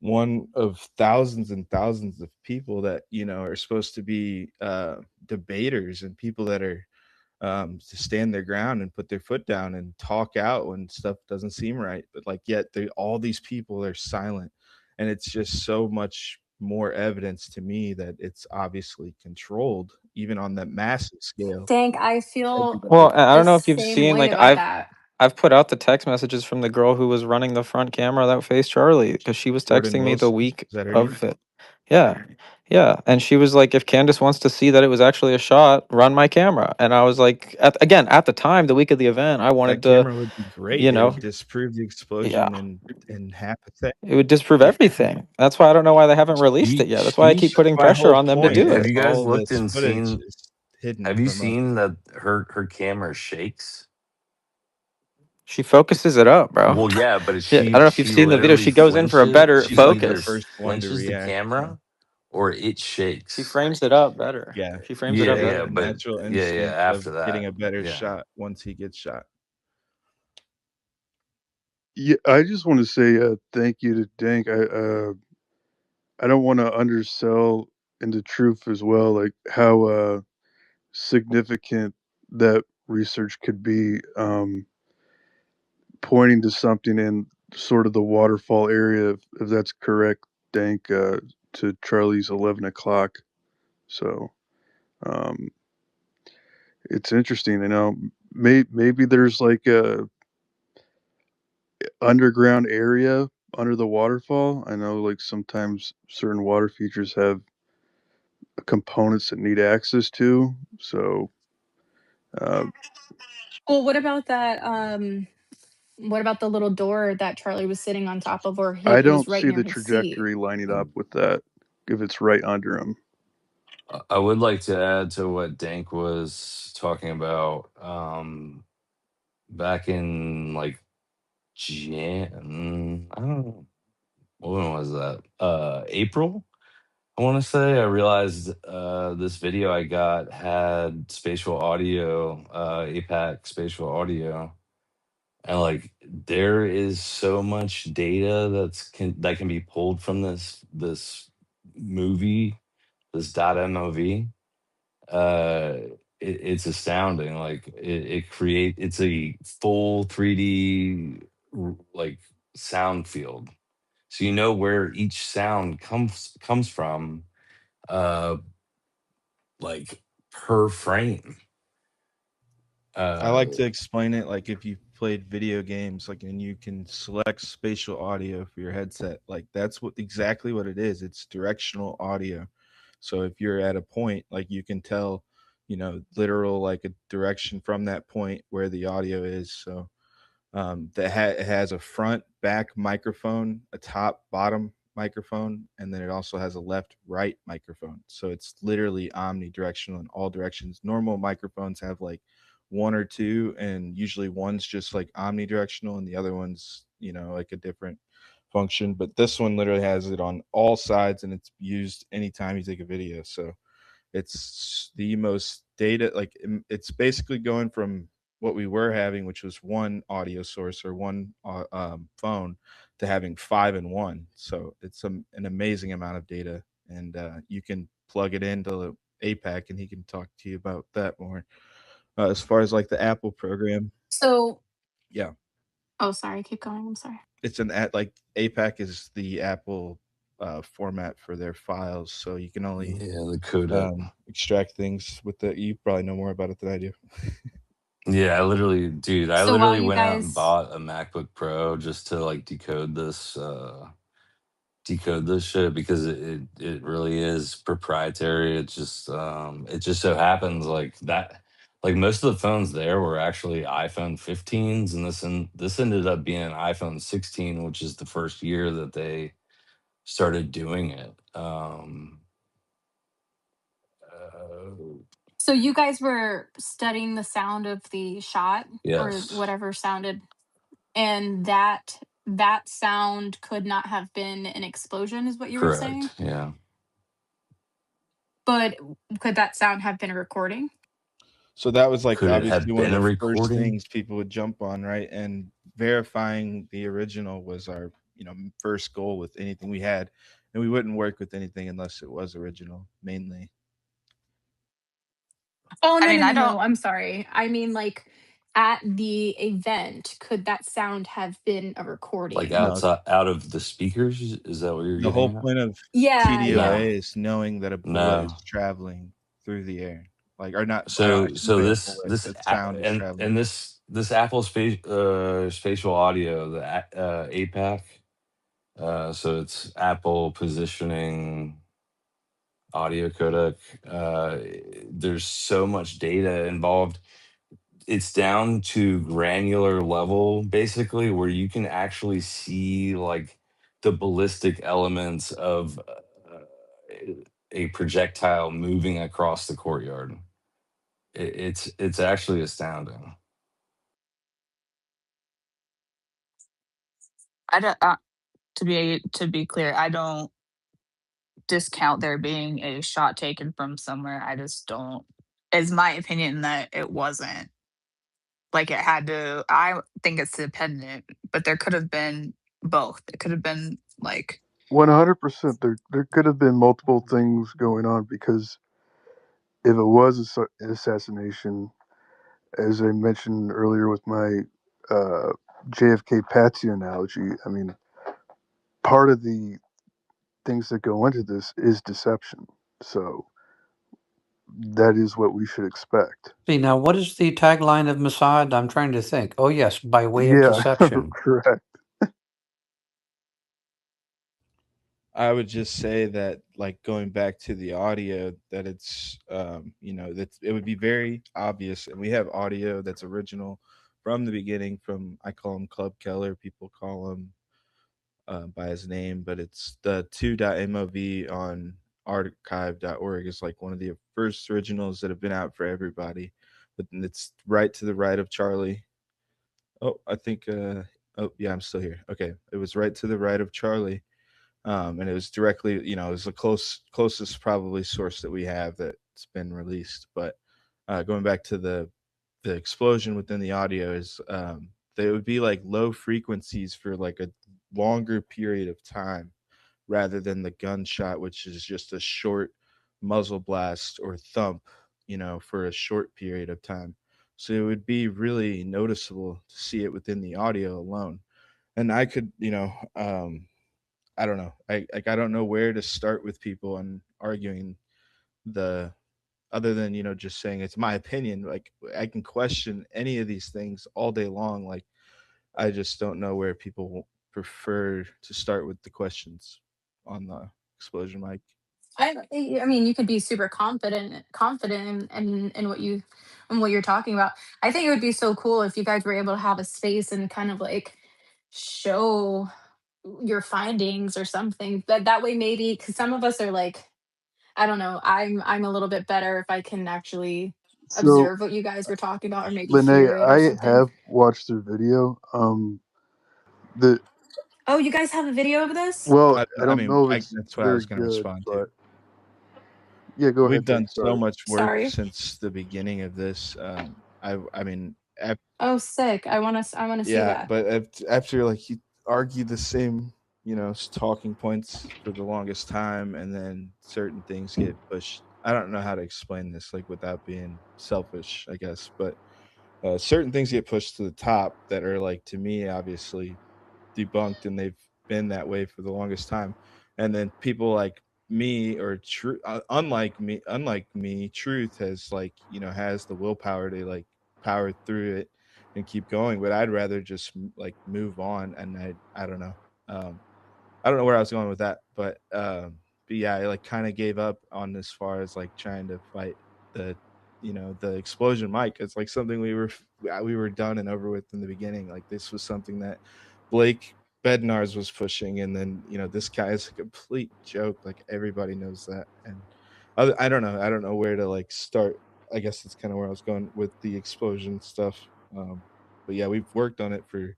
one of thousands and thousands of people that are supposed to be debaters and people that are to stand their ground and put their foot down and talk out when stuff doesn't seem right, but like yet all these people are silent, and it's just so much more evidence to me that it's obviously controlled even on that massive scale. Dank, I feel Well, I the don't know if you've same seen way like about that. I've put out the text messages from the girl who was running the front camera that faced Charlie because she was Jordan texting me the Wilson, week is that her name? of it. Yeah. Yeah. And she was like, if Candace wants to see that it was actually a shot, run my camera. And I was like, again, at the time, the week of the event, I wanted That to, camera would be great. you It would know, disprove the yeah, explosion in half a second. it would disprove everything. That's why I don't know why they haven't released it yet. That's why I keep That's putting my pressure whole on them to point, do is that Have you it. guys all looked this and footage seen? is hidden Have you from us. seen that her camera shakes? She focuses it up, bro. Well, yeah, but Yeah, I don't know if you've she seen the video. literally She goes in for a flinches. better She She's like the either focus. first one to flinches the react. Yeah. camera or it She shakes. frames it up better. Yeah. She frames it She Yeah, up has yeah, a better. but natural yeah, instinct of after getting that, a better yeah. shot once he gets shot. Yeah, I just want to say thank you to Dank. I don't want to undersell into truth as well, like how significant that research could be, pointing to something in sort of the waterfall area, if that's correct, Dank, to Charlie's 11 o'clock. So um, it's interesting, maybe there's like a underground area under the waterfall. I know like sometimes certain water features have components that need access to. So uh, Well, what about that? What about the little door that Charlie was sitting on top of, or I it was don't right see near the his seat? trajectory lining up with that if it's right under him. Mm. I would like to add to what Dank was talking about. Back in like I don't know, when was that? April, I want to say. I realized this video I got had spatial audio, APAC spatial audio, and like there is so much data that can be pulled from this movie, this .mov. uh it's astounding. Like it's a full 3D like sound field, so you know where each sound comes from, uh like per frame. I uh like to explain it like if you played video games, like, and you can select spatial audio for your headset, like that's exactly what it is. It's directional audio. So if you're at a point, like you can tell, literal like a direction from that point where the audio is. So it has a front back microphone, a top bottom microphone, and then it also has a left right microphone, so it's literally omnidirectional in all directions. Normal microphones have like one or two, and usually one's just like omnidirectional and the other one's like a different function, but this one literally has it on all sides and it's used anytime you take a video. So it's the most data, like it's basically going from what we were having, which was one audio source or one phone, to having five in one. So it's an amazing amount of data, and you can plug it into APAC, and he can talk to you about that more. As far as like the Apple program, So, yeah, oh, sorry, keep going. I'm sorry. it's an at like APAC is the Apple format for their files, so you can only Yeah, the codec. extract things with the. You probably know more about it than I do. Yeah, I literally, dude, I So while literally you went out and guys, bought a MacBook Pro just to like decode this shit because it really is proprietary. It just so happens like that, like most of the phones there were actually iPhone 15s, and this ended up being an iPhone 16, which is the first year that they started doing it. Uh, so you guys were studying the sound of the shot or yes, whatever sounded, and that sound could not have been an explosion, is what you were saying? correct. Yeah, But could that sound have been a recording? So that was like could it obviously have one of been a the first recording? things people would jump on, right? And verifying the original was our, first goal with anything we had. And we wouldn't work with anything unless it was original, mainly. Oh, I no, mean, no, I no, don't. no. I'm sorry. I mean, like at the event, could that sound have been a Like recording? No, outside out of the speakers? Is that what you're the whole getting at? point of Yeah, No, yeah. TDOA is knowing that a bullet is no. traveling through the air. Like, or not, I So shouldn't so say a this bullet, this the a- sound is and traveling. and this Apple spatial audio, the APAC. So it's Apple positioning audio codec. Uh, there's so much data involved. It's down to granular level, basically, where you can actually see like the ballistic elements of a projectile moving across the courtyard. It's actually astounding. I don't. To be clear, I don't discount there being a shot taken from somewhere. I just don't. It's my opinion that it wasn't like it had to. I think it's dependent, but there could have been both. It could have been like 100%. There could have been multiple things going on because if it was an assassination, as I mentioned earlier with my uh, JFK Patsy analogy, I mean, part of the things that go into this is deception. So that is what we should expect. See, now what is the tagline of Mossad? I'm trying to think. Oh, yes, by way of Yeah, deception. correct. I would just say that, like, going back to the audio, that it's, that it would be very obvious, and we have audio that's original from the beginning. From, I call him Club Keller, people call him by his name, but it's the 2.mov on archive.org is like one of the first originals that have been out for everybody. But it's right to the right of Charlie. Oh, I think. Oh, yeah, I'm still here. Okay, it was right to the right of Charlie, and it was directly, it was the closest probably source that we have that's been released. But going back to the explosion within the audio is, they would be like low frequencies for like a longer period of time rather than the gunshot, which is just a short muzzle blast or thump, for a short period of time. So it would be really noticeable to see it within the audio alone. And I could, I don't know. I don't know where to start with people on arguing the, other than, just saying it's my opinion. Like, I can question any of these things all day long. Like, I just don't know where people prefer to start with the questions on the explosion mic. I mean, you could be super confident in what you and what you're talking about. I think it would be so cool if you guys were able to have a space and kind of like show your findings or something. That way, maybe because some of us are like, I don't know. I'm a little bit better if I can actually So, observe what you guys were talking about or maybe Lene, hear it or I something. have watched their video. The Oh, you guys have a video of this? Well, I, I I don't mean, know if it's that's what I very was going to good, respond to. but yeah, go We've ahead, Nick. done so Sorry. much work Sorry. since the beginning of this. I mean, Oh, sick. I want to see yeah, that. but after, like, you argue the same, talking points for the longest time, and then certain things get pushed. I don't know how to explain this, like, without being selfish, I guess, but certain things get pushed to the top that are, like, to me, obviously debunked, and they've been that way for the longest time. And then people like me, or unlike me, truth has, like, has the willpower to, like, power through it and keep going. But I'd rather just like move on. And I don't know. I don't know where I was going with that, but yeah, I like kind of gave up on as far as like trying to fight the the explosion mic. It's like something we were done and over with in the beginning. Like this was something that Blake Bednar's was pushing, and then this guy is a complete joke. Like everybody knows that, and I don't know where to like start. I guess that's kind of where I was going with the explosion stuff. But yeah, we've worked on it for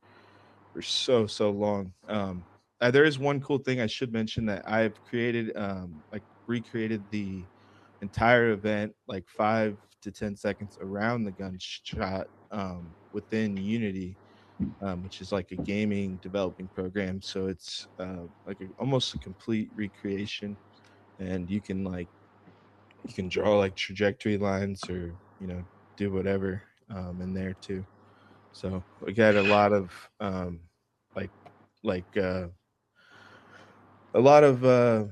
so long. There is one cool thing I should mention that I've created, like recreated the entire event, like 5 to 10 seconds around the gunshot, within Unity, which is like a gaming developing program. So it's like almost a complete recreation, and you can draw like trajectory lines or do whatever in there too. So we got a lot of like like a lot of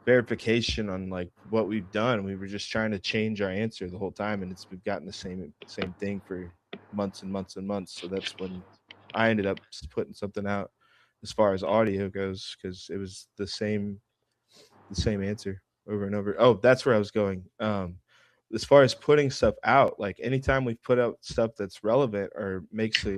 verification on like what we've done. We were just trying to change our answer the whole time, and we've gotten the same thing for months and months and months. So that's when I ended up putting something out as far as audio goes, because it was the same answer over and over. Oh, that's where I was going. As far as putting stuff out, like anytime we put out stuff that's relevant or makes a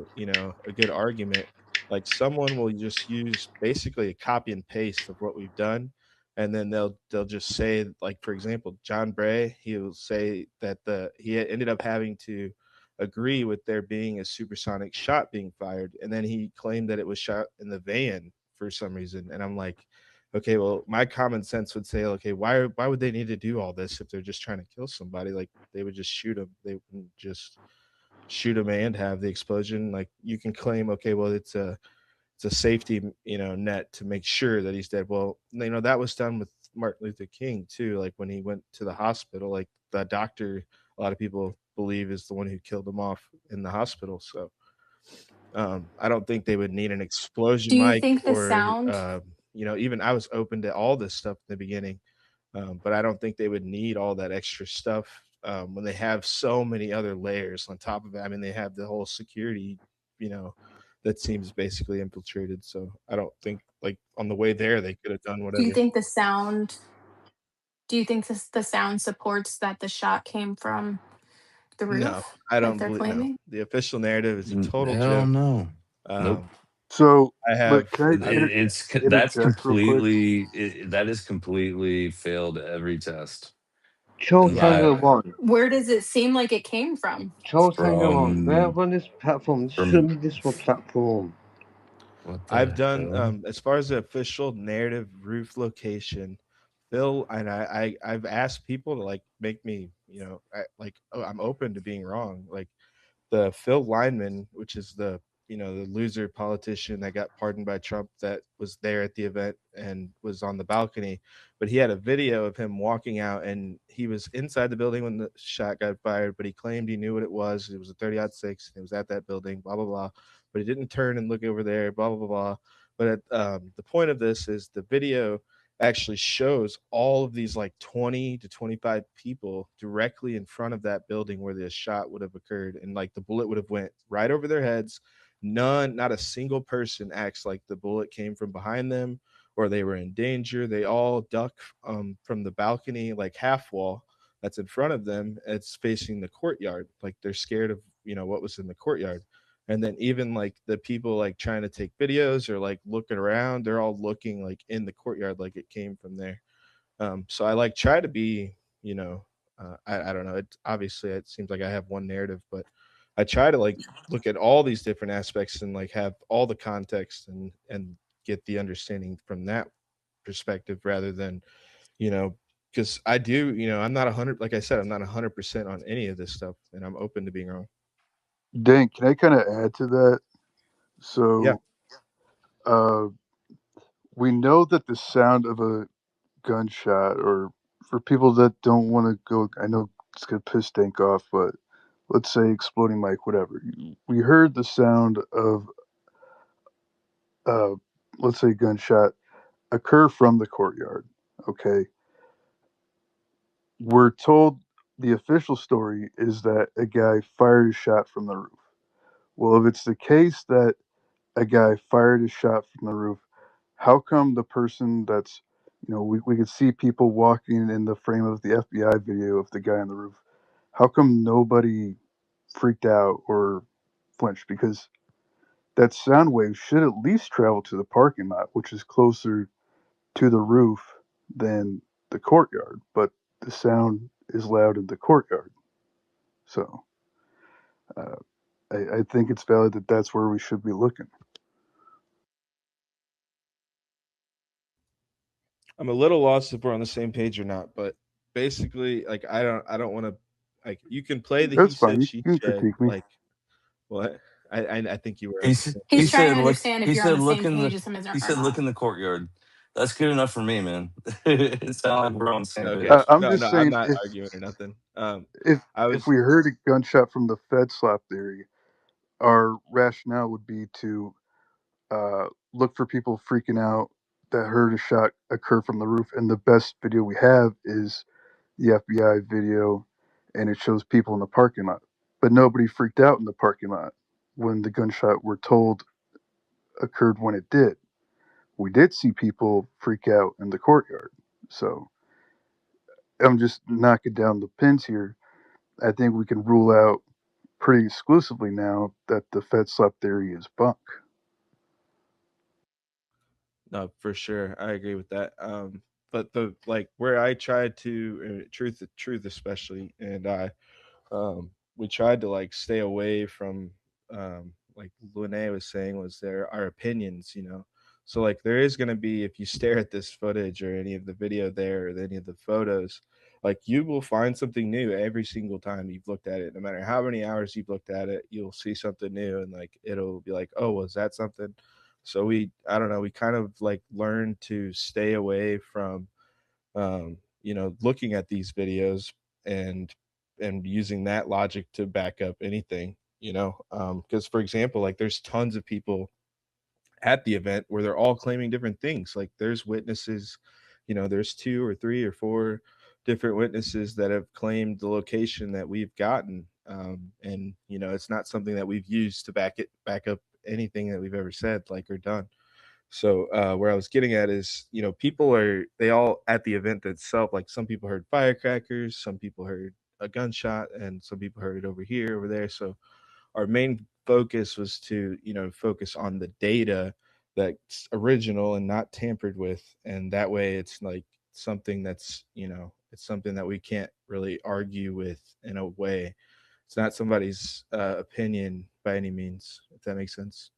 good argument, like someone will just use basically a copy and paste of what we've done, and then they'll just say, like, for example, John Bray, he'll say that the he ended up having to agree with there being a supersonic shot being fired, and then he claimed that it was shot in the van for some reason, and I'm like, okay, well, my common sense would say, okay, why would they need to do all this if they're just trying to kill somebody? Like they would just shoot him. They wouldn't just shoot him and have the explosion. Like you can claim, okay, well, it's a safety net to make sure that he's dead. Well, that was done with Martin Luther King too. Like when he went to the hospital, like the doctor, a lot of people believe is the one who killed him off in the hospital. So I don't think they would need an Do explosion you mic think the or sound even I was open to all this stuff in the beginning, but I don't think they would need all that extra stuff when they have so many other layers on top of it. I mean, they have the whole security, you know, that seems basically infiltrated. So I don't think like on the way there they could have done do you whatever. think the sound do you think the sound supports that the shot came from the No, roof I like don't they're believe no. claiming? The official narrative is a total Hell joke. no. Nope. Um, So, I have but can I I've That's interject real quick? completely that is completely failed every test. Cho Because yeah. I Tango One. Where does it seem like it came from? Cho Tango One. We're from on this platform. This from shouldn't be this one platform. what I've the done hell? as far as the official narrative roof location, Phil, and I've asked people to like make me, I'm open to being wrong. Like the Phil Lineman, which is the loser politician that got pardoned by Trump, that was there at the event and was on the balcony, but he had a video of him walking out, and he was inside the building when the shot got fired, but he claimed he knew what it was. It was a 30-06. It was at that building, blah blah blah, but he didn't turn and look over there, blah blah blah blah. But the point of this is the video actually shows all of these like 20 to 25 people directly in front of that building where the shot would have occurred, and like the bullet would have went right over their heads. Not a single person acts like the bullet came from behind them or they were in danger. They all duck from the balcony, like half wall that's in front of them. It's facing the courtyard, like they're scared of what was in the courtyard. And then even like the people like trying to take videos or like looking around, they're all looking like in the courtyard, like it came from there. So I like try to be, I don't know. It obviously it seems like I have one narrative, but I try to like look at all these different aspects and like have all the context and get the understanding from that perspective rather than, you know, because I do, I'm not 100. Like I said, I'm not 100% on any of this stuff, and I'm open to being wrong. Dan, can I kind of add to that? Yeah. So, uh, we know that the sound of a gunshot, or for people that don't want to go, I know it's going to piss Dank off, but let's say exploding mic, whatever. We heard the sound of, uh, let's say, gunshot occur from the courtyard. Okay. We're told the official story is that a guy fired a shot from the roof. Well, if it's the case that a guy fired a shot from the roof, how come the person that's, we could see people walking in the frame of the FBI video of the guy on the roof. How come nobody freaked out or flinched? Because that sound wave should at least travel to the parking lot, which is closer to the roof than the courtyard. But the sound is loud in the courtyard. So uh, I think it's valid that that's where we should be looking. I'm a little lost if we're on the same page or not, but basically, like I don't want to, like, you can play the he That's fine. said You she can said, critique me. like, what I think you were He on the s- same he He's page. trying said to look. understand if He you're on said the look same in the. page as him He or said look not. in the courtyard. That's good enough for me, man. It sounds like we're on the same Okay, page. I'm no, just no, I'm saying not if arguing or nothing. if I if was we heard a gunshot from the Fed slap theory, our rationale would be to look for people freaking out that heard a shot occur from the roof. And the best video we have is the FBI video, and it shows people in the parking lot. But nobody freaked out in the parking lot when the gunshot, we're told, occurred when it did. We did see people freak out in the courtyard. So I'm just knocking down the pins here. I think we can rule out pretty exclusively now that the Fed slap theory is bunk. no, for sure. I agree with that. But the like where I tried to truth especially, and we tried to like stay away from like Lene was saying was there our opinions, you know. So like there is gonna be, if you stare at this footage or any of the video there or any of the photos, like you will find something new every single time you've looked at it. No matter how many hours you've looked at it, you'll see something new and like it'll be like, oh, was that something? So I don't know, we kind of like learned to stay away from looking at these videos and using that logic to back up anything, because for example, like there's tons of people at the event where they're all claiming different things. Like there's witnesses, there's two or three or four different witnesses that have claimed the location that we've gotten, and it's not something that we've used to back up anything that we've ever said, like, or done. So where I was getting at is, people are they all at the event itself. Like some people heard firecrackers, some people heard a gunshot, and some people heard it over here, over there. So our main focus was to, focus on the data that's original and not tampered with, and that way it's like something that's, it's something that we can't really argue with in a way. It's not somebody's opinion by any means, if that makes sense.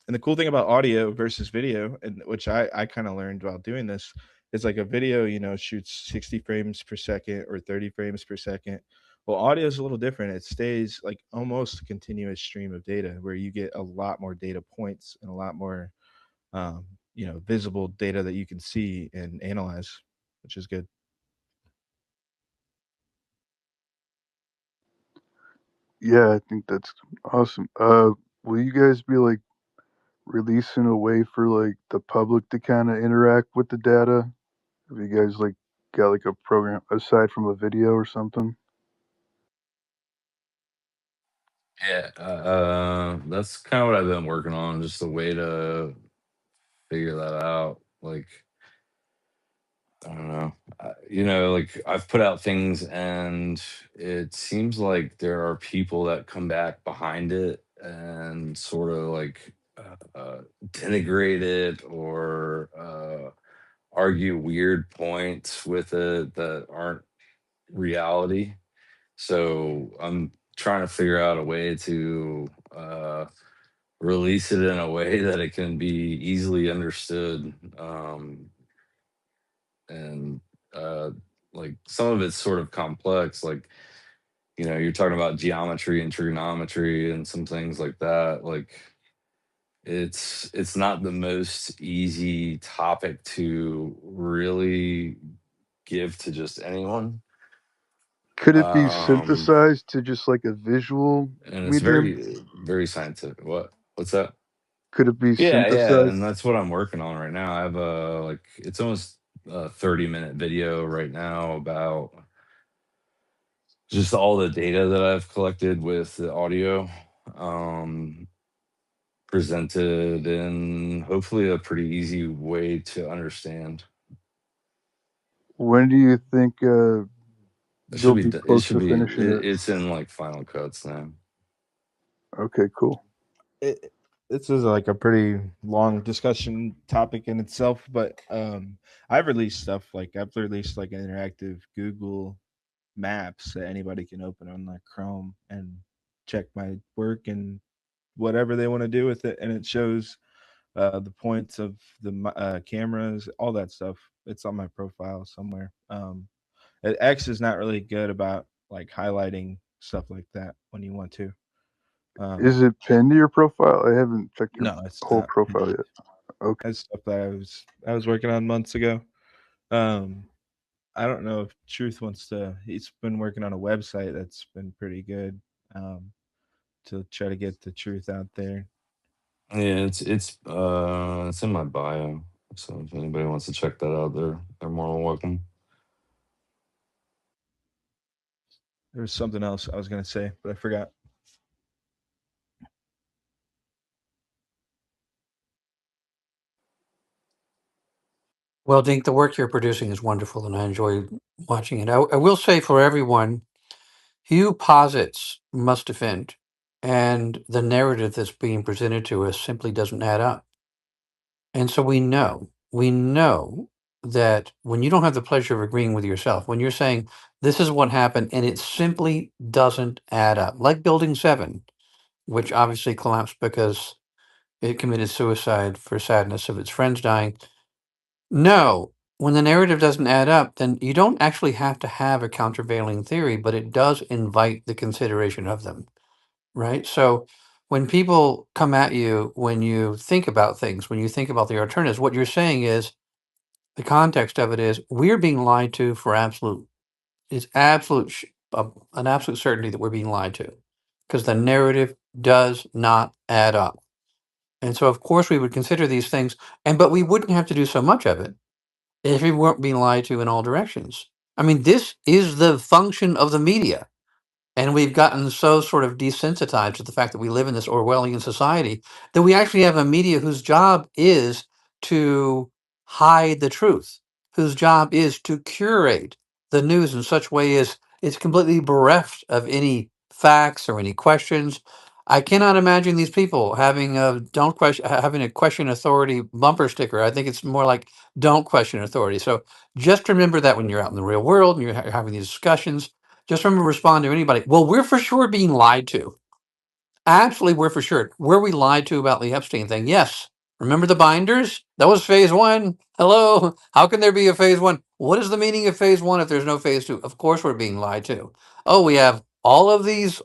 And the cool thing about audio versus video, and which I kind of learned while doing this, is like a video, shoots 60 frames per second or 30 frames per second. Well, audio is a little different. It stays like almost a continuous stream of data where you get a lot more data points and a lot more, visible data that you can see and analyze, which is good. Yeah, I think that's awesome. Will you guys be like releasing a way for like the public to kind of interact with the data? Have you guys like got like a program aside from a video or something? Yeah, that's kind of what I've been working on, just a way to figure that out. Like, I don't know, like I've put out things, and it seems like there are people that come back behind it and sort of like denigrate it or argue weird points with it that aren't reality. So I'm trying to figure out a way to release it in a way that it can be easily understood. And uh, like some of it's sort of complex. Like, you're talking about geometry and trigonometry and some things like that. Like, it's not the most easy topic to really give to just anyone. Could it be Um, synthesized to just like a visual and it's medium? very, very scientific. What's that? Could it be Yeah, and synthesized? that's what I'm working on right now. I have a like it's almost a 30-minute video right now about just all the data that I've collected with the audio, um, presented in hopefully a pretty easy way to understand. When do you think It should they'll be. be It close should to be. finishing it? It's in like Final Cuts now. Okay, cool. This is like a pretty long discussion topic in itself, but I've released stuff like I've released like an interactive Google Maps that anybody can open on like Chrome and check my work and whatever they want to do with it, and it shows the points of the cameras, all that stuff. It's on my profile somewhere. X is not really good about like highlighting stuff like that when you want to. Is it pinned to your profile? I haven't checked your No, it's whole not. profile yet. Okay. That's stuff that I was working on months ago. Um, I don't know if Truth wants to. He's been working on a website that's been pretty good, um, to try to get the truth out there. Yeah, it's in my bio. So if anybody wants to check that out, they're more than welcome. There was something else I was gonna say, but I forgot. Well, Dink, the work you're producing is wonderful, and I enjoy watching it. I will say for everyone, Hugh posits must defend, and the narrative that's being presented to us simply doesn't add up. And so we know that when you don't have the pleasure of agreeing with yourself, when you're saying this is what happened and it simply doesn't add up, like Building 7, which obviously collapsed because it committed suicide for sadness of its friends dying. No, when the narrative doesn't add up, then you don't actually have to have a countervailing theory, but it does invite the consideration of them, right? So when people come at you, when you think about things, when you think about the alternatives, what you're saying is the context of it is we're being lied to for absolute, it's absolute, an absolute certainty that we're being lied to because the narrative does not add up. And so, of course, we would consider these things, but we wouldn't have to do so much of it if we weren't being lied to in all directions. I mean, this is the function of the media. And we've gotten so sort of desensitized to the fact that we live in this Orwellian society that we actually have a media whose job is to hide the truth, whose job is to curate the news in such way as it's completely bereft of any facts or any questions. I cannot imagine these people having a don't question having a question authority bumper sticker. I think it's more like don't question authority. So just remember that when you're out in the real world and you're having these discussions, just remember, respond to anybody. Well, we're for sure being lied to. Absolutely, we're for sure. Were we lied to about the Epstein thing? Yes. Remember the binders? That was phase one. Hello. How can there be a phase one? What is the meaning of phase one if there's no phase two? Of course we're being lied to. Oh, we have all of these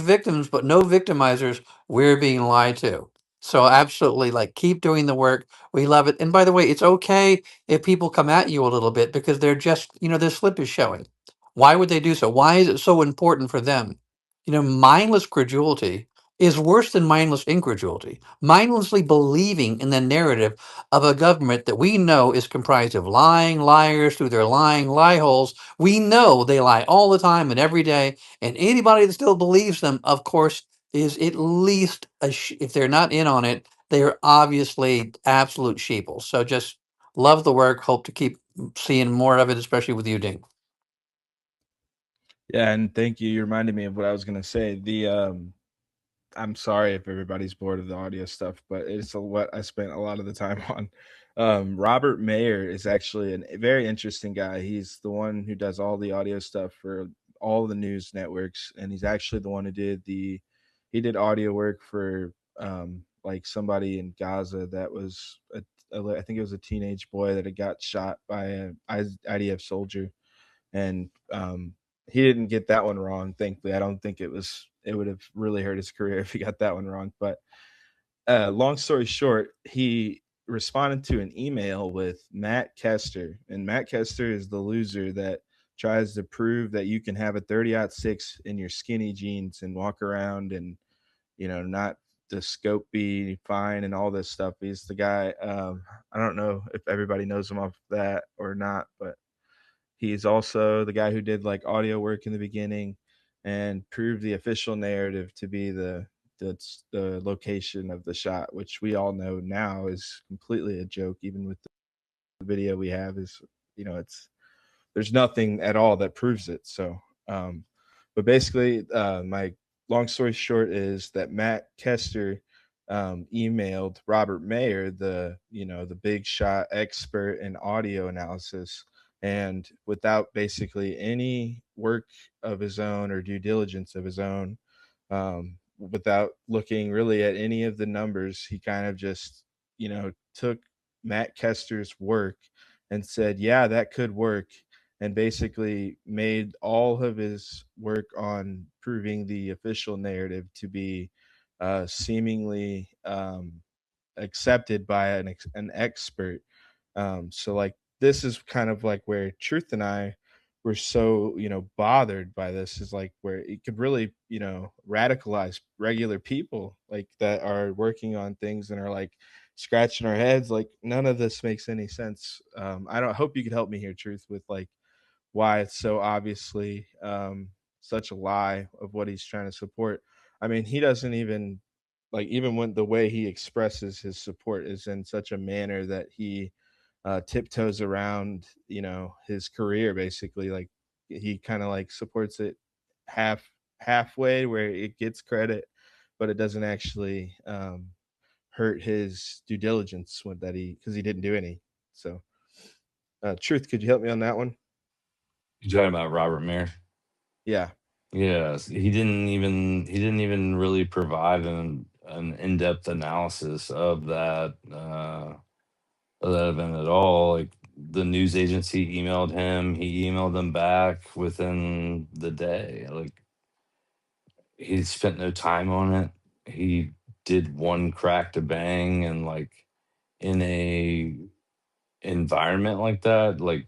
victims, but no victimizers. We're being lied to. So absolutely, like keep doing the work. We love it. And by the way, it's okay if people come at you a little bit because they're just, their slip is showing. Why would they do so? Why is it so important for them? Mindless credulity is worse than mindless incredulity. Mindlessly believing in the narrative of a government that we know is comprised of lying liars through their lying lie holes. We know they lie all the time and every day. And anybody that still believes them, of course, is at least, if they're not in on it, they are obviously absolute sheeple. So just love the work. Hope to keep seeing more of it, especially with you, Ding. Yeah, and thank you. You reminded me of what I was gonna say. I'm sorry if everybody's bored of the audio stuff, but it's what I spent a lot of the time on. Robert Mayer is actually a very interesting guy. He's the one who does all the audio stuff for all the news networks, and he's actually the one who he did audio work for like somebody in Gaza that was I think it was a teenage boy that had got shot by a IDF soldier, and he didn't get that one wrong. Thankfully, I don't think it would have really hurt his career if he got that one wrong. But long story short, he responded to an email with Matt Kester, and Matt Kester is the loser that tries to prove that you can have a 30-06 in your skinny jeans and walk around and not the scope be fine and all this stuff. He's the guy. I don't know if everybody knows him off that or not, but he's also the guy who did like audio work in the beginning and proved the official narrative to be the location of the shot, which we all know now is completely a joke. Even with the video we have, is it's there's nothing at all that proves it. So, but basically, my long story short is that Matt Kester emailed Robert Mayer, the big shot expert in audio analysis, and without basically any work of his own or due diligence of his own, without looking really at any of the numbers, he kind of just took Matt Kester's work and said, "Yeah, that could work," and basically made all of his work on proving the official narrative to be seemingly accepted by an expert. So like this is kind of like where Truth and I were so bothered by this, is like where it could really radicalize regular people like that are working on things and are like scratching our heads like none of this makes any sense. I don't hope you could help me here, Truth, with like why it's so obviously such a lie of what he's trying to support. I mean, he doesn't even like, even when the way he expresses his support is in such a manner that he tiptoes around, his career basically. Like he kind of like supports it halfway where it gets credit, but it doesn't actually hurt his due diligence with that because he didn't do any. So, Truth, could you help me on that one? You talking about Robert Mayer? Yeah. Yes, he didn't even really provide an in-depth analysis of that event at all. Like the news agency emailed him, he emailed them back within the day. Like he spent no time on it. He did one crack to bang, and like in a environment like that, like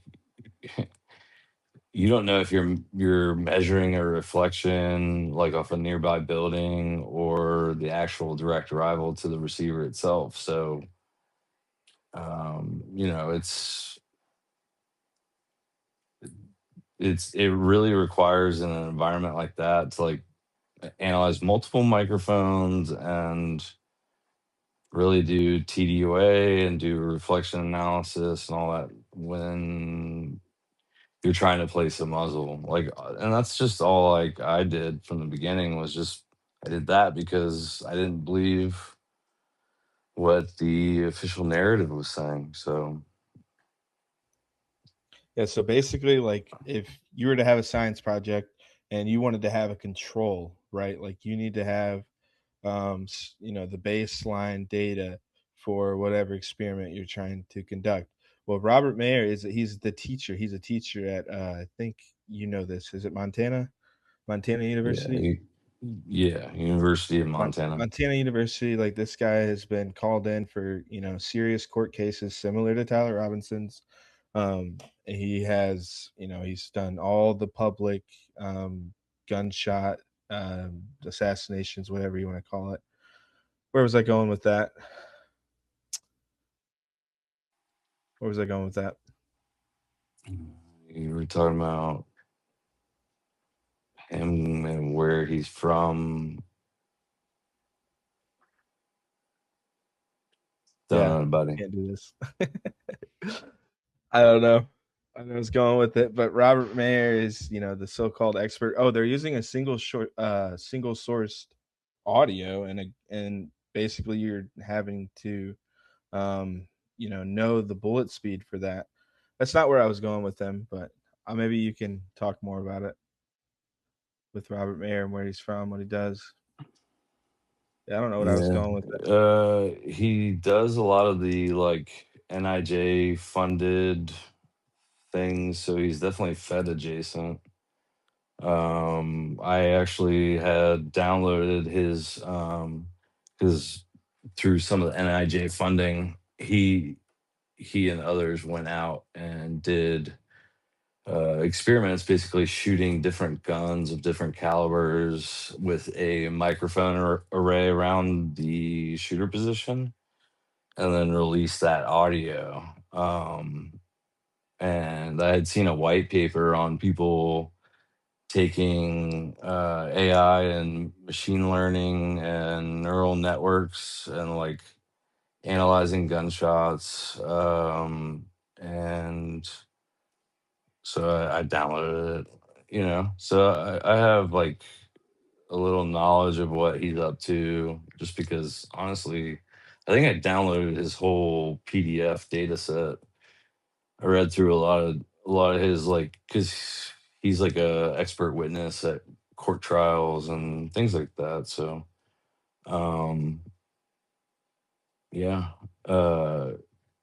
you don't know if you're measuring a reflection like off a nearby building or the actual direct arrival to the receiver itself. So it really requires in an environment like that to like analyze multiple microphones and really do TDOA and do reflection analysis and all that when you're trying to place a muzzle. Like, and that's just all like I did from the beginning was just I did that because I didn't believe what the official narrative was saying. So Yeah, so basically, like if you were to have a science project and you wanted to have a control, right? Like you need to have, the baseline data for whatever experiment you're trying to conduct. Well, Robert Mayer he's the teacher. He's a teacher at I think you know this. Is it Montana yeah, University? yeah, University of Montana. Montana University, like this guy has been called in for serious court cases similar to Tyler Robinson's. He has he's done all the public gunshot assassinations, whatever you want to call it. Where was I going with that? Where was I going with that? You were talking about him and where he's from. Don't Yeah, know, buddy. can't do this. I don't know. I know I was going with it, but Robert Mayer is, the so-called expert. Oh, they're using a single sourced audio, and basically you're having to, know the bullet speed for that. That's not where I was going with them, but maybe you can talk more about it with Robert Mayer and where he's from, what he does. Yeah, I don't know what I was Yeah. going with it. He does a lot of the like NIJ funded things, so he's definitely Fed adjacent. I actually had downloaded his through some of the NIJ funding, he and others went out and did experiments, basically shooting different guns of different calibers with a microphone array around the shooter position, and then release that audio. And I had seen a white paper on people taking AI and machine learning and neural networks and like analyzing gunshots. And so I downloaded it, So I have like a little knowledge of what he's up to, just because honestly, I think I downloaded his whole PDF data set. I read through a lot of his, like, because he's like a expert witness at court trials and things like that. So, um, yeah,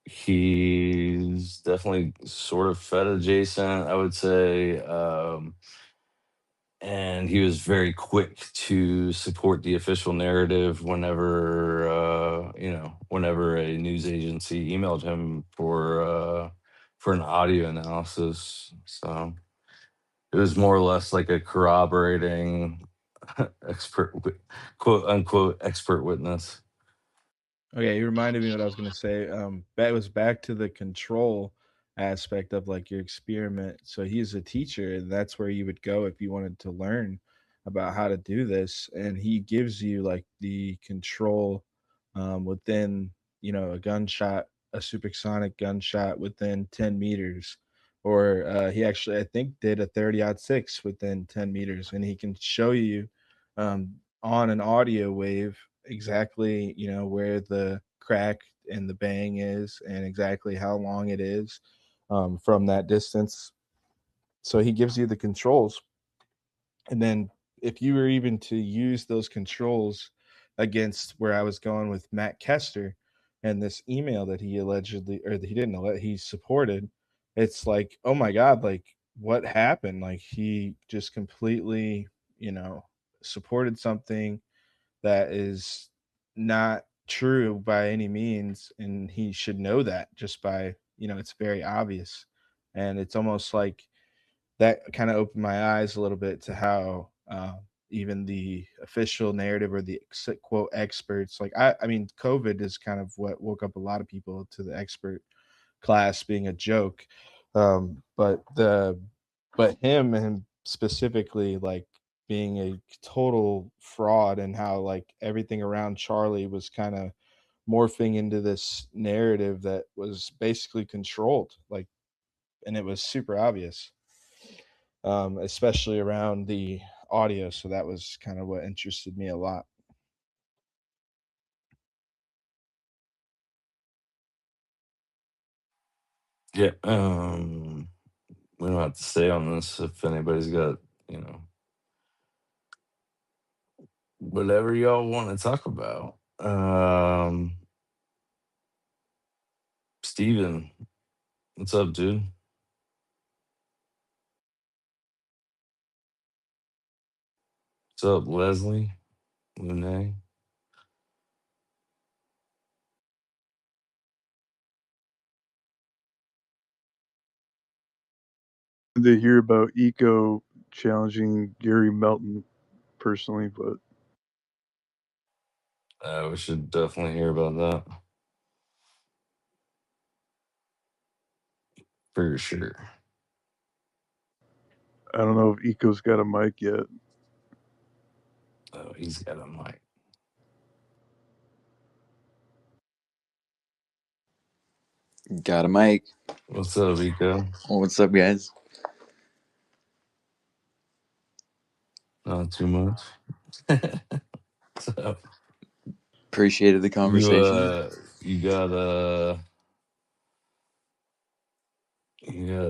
he's definitely sort of Fed adjacent, I would say. And he was very quick to support the official narrative whenever a news agency emailed him for an audio analysis. So it was more or less like a corroborating quote unquote expert witness. Okay, you reminded me what I was gonna say. That was back to the control aspect of like your experiment. So he's a teacher, and that's where you would go if you wanted to learn about how to do this. And he gives you like the control within, a gunshot, a supersonic gunshot within 10 meters. Or he actually, I think, did a 30-06 within 10 meters, and he can show you on an audio wave exactly where the crack and the bang is and exactly how long it is from that distance. So he gives you the controls, and then if you were even to use those controls against where I was going with Matt Kester and this email that he allegedly, or that he didn't know, that he supported, it's like, oh my god, like what happened? Like he just completely supported something that is not true by any means, and he should know that just by, it's very obvious. And it's almost like that kind of opened my eyes a little bit to how even the official narrative or the quote experts, like I mean COVID is kind of what woke up a lot of people to the expert class being a joke. But him and specifically like being a total fraud, and how like everything around Charlie was kind of morphing into this narrative that was basically controlled, like, and it was super obvious, especially around the audio. So that was kind of what interested me a lot. Yeah. We don't have to stay on this if anybody's got, whatever y'all want to talk about. Steven, what's up, dude? What's up, Leslie? Lene? To hear about Eco challenging Gary Melton personally, but We should definitely hear about that for sure. I don't know if Eco's got a mic yet. Oh, he's got a mic. Got a mic. What's up, Eco? What's up, guys? Not too much. So, Appreciated the conversation. You got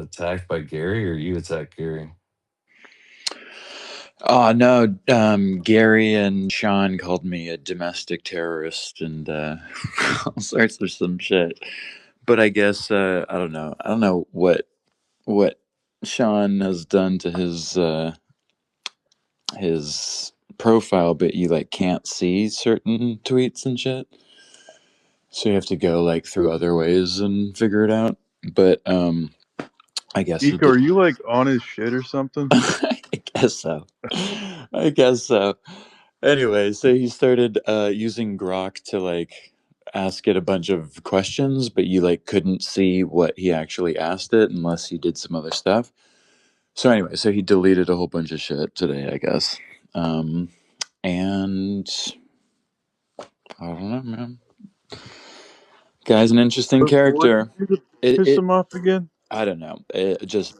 attacked by Gary, or you attacked Gary? Oh no, Gary and Sean called me a domestic terrorist and all sorts of some shit. But I guess I don't know. I don't know what Sean has done to his profile, but you like can't see certain tweets and shit. So you have to go like through other ways and figure it out. But I guess he Eco, are did. you like on his shit or something? I guess so. I guess so. Anyway, so he started using Grok to like ask it a bunch of questions, but you like couldn't see what he actually asked it unless he did some other stuff. So anyway, so he deleted a whole bunch of shit today, I guess. And I don't know, man. Guy's an interesting What did character. you do to It, piss it him off again? I don't know. Just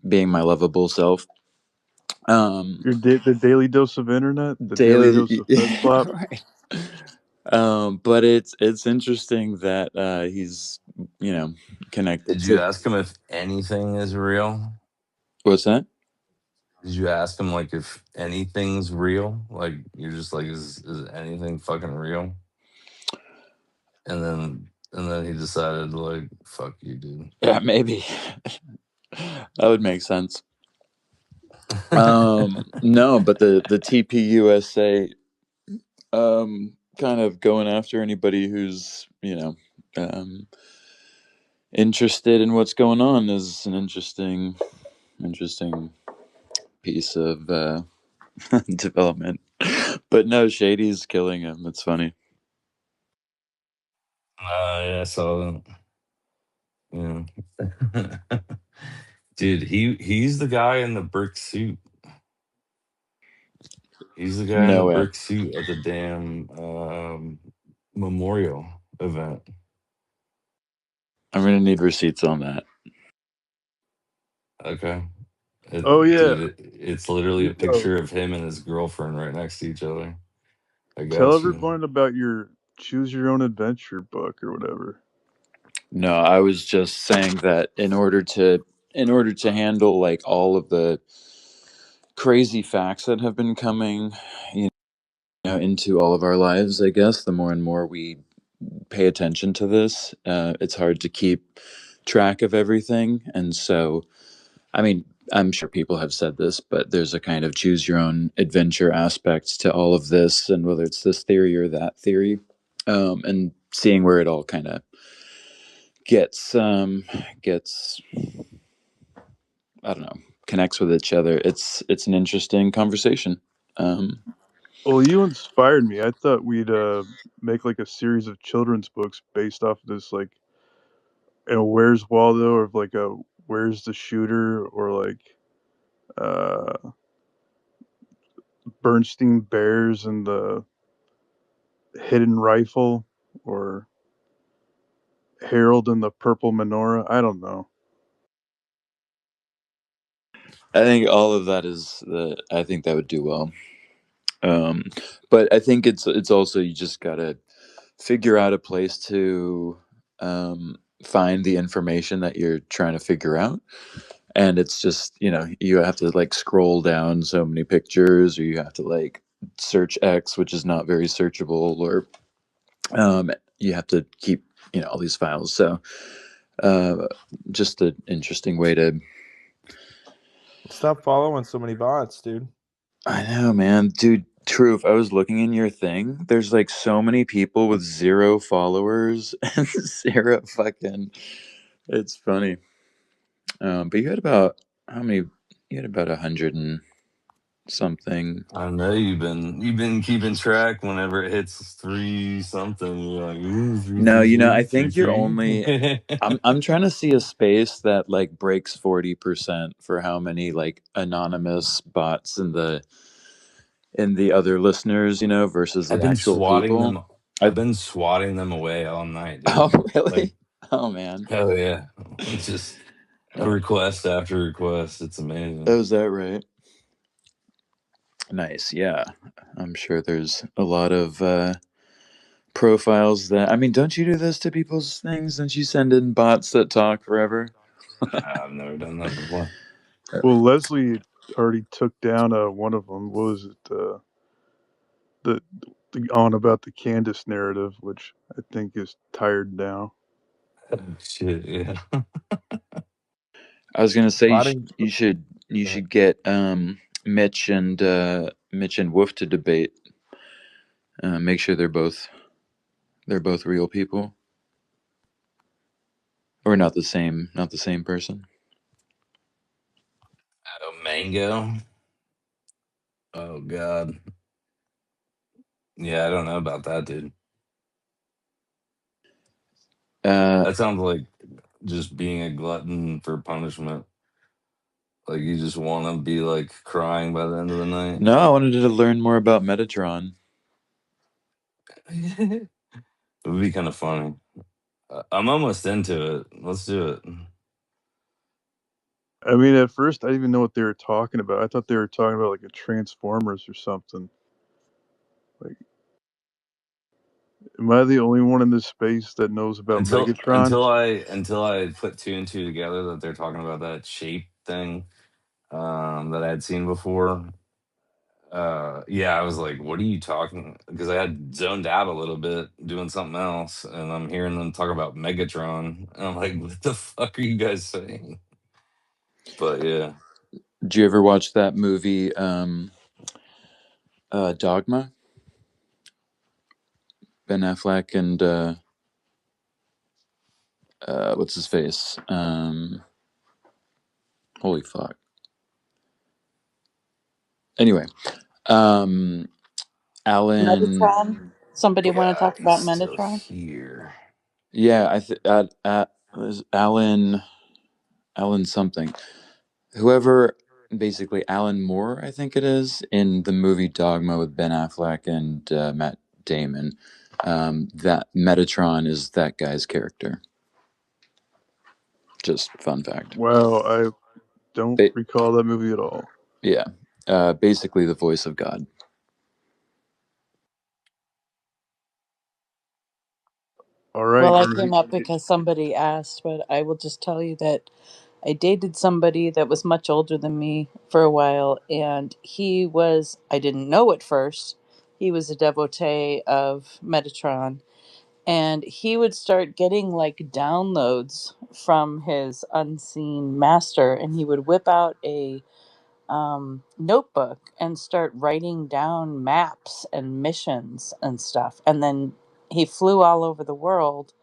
being my lovable self. The daily dose of internet, the daily dose Daily, of fed flop. right. But it's interesting that he's connected Did you to. ask him if anything is real? What's that? Did you ask him like if anything's real? Like you're just like, is anything fucking real? And then he decided like, fuck you, dude. Yeah, maybe that would make sense. No, but the TPUSA kind of going after anybody who's interested in what's going on is an interesting piece of development. But no, Shady's killing him. It's funny. Yeah, I saw that. Yeah. Dude, he's the guy in the brick suit. He's the guy in the No way. brick suit at the damn memorial event. I'm gonna need receipts on that. Okay. Oh yeah, It's literally a Eco, picture of him and his girlfriend right next to each other. I tell got you. everyone about your choose your own adventure book or whatever. No, I was just saying that in order to handle like all of the crazy facts that have been coming, into all of our lives, I guess the more and more we pay attention to this, it's hard to keep track of everything. And so, I mean, I'm sure people have said this, but there's a kind of choose your own adventure aspect to all of this, and whether it's this theory or that theory, and seeing where it all kind of gets I don't know, connects with each other. It's an interesting conversation. Um, Well, you inspired me. I thought we'd make like a series of children's books based off of this, like, Where's Waldo, or like a Where's the Shooter, or like uh, Bernstein Bears and the Hidden Rifle, or Harold and the Purple Menorah. I don't know. I think all of that I think that would do well. But I think it's also you just gotta figure out a place to find the information that you're trying to figure out. And it's just you have to like scroll down so many pictures, or you have to like search X, which is not very searchable, or you have to keep all these files. So uh, just an interesting way to. Stop following so many bots, dude. I know, man. Dude, Truth, I was looking in your thing. There's like so many people with 0 followers and 0 fucking. It's funny. But you had about how many? You had about 100 and something. I know you've been keeping track. Whenever it hits three something, you're like, ooh, three, No, three, I three, three, think you're only. three. I'm trying to see a space that like breaks 40% for how many like anonymous bots in the other listeners, versus I've the been actual swatting people. them. I, I've been swatting them away all night, oh, dude. Like, really? Oh, man. hell yeah. It's just a request after request. It's Oh, amazing. is that right? Nice. Yeah. I'm sure there's a lot of profiles that. I mean, don't you do this to people's things? Don't you send in bots that talk forever? I've never done that before. Well, Leslie already took down one of them. What was it? The, the on about the Candace narrative, which I think is tired now. Shit, yeah. I was gonna say Botting. you should get Mitch and Wolf to debate. Make sure they're both real people, or not the same person. Mango. Oh God. Yeah, I don't know about that, dude. That sounds like just being a glutton for punishment. Like you just want to be like crying by the end of the night. No, I wanted to learn more about Metatron. It would be kind of funny. I'm almost into it. Let's do it. I mean, at first I didn't even know what they were talking about. I thought they were talking about like a Transformers or something. Like, am I the only one in this space that knows about Until Megatron? until I until I put two and two together that they're talking about that shape thing that I had seen before. Yeah, I was like, what are you talking? Because I had zoned out a little bit doing something else, and I'm hearing them talk about Megatron, and I'm like, what the fuck are you guys saying? But yeah, Did you ever watch that movie, Dogma? Ben Affleck and what's his face? Holy fuck. Anyway, Alan. Metatron. Somebody want to yeah, talk he's about still Metatron? here. Yeah, was Alan something. Whoever, basically Alan Moore, I think it is, in the movie Dogma with Ben Affleck and Matt Damon. That Metatron is that guy's character. Just fun fact. Wow, I don't Ba- recall that movie at all. yeah, basically the voice of God. All right, Well, I easy. came up because somebody asked, but I will just tell you that I dated somebody that was much older than me for a while, and I didn't know at first, he was a devotee of Metatron, and he would start getting like downloads from his unseen master, and he would whip out a notebook and start writing down maps and missions and stuff. And then he flew all over the world.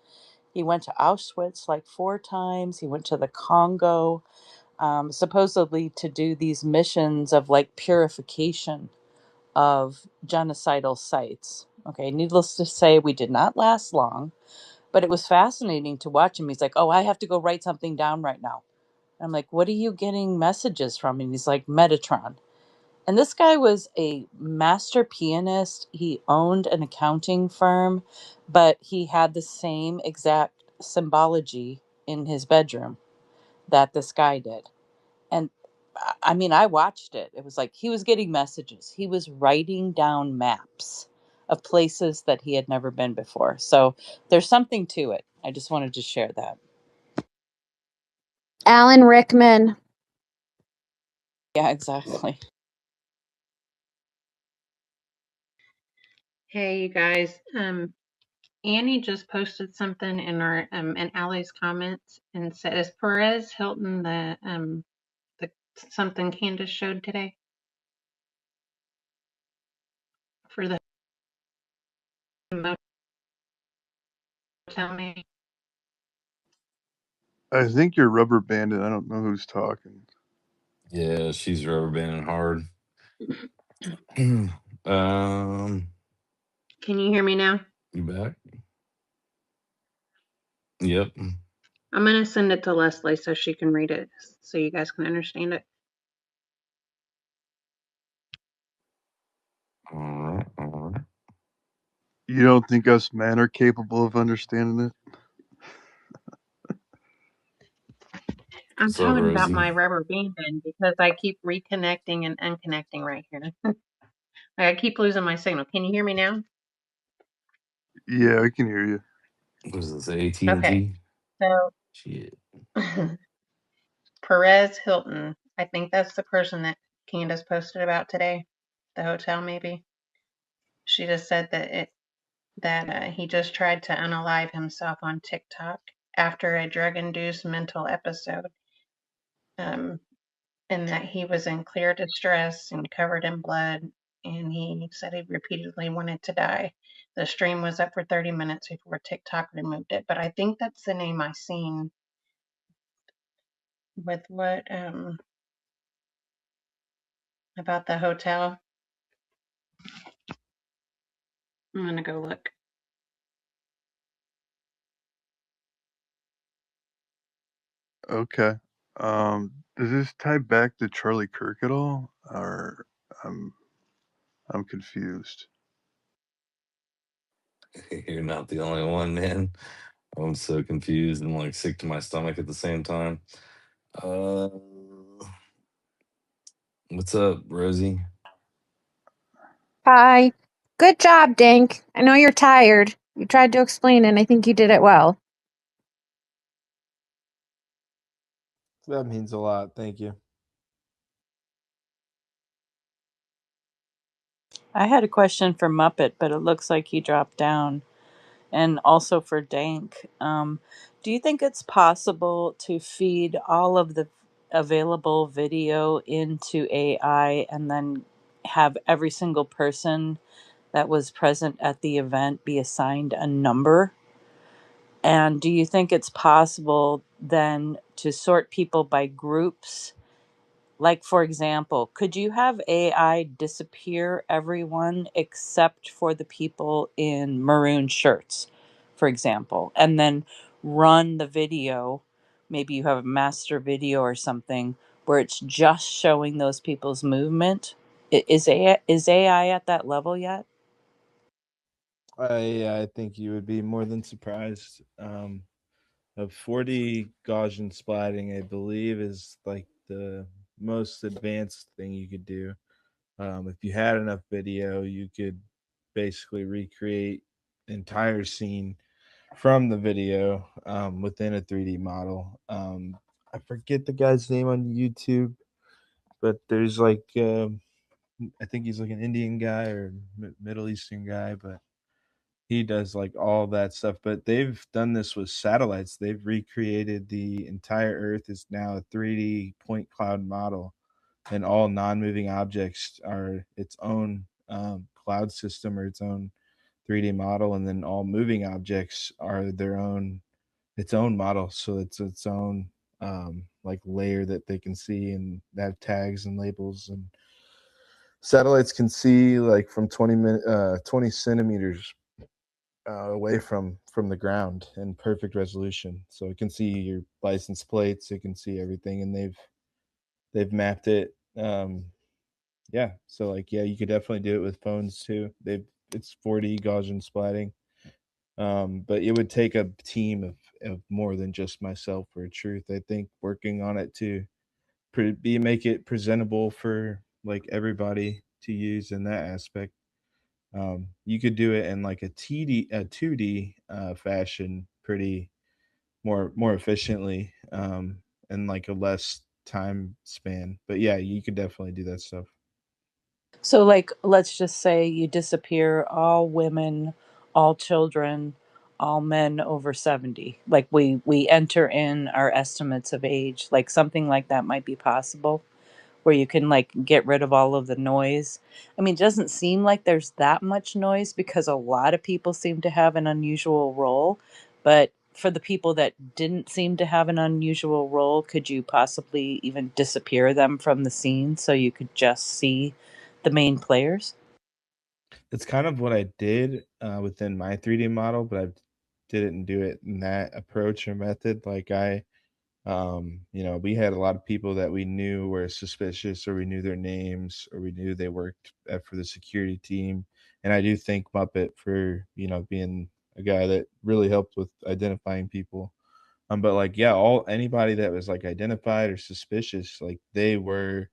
He went to Auschwitz like 4 times. He went to the Congo, supposedly to do these missions of like purification of genocidal sites. Okay, needless to say, we did not last long, but it was fascinating to watch him. He's like, "Oh, I have to go write something down right now." I'm like, "What are you getting messages from?" And he's like, "Metatron." And this guy was a master pianist. He owned an accounting firm, but he had the same exact symbology in his bedroom that this guy did. And I mean, I watched it. It was like he was getting messages. He was writing down maps of places that he had never been before. So there's something to it. I just wanted to share that. Alan Rickman. Yeah, exactly. Hey, you guys. Annie just posted something in our in Allie's comments and said, "Is Perez Hilton the something Candace showed today for the motel me?" I think you're rubber banded. I don't know who's talking. Yeah, she's rubber banding hard. Can you hear me now? You back? Yep. I'm gonna send it to Leslie so she can read it so you guys can understand it. All right. All right. You don't think us men are capable of understanding it? I'm What's up, talking about Rosie? my rubber band because I keep reconnecting and unconnecting right here. I keep losing my signal. Can you hear me now? Yeah, I can hear you. What is this? AT and Okay. T? So Shit. Perez Hilton, I think that's the person that Candace posted about today. The hotel, maybe. She just said that he just tried to unalive himself on TikTok after a drug-induced mental episode, and that he was in clear distress and covered in blood. And he said he repeatedly wanted to die. The stream was up for 30 minutes before TikTok removed it, but I think that's the name I seen with what about the hotel? I'm gonna go look. Okay. Does this tie back to Charlie Kirk at all, or I'm I'm confused. You're not the only one, man. I'm so confused and like sick to my stomach at the same time. Uh, what's up, Rosie? Hi. Good job, Dink. I know you're tired. You tried to explain and I think you did it well. That means a lot. Thank you. I had a question for Muppet, but it looks like he dropped down. And also for Dank. Do you think it's possible to feed all of the available video into AI and then have every single person that was present at the event be assigned a number? And do you think it's possible then to sort people by groups? Like, for example, could you have AI disappear everyone except for the people in maroon shirts, for example, and then run the video? Maybe you have a master video or something where it's just showing those people's movement. Is AI at that level yet? I think you would be more than surprised. Of 40 Gaussian splatting, I believe, is like the most advanced thing you could do. If you had enough video, you could basically recreate the entire scene from the video within a 3D model. I forget the guy's name on YouTube, but there's like I think he's like an Indian guy or Middle Eastern guy, but he does like all that stuff. But they've done this with satellites. They've recreated the entire Earth is now a 3D point cloud model, and all non-moving objects are its own cloud system or its own 3D model, and then all moving objects are their own its own model. So it's its own like layer that they can see and have tags and labels, and satellites can see like from 20 centimeters away from the ground in perfect resolution. So it can see your license plates, it can see everything, and they've mapped it. Yeah, so like yeah, you could definitely do it with phones too. It's 40 Gaussian splatting. But it would take a team of more than just myself for truth. I think working on it to make it presentable for like everybody to use in that aspect. You could do it in like a 2D fashion pretty more efficiently and like a less time span. But yeah, you could definitely do that stuff. So, like, let's just say you disappear all women, all children, all men over 70. Like, we enter in our estimates of age. Like, something like that might be possible where you can, like, get rid of all of the noise. I mean, it doesn't seem like there's that much noise because a lot of people seem to have an unusual role. But for the people that didn't seem to have an unusual role, could you possibly even disappear them from the scene so you could just see the main players? It's kind of what I did within my 3D model, but I didn't do it in that approach or method. Like we had a lot of people that we knew were suspicious, or we knew their names, or we knew they worked for the security team. And I do thank Muppet for being a guy that really helped with identifying people. But like yeah, all anybody that was like identified or suspicious, like they were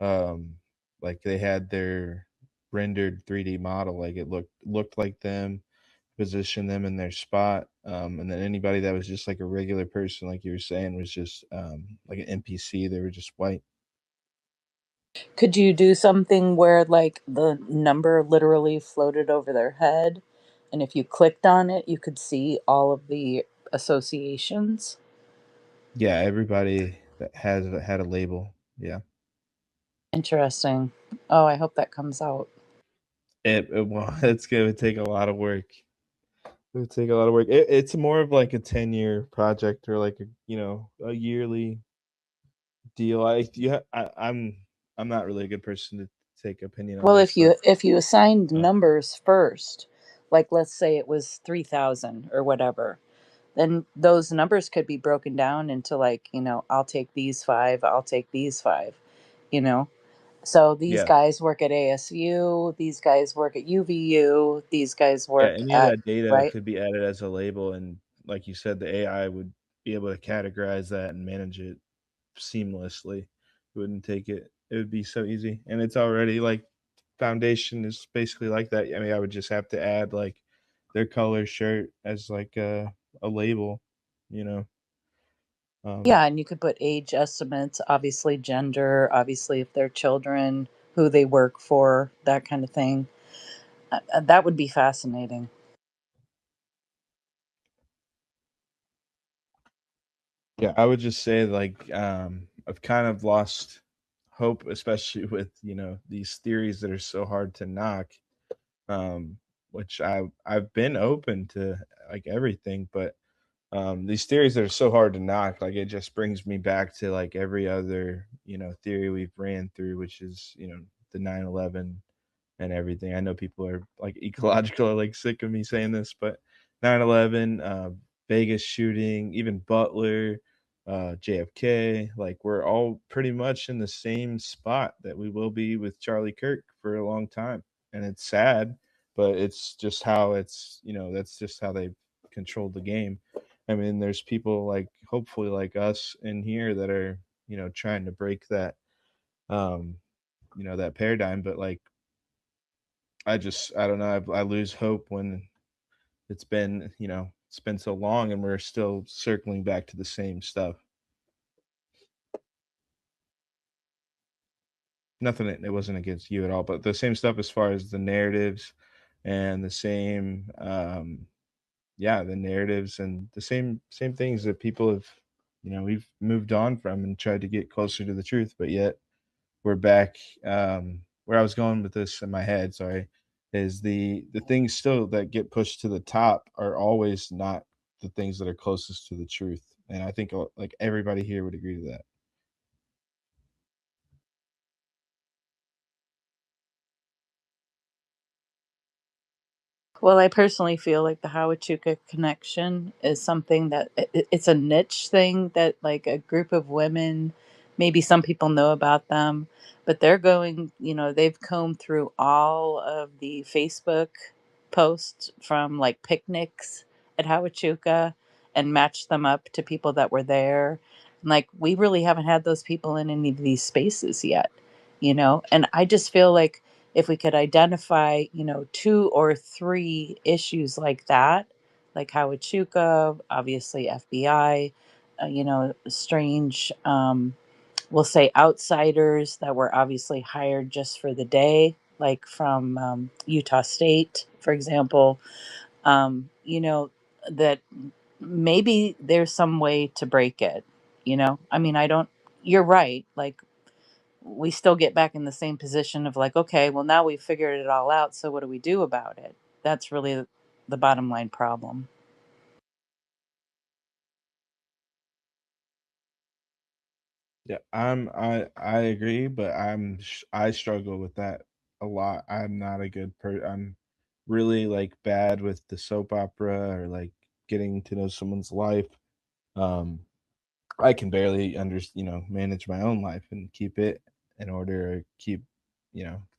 um like they had their rendered 3D model, like it looked like them, position them in their spot, and then anybody that was just like a regular person, like you were saying, was just like an NPC. They were just white. Could you do something where, like, the number literally floated over their head, and if you clicked on it, you could see all of the associations? Yeah, everybody that has had a label. Yeah, Interesting. Oh, I hope that comes out. well, it's gonna take a lot of work. It would take a lot of work. It's more of like a 10-year project or like a a yearly deal. I'm I'm not really a good person to take opinion on Well, this, but if you assigned uh, numbers first, like let's say it was 3,000 or whatever, then those numbers could be broken down into like, I'll take these five, I'll take these five, you know. So these yeah, guys work at ASU, these guys work at UVU, these guys yeah, work any of at, that data right? could be added as a label, and like you said, the AI would be able to categorize that and manage it seamlessly. It wouldn't take it. It would be so easy, and it's already like foundation is basically like that. I mean, I would just have to add like their color shirt as like a label, you know. Um, Yeah, and you could put age estimates, obviously gender, obviously if they're children, who they work for, that kind of thing. That would be fascinating. yeah, I would just say like I've kind of lost hope, especially with these theories that are so hard to knock. Um, which I've been open to like everything, but these theories that are so hard to knock, like it just brings me back to like every other theory we've ran through, which is the 9/11 and everything. I know people are like ecological are like sick of me saying this, but 9/11, Vegas shooting, even Butler, JFK, like we're all pretty much in the same spot that we will be with Charlie Kirk for a long time. And it's sad, but it's just how that's just how they've controlled the game. I mean, there's people like hopefully like us in here that are, trying to break that um, that paradigm, but like I don't know. I lose hope when it's been so long and we're still circling back to the same stuff. Nothing, it wasn't against you at all, but the same stuff as far as the narratives and the same, yeah, the narratives and the same things that people have, we've moved on from and tried to get closer to the truth, but yet we're back where I was going with this in my head, sorry, is the things still that get pushed to the top are always not the things that are closest to the truth. And I think like everybody here would agree to that. Well, I personally feel like the Hawachuca connection is something that it's a niche thing that like a group of women, maybe some people know about them, but they're going, they've combed through all of the Facebook posts from like picnics at Hawachuca and matched them up to people that were there. And like we really haven't had those people in any of these spaces yet, and I just feel like if we could identify, two or three issues like that, like Hawachuca, obviously FBI, strange, we'll say outsiders that were obviously hired just for the day, like from Utah State, for example, that maybe there's some way to break it. I mean, I don't, you're right. Like, we still get back in the same position of like, okay, well, now we've figured it all out. So what do we do about it? That's really the bottom line problem. Yeah, I agree, but I struggle with that a lot. I'm not a good I'm really like bad with the soap opera or like getting to know someone's life. Um I can barely manage my own life and keep it in order or keep,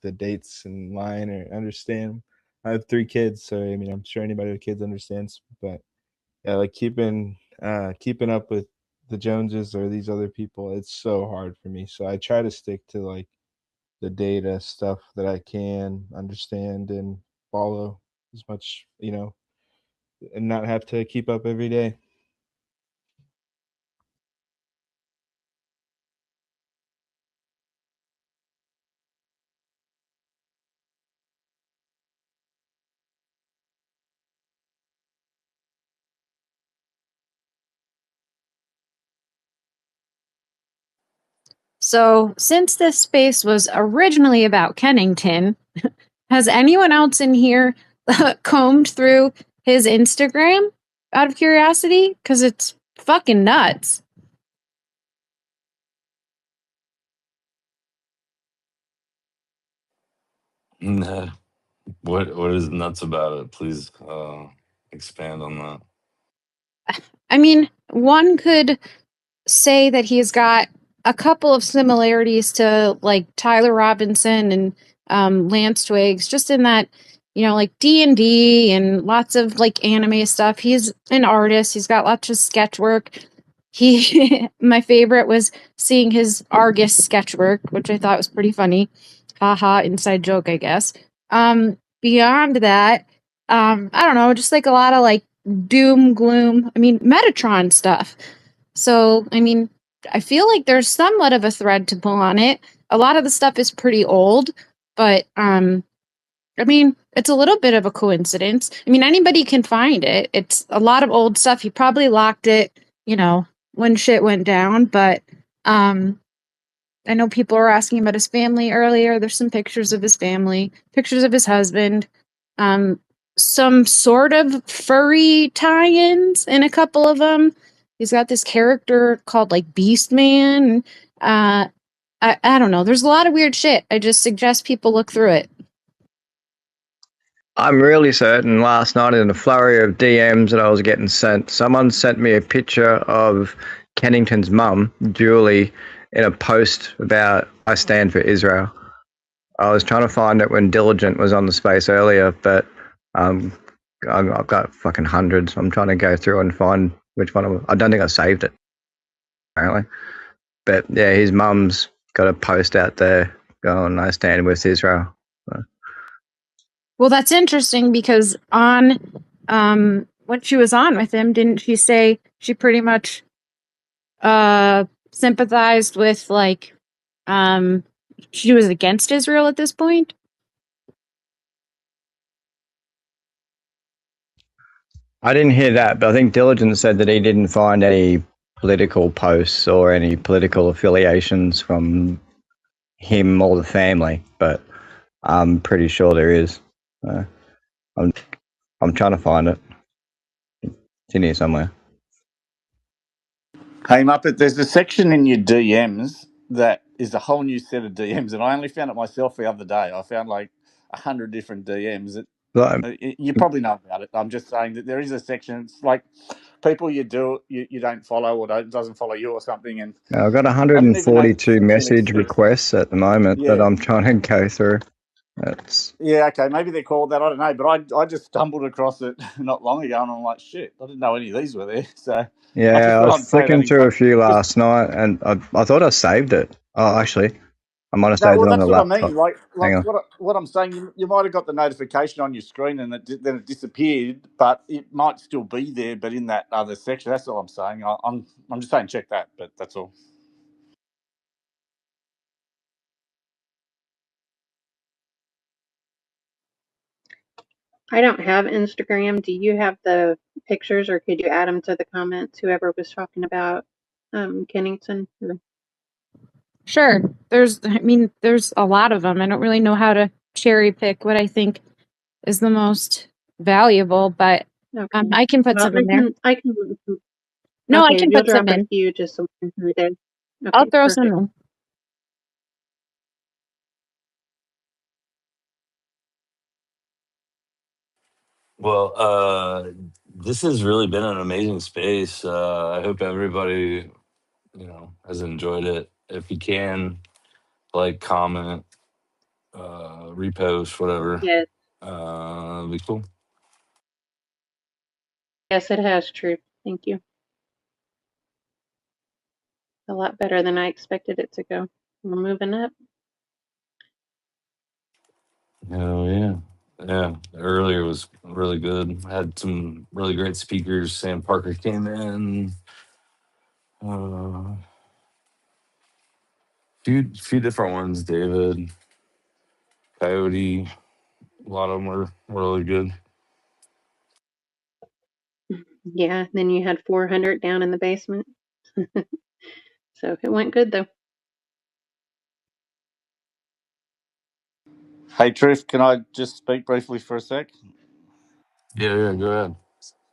the dates in line or understand. I have 3 kids, so I mean, I'm sure anybody with kids understands, but yeah, like keeping up with the Joneses or these other people, it's so hard for me. So I try to stick to like the data stuff that I can understand and follow as much, and not have to keep up every day. So, since this space was originally about Kennington, has anyone else in here combed through his Instagram out of curiosity? Because it's fucking nuts. Nah. What is nuts about it? Please expand on that. I mean, one could say that he's got a couple of similarities to like Tyler Robinson and Lance Twigs, just in that, like D&D and lots of like anime stuff. He's an artist. He's got lots of sketch work. My favorite was seeing his Argus sketch work, which I thought was pretty funny. Haha, inside joke, I guess. Beyond that, I don't know, just like a lot of like doom, gloom. I mean, Metatron stuff. So, I mean, I feel like there's somewhat of a thread to pull on it. A lot of the stuff is pretty old, but I mean, it's a little bit of a coincidence. I mean, anybody can find it. It's a lot of old stuff. He probably locked it, when shit went down, but I know people were asking about his family earlier. There's some pictures of his family, pictures of his husband, um, some sort of furry tie-ins in a couple of them. He's got this character called like Beast Man. I don't know. There's a lot of weird shit. I just suggest people look through it. I'm really certain last night in a flurry of DMs that I was getting sent, someone sent me a picture of Kennington's mum, Julie, in a post about I stand for Israel. I was trying to find it when Diligent was on the space earlier, but I've got fucking hundreds. I'm trying to go through and find which one of them. I don't think I saved it, apparently. But yeah, his mum's got a post out there going, I stand with Israel. So. Well, that's interesting because on when she was on with him, didn't she say she pretty much sympathized with like she was against Israel at this point? I didn't hear that, but I think Diligent said that he didn't find any political posts or any political affiliations from him or the family, but I'm pretty sure there is. I'm trying to find it. It's in here somewhere. Hey Muppet, there's a section in your DMs that is a whole new set of DMs, and I only found it myself the other day. I found like 100 different DMs. You probably know about it. I'm just saying that there is a section. It's like people you don't follow or doesn't follow you or something. And I've got I didn't even know 142 message requests at the moment that I'm trying to go through. Yeah, okay, maybe they're called that. I don't know, but I just stumbled across it not long ago, and I'm like, shit, I didn't know any of these were there. So yeah, I was flicking through a few last night, and I thought I saved it. Oh, actually, I might have saved it on the laptop. That's what I mean. Like what I'm saying, you might have got the notification on your screen, and then it disappeared, but it might still be there, but in that other section. That's all I'm saying. I'm just saying, check that, but that's all. I don't have Instagram. Do you have the pictures, or could you add them to the comments? Whoever was talking about Kennington. Sure. There's a lot of them. I don't really know how to cherry pick what I think is the most valuable, but I can put some in there. I can. No, okay, I can you'll put some drop in. a few just so we can hear them. Okay, I'll throw perfect. some in. Well, this has really been an amazing space. I hope everybody, has enjoyed it. If you can, like, comment, repost, whatever. Yes. It'd be cool. Yes, it has, True. Thank you. A lot better than I expected it to go. We're moving up. Hell yeah. Yeah. Earlier was really good. Had some really great speakers. Sam Parker came in. Few different ones, David, Coyote. A lot of them were really good. Yeah, then you had 400 down in the basement. So it went good though. Hey, Truth, can I just speak briefly for a sec? Yeah, go ahead.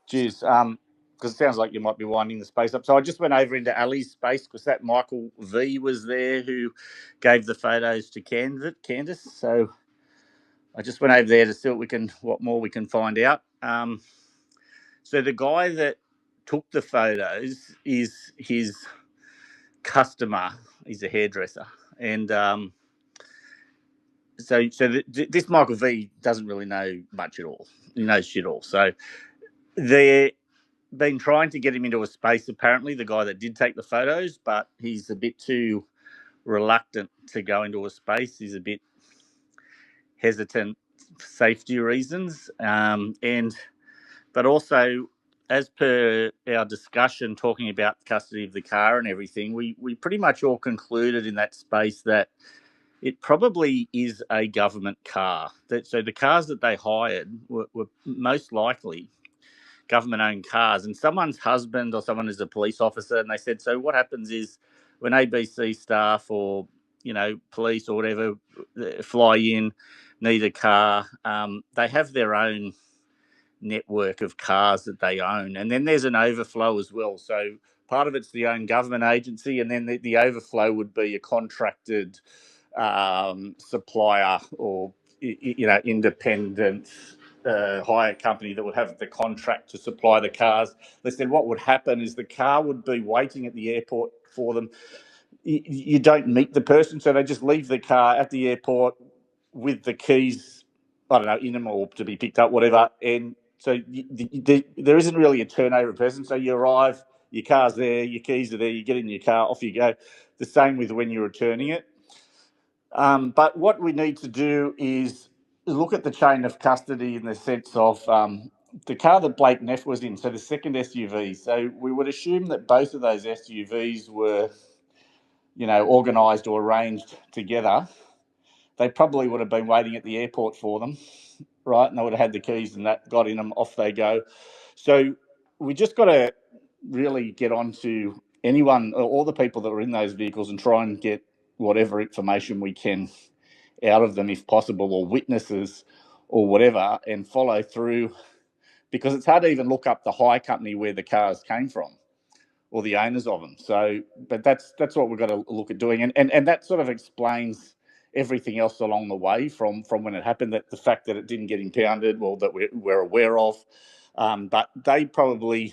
Cheers. Because it sounds like you might be winding the space up. So I just went over into Ali's space because that Michael V was there who gave the photos to Candace. So I just went over there to see what more we can find out. So the guy that took the photos is his customer. He's a hairdresser, and this Michael V doesn't really know much at all. He knows shit all. So they're been trying to get him into a space. Apparently, the guy that did take the photos, but he's a bit too reluctant to go into a space. He's a bit hesitant for safety reasons, but also, as per our discussion talking about custody of the car and everything, we pretty much all concluded in that space that it probably is a government car. So the cars that they hired were most likely government-owned cars, and someone's husband or someone is a police officer, and they said, so what happens is when ABC staff or police or whatever fly in, need a car, they have their own network of cars that they own, and then there's an overflow as well. So part of it's the own government agency, and then the overflow would be a contracted supplier or independent hire company that would have the contract to supply the cars. They said what would happen is the car would be waiting at the airport for them. You don't meet the person, so they just leave the car at the airport with the keys, I don't know, in them or to be picked up, whatever. And so there isn't really a turnover person. So you arrive, your car's there, your keys are there, you get in your car, off you go. The same with when you're returning it. But what we need to do is look at the chain of custody in the sense of the car that Blake Neff was in, so the second SUV. So we would assume that both of those SUVs were, organised or arranged together. They probably would have been waiting at the airport for them, right? And they would have had the keys and that got in them, off they go. So we just got to really get on to anyone, all the people that were in those vehicles, and try and get whatever information we can out of them if possible, or witnesses or whatever, and follow through, because it's hard to even look up the hire company where the cars came from or the owners of them. So, but that's what we've got to look at doing, and that sort of explains everything else along the way from when it happened, that the fact that it didn't get impounded, well, that we're aware of, but the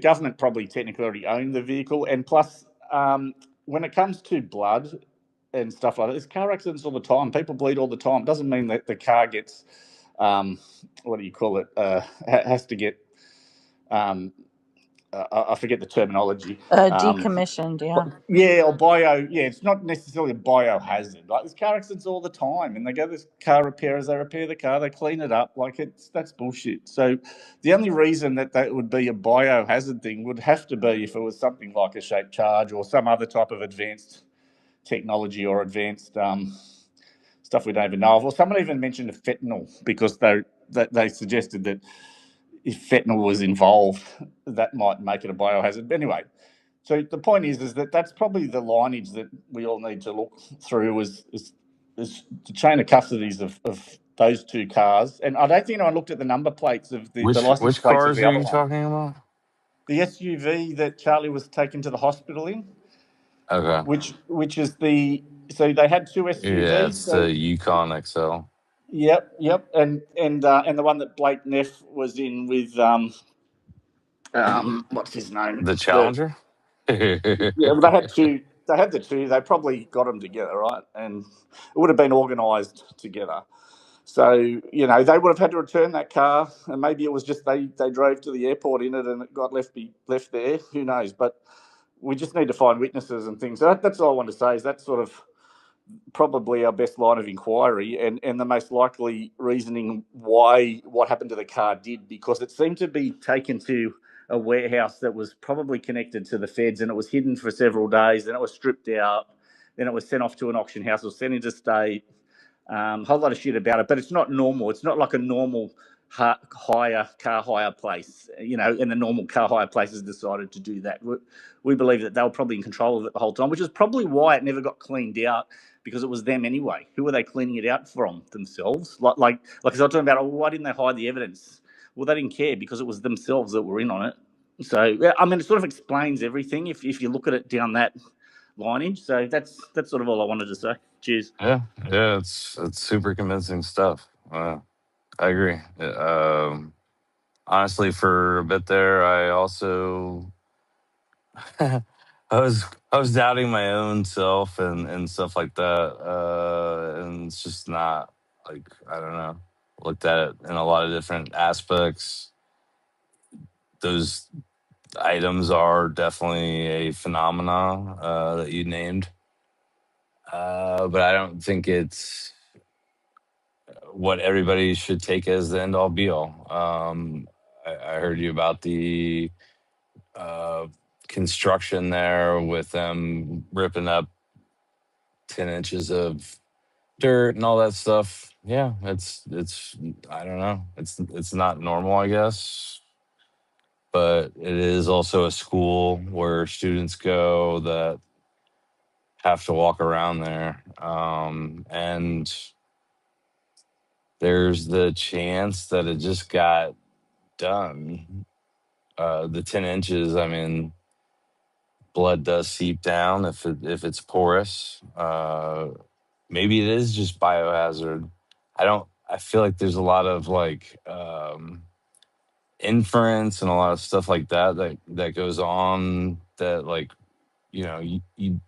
government probably technically already owned the vehicle, and plus when it comes to blood and stuff like that, there's car accidents all the time. People bleed all the time. It doesn't mean that the car gets what do you call it, has to get I forget the terminology. Decommissioned, yeah. Yeah, or bio. Yeah, it's not necessarily a biohazard. Like, there's car accidents all the time, and they go to car repairers, they repair the car, they clean it up. Like, that's bullshit. So the only reason that would be a biohazard thing would have to be if it was something like a shaped charge or some other type of advanced technology or advanced stuff we don't even know of. Or someone even mentioned fentanyl, because they suggested that if fentanyl was involved, that might make it a biohazard. But anyway, so the point is that that's probably the lineage that we all need to look through, is the chain of custodies of those two cars. And I don't think I looked at the number plates of the license Which plates of cars the are other you one. talking about? The SUV that Charlie was taken to the hospital in, Okay. which is so they had two Yeah, SUVs. it's So the Yukon XL. yep, and the one that Blake Neff was in with what's his name? The Challenger? Yeah, well, they had two. They had the two. They probably got them together, right? And it would have been organised together. So they would have had to return that car, and maybe it was just they drove to the airport in it and it got left there. Who knows? But we just need to find witnesses and things. So that's all I want to say. Is that's sort of probably our best line of inquiry, and the most likely reasoning why what happened to the car did, because it seemed to be taken to a warehouse that was probably connected to the feds, and it was hidden for several days, then it was stripped out, then it was sent off to an auction house or sent into state. A whole lot of shit about it, but it's not normal. It's not like a normal car hire place, and the normal car hire places decided to do that. We believe that they were probably in control of it the whole time, which is probably why it never got cleaned out, because it was them anyway. Who were they cleaning it out from? Themselves? Like as I was talking about, why didn't they hide the evidence? Well, they didn't care, because it was themselves that were in on it. So, yeah, I mean, it sort of explains everything if you look at it down that lineage. So that's sort of all I wanted to say. Cheers. Yeah, it's super convincing stuff. I agree. Honestly, for a bit there, I also I was doubting my own self and stuff like that, and it's just not like I don't know. Looked at it in a lot of different aspects. Those items are definitely a phenomena that you named, but I don't think it's what everybody should take as the end all be all. I heard you about the uh, construction there with them ripping up 10 inches of dirt and all that stuff. Yeah, it's I don't know. It's not normal, I guess, but it is also a school where students go that have to walk around there. And there's the chance that it just got done. The 10 inches, I mean, blood does seep down if it's porous. Maybe it is just biohazard. I feel like there's a lot of like inference and a lot of stuff like that goes on that like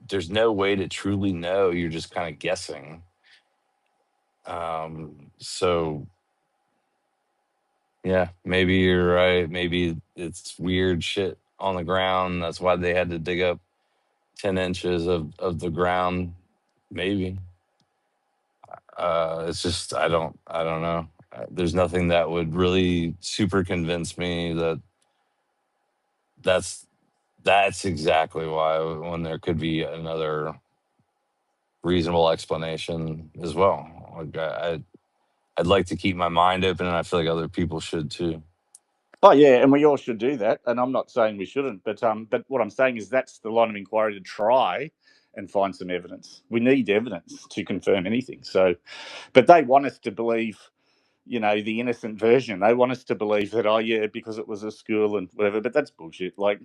there's no way to truly know. You're just kind of guessing. So yeah, maybe you're right. Maybe it's weird shit on the ground. That's why they had to dig up 10 inches of the ground. Maybe. It's just I don't know. There's nothing that would really super convince me that that's that's exactly why, when there could be another reasonable explanation as well. Like I'd like to keep my mind open, and I feel like other people should too. Oh yeah, and we all should do that. And I'm not saying we shouldn't, but what I'm saying is that's the line of inquiry, to try and find some evidence. We need evidence to confirm anything. So, but they want us to believe, the innocent version. They want us to believe that, oh yeah, because it was a school and whatever. But that's bullshit. Like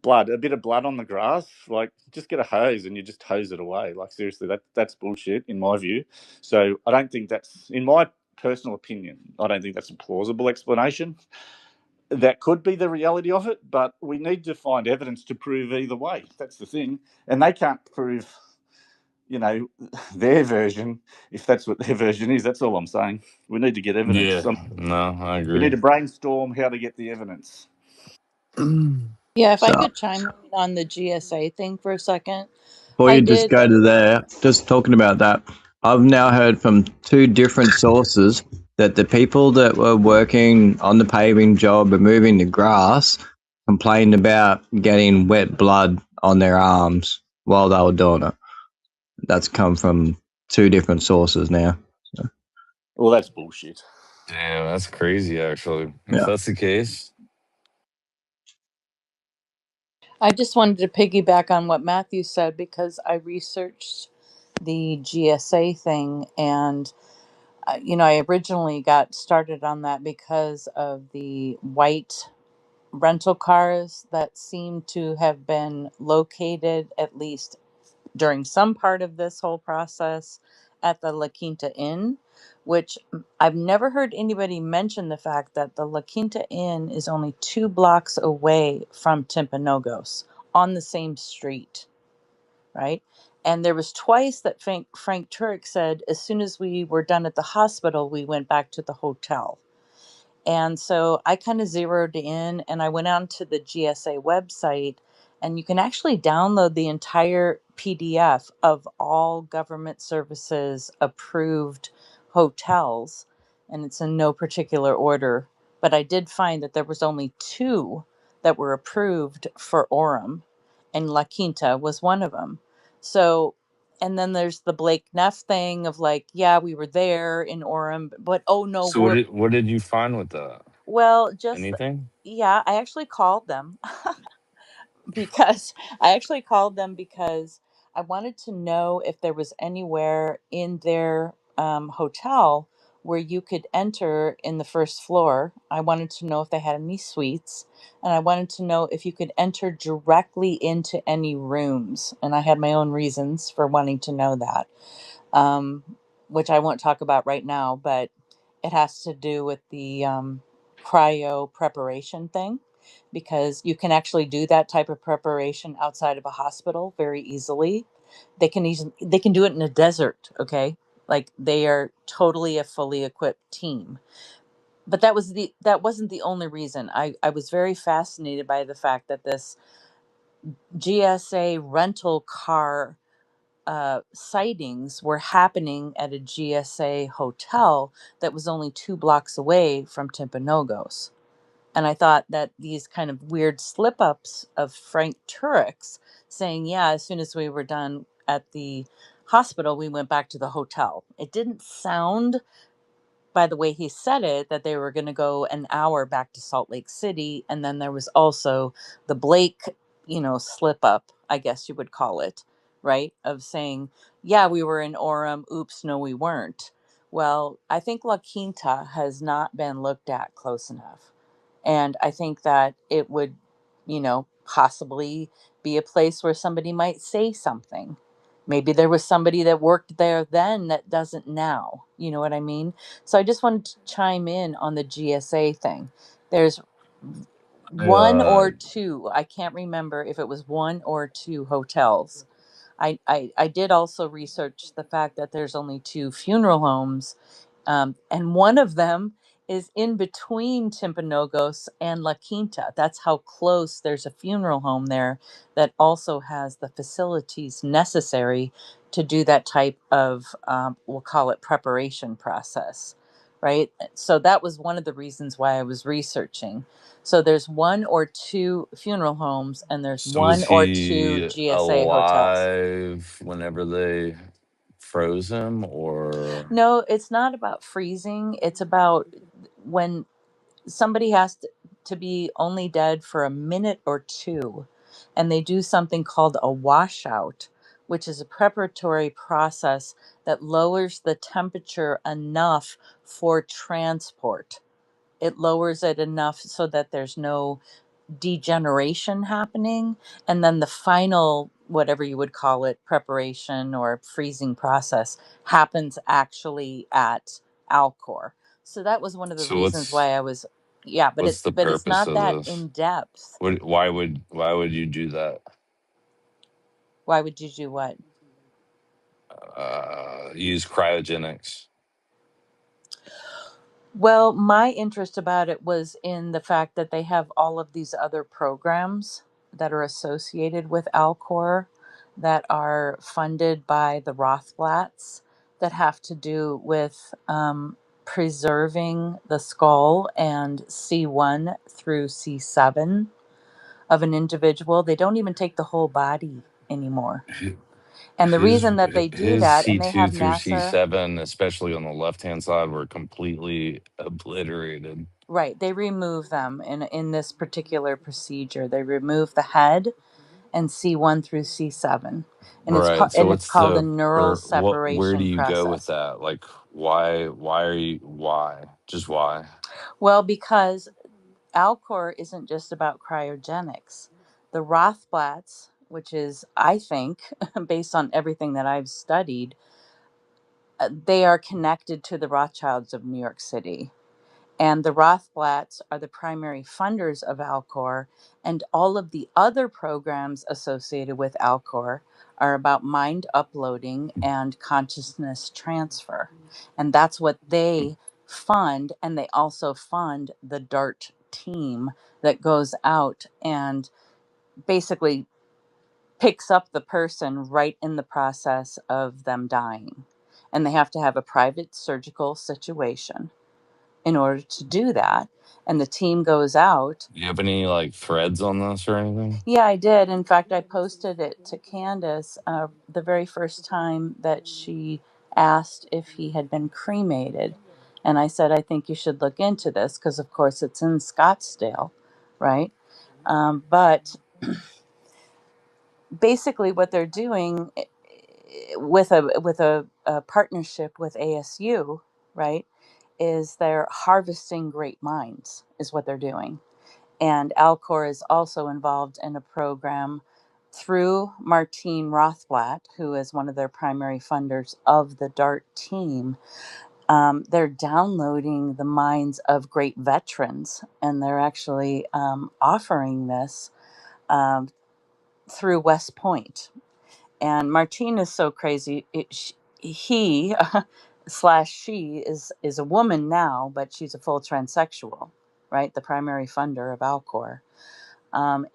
a bit of blood on the grass. Like just get a hose and you just hose it away. Like seriously, that's bullshit in my view. So I don't think that's, in my personal opinion, I don't think that's a plausible explanation. That could be the reality of it, but we need to find evidence to prove either way. That's the thing. And they can't prove, you know, their version, if that's what their version is. That's all I'm saying. We need to get evidence. Yeah, no, I We need agree. to brainstorm how to get the evidence. Yeah, if I So could chime in on the GSA thing for a second. before I you just did. go to there, just talking about that, I've now heard from two different sources that the people that were working on the paving job removing the grass complained about getting wet blood on their arms while they were doing it. That's come from two different sources now. So, Well, that's bullshit. Damn, that's crazy. Actually, if yeah. that's the case, I just wanted to piggyback on what Matthew said because I researched the GSA thing, and I originally got started on that because of the white rental cars that seem to have been located, at least during some part of this whole process, at the La Quinta Inn, which I've never heard anybody mention the fact that the La Quinta Inn is only 2 blocks away from Timpanogos on the same street, right? And there was twice that Frank Turek said, as soon as we were done at the hospital, we went back to the hotel. And so I kind of zeroed in and I went on to the GSA website, and you can actually download the entire PDF of all government services approved hotels, and it's in no particular order. But I did find that there was only 2 that were approved for Orem, and La Quinta was one of them. So, and then there's the Blake Neff thing of like, yeah, we were there in Orem, but oh no, so what did you find with that? well, just, Anything? yeah, I actually called them because I wanted to know if there was anywhere in their hotel where you could enter in the first floor. I wanted to know if they had any suites, and I wanted to know if you could enter directly into any rooms. And I had my own reasons for wanting to know that. um, which I won't talk about right now, but it has to do with the cryo preparation thing, because you can actually do that type of preparation outside of a hospital very easily. They can do it in a desert, okay? Like, they are totally a fully equipped team. But that wasn't the only reason. I was very fascinated by the fact that this GSA rental car sightings were happening at a GSA hotel that was only 2 blocks away from Timpanogos. And I thought that these kind of weird slip ups of Frank Turek saying, yeah, as soon as we were done at the hospital, we went back to the hotel. It didn't sound, by the way he said it, that they were going to go an hour back to Salt Lake City. And then there was also the Blake, slip up, I guess you would call it, right? Of saying, yeah, we were in Orem. Oops, no, we weren't. Well, I think La Quinta has not been looked at close enough. And I think that it would, possibly be a place where somebody might say something. Maybe there was somebody that worked there then that doesn't now. You know what I mean? So I just wanted to chime in on the GSA thing. There's one Uh, or two, I can't remember if it was one or two hotels. I did also research the fact that there's only two funeral homes, and one of them is in between Timpanogos and La Quinta. That's how close. There's a funeral home there that also has the facilities necessary to do that type of, we'll call it preparation process, right? So that was one of the reasons why I was researching. So there's one or two funeral homes, and there's so was one or two he GSA hotels. alive whenever they froze him, or No, it's not about freezing. It's about when somebody has to be only dead for a minute or two, and they do something called a washout, which is a preparatory process that lowers the temperature enough for transport. It lowers it enough so that there's no degeneration happening, and then the final, whatever you would call it, preparation or freezing process happens actually at Alcor. So that was one of the so reasons why I was, yeah, but what's the it's purpose not of that this? in depth. Why would you do that? Why would you do what? Use cryogenics. Well, my interest about it was in the fact that they have all of these other programs that are associated with Alcor that are funded by the Rothblatts that have to do with preserving the skull and C1 through C7 of an individual. They don't even take the whole body anymore. And the his reason that they do his that, and they C2 have through NASA. C7, especially on the left hand side, were completely obliterated. Right, they remove them in this particular procedure. They remove the head and C1 through C7, and Right. So it's what's called a the neural where do separation you go with process. that? Like why are you why? Just why? Well, because Alcor isn't just about cryogenics. The Rothblatts, which is, I think, based on everything that I've studied, they are connected to the Rothschilds of New York City. And the Rothblatts are the primary funders of Alcor, and all of the other programs associated with Alcor are about mind uploading and consciousness transfer. And that's what they fund, and they also fund the DART team that goes out and basically picks up the person right in the process of them dying. And they have to have a private surgical situation in order to do that. And the team goes out. Do you have any like threads on this or anything? Yeah, I did. In fact, I posted it to Candace the very first time that she asked if he had been cremated. And I said, I think you should look into this because, of course, it's in Scottsdale, right? But basically, what they're doing with a partnership with ASU, right, is they're harvesting great minds, is what they're doing. And Alcor is also involved in a program through Martine Rothblatt, who is one of their primary funders of the DART team. They're downloading the minds of great veterans, and they're actually offering this um, through West Point. And Martine is so crazy. He slash she is a woman now, but she's a full transsexual, right? The primary funder of Alcor.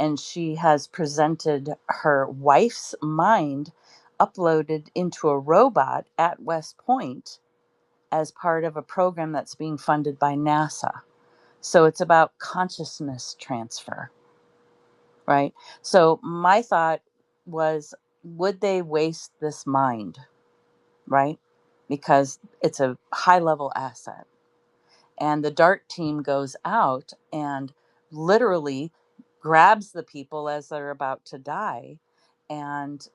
And she has presented her wife's mind uploaded into a robot at West Point as part of a program that's being funded by NASA. So it's about consciousness transfer, right? So my thought was, would they waste this mind, right? Because it's a high level asset. And the DART team goes out and literally grabs the people as they're about to die and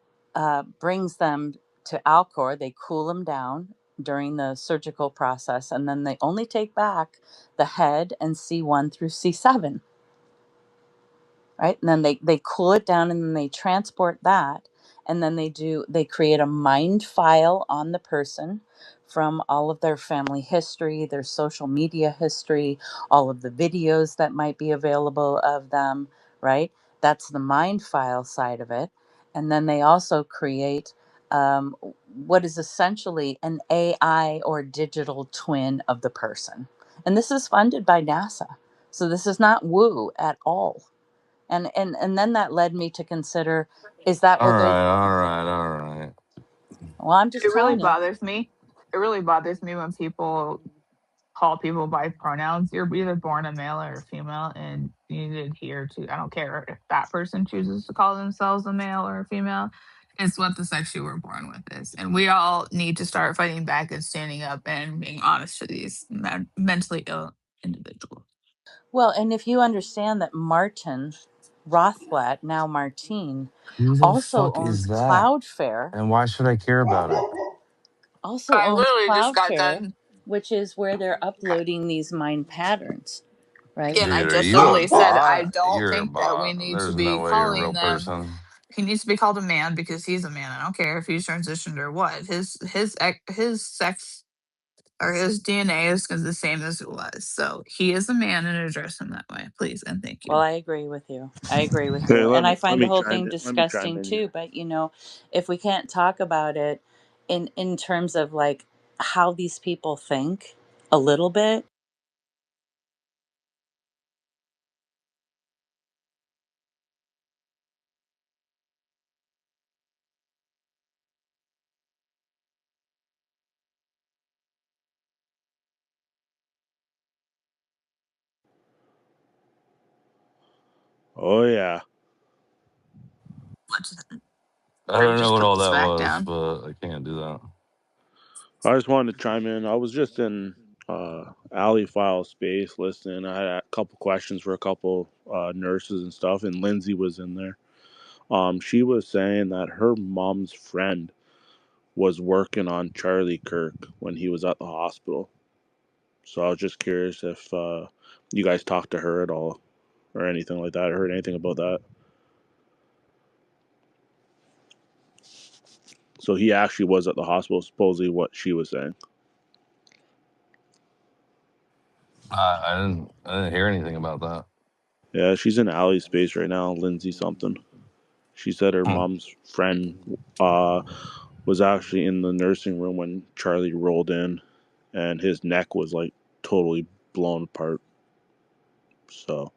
brings them to Alcor. They cool them down during the surgical process, and then they only take back the head and C1 through C7, right? And then they cool it down, and then they transport that, and then they create a mind file on the person from all of their family history, their social media history, all of the videos that might be available of them, right? That's the mind file side of it. And then they also create what is essentially an AI or digital twin of the person. And this is funded by NASA. So this is not woo at all. And then that led me to consider, is that All what they're, right, all right, all right. well, I'm just It really telling you. bothers me. It really bothers me when people call people by pronouns. You're either born a male or a female, and you need to adhere to. I don't care if that person chooses to call themselves a male or a female. It's what the sex you were born with is, and we all need to start fighting back and standing up and being honest to these mentally ill individuals. Well, and if you understand that Martin Rothblatt, now Martine, Who the also fuck owns is that? Cloudflare, And why should I care about it? also I owns literally just got Cloudflare, done. which is where they're uploading these mind patterns, right? Again, I Dude, are just you a literally said I bot? don't You're a think that we bot. need to There's be no way you're a calling real them. person. He needs to be called a man because he's a man. I don't care if he's transitioned or what. His sex or his DNA is the same as it was. So he is a man, and address him that way, please and thank Well, you. I agree with you. I agree with Hey, you. And I let find the me whole chime thing in. Let me chime disgusting in too. here. But, if we can't talk about it in terms of like how these people think a little bit. Oh yeah, Let's I or don't know just what put all the that smack was, down. but I can't do that. I just wanted to chime in. I was just in Alley File space listening. I had a couple questions for a couple nurses and stuff, and Lindsay was in there. She was saying that her mom's friend was working on Charlie Kirk when he was at the hospital. So I was just curious if you guys talked to her at all or anything like that. Heard anything about that? So he actually was at the hospital, supposedly what she was saying. I didn't hear anything about that. Yeah, she's in Alley space right now, Lindsay something. She said her Hmm. mom's friend was actually in the nursing room when Charlie rolled in, and his neck was like totally blown apart. So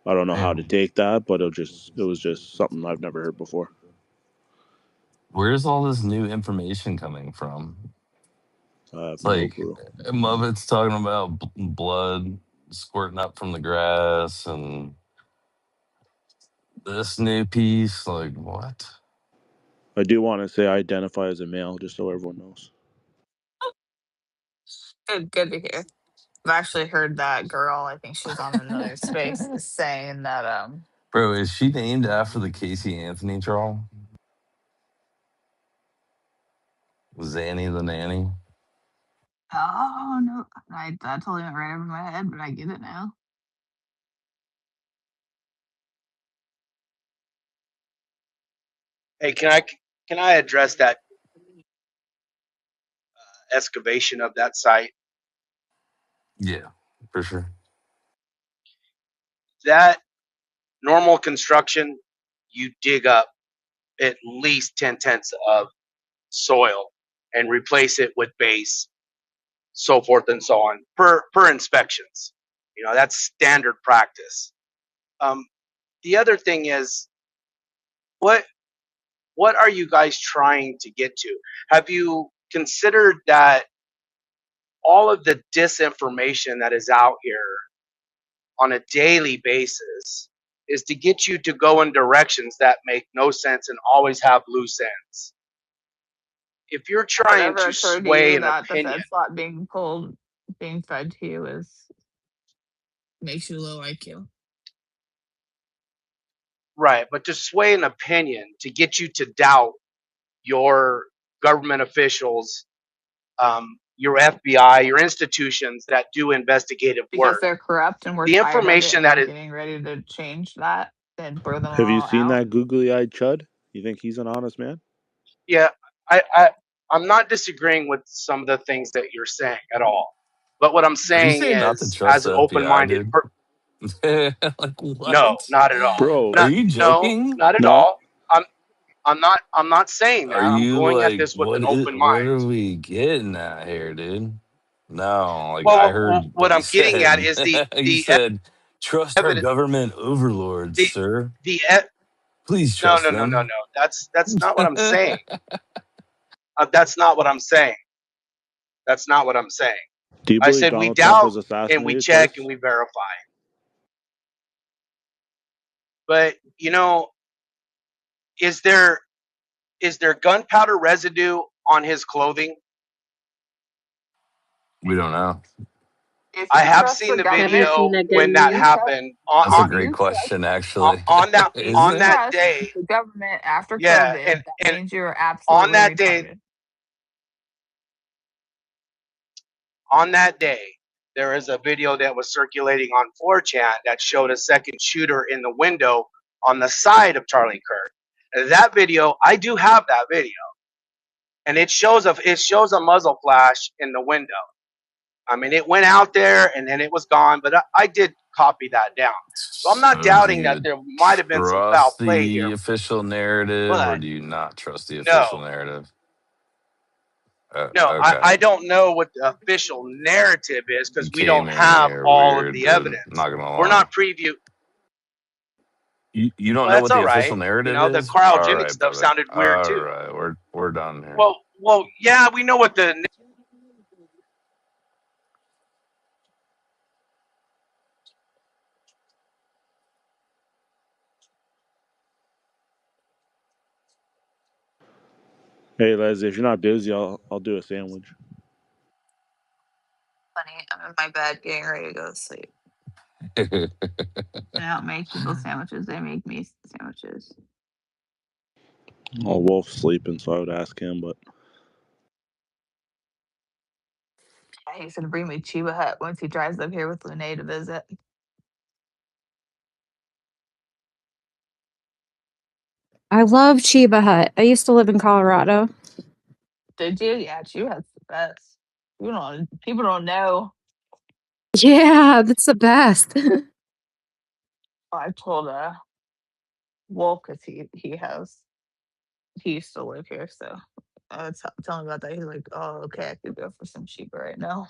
I don't know Hey, how to take that, but it was just something I've never heard before. where's all this new information coming from? I have It's no like clue. Muppets talking about blood squirting up from the grass and this new piece. Like, what? I do want to say I identify as a male, just so everyone knows. Good to hear. I've actually heard that girl. I think she was on another space saying that. Bro, is she named after the Casey Anthony troll? Zanny the Nanny? Oh no, that totally went right over my head, but I get it now. Hey, can I address that excavation of that site? Yeah, for sure. That normal construction, you dig up at least 10 tenths of soil and replace it with base, so forth and so on per inspections. That's standard practice. The other thing is, what are you guys trying to get to? Have you considered that all of the disinformation that is out here on a daily basis is to get you to go in directions that make no sense and always have loose ends? If you're trying Whatever to occurred to sway you an that the opinion, Fed slot being fed to you is makes you low IQ. right, but to sway an opinion to get you to doubt your government officials, your FBI, your institutions that do investigative Because work, they're corrupt and we're the tired of it information and that we're is, getting ready to change that and throw them Have you all seen out. that googly-eyed chud? You think he's an honest man? yeah, I'm not disagreeing with some of the things that you're saying at all. But what I'm Are you saying saying not to is, trust as an the FBI, open-minded, dude? Like no, what? not at all. Bro, Are Not, you no, joking? not at no. all. I'm not saying Are that. I'm you going at like this with an open what mind. are we getting at here, dude? No, like I Well, heard what what you I'm getting at said. is You said trust our evidence, government overlords, the sir. the Please no, trust no, no, no, them. no. That's not what I'm saying. That's not what I'm saying. That's not what I'm saying. Do you I believe said we Donald Trump doubt was and we assassinated check and twice? we verify. But is there gunpowder residue on his clothing? We don't know. If I you have trust seen the the Never government, video seen a when gun that you man. trust happened That's a if great you trust question, actually. if Is on you it? that trust day. the government after Yeah, COVID, that and means you're on absolutely that day, retarded. on that day, there is a video that was circulating on 4chan that showed a second shooter in the window on the side of Charlie Kirk. And that video, I do have that video, and it shows a muzzle flash in the window. I mean, it went out there and then it was gone, but I did copy that down. So I'm not So do doubting that you there might have been some foul trust play the here, official narrative or but do you not trust the no, official narrative? no, Okay. I don't know what the official narrative is You because we don't came in have here all of weird, the dude. evidence. Not gonna We're lie. not preview. You don't Well, know that's what the all official right. narrative The is? All cryogenic right, stuff brother. sounded weird All too. right, we're done here. Well, yeah, we know what the. Hey, Leslie, if you're not busy, I'll do a sandwich. Funny, I'm in my bed getting ready to go to sleep. I don't make people sandwiches; they make me sandwiches. Oh, Wolf's sleeping, so I would ask him, but He's gonna bring me Chiba Hut once he drives up here with Lene to visit. I love Chiba Hut. I used to live in Colorado. Did you? Yeah, Chiba Hut's the best. People don't know. Yeah, that's the best. I told Wolf because he used to live here, so I was telling him about that. He's like, "Oh, okay, I could go for some Chiba right now."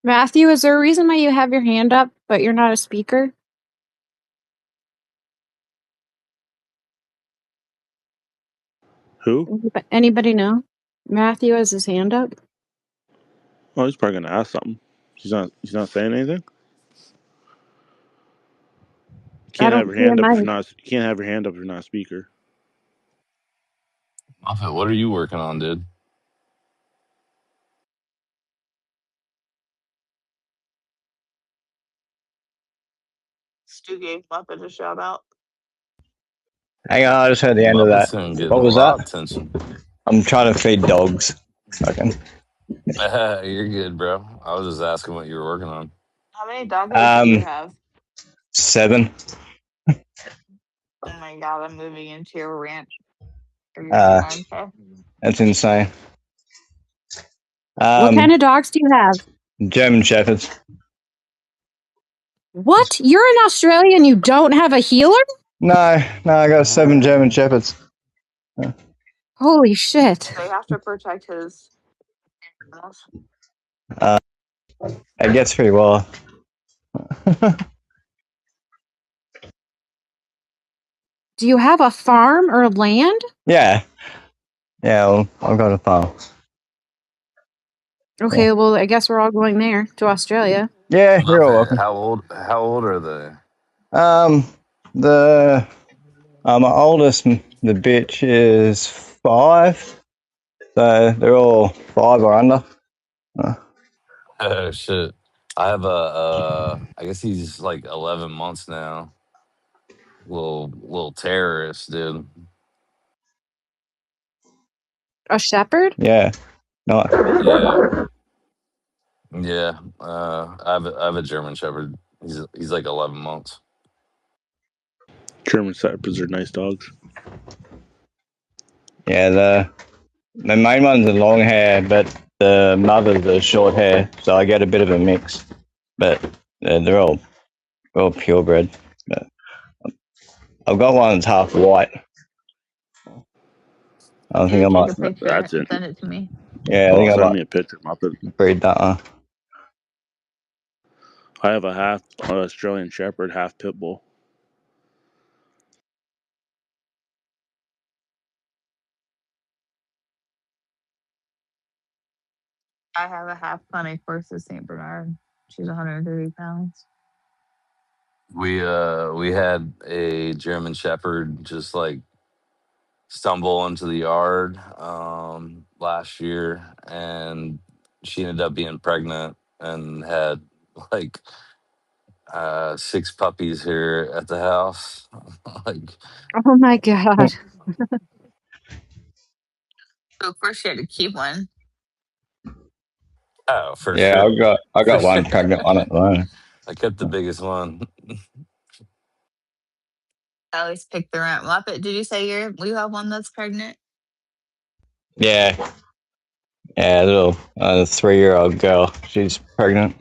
Matthew, is there a reason why you have your hand up, but you're not a speaker? who? Anybody know? Matthew has his hand up. Oh, he's probably gonna ask something. He's not saying anything. You I can't have don't your see a hand up if you're mic. not. You can't have your hand up if you're not a speaker. Muffet, what are you working on, dude? Stu gave Muppet a shout out. Hang on, I just heard the end of Muppet's that. gonna get a What was lot of that? attention. I'm trying to feed dogs. Okay. You're good, bro. I was just asking what you were working on. How many doggos do you have? 7. Oh my god, I'm moving into your ranch or your Uh, farm. So that's insane. What kind of dogs do you have? German Shepherds. What? You're in Australia and you don't have a healer? No, I got 7 German Shepherds. Holy shit. they have to protect his animals. Uh, it gets pretty well. Do you have a farm or land? Yeah. Yeah, well, I've got a farm. Okay, well, I guess we're all going there to Australia. Yeah, you're Okay. all welcome. How old are they? The my oldest, the bitch, is 5. So they're all 5 or under. Oh shit. I have I guess he's like 11 months now. Little terrorist, dude. A shepherd? Yeah. No. Yeah. Yeah. I have a German Shepherd. He's like 11 months. German Shepherds are nice dogs. Yeah, the main one's a long hair, but the mother's a short hair, so I get a bit of a mix. But they're all purebred. But I've got one that's half white. I think You I might. take a picture That's it. and send it to me. Yeah, I Oh, think I send might me a picture, Muppet. breed that one. I have a half Australian Shepherd, half Pit Bull. I have a half Funny Corsa St. Bernard. She's 130 pounds. We had a German Shepherd just like stumble into the yard last year, and she ended up being pregnant and had like 6 puppies here at the house. Like, Oh my god. So of course she had to keep one. oh, for Yeah, sure, I for got sure. one pregnant one at the moment. I kept the biggest one. I always pick the right Muppet. Did you say you have one that's pregnant? Yeah, yeah, little 3-year-old girl. She's pregnant.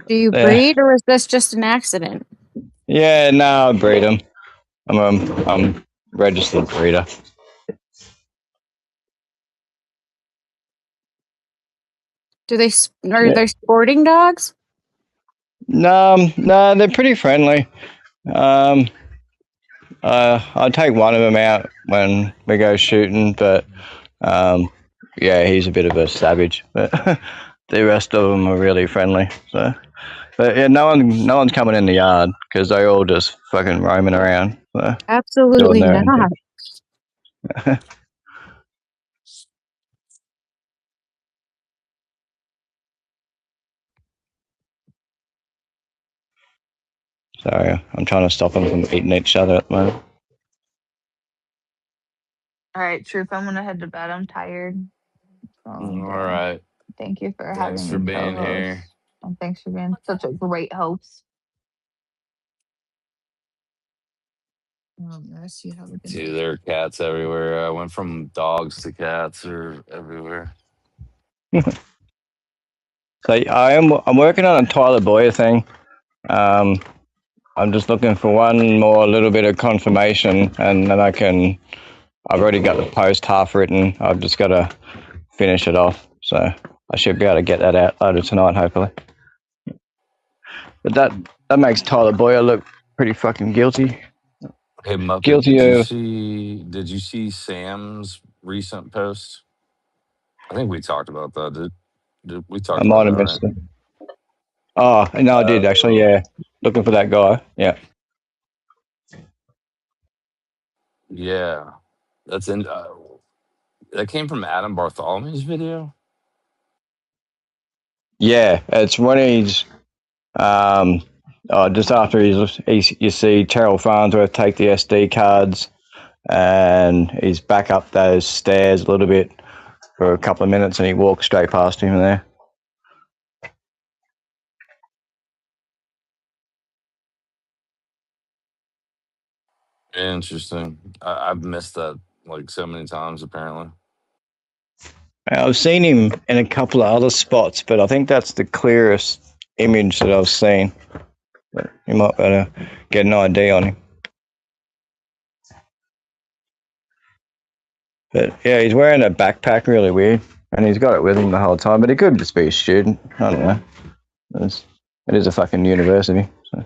Do you Yeah, breed or is this just an accident? yeah. No, I breed them. I'm a registered breeder. Are Yeah. they sporting dogs? No, they're pretty friendly. Um, I take one of them out when we go shooting, but yeah, he's a bit of a savage. But the rest of them are really friendly. So, but yeah, no one's coming in the yard because they're all just fucking roaming around, so, doing Absolutely their own not. thing. So I'm trying to stop them from eating each other at the moment. All right, Troop, I'm gonna head to bed. I'm tired. All And right. thank you for Thanks having for me being co-host. here. And thanks for being such a great host. Yes, you have a good Dude, night. there are cats everywhere. I went from dogs to cats are everywhere. So I'm working on a Tyler Boyer thing. Um, I'm just looking for one more little bit of confirmation, and then I've already got the post half written. I've just got to finish it off. So I should be able to get that out later tonight, hopefully. But that makes Tyler Boyer look pretty fucking guilty. Hey Muppet, Guilty of. did you see Sam's recent post? I think we talked about that. We I talked about might that, have right? missed it. Oh no, I did actually. Uh, Yeah, looking for that guy. Yeah. yeah. That's in that came from Adam Bartholomew's video. Yeah, it's when he's just after you see Terrell Farnsworth take the SD cards, and he's back up those stairs a little bit for a couple of minutes, and he walks straight past him there. Interesting. I've missed that like so many times apparently. I've seen him in a couple of other spots, but I think that's the clearest image that I've seen. But you might better get an ID on him. But yeah, he's wearing a backpack, really weird, and he's got it with him the whole time. But he could just be a student. I don't know. It is a fucking university. So.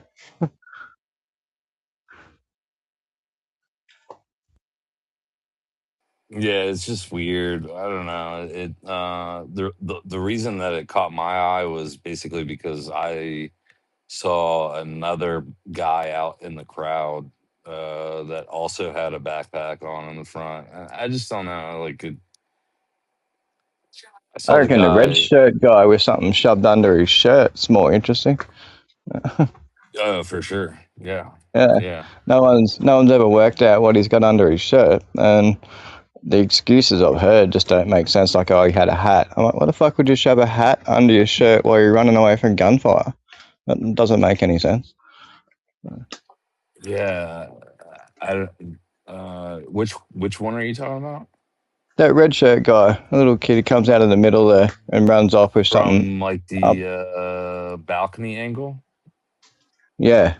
Yeah, it's just weird. I don't know. The reason that it caught my eye was basically because I saw another guy out in the crowd that also had a backpack on in the front. I just don't know. I I saw the reckon the red guy. shirt guy with something shoved under his shirt is more interesting. Oh, for sure. Yeah, Yeah, yeah, no one's ever worked out what he's got under his shirt, and the excuses I've heard just don't make sense. Like, oh, he had a hat. I'm like, what the fuck would you shove a hat under your shirt while you're running away from gunfire? That doesn't make any sense. yeah. I don't. Which one are you talking about? That red shirt guy, a little kid, he comes out of the middle there and runs off with something From like up. the balcony angle? Yeah,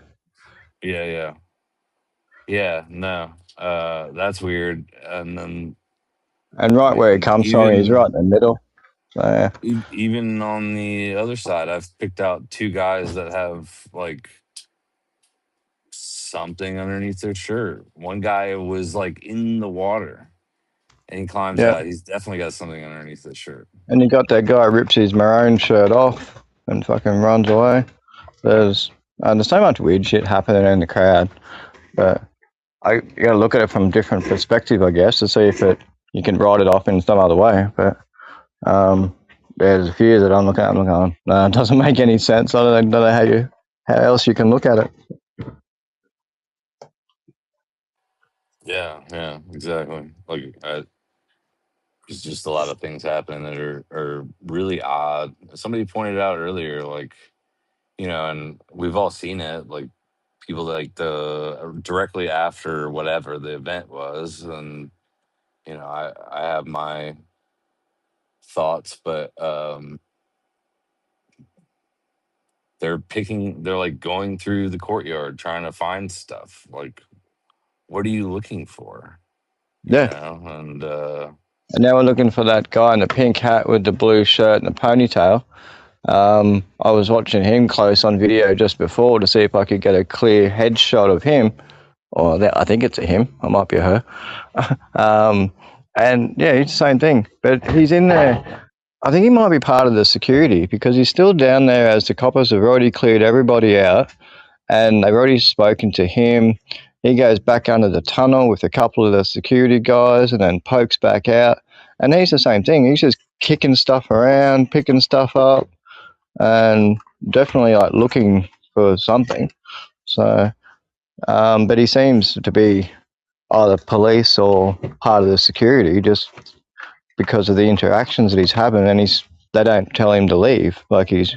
Yeah, yeah, yeah. No, that's weird. And then and I right where he mean, comes from, he's right in the middle. So, yeah. even on the other side, I've picked out two guys that have like something underneath their shirt. One guy was like in the water and he climbs Yeah. out. He's definitely got something underneath his shirt. And you got that guy rips his maroon shirt off and fucking runs away. There's so much weird shit happening in the crowd, but you got to look at it from a different perspective, I guess, to see if you can write it off in some other way. But there's a few that I'm looking at. I'm going, no, it doesn't make any sense. I don't know how else you can look at it. Yeah, yeah, exactly. There's just a lot of things happening that are really odd. Somebody pointed out earlier, like, and we've all seen it, like people like the directly after whatever the event was, and I have my thoughts, but they're like going through the courtyard trying to find stuff. Like, what are you looking for? Yeah. And And now we're looking for that guy in the pink hat with the blue shirt and the ponytail. I was watching him close on video just before to see if I could get a clear headshot of him. I think it's a him. I might be a her. And yeah, it's the same thing. But he's in there. I think he might be part of the security because he's still down there as the coppers have already cleared everybody out and they've already spoken to him. He goes back under the tunnel with a couple of the security guys and then pokes back out. And he's the same thing. He's just kicking stuff around, picking stuff up, and definitely like looking for something. So, but he seems to be either police or part of the security just because of the interactions that he's having, and they don't tell him to leave. Like he's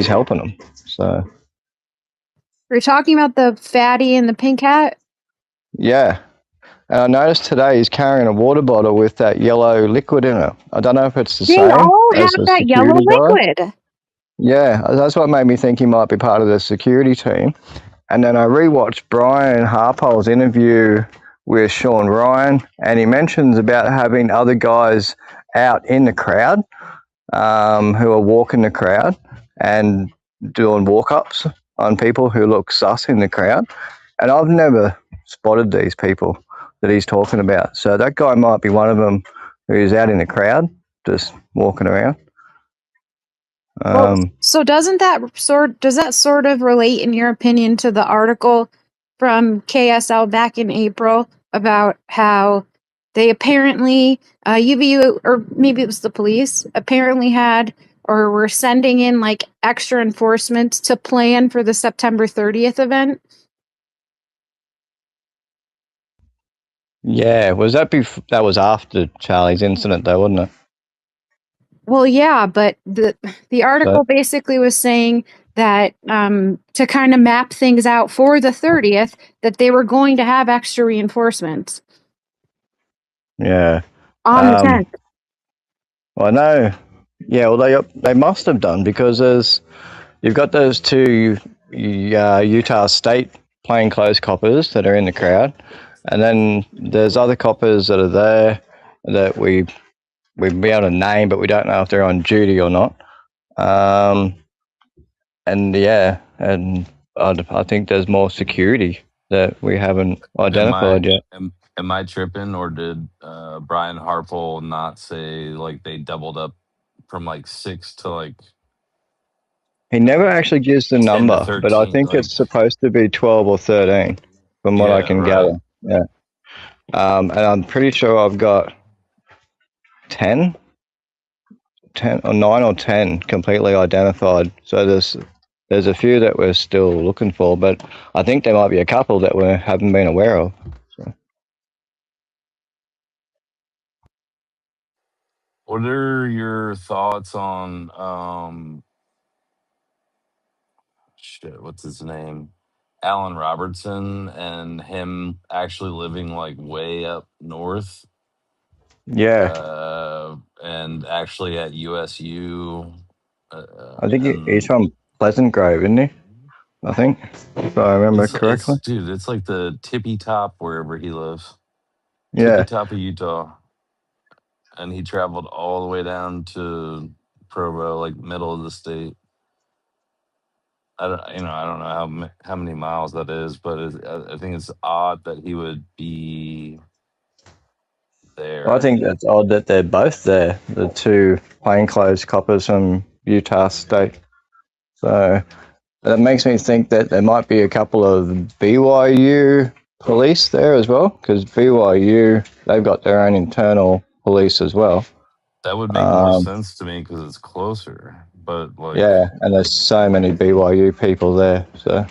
helping them. So. We're talking about the fatty in the pink hat? Yeah. And I noticed today he's carrying a water bottle with that yellow liquid in it. I don't know if it's the They same all have as the that yellow security guy. liquid. Yeah, that's what made me think he might be part of the security team. And then I rewatched Brian Harpole's interview with Sean Ryan, and he mentions about having other guys out in the crowd who are walking the crowd and doing walk-ups on people who look sus in the crowd. And I've never spotted these people that he's talking about. So that guy might be one of them who's out in the crowd, just walking around. So does that sort of relate, in your opinion, to the article from KSL back in April about how they apparently UVU, or maybe it was the police, apparently had or were sending in like extra enforcement to plan for the September 30th event? Yeah, that was after Charlie's incident though, wasn't it? Well, yeah, but the article basically was saying that to kind of map things out for the 30th, that they were going to have extra reinforcements Yeah. on the 10th. Well, I know. Yeah, well, they must have done because you've got those two Utah State plainclothes coppers that are in the crowd, and then there's other coppers that are there that we'd be able to name, but we don't know if they're on duty or not. And yeah, and I think there's more security that we haven't identified yet. Am I tripping, or did Brian Harpole not say like they doubled up from like 6 to like He never actually gives the 10 to number, but I 13? think Like, it's supposed to be 12 or 13, from what I yeah, can right. gather. Yeah. And I'm pretty sure I've got 10 or 9 or 10 completely identified. So there's a few that we're still looking for, but I think there might be a couple that we haven't been aware of. So. What are your thoughts on shit, what's his name? Alan Robertson, and him actually living like way up north, Yeah, and actually at USU, I think he's and from Pleasant Grove, isn't he? I think, if I remember correctly. it's dude, it's like the tippy top wherever he lives, tippy Yeah, top of Utah, and he traveled all the way down to Provo, like middle of the state. I don't know how many miles that is, but I think it's odd that he would be I there. think that's odd that they're both there, the two plainclothes coppers from Utah State. So that makes me think that there might be a couple of BYU police there as well, because BYU, they've got their own internal police as well. That would make more sense to me because it's closer. But like, Yeah, and there's so many BYU people there. So,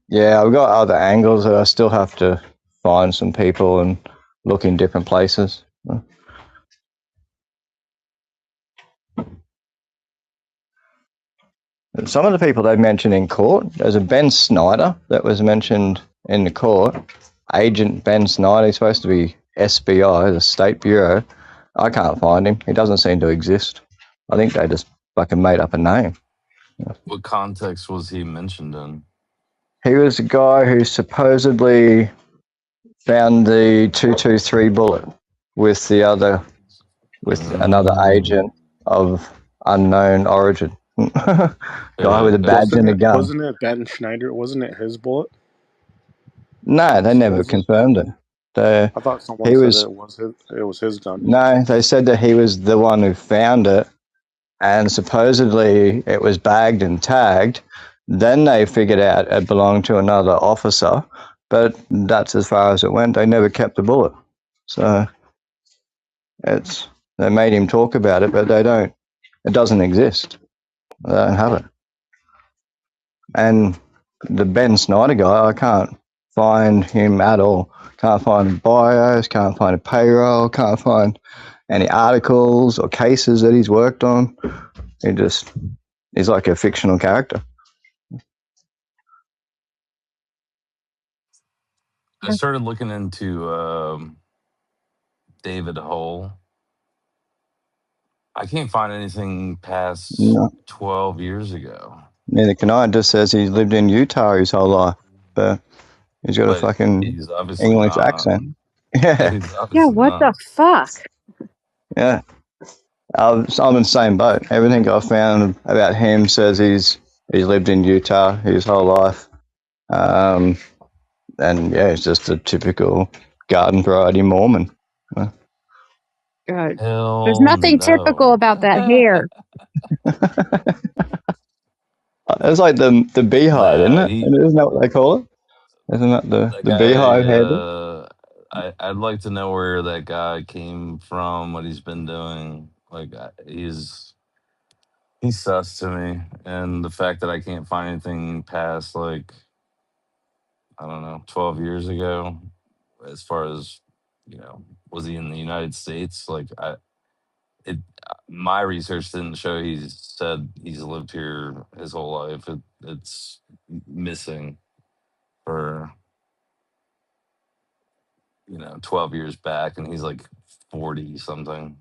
yeah, I've got other angles that I still have to find some people and look in different places. Some of the people they mentioned in court, there's a Ben Snyder that was mentioned in the court. Agent Ben Snyder, he's supposed to be SBI, the State Bureau. I can't find him. He doesn't seem to exist. I think they just fucking made up a name. what context was he mentioned in? He was a guy who supposedly found the 223 bullet with another agent of unknown origin. Guy with a badge and a gun. Wasn't it Ben Schneider? Wasn't it his bullet? No, they never confirmed it. I thought someone said it was his gun. No, they said that he was the one who found it, and supposedly it was bagged and tagged. Then they figured out it belonged to another officer, but that's as far as it went. They never kept the bullet. So they made him talk about it, but they don't. It doesn't exist. They don't have it. And the Ben Snyder guy, I can't find him at all. Can't find bios, can't find a payroll, can't find any articles or cases that he's worked on. He's like a fictional character. I started looking into David Hull. I can't find anything past 12 years ago. Neither can I. It just says he lived in Utah his whole life, but he's got a fucking English accent. Yeah. Yeah, what the fuck? Yeah. I'm in the same boat. Everything I found about him says he's lived in Utah his whole life. And yeah, he's just a typical garden variety Mormon. God. Hell There's nothing typical about that hair. It's like the beehive, isn't it? Isn't that what they call it? Isn't that the beehive hair? I'd like to know where that guy came from, what he's been doing. Like, he's sus to me, and the fact that I can't find anything past like, I don't know, 12 years ago, as far as, was he in the United States? Like, My research didn't show he's said he's lived here his whole life. It's missing for 12 years back, and he's like 40 something.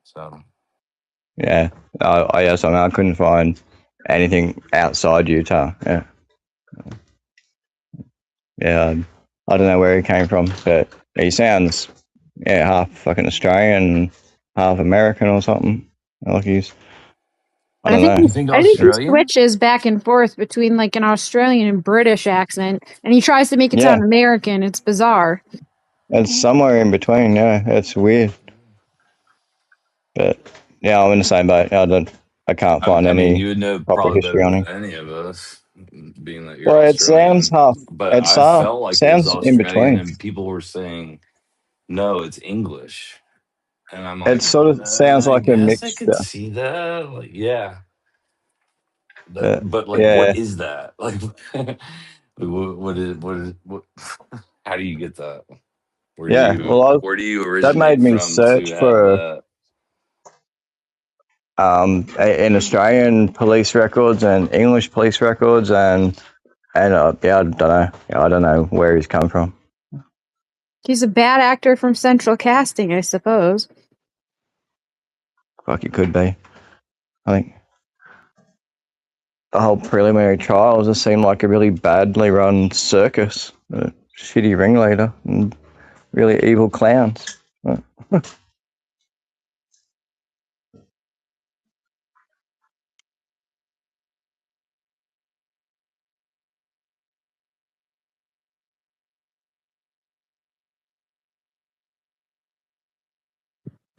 So Yeah, yes, I mean, I couldn't find anything outside Utah. Yeah, yeah, I don't know where he came from, but he sounds half fucking Australian, half American or something. Like I I don't think know. you he's, think I think he Australian? switches back and forth between like an Australian and British accent, and he tries to make it Yeah, sound American. It's bizarre. it's somewhere in between. Yeah, it's weird, but yeah, I'm in the same boat. I can't find I mean, any you would know proper probably history better on than him. any of us, being that you're Well, it sounds Australian. half. But It's I felt like it was sounds in Australian, between. and people were saying, no, it's English. And I'm It like, sort of sounds I like a guess I could mixture. see that. Like, yeah. But But like, yeah, what is that? Like, what how do you get that? yeah. Well, Where do you that made originate me from to search have for that? in Australian police records and English police records, and yeah, I don't know. Yeah, I don't know where he's come from. He's a bad actor from Central Casting, I suppose. Fuck, it could be. I think the whole preliminary trials just seemed like a really badly run circus. A shitty ringleader and really evil clowns.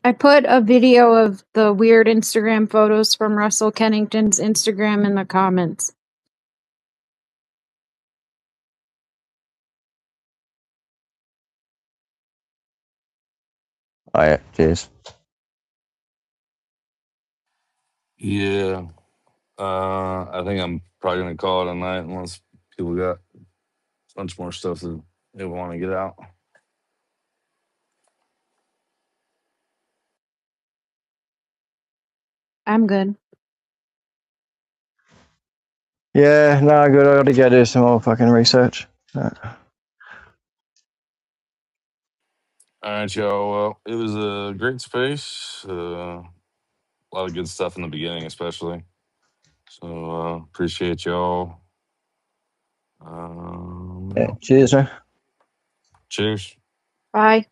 I put a video of the weird Instagram photos from Russell Kennington's Instagram in the comments. Oh yeah, cheers. Yeah. I think I'm probably gonna call it a night unless people got a bunch more stuff that they want to get out. I'm good. Yeah, no, good. I got to go do some more fucking research. All right, y'all. Well, it was a great space. A lot of good stuff in the beginning, especially. So appreciate y'all. Yeah, cheers, man. Cheers. Bye.